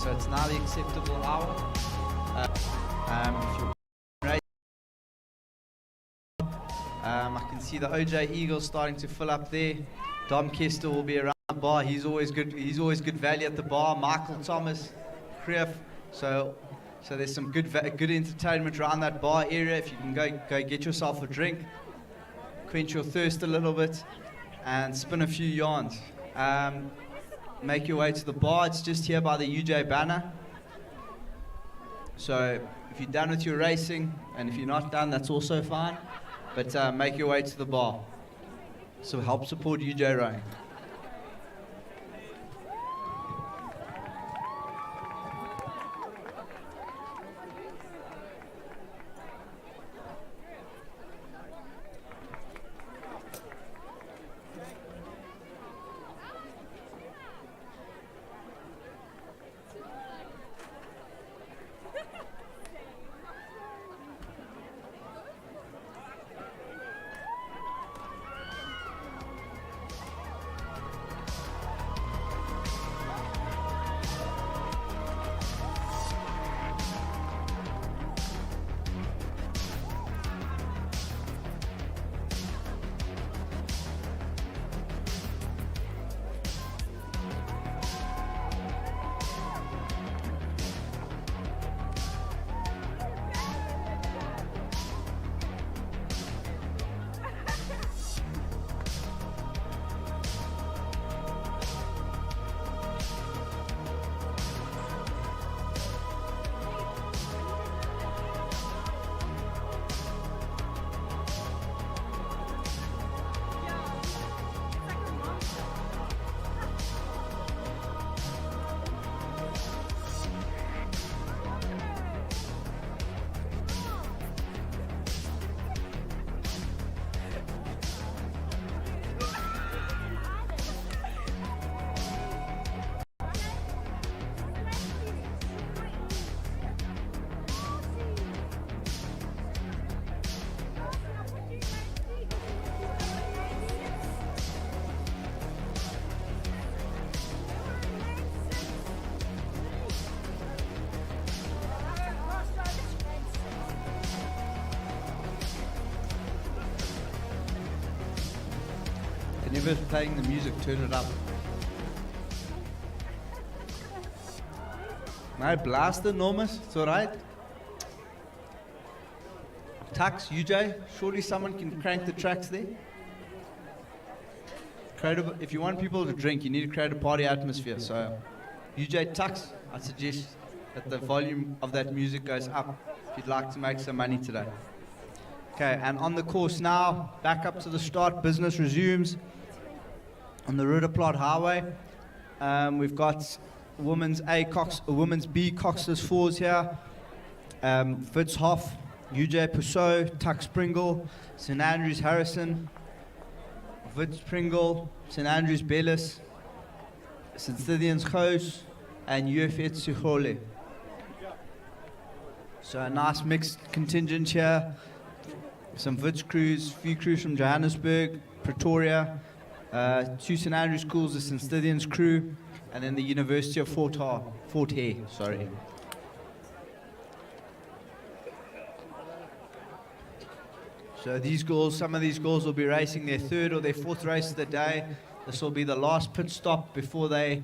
So it's now the acceptable hour. If you're I can see the OJ Eagles starting to fill up there. Dom Kester will be around the bar. He's always good value at the bar. Michael Thomas, Krief. So there's some good entertainment around that bar area. If you can go get yourself a drink, quench your thirst a little bit, and spin a few yarns. Make your way to the bar. It's just here by the UJ banner. So if you're done with your racing, and if you're not done, that's also fine. But make your way to the bar. So help support UJ rowing. Whoever's playing the music, turn it up. My blaster, Normus, it's alright. Tux, UJ, surely someone can crank the tracks there. If you want people to drink, you need to create a party atmosphere. So, UJ Tux, I suggest that the volume of that music goes up if you'd like to make some money today. Okay, and on the course now, back up to the start, business resumes. On the Roodeplaat Highway, we've got women's B coxless fours here. Fitz Hoff, UJ Pusso, Tux Pringle, St Andrews Harrison, Wits Pringle, St Andrews Bellis, St Stithians Khoos, and UFet Suhole. So a nice mixed contingent here. Some Wits crews, few crews from Johannesburg, Pretoria. 2 St Andrews schools, the St Stithians crew, and then the University of Fort Hare, sorry. So these girls, some of these girls will be racing their 3rd or their 4th race of the day. This will be the last pit stop before they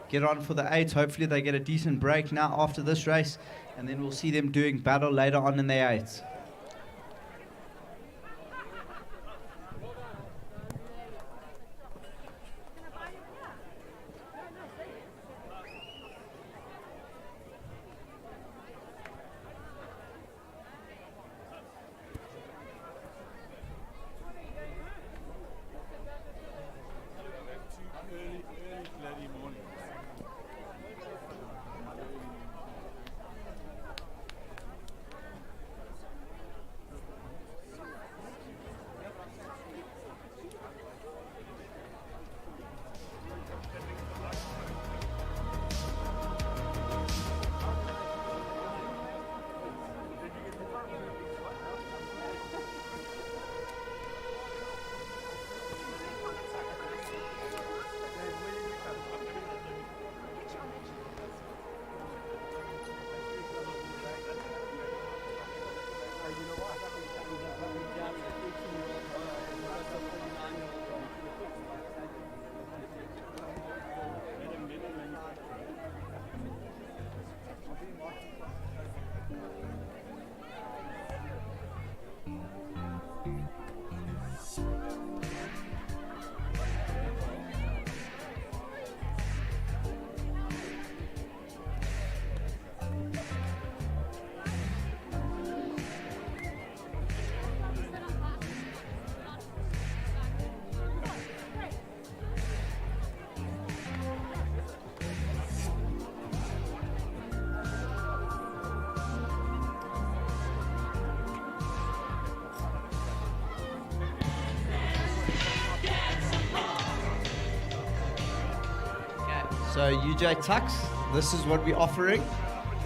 get on for the 8th. Hopefully they get a decent break now after this race, and then we'll see them doing battle later on in their 8th. So UJ Tux, this is what we're offering.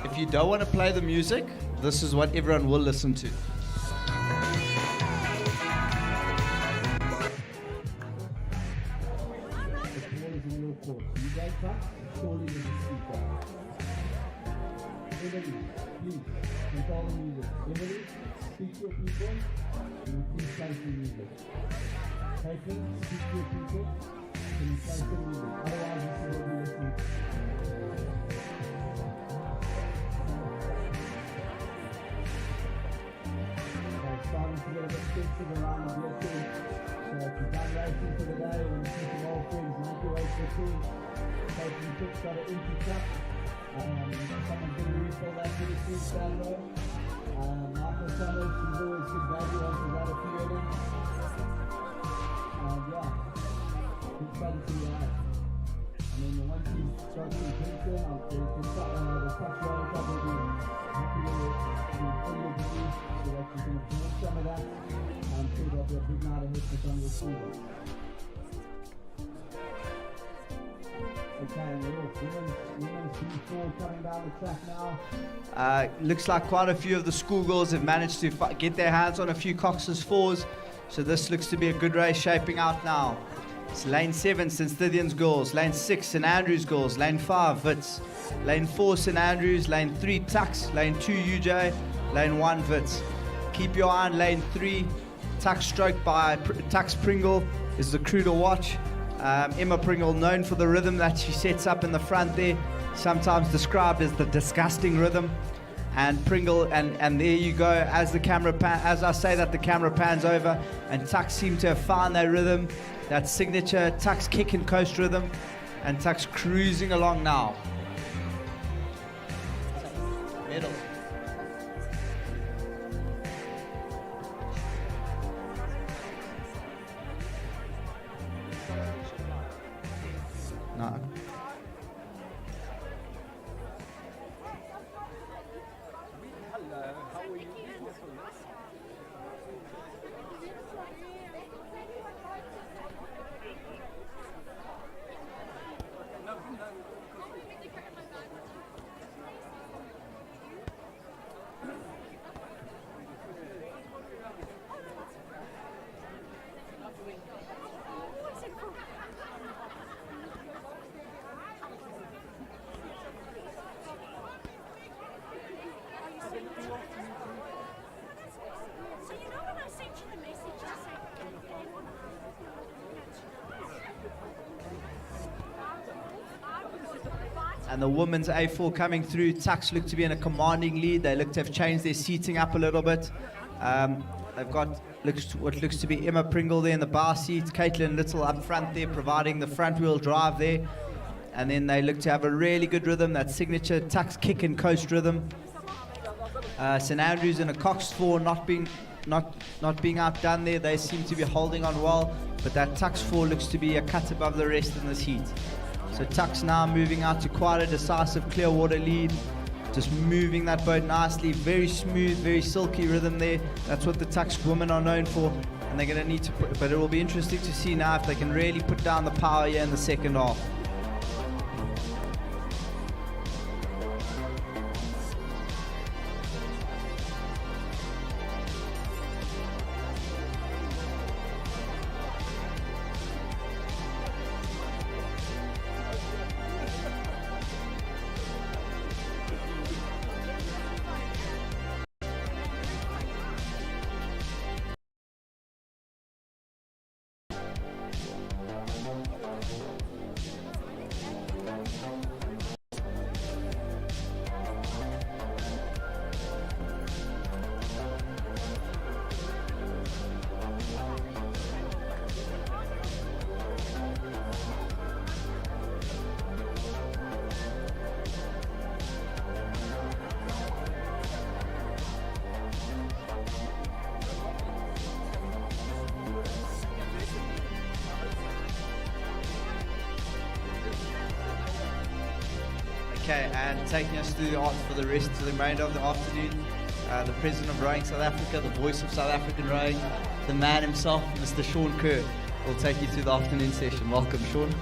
If you don't want to play the music, this is what everyone will listen to. Please, control the music. Everybody, speak to your people, and please play some music. Patron, speak to your people, and play some music. Otherwise, this is what we listen to. Okay, starting to get a bit festive around the beer tent. So if you're done racing for the day, when you see some old friends, make your way to the team. Patron Chick's got an empty cup. Someone's going to refill that for the seats down low. Michael Summers, he's always good value on to that a few of them. Yeah, good fun to see that. I mean, once you start to drink them, the Touch Rolling Club will be happy to fill your booty so that you can drink some of that. I'm sure there'll be a big night ahead for some of the students. Okay, women's C4 coming down the track now. Looks like quite a few of the schoolgirls have managed to get their hands on a few coxless 4s. So this looks to be a good race shaping out now. It's lane 7, St. Stithians girls. Lane 6, St. Andrews girls. Lane 5, Wits. Lane 4, St. Andrews. Lane 3, Tux. Lane 2, UJ. Lane 1, Wits. Keep your eye on lane 3. Tux stroked by Tux Pringle is the crew to watch. Emma Pringle, known for the rhythm that she sets up in the front there, sometimes described as the disgusting rhythm. And Pringle, and there you go, as the camera as I say that, the camera pans over, and Tux seemed to have found that rhythm, that signature Tux kick and coast rhythm, and Tux cruising along now. Middle. No. And the women's A4 coming through. Tux look to be in a commanding lead. They look to have changed their seating up a little bit. They've got what looks to be Emma Pringle there in the bar seat. Caitlin Little up front there, providing the front wheel drive there. And then they look to have a really good rhythm, that signature Tux kick and coast rhythm. St. Andrews in a Cox 4 not being outdone there. They seem to be holding on well, but that Tux 4 looks to be a cut above the rest in this heat. So Tux now moving out to quite a decisive clear water lead, just moving that boat nicely, very smooth, very silky rhythm there. That's what the Tux women are known for, and they're going to need to put, but it will be interesting to see now if they can really put down the power here in the second half. Okay, and taking us through for the rest of the remainder of the afternoon, the President of Rowing South Africa, the voice of South African rowing, the man himself, Mr. Sean Kerr, will take you through the afternoon session. Welcome, Sean.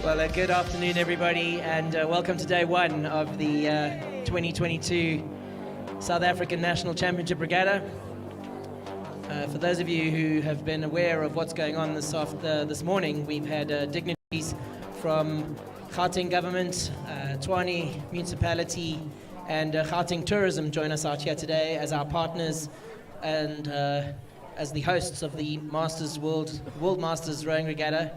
Well, good afternoon, everybody, and welcome to day one of the 2022 South African National Championship Regatta. For those of you who have been aware of what's going on this morning, we've had dignitaries from Gauteng government, Tshwane municipality, and Gauteng tourism join us out here today as our partners and as the hosts of the World Masters Rowing Regatta.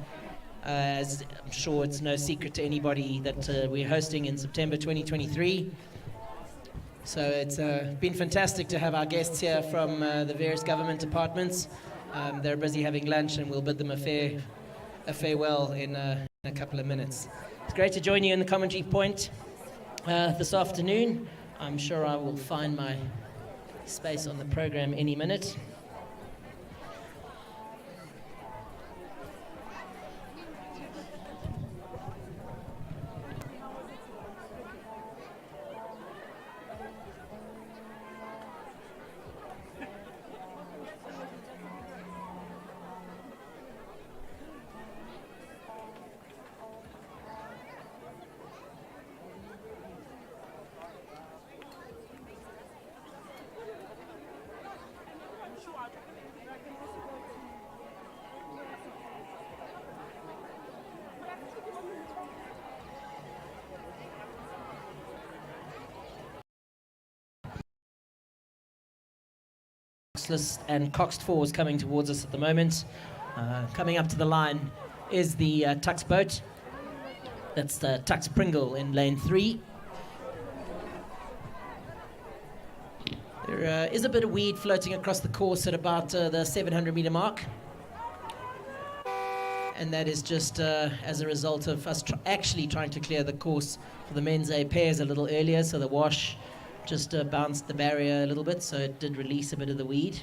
As I'm sure it's no secret to anybody that we're hosting in September 2023. So it's been fantastic to have our guests here from the various government departments. They're busy having lunch, and we'll bid them a farewell in a couple of minutes. It's great to join you in the commentary point this afternoon. I'm sure I will find my space on the program any minute. Coxless and coxed fours coming towards us at the moment. Coming up to the line is the Tux boat. That's the Tux Pringle in lane 3. There is a bit of weed floating across the course at about the 700 meter mark. And that is just as a result of us actually trying to clear the course for the men's A pairs a little earlier, so the wash just bounced the barrier a little bit, so it did release a bit of the weed.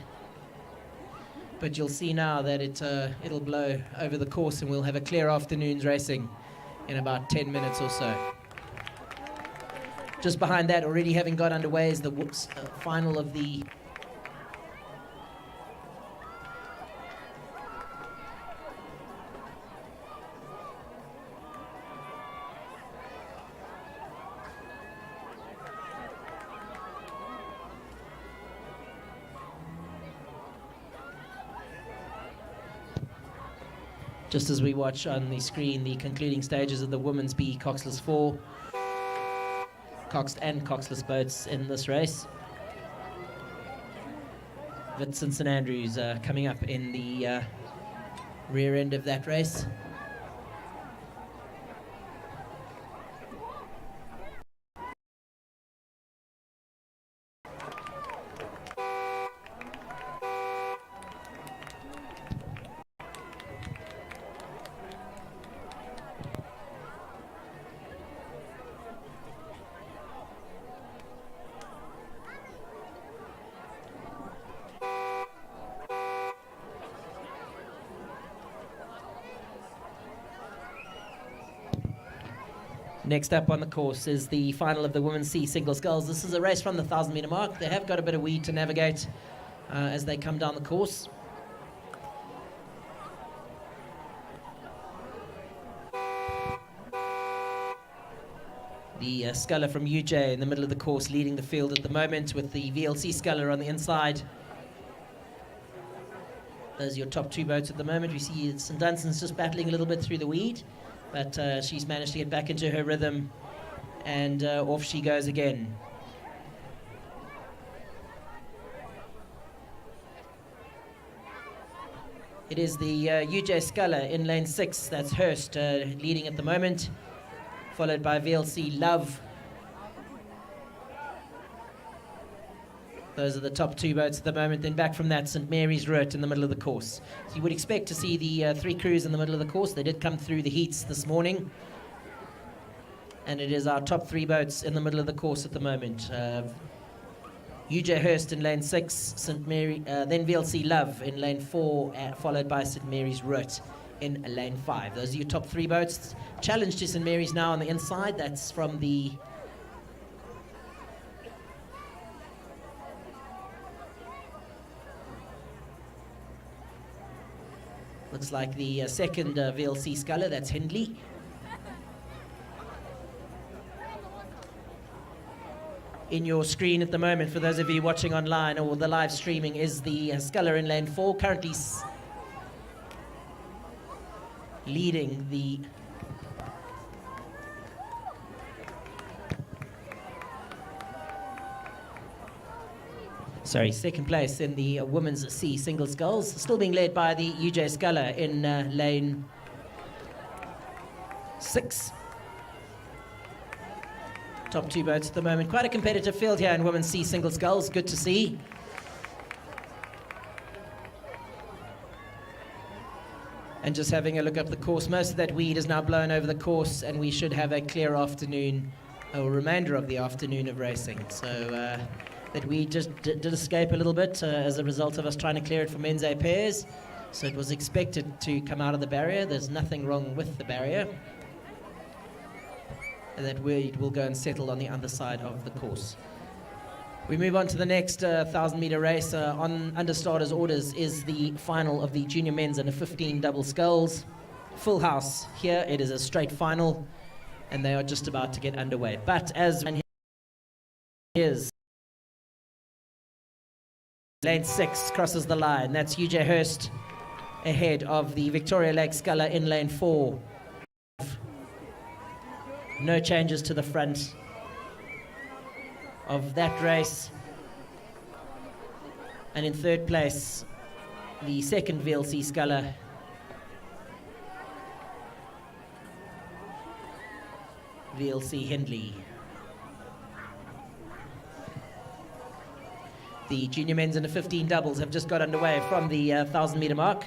But you'll see now that it'll blow over the course, and we'll have a clear afternoon's racing in about 10 minutes or so. Just behind that, already having got underway, is the final of the just as we watch on the screen the concluding stages of the Women's B Coxless 4, coxed and coxless boats in this race. Wits and St Andrews coming up in the rear end of that race. Next up on the course is the final of the Women's C Single Sculls. This is a race from the 1,000 meter mark. They have got a bit of weed to navigate as they come down the course. The sculler from UJ in the middle of the course leading the field at the moment, with the VLC sculler on the inside. Those are your top two boats at the moment. We see St Dunstan's just battling a little bit through the weed, but she's managed to get back into her rhythm, and off she goes again. It is the UJ Sculler in lane 6, that's Hurst leading at the moment, followed by VLC Love. Those are the top two boats at the moment. Then back from that, St Mary's Root in the middle of the course. So you would expect to see the three crews in the middle of the course. They did come through the heats this morning. And it is our top three boats in the middle of the course at the moment. UJ Hurst in lane 6, St Mary, then VLC Love in lane 4, followed by St Mary's Root in lane 5. Those are your top three boats. Challenge to St Mary's now on the inside. That's from the looks like the second VLC sculler, that's Hindley. in your screen at the moment, for those of you watching online or the live streaming, is the sculler in lane 4, currently leading the second place in the women's C single sculls, still being led by the UJ sculler in lane 6. Top 2 boats at the moment. Quite a competitive field here in women's C single sculls. Good to see. And just having a look up the course, most of that weed is now blown over the course, and we should have a clear afternoon, or remainder of the afternoon of racing. So that weed just did escape a little bit as a result of us trying to clear it for men's A pairs. So it was expected to come out of the barrier. There's nothing wrong with the barrier. And that weed will go and settle on the other side of the course. We move on to the next 1,000-meter race. Under starters' orders is the final of the junior men's under 15 double sculls. Full house here. It is a straight final, and they are just about to get underway. But as here's lane 6 crosses the line. That's UJ Hurst ahead of the Victoria Lake sculler in lane 4. No changes to the front of that race. And in third place, the second VLC sculler, VLC Hindley. The junior men's under 15 doubles have just got underway from the 1,000-meter mark.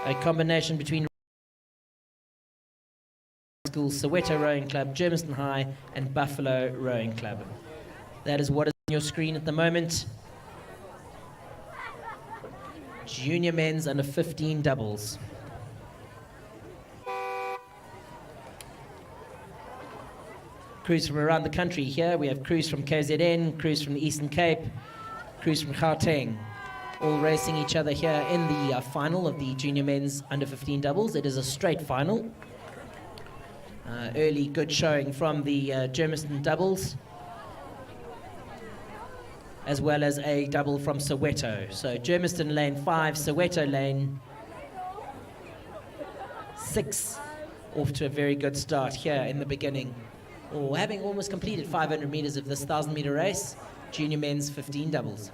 A combination between School, Soweto Rowing Club, Germiston High, and Buffalo Rowing Club. That is what is on your screen at the moment. Junior men's under 15 doubles. Crews from around the country here. We have crews from KZN, crews from the Eastern Cape, crews from Gauteng, all racing each other here in the final of the junior men's under 15 doubles. It is a straight final. Early good showing from the Germiston doubles, as well as a double from Soweto. So Germiston lane 5, Soweto lane 6, off to a very good start here in the beginning. Or having almost completed 500 meters of this 1,000-meter race, junior men's 15 doubles.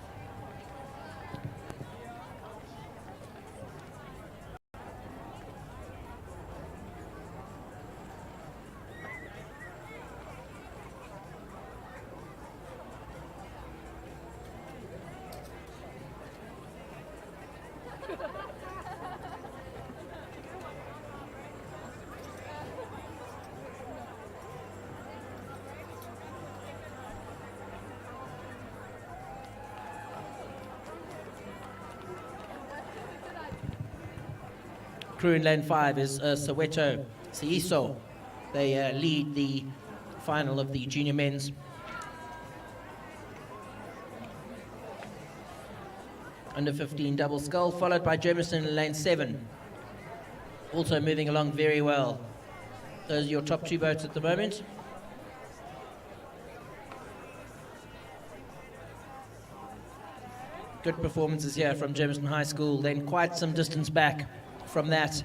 Crew in lane 5 is Soweto Seiso. They lead the final of the junior men's. Under 15 double scull, followed by Germiston in lane 7. Also moving along very well. Those are your top 2 boats at the moment. Good performances here from Germiston High School, then quite some distance back from that,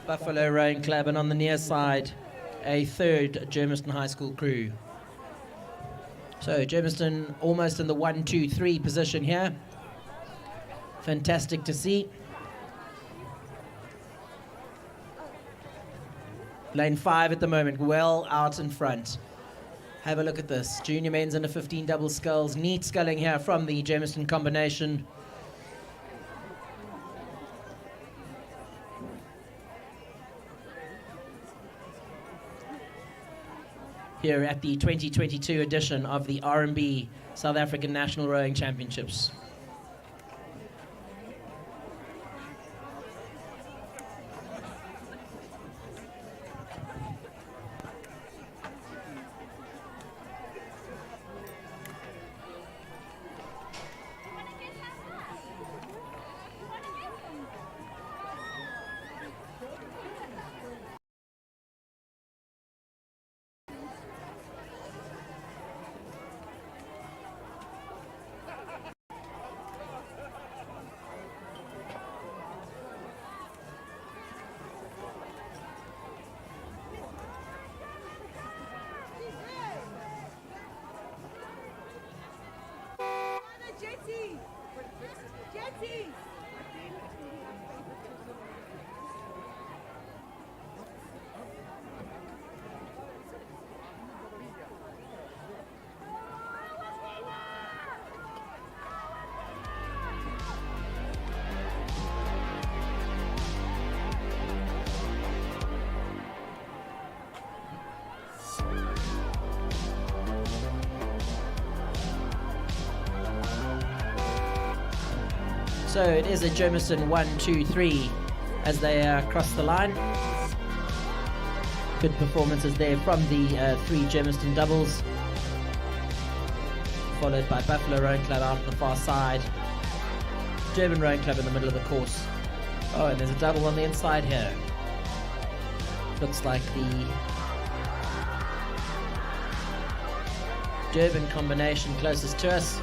Buffalo Rowing Club, and on the near side, a third Germiston High School crew. So Germiston almost in the 1, 2, 3 position here. Fantastic to see. Lane 5 at the moment, well out in front. Have a look at this. Junior men's under 15 double sculls. Neat sculling here from the Germiston combination. Here at the 2022 edition of the RMB South African National Rowing Championships. So it is a Germiston 1, 2, 3 as they cross the line. Good performances there from the 3 Germiston doubles, followed by Buffalo Rowing Club out on the far side, Durban Rowing Club in the middle of the course. Oh, and there's a double on the inside here. Looks like the Durban combination closest to us.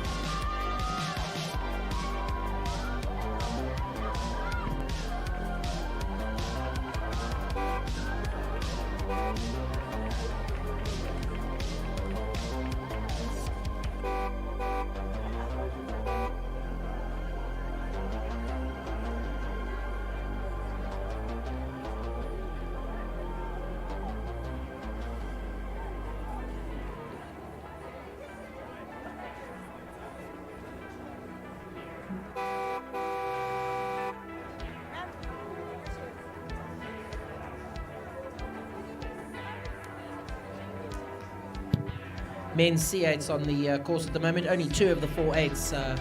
Men's C8s on the course at the moment. Only 2 of the 4 8s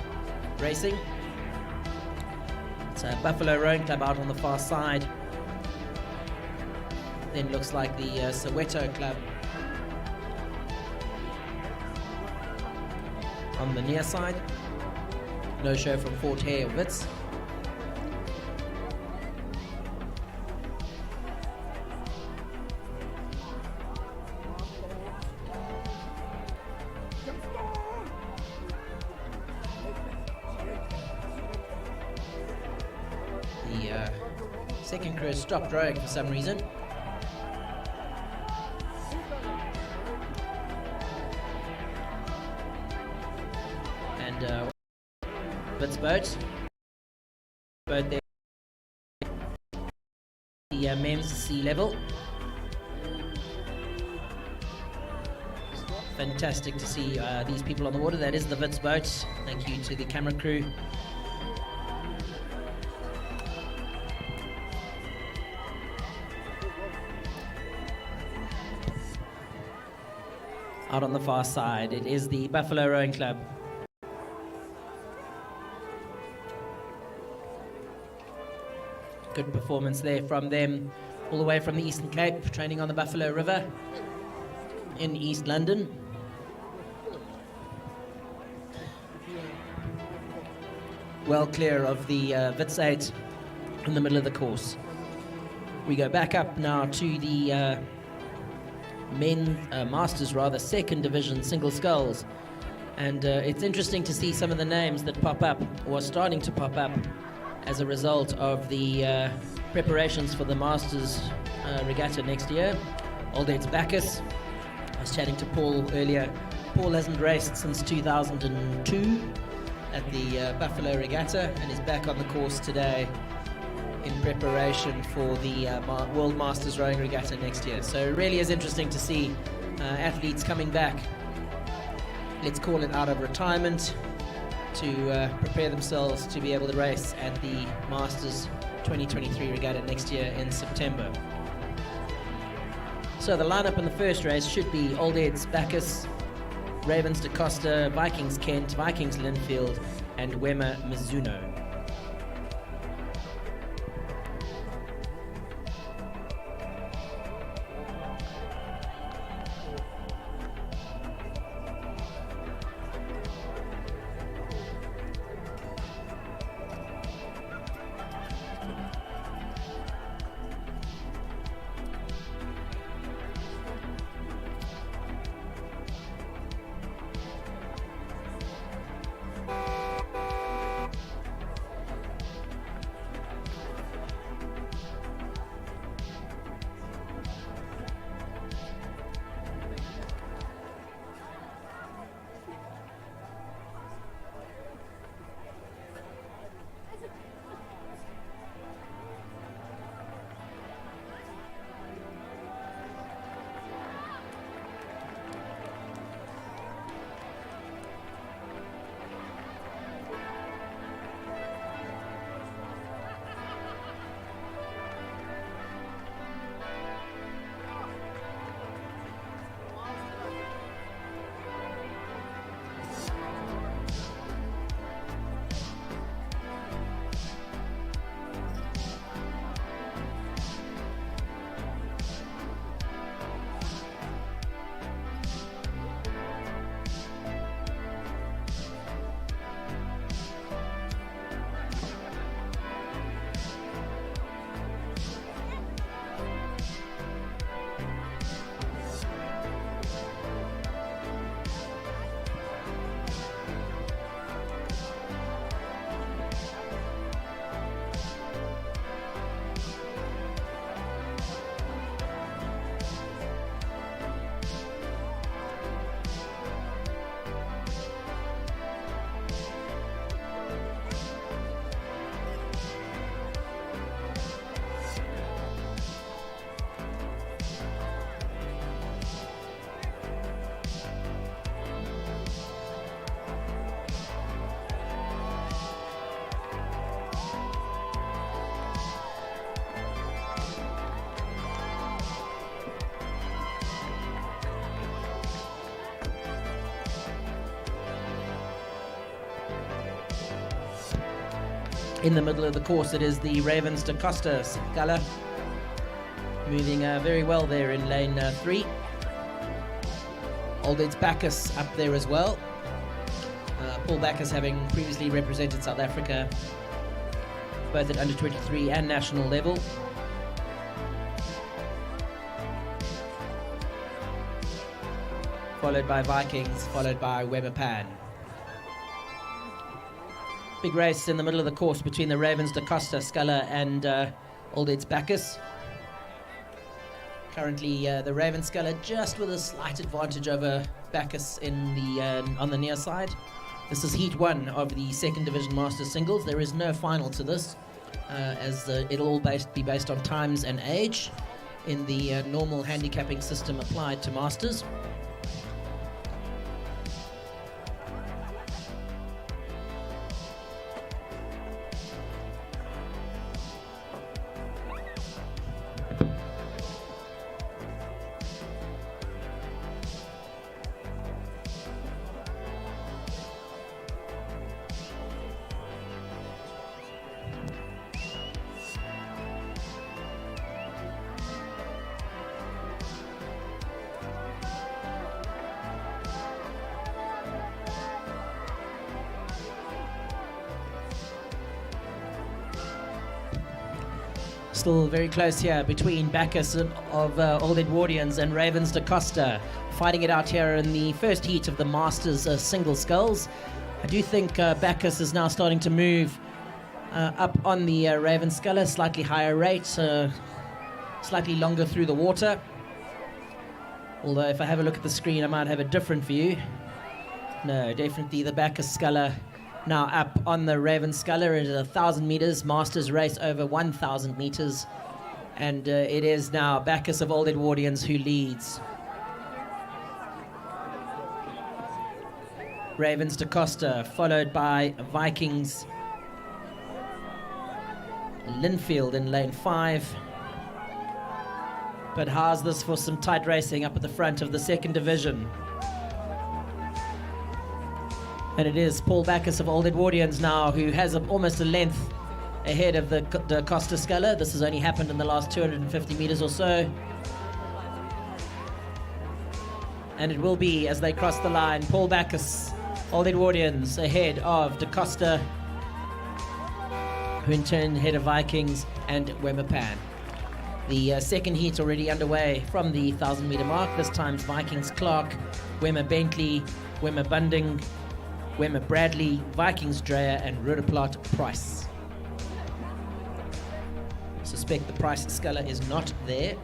racing. It's Buffalo Rowing Club out on the far side. Then looks like the Soweto Club on the near side. No show from Fort Hare or Wits. Second crew has stopped rowing for some reason. And Wits boat there. The men's sea level. Fantastic to see these people on the water. That is the Wits boat. Thank you to the camera crew. Out on the far side, it is the Buffalo Rowing Club. Good performance there from them, all the way from the Eastern Cape, training on the Buffalo River in East London. Well clear of the Wits 8 in the middle of the course. We go back up now to the Masters second division single sculls, and it's interesting to see some of the names that pop up or are starting to pop up as a result of the preparations for the Masters Regatta next year. Old Ed's Bacchus. I was chatting to Paul earlier. Paul hasn't raced since 2002 at the Buffalo Regatta and is back on the course today in preparation for the World Masters Rowing Regatta next year. So it really is interesting to see athletes coming back, let's call it out of retirement, to prepare themselves to be able to race at the Masters 2023 Regatta next year in September. So the lineup in the first race should be Old Ed's Bacchus, Ravens Da Costa, Vikings Kent, Vikings Linfield, and Wema Mizuno. In the middle of the course, it is the Ravens da Costa Sculler, moving very well there in lane 3. Old Ed's Bacchus up there as well. Paul Bacchus having previously represented South Africa both at under 23 and national level. Followed by Vikings, followed by Weber Pan. Big race in the middle of the course between the Ravens da Costa Sculler and Old Ed's Bacchus. Currently the Raven Sculler just with a slight advantage over Bacchus in the on the near side. This is Heat 1 of the second division Masters singles. There is no final to this, as it'll all be based on times and age in the normal handicapping system applied to Masters. Still very close here between Bacchus of Old Edwardians and Ravens da Costa, fighting it out here in the first heat of the Masters single sculls. I do think Bacchus is now starting to move up on the Raven Sculler, slightly higher rate, slightly longer through the water. Although if I have a look at the screen, I might have a different view. No, definitely the Bacchus Sculler now up on the Raven Sculler. It is 1,000 meters, Masters race over 1,000 meters, and it is now Bacchus of Old Edwardians who leads. Ravens da Costa, followed by Vikings Linfield in lane 5. But how's this for some tight racing up at the front of the second division? And it is Paul Bacchus of Old Edwardians now who has almost a length ahead of the Costa Sculler. This has only happened in the last 250 meters or so. And it will be, as they cross the line, Paul Bacchus, Old Edwardians ahead of da Costa, who in turn ahead of Vikings and Weber Pan. The second heat already underway from the 1,000 meter mark. This time's Vikings Clark, Wemmer Bentley, Wemmer Bunding, Wemmer Bradley, Vikings Dreyer, and Roodeplaat Price. Suspect the Price Sculler is not there.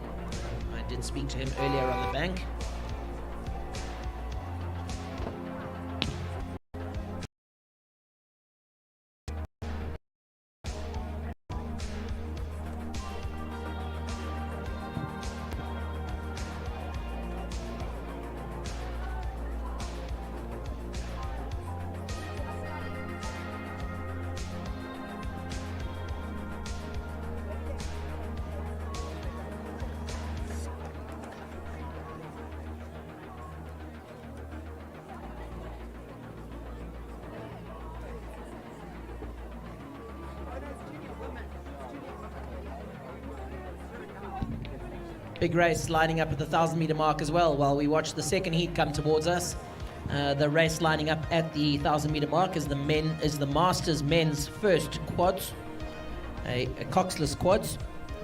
I did speak to him earlier on the bank. Big race lining up at the 1,000 meter mark as well while we watch the second heat come towards us. The race lining up at the 1,000 meter mark is the Masters men's first quads, a coxless quads,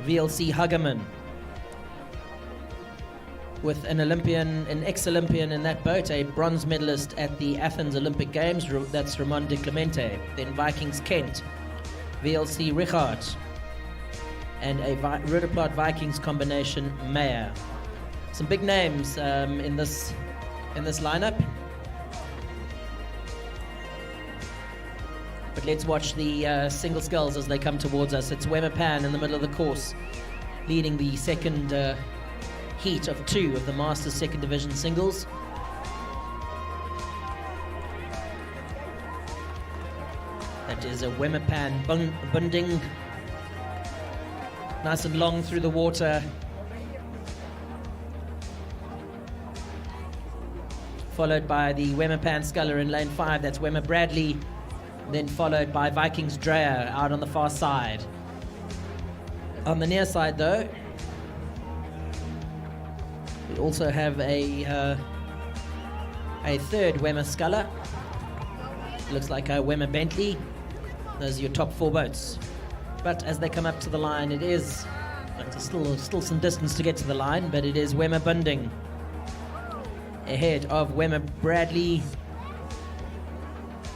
VLC Huggerman, with an ex-Olympian in that boat, a bronze medalist at the Athens Olympic Games, that's Ramon de Clemente. Then Vikings Kent, VLC Richard, and a Roodeplaat Vikings combination Mayer. Some big names in this lineup. But let's watch the single sculls as they come towards us. It's Weber Pan in the middle of the course, leading the second heat of 2 of the Masters Second Division singles. That is a Weber Pan Bunding. Nice and long through the water. Followed by the Wemmer Pan Sculler in lane 5. That's Wemmer Bradley then followed by Vikings Dreyer out on the far side. On the near side, though, we also have a third Wemmer Sculler. Looks like a Wemmer Bentley. Those are your top 4 boats. But as they come up to the line, it is still some distance to get to the line, but it is Wemmer Bunding ahead of Wemmer Bradley.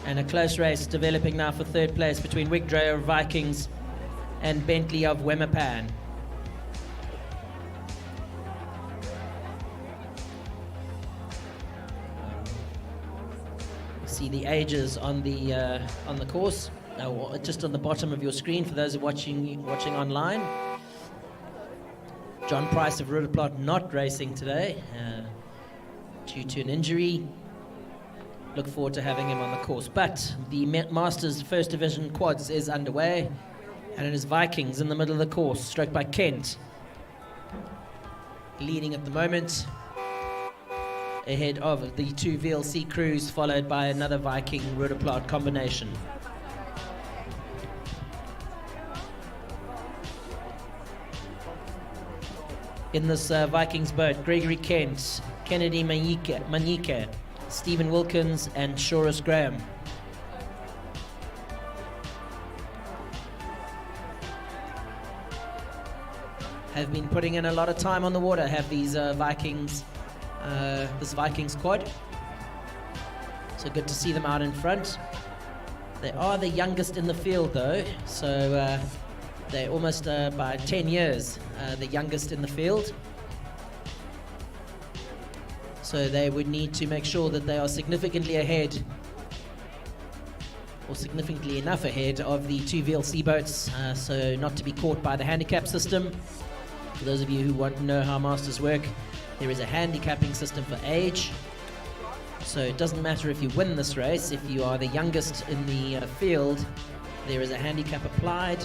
And a close race developing now for third place between Wig Dreyer of Vikings and Bentley of Wemmer Pan. See the ages on the course, just on the bottom of your screen for those watching online. John Price of Roodeplaat not racing today due to an injury. Look forward to having him on the course. But the Masters First Division Quads is underway, and it is Vikings in the middle of the course, stroked by Kent, leading at the moment, ahead of the 2 VLC crews, followed by another Viking Roodeplaat combination. In this Vikings boat, Gregory Kent, Kennedy Manyike, Stephen Wilkins and Shorus Graham. Have been putting in a lot of time on the water, have these Vikings, this Vikings quad. So good to see them out in front. They are the youngest in the field though, so they're almost by 10 years the youngest in the field. So they would need to make sure that they are significantly ahead, or significantly enough ahead of the 2 VLC boats, so not to be caught by the handicap system. For those of you who want to know how Masters work, there is a handicapping system for age. So it doesn't matter if you win this race, if you are the youngest in the field, there is a handicap applied.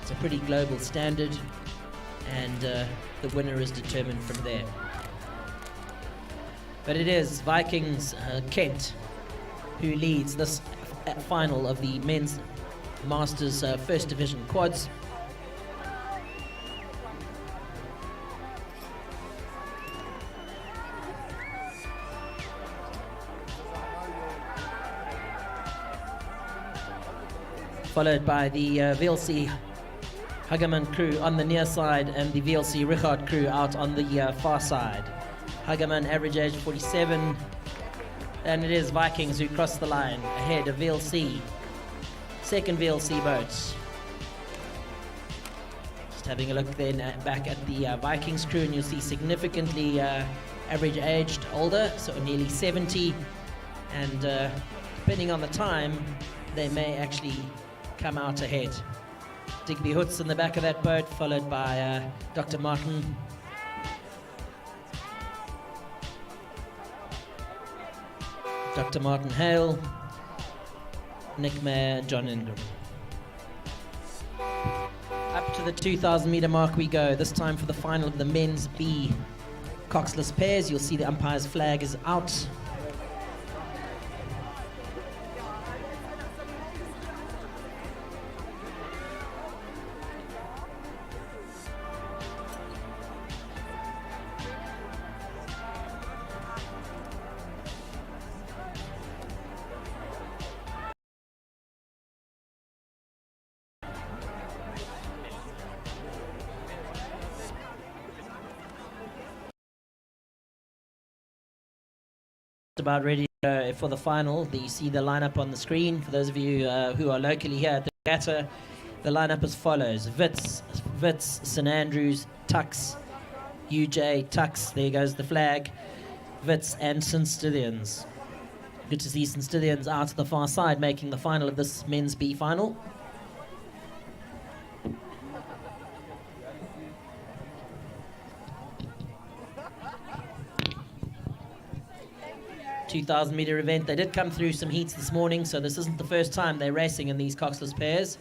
It's a pretty global standard, and the winner is determined from there. But it is Vikings Kent who leads this final of the men's Masters First Division Quads. Followed by the VLC Hageman crew on the near side and the VLC Richard crew out on the far side. Hageman average age 47, and it is Vikings who cross the line ahead of VLC. Second VLC boat. Just having a look then back at the Vikings crew, and you'll see significantly average aged older, so nearly 70, and depending on the time, they may actually come out ahead. Digby Hoots in the back of that boat, followed by Dr. Martin. Dr. Martin Hale, Nick Mayer, and John Ingram. Up to the 2,000 meter mark we go, this time for the final of the men's B coxless pairs. You'll see the umpire's flag is out. About ready for the final. You see the lineup on the screen. For those of you who are locally here at the Regatta, the lineup as follows: Wits, St Andrews, Tux, UJ, Tux, there goes the flag, Wits and St Stithians. Good to see St Stithians out to the far side making the final of this men's B final. $2,000 meter event. They did come through some heats this morning, so this isn't the first time they're racing in these coxless pairs.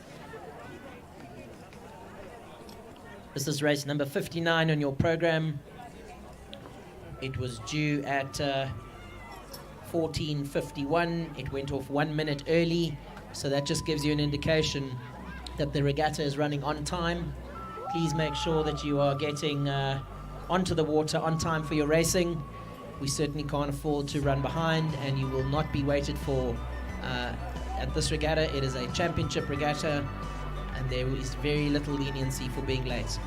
This is race number 59 on your program. It was due at 14:51. It went off 1 minute early So that just gives you an indication that the regatta is running on time. Please make sure that you are getting onto the water on time for your racing. We certainly can't afford to run behind, and you will not be waited for at this regatta. It is a championship regatta, and there is very little leniency for being late.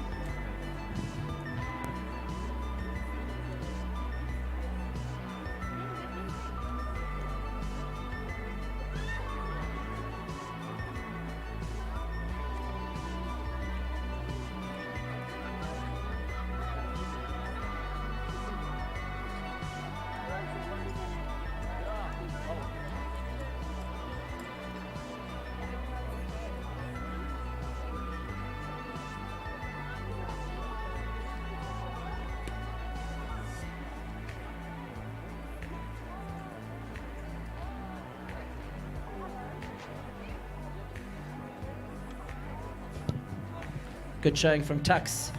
Good showing from Tux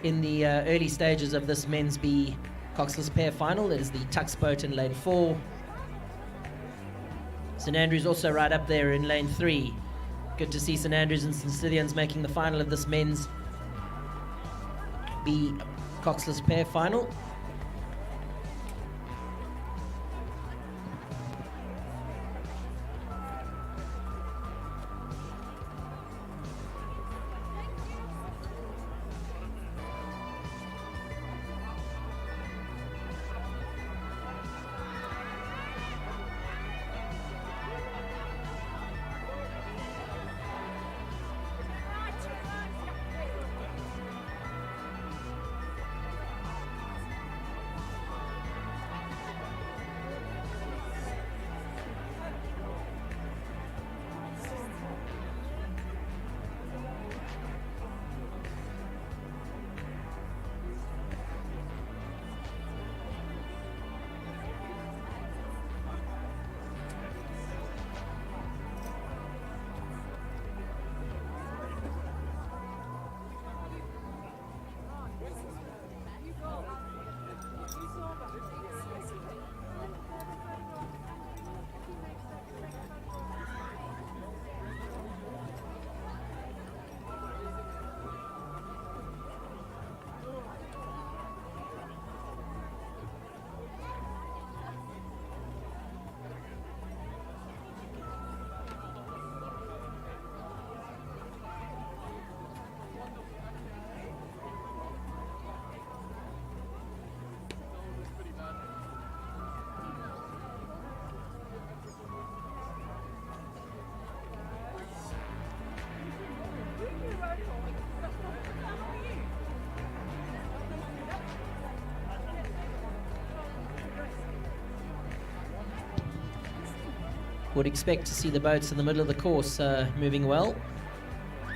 in the early stages of this men's B coxless pair final. It is the Tux boat in lane 4. St Andrews also right up there in lane 3. Good to see St Andrews and St Stithians making the final of this men's B coxless pair final. Would expect to see the boats in the middle of the course moving well,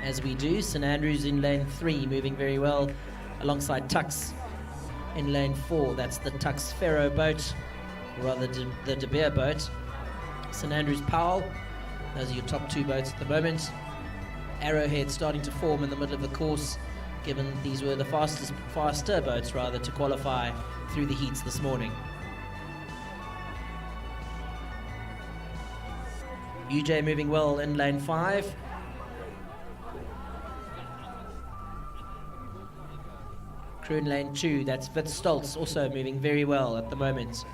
as we do. St Andrews in lane 3 moving very well alongside Tux in lane 4. That's the Tux Ferro boat, or rather the De Beer boat. St Andrews Powell, those are your top 2 boats at the moment. Arrowhead starting to form in the middle of the course, given these were the faster boats rather to qualify through the heats this morning. UJ moving well in lane 5. Crew in lane 2, that's Wits Stoltz, also moving very well at the moment.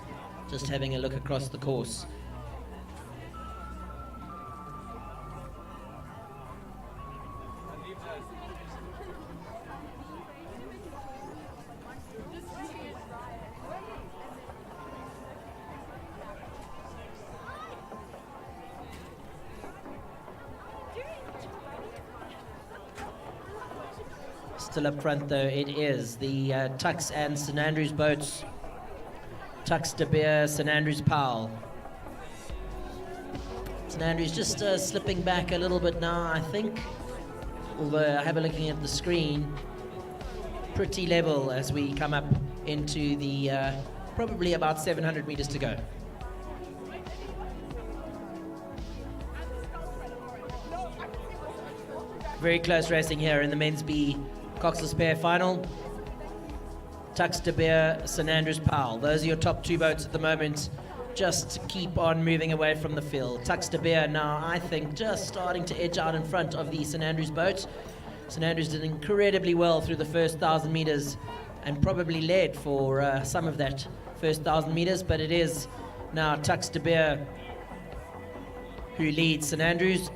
Just having a look across the course. Still up front though, it is the Tux and St Andrews boats. Tux, De Beer, St Andrews Powell. St Andrews just slipping back a little bit now, I think. Although I have a looking at the screen, pretty level as we come up into the probably about 700 meters to go. Very close racing here in the men's B coxless pair final. Tux, De Beer, St Andrews Powell. Those are your top 2 boats at the moment just to keep on moving away from the field. Tux de Beer now, I think, just starting to edge out in front of the St Andrews boat. St Andrews did incredibly well through the first 1,000 meters and probably led for some of that first 1,000 meters, but it is now Tux de Beer who leads St Andrews.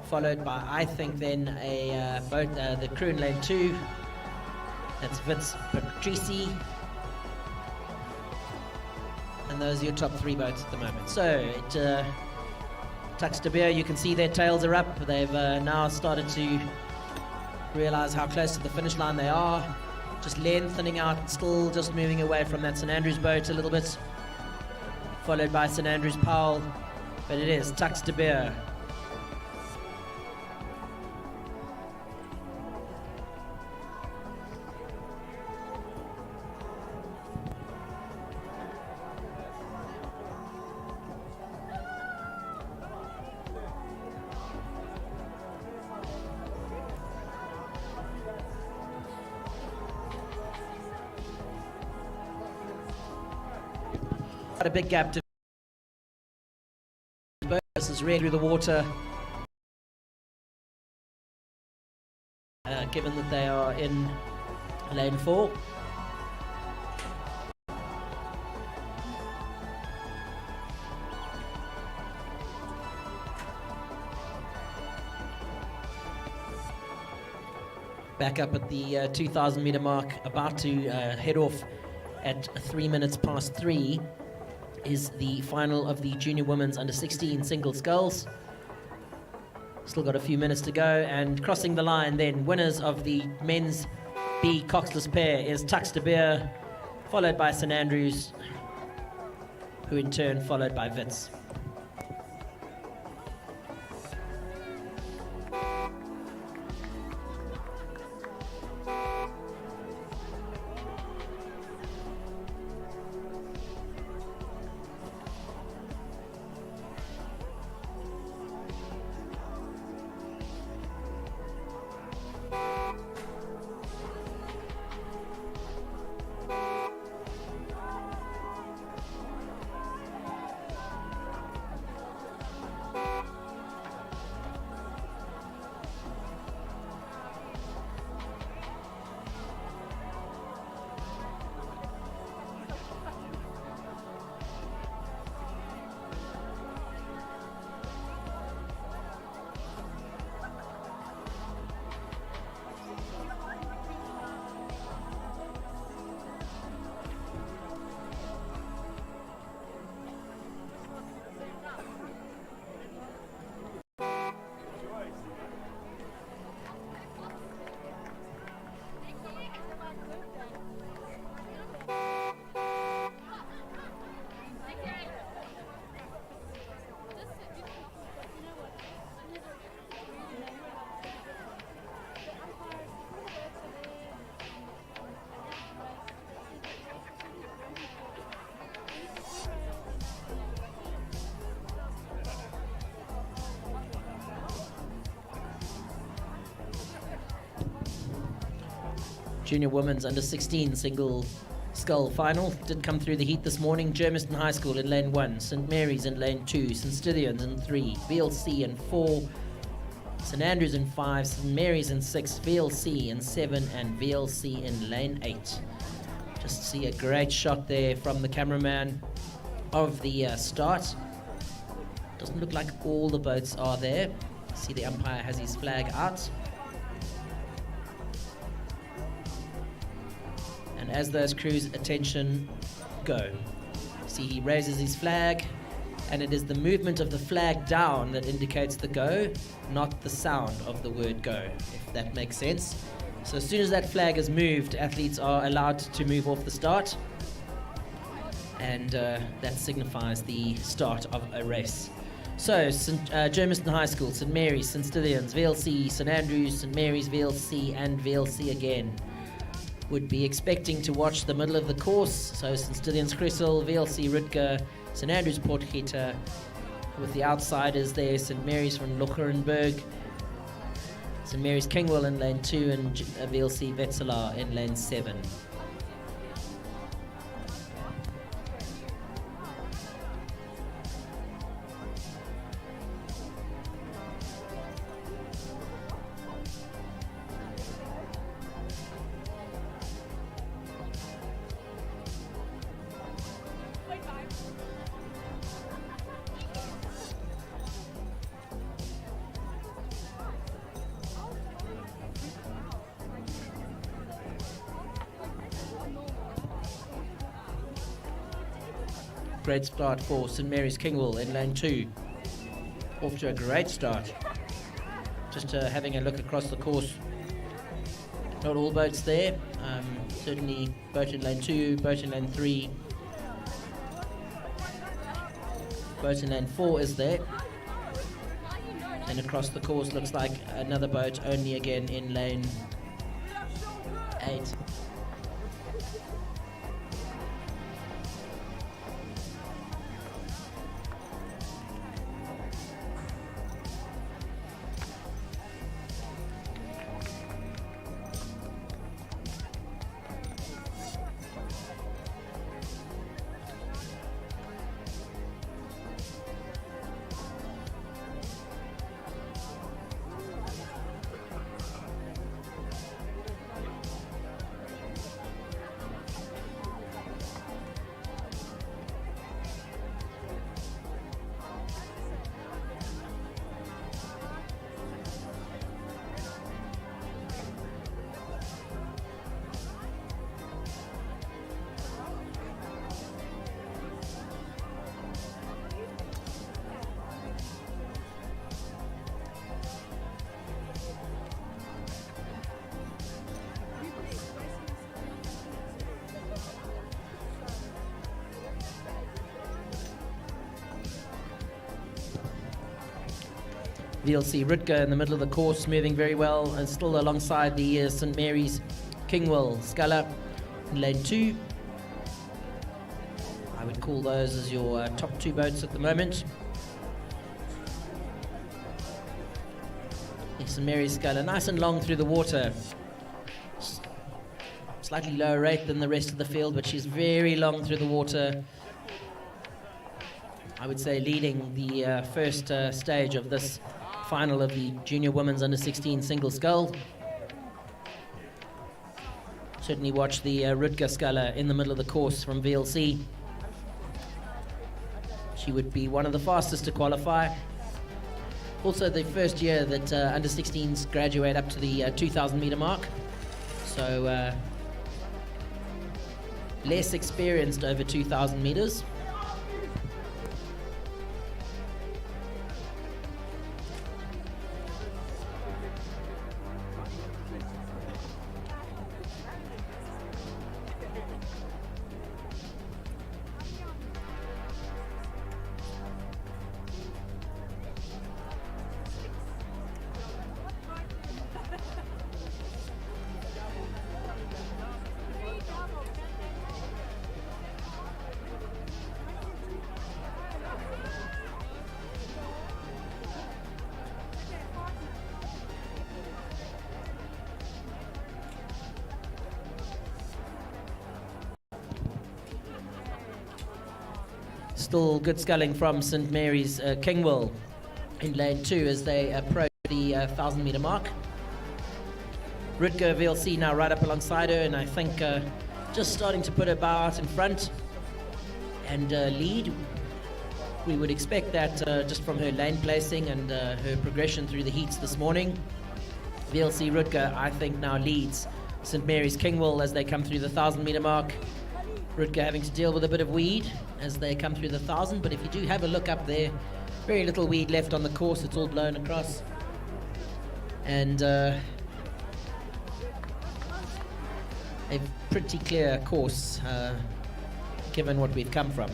Followed by, I think, then a boat, the crew in lane 2. That's Vince Patrici. And those are your top 3 boats at the moment. So, Tux de Beer, you can see their tails are up. They've now started to realize how close to the finish line they are. Just lengthening out, still just moving away from that St Andrews boat a little bit. Followed by St Andrews Powell. But it is Tux de Beer. A big gap to this is really through the water, given that they are in lane 4. Back up at the 2,000 meter mark, about to head off at 3 minutes past 3. Is the final of the junior women's under 16 single sculls. Still got a few minutes to go, and crossing the line then, winners of the men's B coxless pair is Tux de Beer, followed by St Andrews, who in turn followed by Wits. Junior women's under 16 single scull final did come through the heat this morning. Germiston High School in lane 1, St Mary's in lane 2, St Stithians in 3, VLC in 4, St Andrews in 5, St Mary's in 6, VLC in 7, and VLC in lane 8. Just see a great shot there from the cameraman of the start. Doesn't look like all the boats are there. See the umpire has his flag out. And as those crews' attention go, see he raises his flag, and it is the movement of the flag down that indicates the go, not the sound of the word go, if that makes sense. So as soon as that flag is moved, athletes are allowed to move off the start, and that signifies the start of a race. So, Germiston High School, St Mary's, St Stithians, VLC, St Andrews, St Mary's, VLC, and VLC again. Would be expecting to watch the middle of the course. So St Stithians Cressel, VLC Rutger, St Andrews Potgieter, with the outsiders there, St Mary's from Locherenberg, St Mary's Kingwell in lane 2, and VLC Wetzelaar in lane 7. great start for St Mary's Kingwell in lane 2. Off to a great start. Just having a look across the course. Not all boats there. Certainly boat in lane 2, boat in lane 3. Boat in lane 4 is there. And across the course looks like another boat only again in lane 8. VLC Rutger in the middle of the course, moving very well, and still alongside the St Mary's Kingwell sculler in lane 2. I would call those as your top 2 boats at the moment. The St Mary's sculler, nice and long through the water. Slightly lower rate than the rest of the field, but she's very long through the water. I would say leading the first stage of this final of the Junior Women's Under-16 Single Scull. Certainly watch the Rutger sculler in the middle of the course from VLC. She would be one of the fastest to qualify. Also the first year that Under-16s graduate up to the 2,000 meter mark. So less experienced over 2,000 meters. Still good sculling from St Mary's Kingwell in lane 2 as they approach the 1,000 meter mark. Rutger VLC now right up alongside her, and I think just starting to put her bow out in front and lead. We would expect that just from her lane placing and her progression through the heats this morning. VLC Rutger, I think, now leads St Mary's Kingwell as they come through the 1,000 meter mark. Rutger having to deal with a bit of weed as they come through the 1,000, but if you do have a look up there, very little weed left on the course, it's all blown across. And a pretty clear course given what we've come from.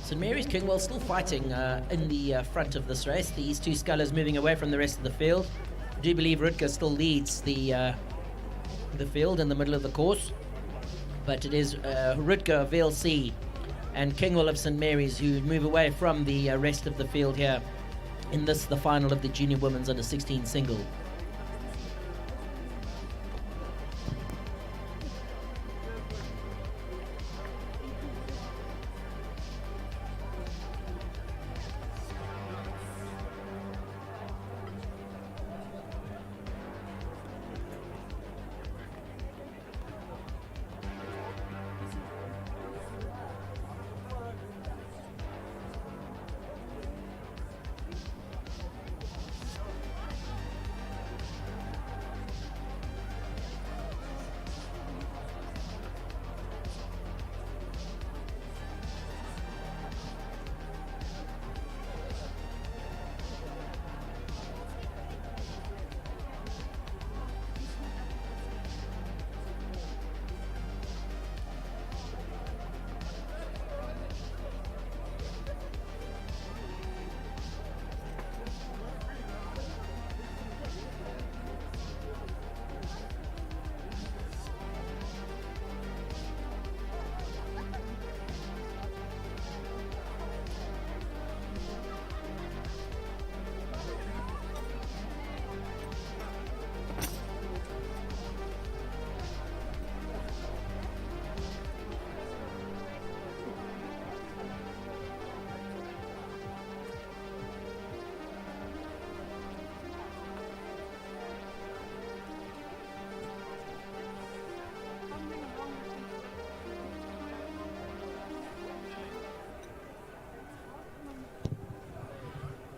St Mary's Kingwell still fighting in the front of this race. These two scullers moving away from the rest of the field. I do believe Rutger still leads the field in the middle of the course, but it is Rutger of VLC and Kingwell of St Mary's who move away from the rest of the field here in this, the final of the Junior Women's Under 16 single.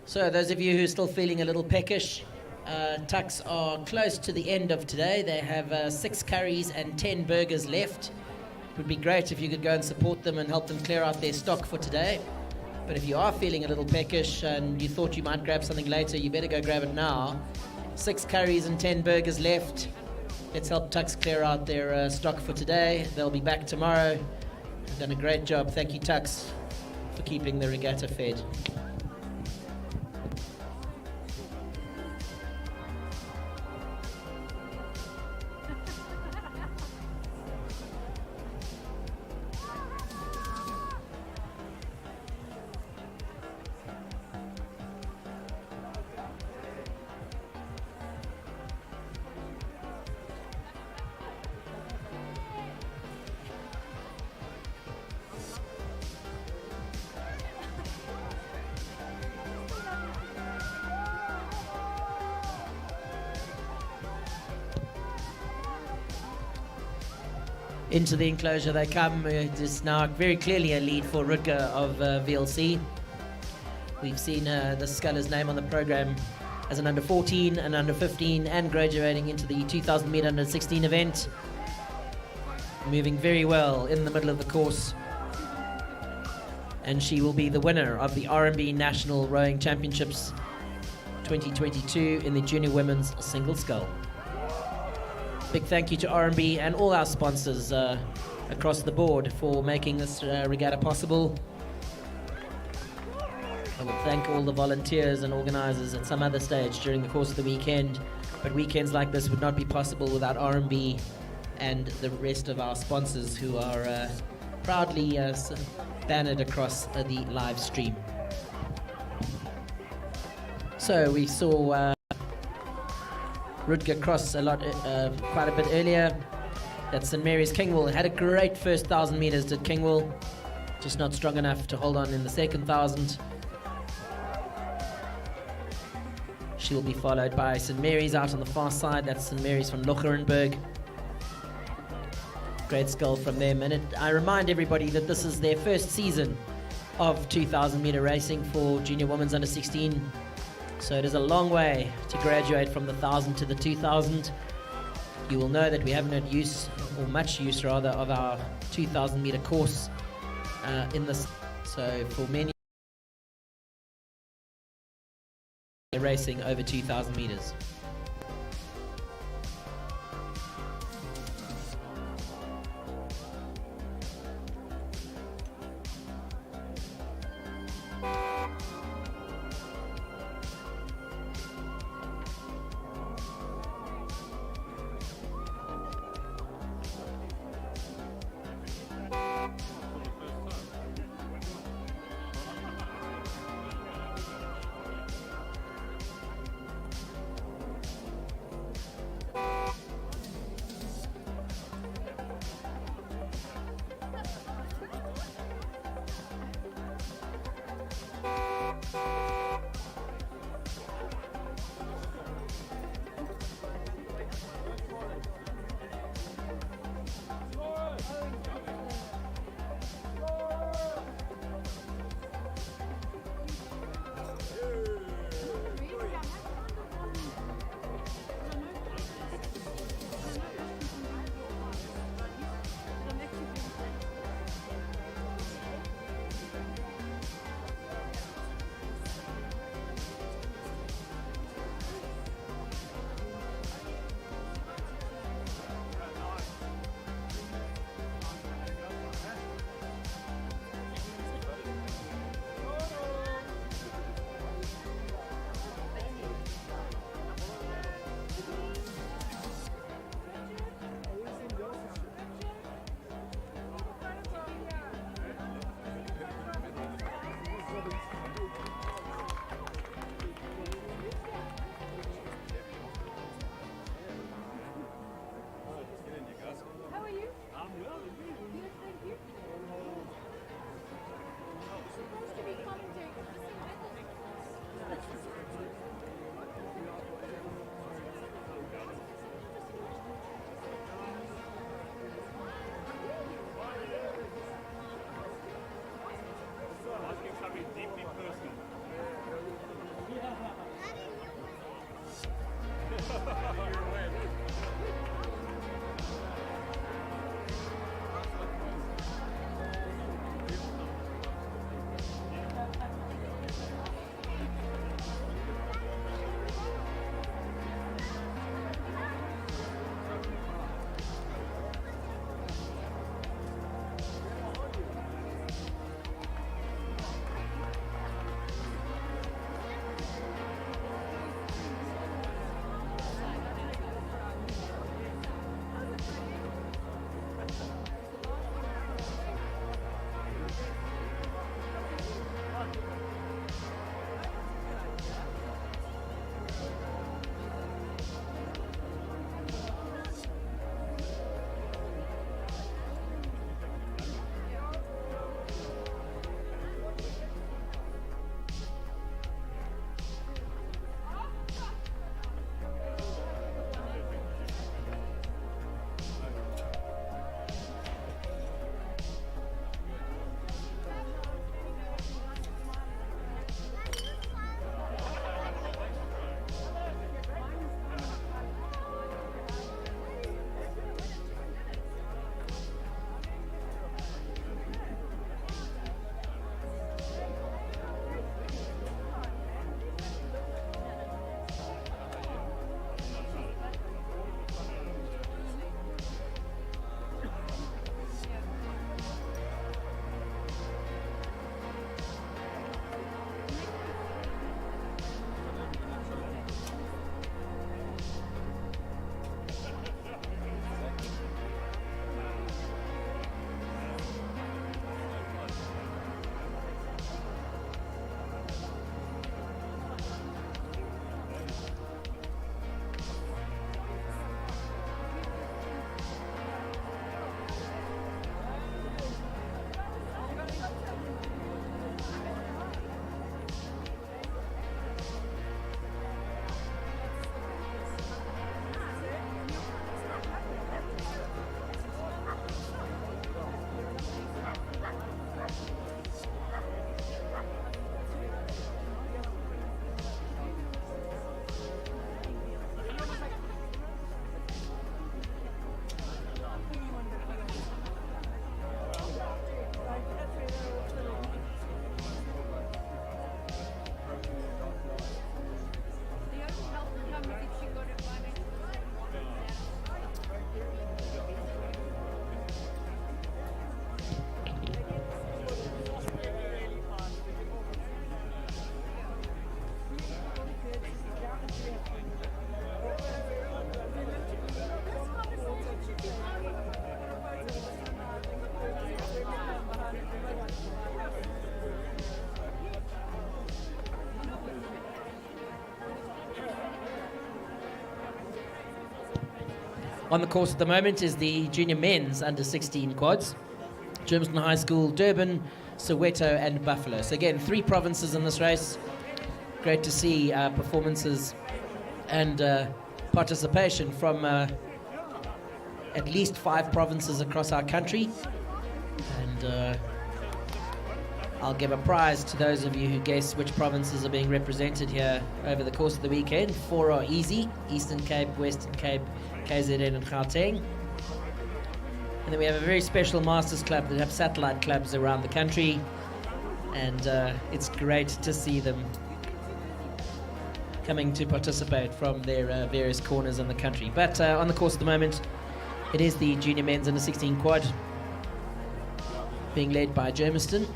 So those of you who are still feeling a little peckish, Tucks are close to the end of today. They have 6 curries and 10 burgers left. It would be great if you could go and support them and help them clear out their stock for today. But if you are feeling a little peckish and you thought you might grab something later, you better go grab it now. 6 curries and 10 burgers left. Let's help Tucks clear out their stock for today. They'll be back tomorrow. You've done a great job. Thank you, Tucks, for keeping the regatta fed. Into the enclosure they come. It is now very clearly a lead for Rutger of VLC. We've seen the sculler's name on the program as an under 14, an under 15, and graduating into the 2000 meter under 16 event. Moving very well in the middle of the course. And she will be the winner of the RMB National Rowing Championships 2022 in the Junior Women's Single Scull. Big thank you to RMB and all our sponsors across the board for making this regatta possible. I will thank all the volunteers and organizers at some other stage during the course of the weekend, but weekends like this would not be possible without RMB and the rest of our sponsors who are proudly bannered across the live stream. So we saw Rutger cross quite a bit earlier. That's St Mary's Kingwell. Had a great first 1,000 meters, did Kingwell. Just not strong enough to hold on in the second 1,000. She'll be followed by St Mary's out on the far side. That's St Mary's from Locherenberg. Great skill from them. And I remind everybody that this is their first season of 2,000 meter racing for Junior Women's Under 16. So it is a long way to graduate from the 1,000 to the 2,000. You will know that we haven't had use, or much use rather, of our 2,000 meter course in this. So for many, they're racing over 2,000 meters. On the course at the moment is the junior men's under 16 quads. Germiston High School, Durban, Soweto and Buffalo. So again, 3 provinces in this race. Great to see performances and participation from at least 5 provinces across our country. And I'll give a prize to those of you who guess which provinces are being represented here over the course of the weekend. 4 are easy: Eastern Cape, Western Cape, KZN and Gauteng. And then we have a very special Masters Club that have satellite clubs around the country. And it's great to see them coming to participate from their various corners in the country. But on the course at the moment, it is the junior men's under 16 quad being led by Germiston.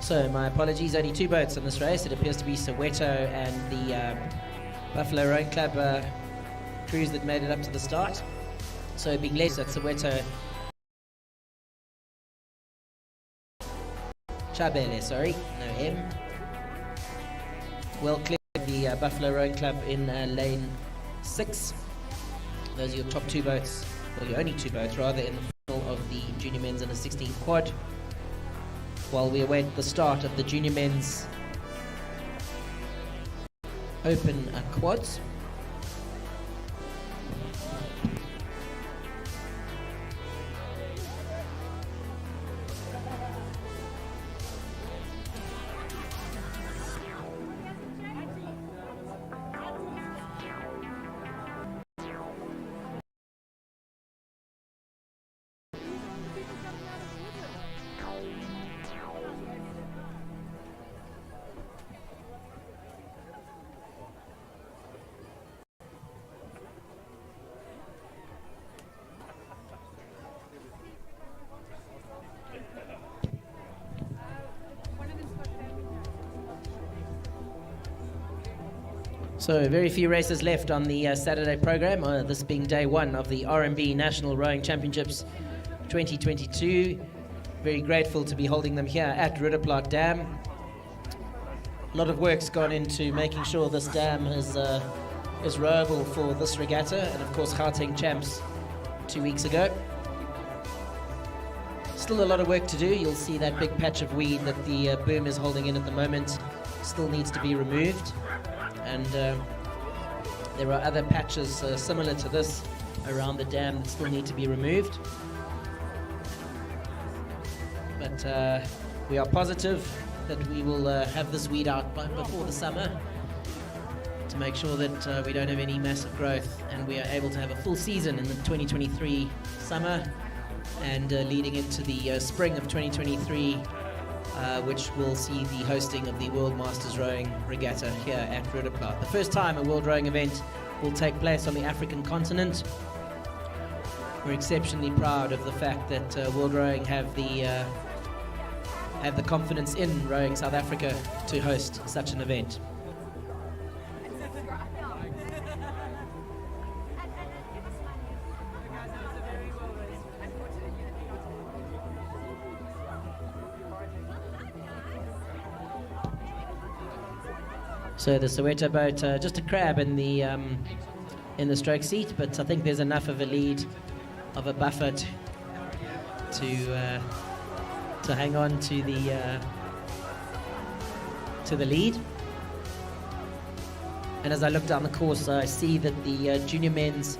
So my apologies, only 2 boats in this race. It appears to be Soweto and the Buffalo Rowing Club crews that made it up to the start. So being led at Soweto, Chabele, sorry, no M. Well clear of the Buffalo Rowing Club in lane 6. Those are your top 2 boats, or your only 2 boats rather, in the final of the junior men's under 16 quad. While we await the start of the junior men's open quads. So very few races left on the Saturday program, this being day 1 of the RMB National Rowing Championships 2022. Very grateful to be holding them here at Roodeplaat Dam. A lot of work's gone into making sure this dam is rowable for this regatta, and of course Gauteng champs 2 weeks ago. Still a lot of work to do. You'll see that big patch of weed that the boom is holding in at the moment still needs to be removed. And there are other patches similar to this around the dam that still need to be removed. But we are positive that we will have this weed out before the summer to make sure that we don't have any massive growth, and we are able to have a full season in the 2023 summer and leading into the spring of 2023, which will see the hosting of the World Masters Rowing Regatta here at Roodeplaat. The first time a World Rowing event will take place on the African continent. We're exceptionally proud of the fact that World Rowing have the confidence in Rowing South Africa to host such an event. So the Soweto boat, just a crab in the stroke seat, but I think there's enough of a lead, of a buffer to hang on to the lead. And as I look down the course, I see that the junior men's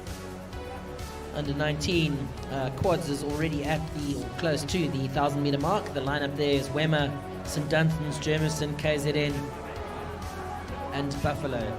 under 19 quads is already at or close to the 1,000 meter mark. The lineup there is Wemmer, St Dunstan's, Germiston, KZN, and Buffalo.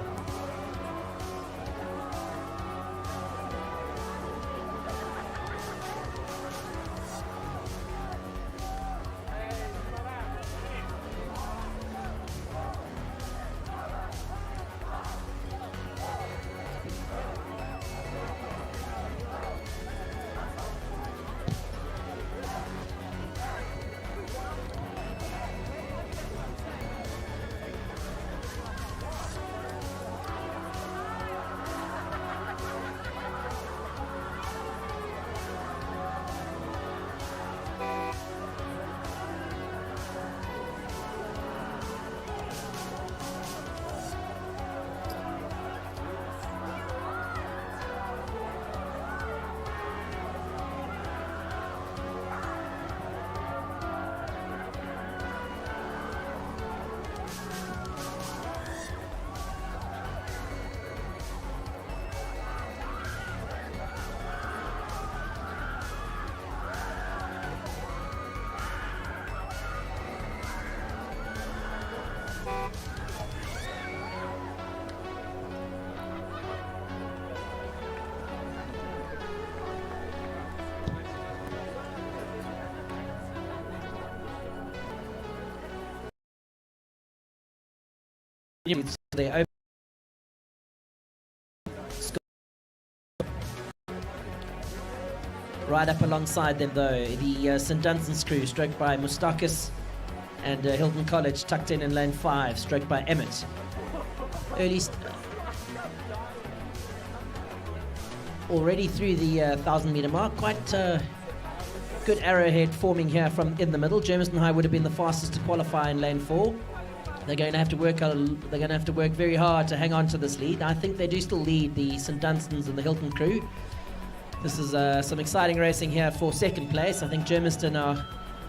Right up alongside them though, the St Dunstan's crew, stroked by Mustakis, and Hilton College tucked in lane 5, stroked by Emmett. Already through the 1,000 meter mark, quite good arrowhead forming here from in the middle. Germiston High would have been the fastest to qualify in lane 4. They're going to have to work very hard to hang on to this lead. I think they do still lead the St Dunstan's and the Hilton crew. This is some exciting racing here for second place. I think Germiston are,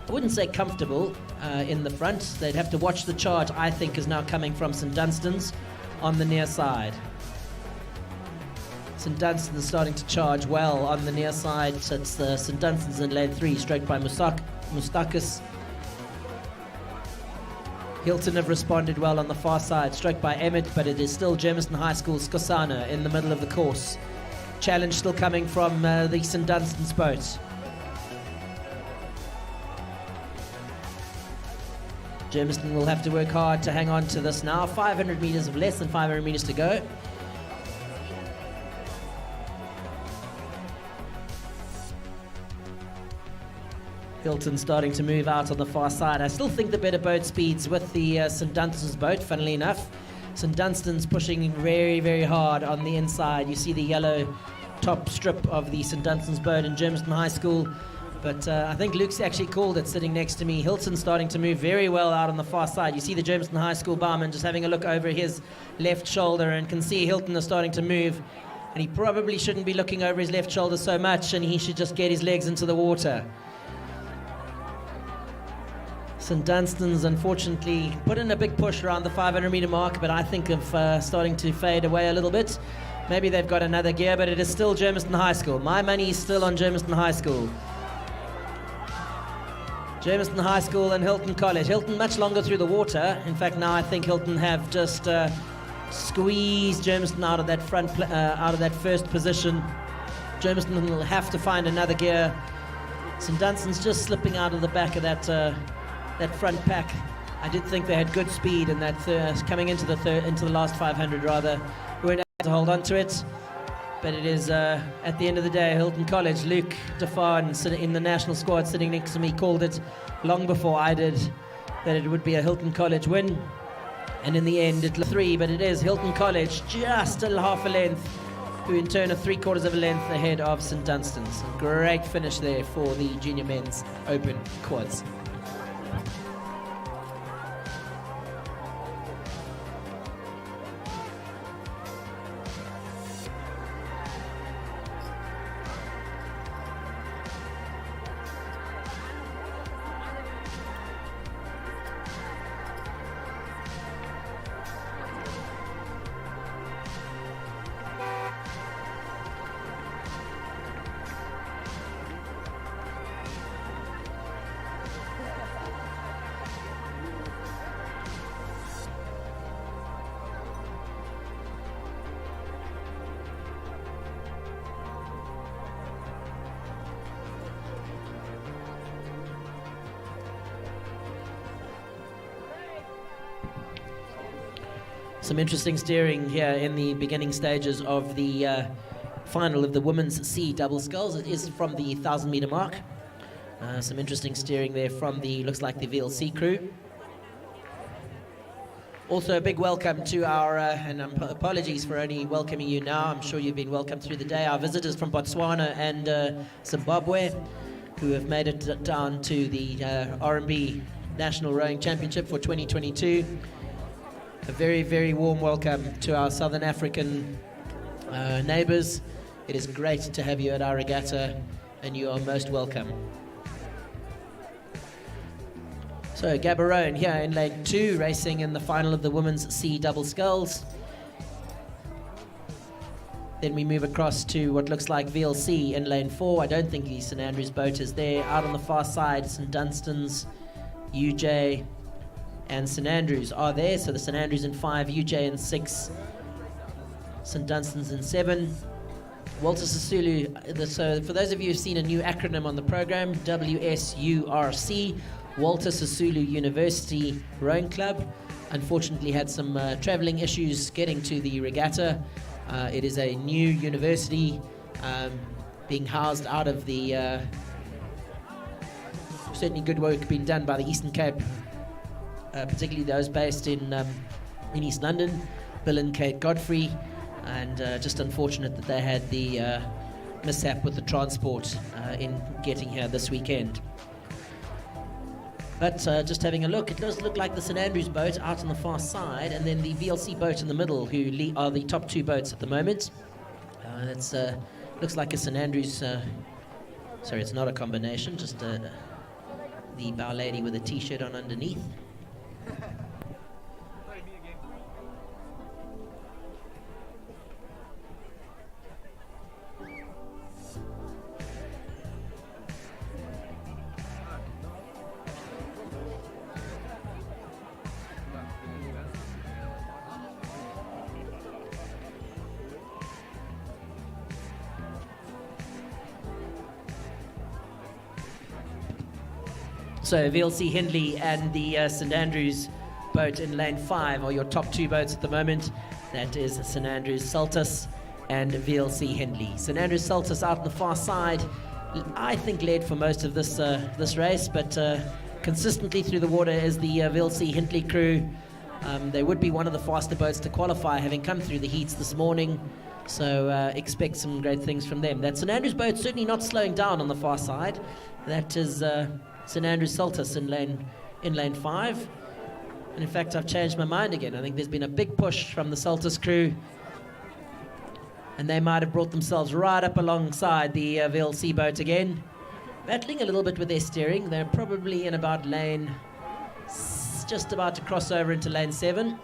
I wouldn't say comfortable in the front. They'd have to watch the charge, I think, is now coming from St Dunstan's on the near side. St Dunstan's starting to charge well on the near side. It's St Dunstan's in lane 3, stroked by Mustakis. Hilton have responded well on the far side, stroked by Emmett, but it is still Germiston High School's Skosana in the middle of the course. Challenge still coming from the St Dunstan's boat. Germiston will have to work hard to hang on to this now. 500 metres of less than 500 metres to go. Hilton starting to move out on the far side. I still think the better boat speeds with the St Dunstan's boat, funnily enough. St Dunstan's pushing very, very hard on the inside. You see the yellow top strip of the St Dunstan's boat in Germiston High School. But I think Luke's actually called it sitting next to me. Hilton starting to move very well out on the far side. You see the Germiston High School barman just having a look over his left shoulder and can see Hilton is starting to move. And he probably shouldn't be looking over his left shoulder so much, and he should just get his legs into the water. St Dunstan's unfortunately put in a big push around the 500 meter mark, but I think of starting to fade away a little bit. Maybe they've got another gear, but it is still Germiston High School. My money is still on Germiston High School. Germiston High School and Hilton College. Hilton much longer through the water. In fact, now I think Hilton have just squeezed Germiston out of that out of that first position. Germiston will have to find another gear. St Dunstan's just slipping out of the back of that front pack. I did think they had good speed in that coming into the last 500 rather. We weren't able to hold on to it, but it is at the end of the day Hilton College. Luke Defan sitting in the national squad sitting next to me called it long before I did that it would be a Hilton College win, and in the end it's 3, but it is Hilton College just a half a length, who in turn are 3/4 of a length ahead of St Dunstan's. A great finish there for the junior men's open quads. Some interesting steering here in the beginning stages of the final of the women's C double sculls. It is from the 1,000-meter mark. Some interesting steering there from the, looks like the VLC crew. Also a big welcome to our, and apologies for only welcoming you now, I'm sure you've been welcomed through the day, our visitors from Botswana and Zimbabwe, who have made it down to the RMB National Rowing Championship for 2022. A very, very warm welcome to our Southern African neighbours. It is great to have you at our regatta, and you are most welcome. So Gaborone here in lane 2, racing in the final of the women's C double sculls. Then we move across to what looks like VLC in lane 4. I don't think the St Andrews boat is there. Out on the far side, St Dunstan's, UJ, and St Andrews are there. So the St Andrews in 5, UJ in 6, St Dunstan's in 7. Walter Sisulu, so for those of you who've seen a new acronym on the program, WSURC, Walter Sisulu University Rowing Club, unfortunately had some travelling issues getting to the regatta. It is a new university being housed out of the certainly good work being done by the Eastern Cape, particularly those based in East London, Bill and Kate Godfrey, and just unfortunate that they had the mishap with the transport in getting here this weekend. But just having a look, it does look like the St Andrews boat out on the far side, and then the VLC boat in the middle, who are the top 2 boats at the moment. That's looks like a St Andrews, sorry, it's not a combination, just the bow lady with a t-shirt on underneath. So VLC Hindley and the St Andrews boat in lane 5 are your top 2 boats at the moment. That is St Andrews Saltus and VLC Hindley. St Andrews Saltus out on the far side, I think led for most of this this race, but consistently through the water is the VLC Hindley crew. They would be one of the faster boats to qualify, having come through the heats this morning. So expect some great things from them. That St Andrews boat certainly not slowing down on the far side. That is St Andrews Saltus in lane 5. And in fact, I've changed my mind again. I think there's been a big push from the Saltus crew, and they might have brought themselves right up alongside the VLC boat again. Battling a little bit with their steering. They're probably in about lane, just about to cross over into lane 7.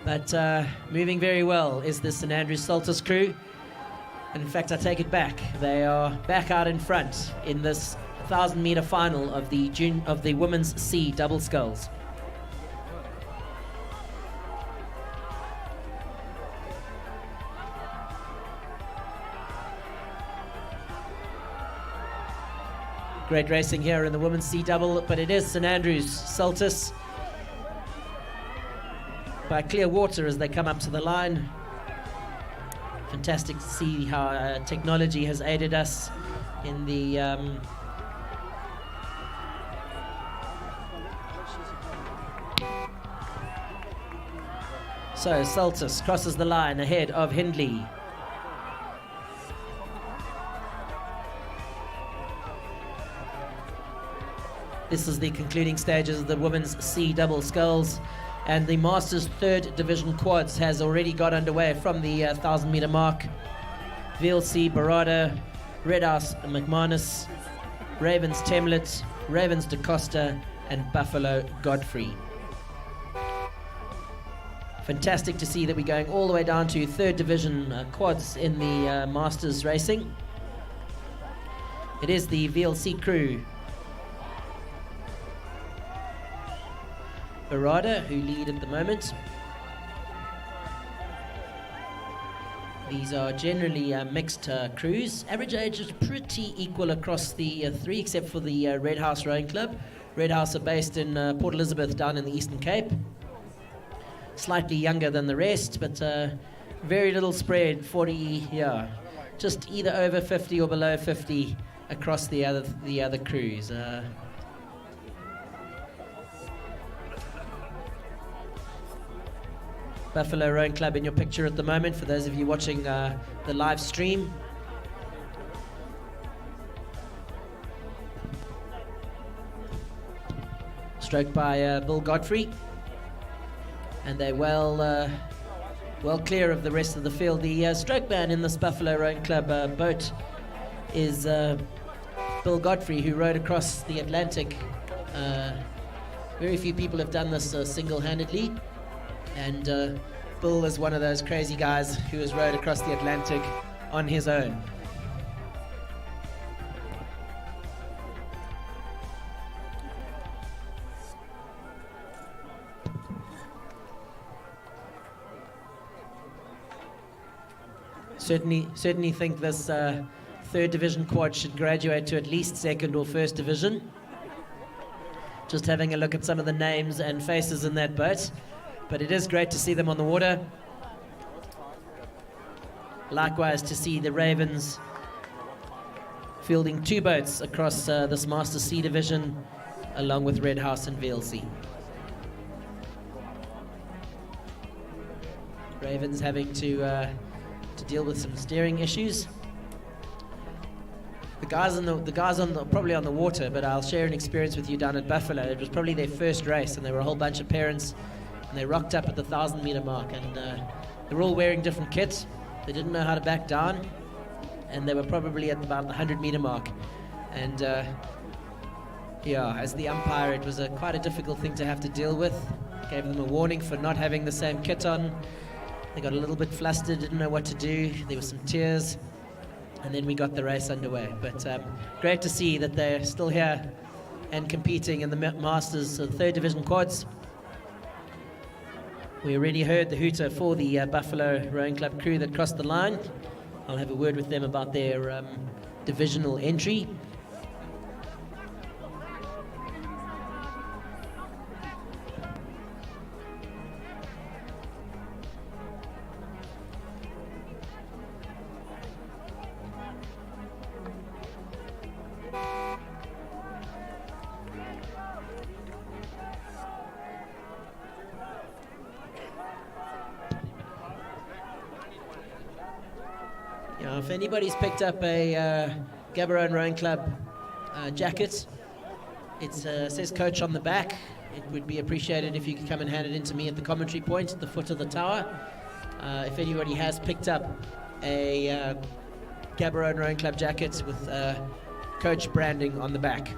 But moving very well is the St Andrews Saltus crew. And in fact, I take it back. They are back out in front in this 1,000-meter final of the women's C double sculls. Great racing here in the women's C double, but it is St Andrews Saltus by clear water as they come up to the line. Fantastic to see how technology has aided us in the so Saltus crosses the line ahead of Hindley. This is the concluding stages of the women's C double sculls, and the Masters 3rd Division quads has already got underway from the 1,000-meter mark. VLC Barada, Redhouse McManus, Ravens Temlet, Ravens DaCosta, and Buffalo Godfrey. Fantastic to see that we're going all the way down to 3rd Division quads in the Masters racing. It is the VLC crew, Barada, who lead at the moment. These are generally mixed crews. Average age is pretty equal across the 3, except for the Red House Rowing Club. Red House are based in Port Elizabeth down in the Eastern Cape. slightly younger than the rest, but very little spread, 40, yeah, just either over 50 or below 50 across the other crews. Buffalo Rowing Club in your picture at the moment, for those of you watching the live stream. Stroked by Bill Godfrey, and they're well clear of the rest of the field. The stroke man in this Buffalo Rowing Club boat is Bill Godfrey, who rowed across the Atlantic. Very few people have done this single-handedly, and Bill is one of those crazy guys who has rowed across the Atlantic on his own. Certainly think this third division quad should graduate to at least second or first division. Just having a look at some of the names and faces in that boat, but it is great to see them on the water. Likewise to see the Ravens fielding 2 boats across this Master C division, along with Red House and VLC. Ravens having to deal with some steering issues. The guys probably on the water, but I'll share an experience with you down at Buffalo. It was probably their first race, and there were a whole bunch of parents, and they rocked up at the 1,000-meter mark, and they were all wearing different kits. They didn't know how to back down, and they were probably at about the 100-meter mark. And yeah, as the umpire, it was quite a difficult thing to have to deal with. Gave them a warning for not having the same kit on. They got a little bit flustered, didn't know what to do. There were some tears, and then we got the race underway. But great to see that they're still here and competing in the Masters, the third division quads. We already heard the hooter for the Buffalo Rowing Club crew that crossed the line. I'll have a word with them about their divisional entry. If anybody's picked up a Gaborone Rowing Club jacket, it says coach on the back. It would be appreciated if you could come and hand it in to me at the commentary point at the foot of the tower. If anybody has picked up a Gaborone Rowing Club jacket with coach branding on the back.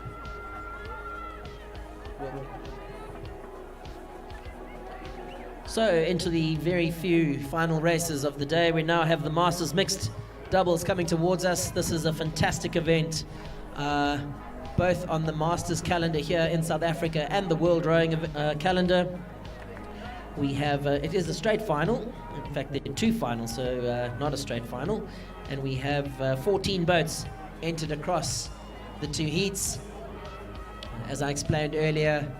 So into the very few final races of the day. We now have the Masters Mixed Doubles coming towards us. This is a fantastic event, both on the Masters calendar here in South Africa and the World Rowing calendar. We have, it is a straight final. In fact, there are 2 finals, so not a straight final. And we have 14 boats entered across the 2 heats. As I explained earlier,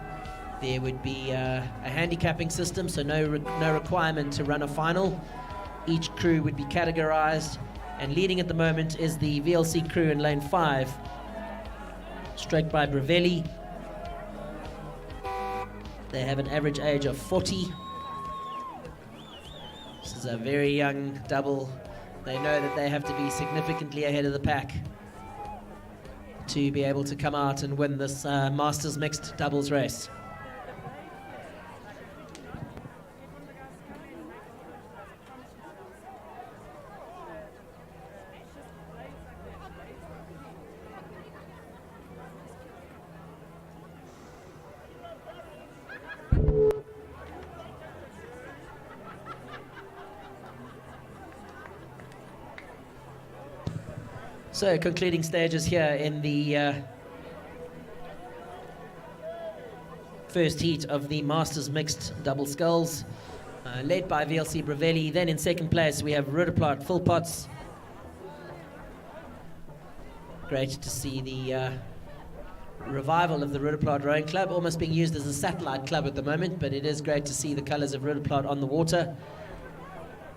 there would be a handicapping system, so no requirement to run a final. Each crew would be categorized, and leading at the moment is the VLC crew in lane 5, stroked by Bravelli. They have an average age of 40. This is a very young double. They know that they have to be significantly ahead of the pack to be able to come out and win this Masters Mixed Doubles race. So concluding stages here in the first heat of the Masters Mixed Double Sculls, led by VLC Bravelli. Then in second place we have Roodeplaat Full Pots. Great to see the revival of the Roodeplaat Rowing Club, almost being used as a satellite club at the moment, but it is great to see the colours of Roodeplaat on the water.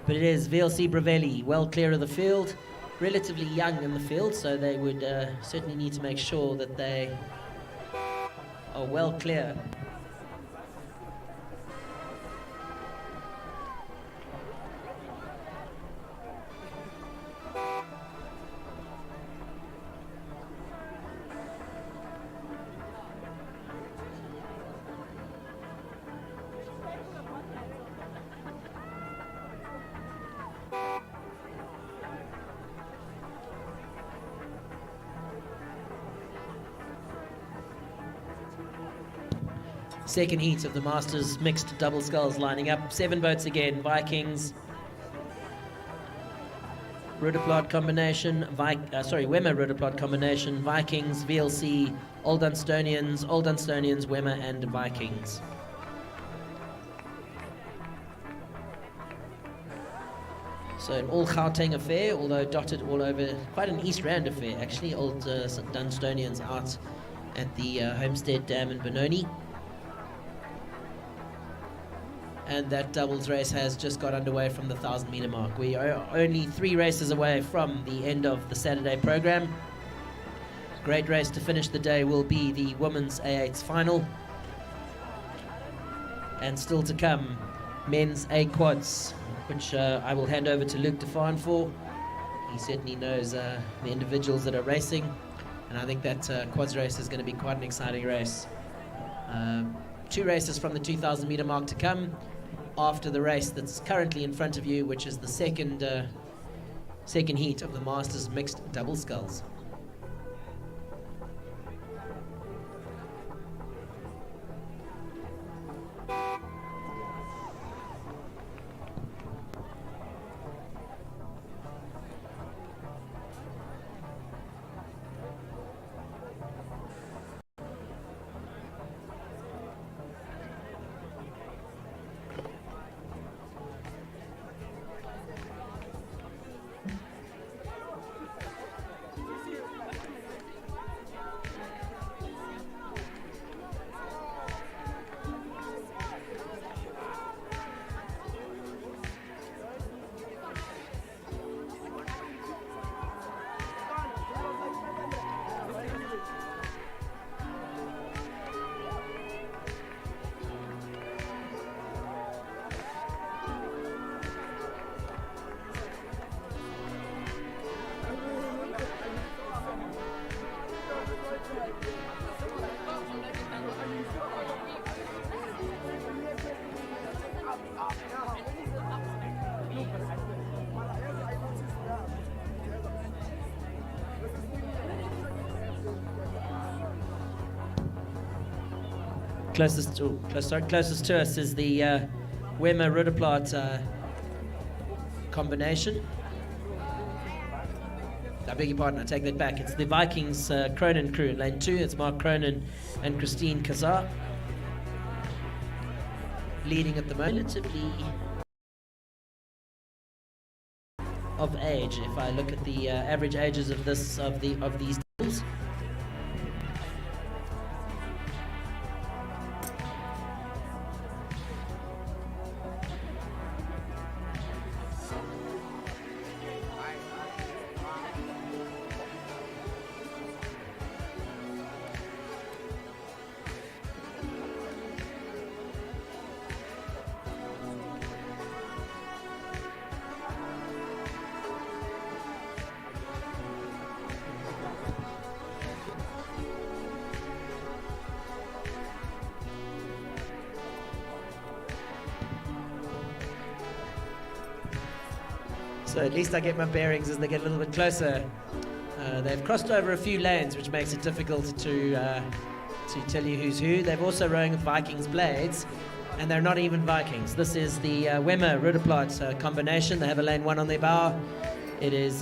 But it is VLC Bravelli, well clear of the field, relatively young in the field, so they would certainly need to make sure that they are well clear. Second heat of the Masters mixed double sculls lining up. 7 boats again. Vikings, Roodeplaat combination, Wemmer Roodeplaat combination, Vikings, VLC, Old Dunstonians, Wemmer and Vikings. So an all Gauteng affair, although dotted all over, quite an East Rand affair actually. Old Dunstonians out at the Homestead Dam in Benoni. And that doubles race has just got underway from the 1,000 meter mark. We are only 3 races away from the end of the Saturday program. Great race to finish the day will be the women's A8s final. And still to come, men's A quads, which I will hand over to Luke Defaan for. He certainly knows the individuals that are racing. And I think that quads race is going to be quite an exciting race. 2 races from the 2,000 meter mark to come, after the race that's currently in front of you, which is the second heat of the Masters mixed double sculls. Closest to us is the Wemmer Roodeplaat combination. I beg your pardon, I take that back. It's the Vikings Cronin crew in lane 2. It's Mark Cronin and Christine Kazar leading at the moment. Relatively of age, if I look at the average ages of these doubles. So at least I get my bearings as they get a little bit closer. They've crossed over a few lanes, which makes it difficult to tell you who's who. They've also rowing with Vikings blades, and they're not even Vikings. This is the Wemmer Roodeplaat combination. They have a lane 1 on their bow. It is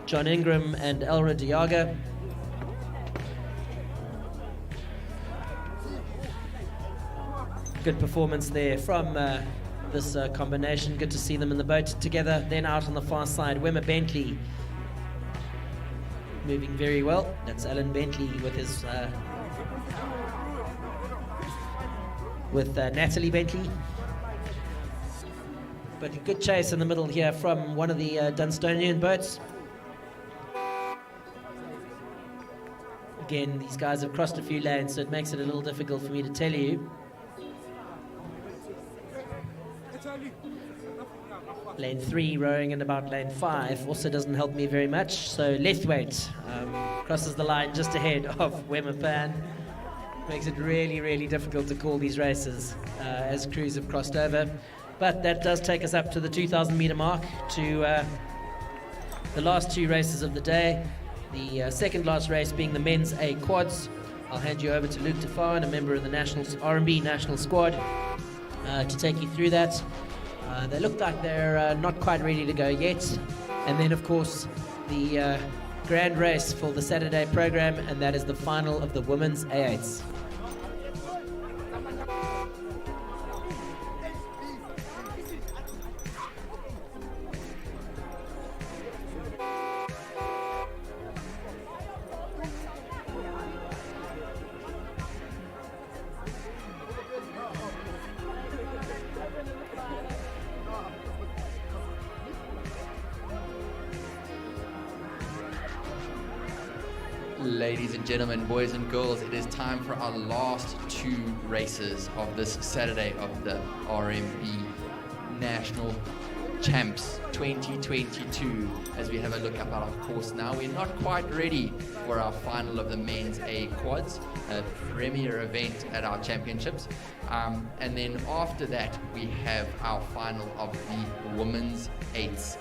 John Ingram and Elra Diaga. Good performance there from this combination. Good to see them in the boat together. Then out on the far side, Wemmer Bentley moving very well. That's Alan Bentley with his with Natalie Bentley. But a good chase in the middle here from one of the Dunstonian boats. Again, these guys have crossed a few lanes, so it makes it a little difficult for me to tell you. Lane 3 rowing in about lane 5 also doesn't help me very much. So Lethwaite crosses the line just ahead of Wemapan. Makes it really, really difficult to call these races as crews have crossed over. But that does take us up to the 2,000 meter mark, to the last two races of the day. The second last race being the men's A quads. I'll hand you over to Luke Tafan, a member of the RMB national squad, to take you through that. They look like they're not quite ready to go yet. And then, of course, the grand race for the Saturday program, and that is the final of the women's A8s. Ladies and gentlemen, boys and girls, it is time for our last two races of this Saturday of the RMB National Champs 2022. As we have a look up at our course now, we're not quite ready for our final of the men's A quads, a premier event at our championships. And then after that, we have our final of the women's 8s.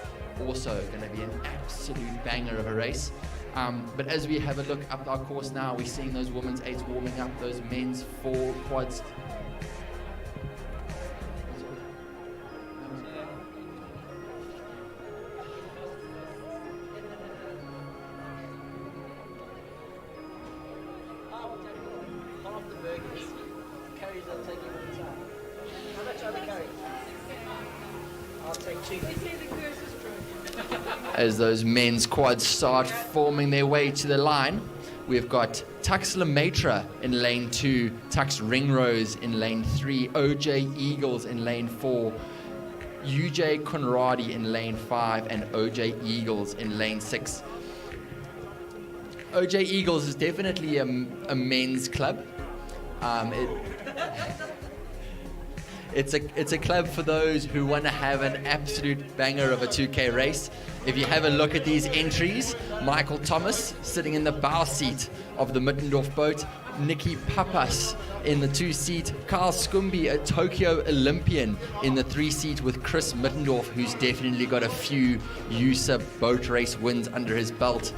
Also going to be an absolute banger of a race. But as we have a look up our course now, we're seeing those women's 8s warming up, those men's 4 quads. As those men's quads start forming their way to the line, we've got Tux Lemaitre in lane 2, Tux Ringrose in lane 3, OJ Eagles in lane 4, UJ Conradi in lane 5, and OJ Eagles in lane 6. OJ Eagles is definitely a men's club. It's a club for those who want to have an absolute banger of a 2K race. If you have a look at these entries, Michael Thomas sitting in the bow seat of the Mittendorf boat, Nikki Papas in the 2 seat, Carl Scumby, a Tokyo Olympian, in the 3 seat with Chris Mittendorf, who's definitely got a few USA boat race wins under his belt.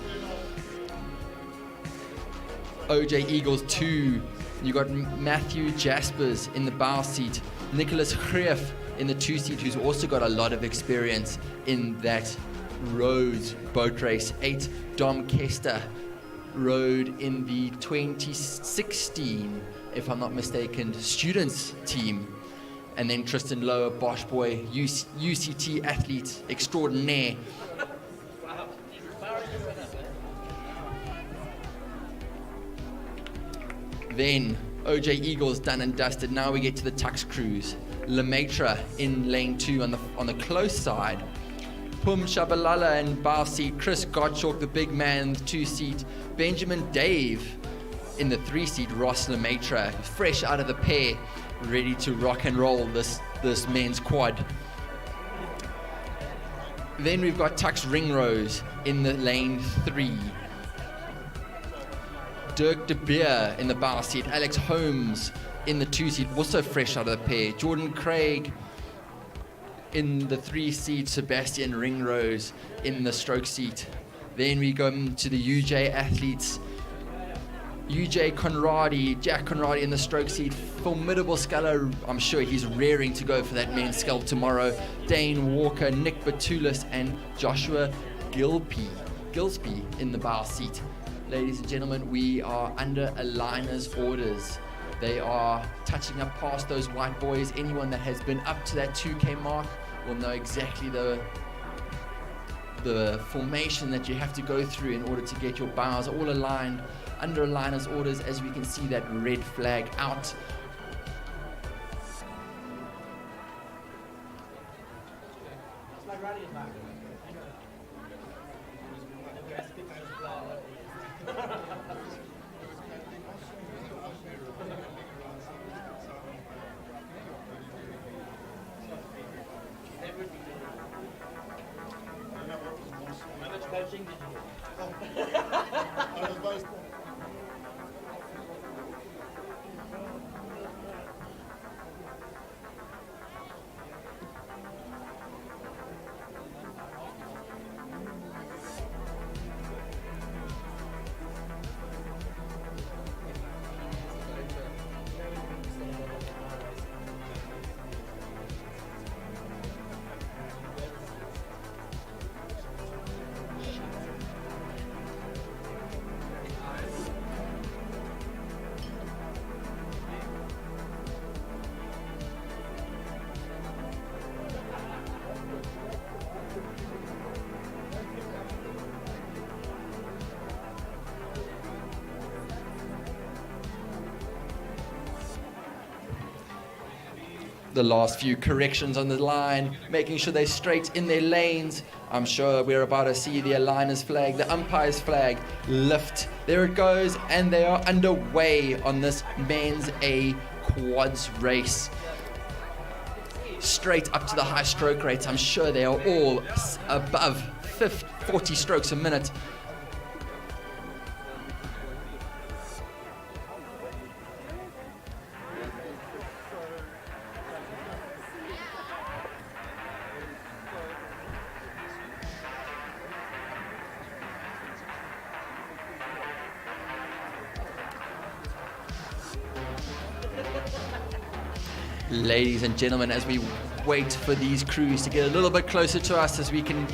OJ Eagles 2, you got Matthew Jaspers in the bow seat, Nicholas Greef in the 2 seat, who's also got a lot of experience in that Rhodes boat race. 8, Dom Kester rode in the 2016, if I'm not mistaken, students team. And then Tristan Lowe, Bosch boy, UCT athlete extraordinaire. Then OJ Eagles done and dusted. Now we get to the Tux crews. Lemaitre in lane 2 on the close side. Pum Shabalala and bow seat. Chris Gottschalk, the big man, in the 2 seat. Benjamin Dave in the 3 seat. Ross Lemaitre, fresh out of the pair, ready to rock and roll this men's quad. Then we've got Tux Ringrose in the lane 3. Dirk de Beer in the bow seat, Alex Holmes in the 2 seat, also fresh out of the pair, Jordan Craig in the 3 seat, Sebastian Ringrose in the stroke seat. Then we go to the UJ athletes, UJ Conradi, Jack Conradi in the stroke seat, formidable sculler, I'm sure he's raring to go for that men's scull tomorrow, Dane Walker, Nick Batulis, and Joshua Gillespie in the bow seat. Ladies and gentlemen, we are under a liner's orders. They are touching up past those white boys. Anyone that has been up to that 2K mark will know exactly the formation that you have to go through in order to get your bows all aligned under a liner's orders as we can see that red flag out. The last few corrections on the line, making sure they're straight in their lanes. I'm sure we're about to see the aligner's flag, the umpire's flag lift. There it goes, and they are underway on this men's A quads race. Straight up to the high stroke rates. I'm sure they are all above 40 strokes a minute. Ladies and gentlemen, as we wait for these crews to get a little bit closer to us as we can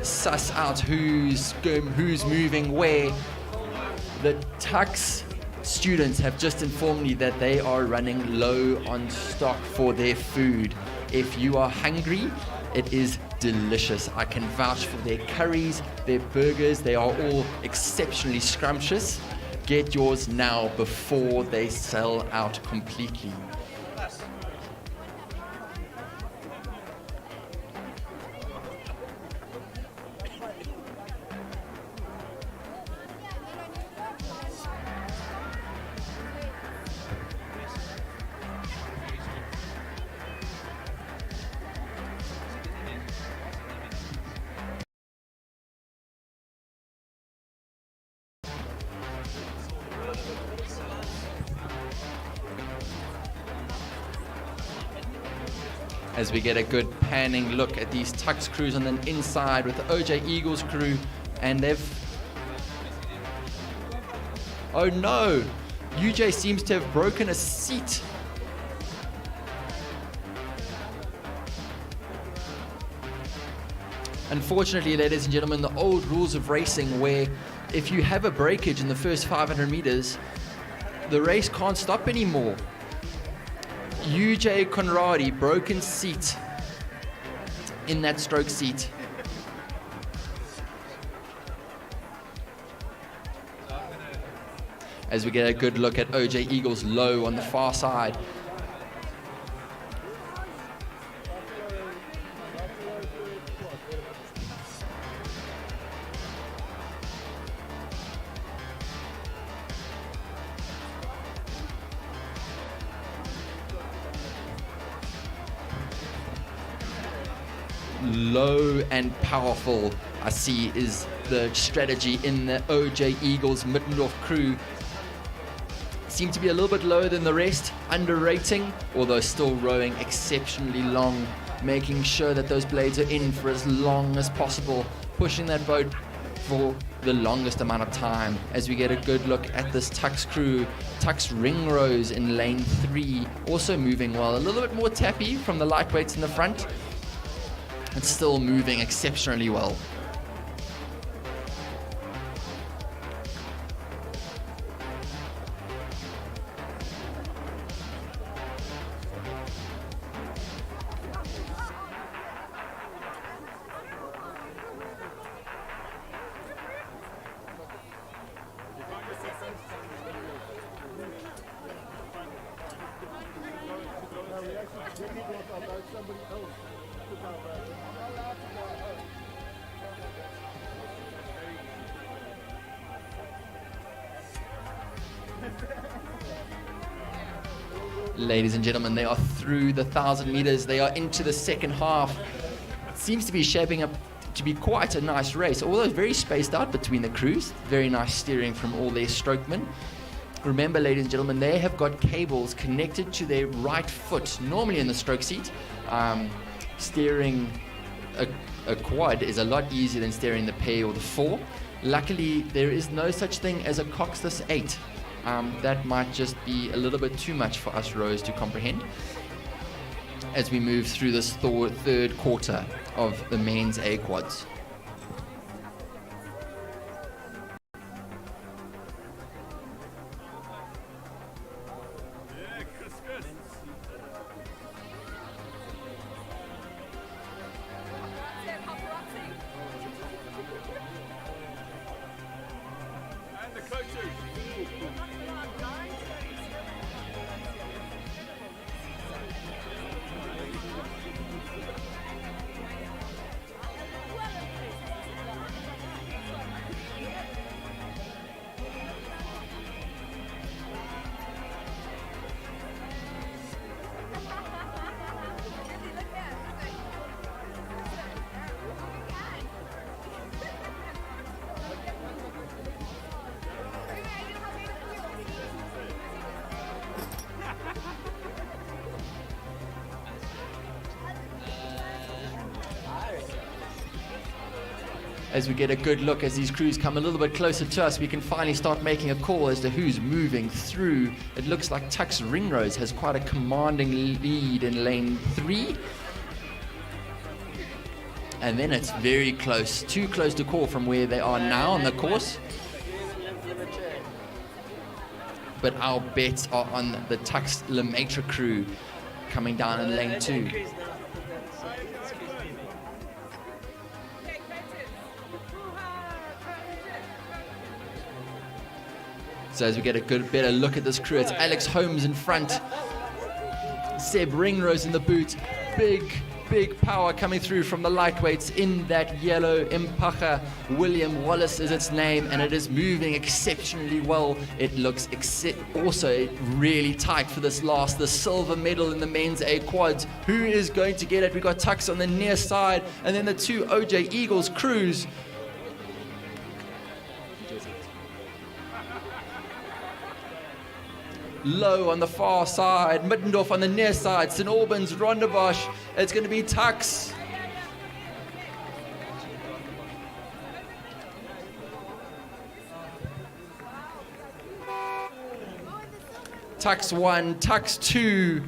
suss out who's moving where, the Tux students have just informed me that they are running low on stock for their food. If you are hungry, it is delicious. I can vouch for their curries, their burgers. They are all exceptionally scrumptious. Get yours now before they sell out completely. As we get a good panning look at these Tux crews on the inside with the OJ Eagles crew, and oh no, UJ seems to have broken a seat. Unfortunately, ladies and gentlemen, the old rules of racing where if you have a breakage in the first 500 meters, the race can't stop anymore. UJ Conradi, broken seat in that stroke seat. As we get a good look at OJ Eagles low on the far side. Low and powerful, I see, is the strategy in the OJ Eagles Middendorf crew. Seem to be a little bit lower than the rest, under rating, although still rowing exceptionally long, making sure that those blades are in for as long as possible, pushing that boat for the longest amount of time. As we get a good look at this Tux crew, Tux ring rows in lane 3, also moving well, a little bit more tappy from the lightweights in the front. It's still moving exceptionally well. Ladies and gentlemen, they are through the 1,000 meters. They are into the second half. It seems to be shaping up to be quite a nice race, although very spaced out between the crews. Very nice steering from all their strokemen. Remember, ladies and gentlemen, they have got cables connected to their right foot, normally in the stroke seat. Steering a quad is a lot easier than steering the pair or the four. Luckily, there is no such thing as a coxless 8. That might just be a little bit too much for us rowers to comprehend as we move through this third quarter of the men's A quads. As we get a good look as these crews come a little bit closer to us, we can finally start making a call as to who's moving through. It looks like Tux Ringrose has quite a commanding lead in lane 3. And then it's very close, too close to call from where they are now on the course. But our bets are on the Tux Lemaitre crew coming down in lane 2. So as we get a better look at this crew, it's Alex Holmes in front, Seb Ringrose in the boot, big power coming through from the lightweights in that yellow Impacha. William Wallace is its name, and it is moving exceptionally well. It looks also really tight for this last, the silver medal in the men's A quads. Who is going to get it? We've got Tux on the near side, and then the two OJ Eagles crews. Low on the far side, Mittendorf on the near side, St. Albans, Rondebosch. It's going to be Tux. Tux 1, Tux 2.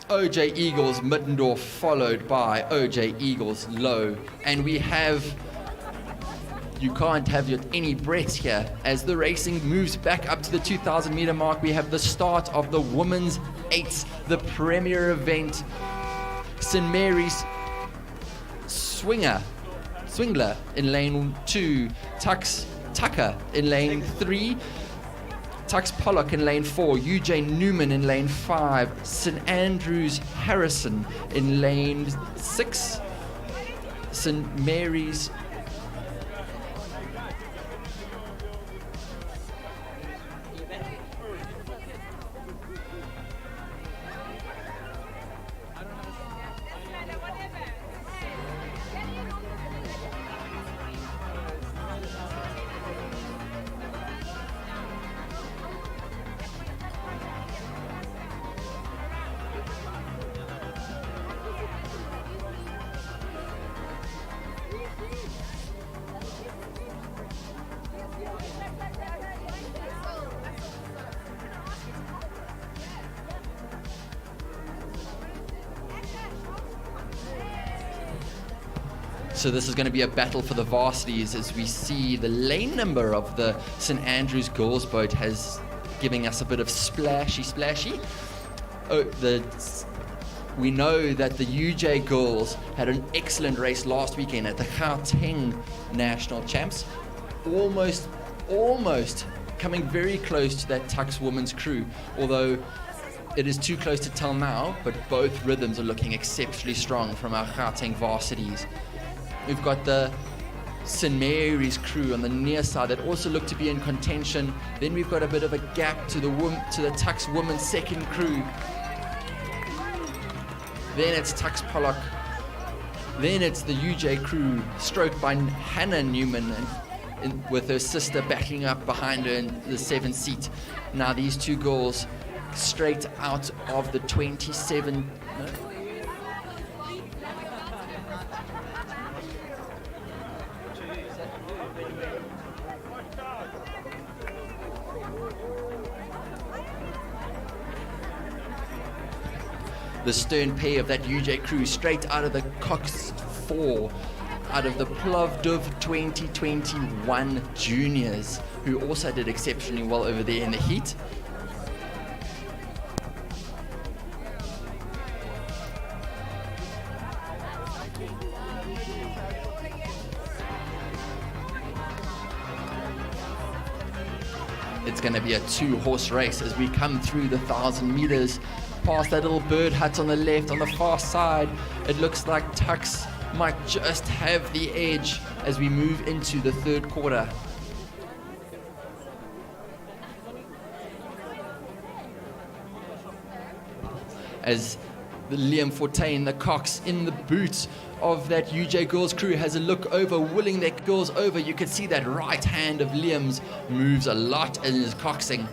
OJ Eagles, Mittendorf, followed by OJ Eagles, Low. And we have... You can't have any breaths here. As the racing moves back up to the 2,000 meter mark, we have the start of the women's 8s, the premier event. St. Mary's Swingler in lane 2, Tux Tucker in lane 3, Tux Pollock in lane 4, UJ Newman in lane 5, St. Andrews Harrison in lane 6, St. Mary's So this is going to be a battle for the varsities as we see the lane number of the St. Andrews girls boat has giving us a bit of splashy. We know that the UJ girls had an excellent race last weekend at the Gauteng National Champs. Almost coming very close to that Tux women's crew, although It is too close to tell now, but both rhythms are looking exceptionally strong from our Gauteng varsities. We've got the St. Mary's crew on the near side that also look to be in contention. Then we've got a bit of a gap to the Tux women's second crew. Then it's Tux Pollock. Then it's the UJ crew, stroked by Hannah Newman, with her sister backing up behind her in the 7th seat. Now these two girls straight out of the 27. No? The stern pair of that UJ crew straight out of the Cox 4, out of the Plovdiv 2021 juniors, who also did exceptionally well over there in the heat. It's going to be a 2-horse race as we come through the 1,000 meters. Past that little bird hut on the left, on the far side, it looks like Tux might just have the edge as we move into the 3rd quarter. As the Liam Fortain, the Cox, in the boot of that UJ girls crew, has a look over, willing that girls over. You can see that right hand of Liam's moves a lot in his coxing.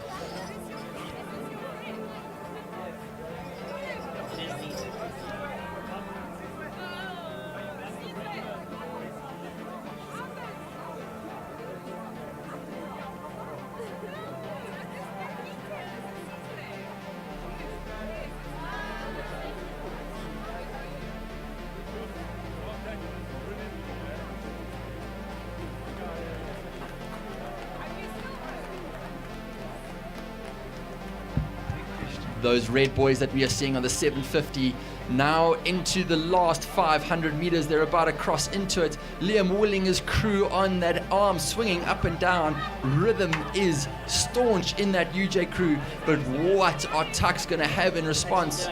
Those red boys that we are seeing on the 750 now into the last 500 meters. They're about to cross into it. Liam Willinger's crew on that arm swinging up and down. Rhythm is staunch in that UJ crew, but what are Tux going to have in response?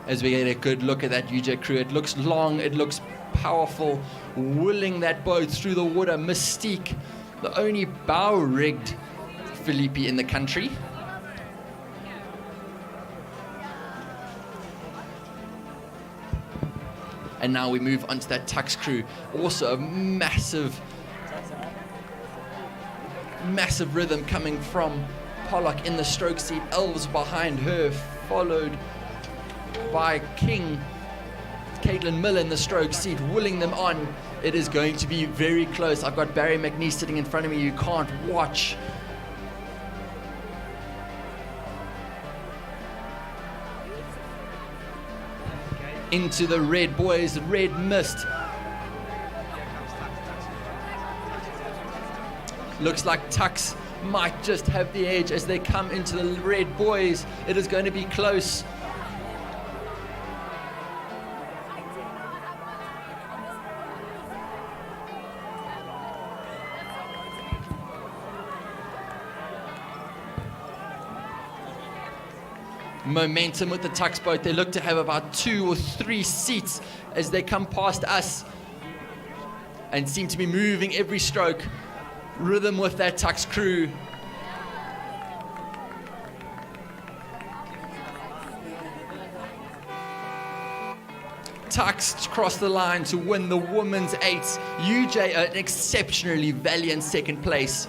As we get a good look at that UJ crew, it looks long, it looks powerful, willing that boat through the water. Mystique, the only bow-rigged Philippi in the country. And now we move on to that Tux crew. Also a massive rhythm coming from Pollock in the stroke seat. Elves behind her, followed by King. Caitlin Miller in the stroke seat, willing them on. It is going to be very close. I've got Barry McNeese sitting in front of me. You can't watch. Into the red boys, red mist. Looks like Tux might just have the edge as they come into the red boys. It is going to be close. Momentum with the Tux boat. They look to have about 2 or 3 seats as they come past us and seem to be moving every stroke. Rhythm with that Tux crew. Tux crossed the line to win the women's 8s. UJ an exceptionally valiant 2nd place.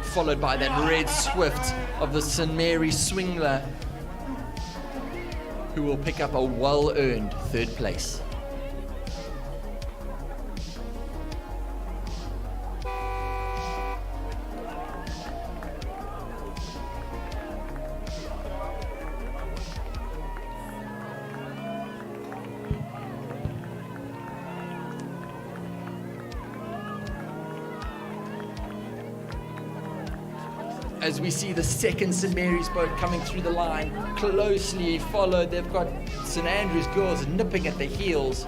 Followed by that red Swift of the St. Mary Swingler, who will pick up a well-earned 3rd place. as we see the second St Mary's boat coming through the line, closely followed. They've got St Andrews girls nipping at the heels,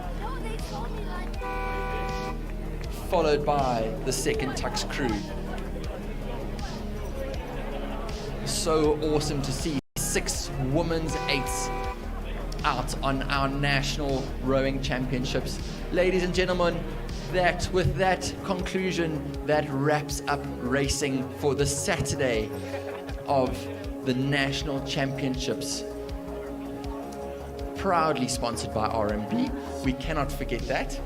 followed by the second Tux crew. So awesome to see 6 women's 8s out on our national rowing championships. Ladies and gentlemen, with that conclusion, that wraps up racing for the Saturday of the national championships. Proudly sponsored by RMB. We cannot forget that.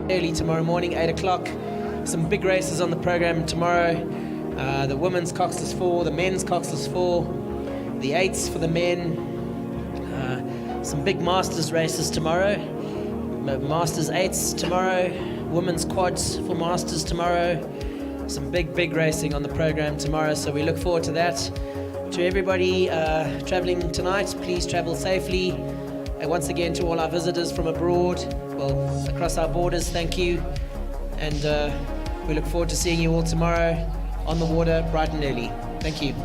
Early tomorrow morning, 8 o'clock. Some big races on the program tomorrow. The women's coxless 4, the men's coxless 4, the 8s for the men. Some big masters races tomorrow. Masters 8s tomorrow. Women's quads for masters tomorrow. Some big racing on the program tomorrow, so we look forward to that. To everybody traveling tonight, please travel safely. And once again, to all our visitors from abroad, well, across our borders, thank you. And we look forward to seeing you all tomorrow on the water, bright and early. Thank you.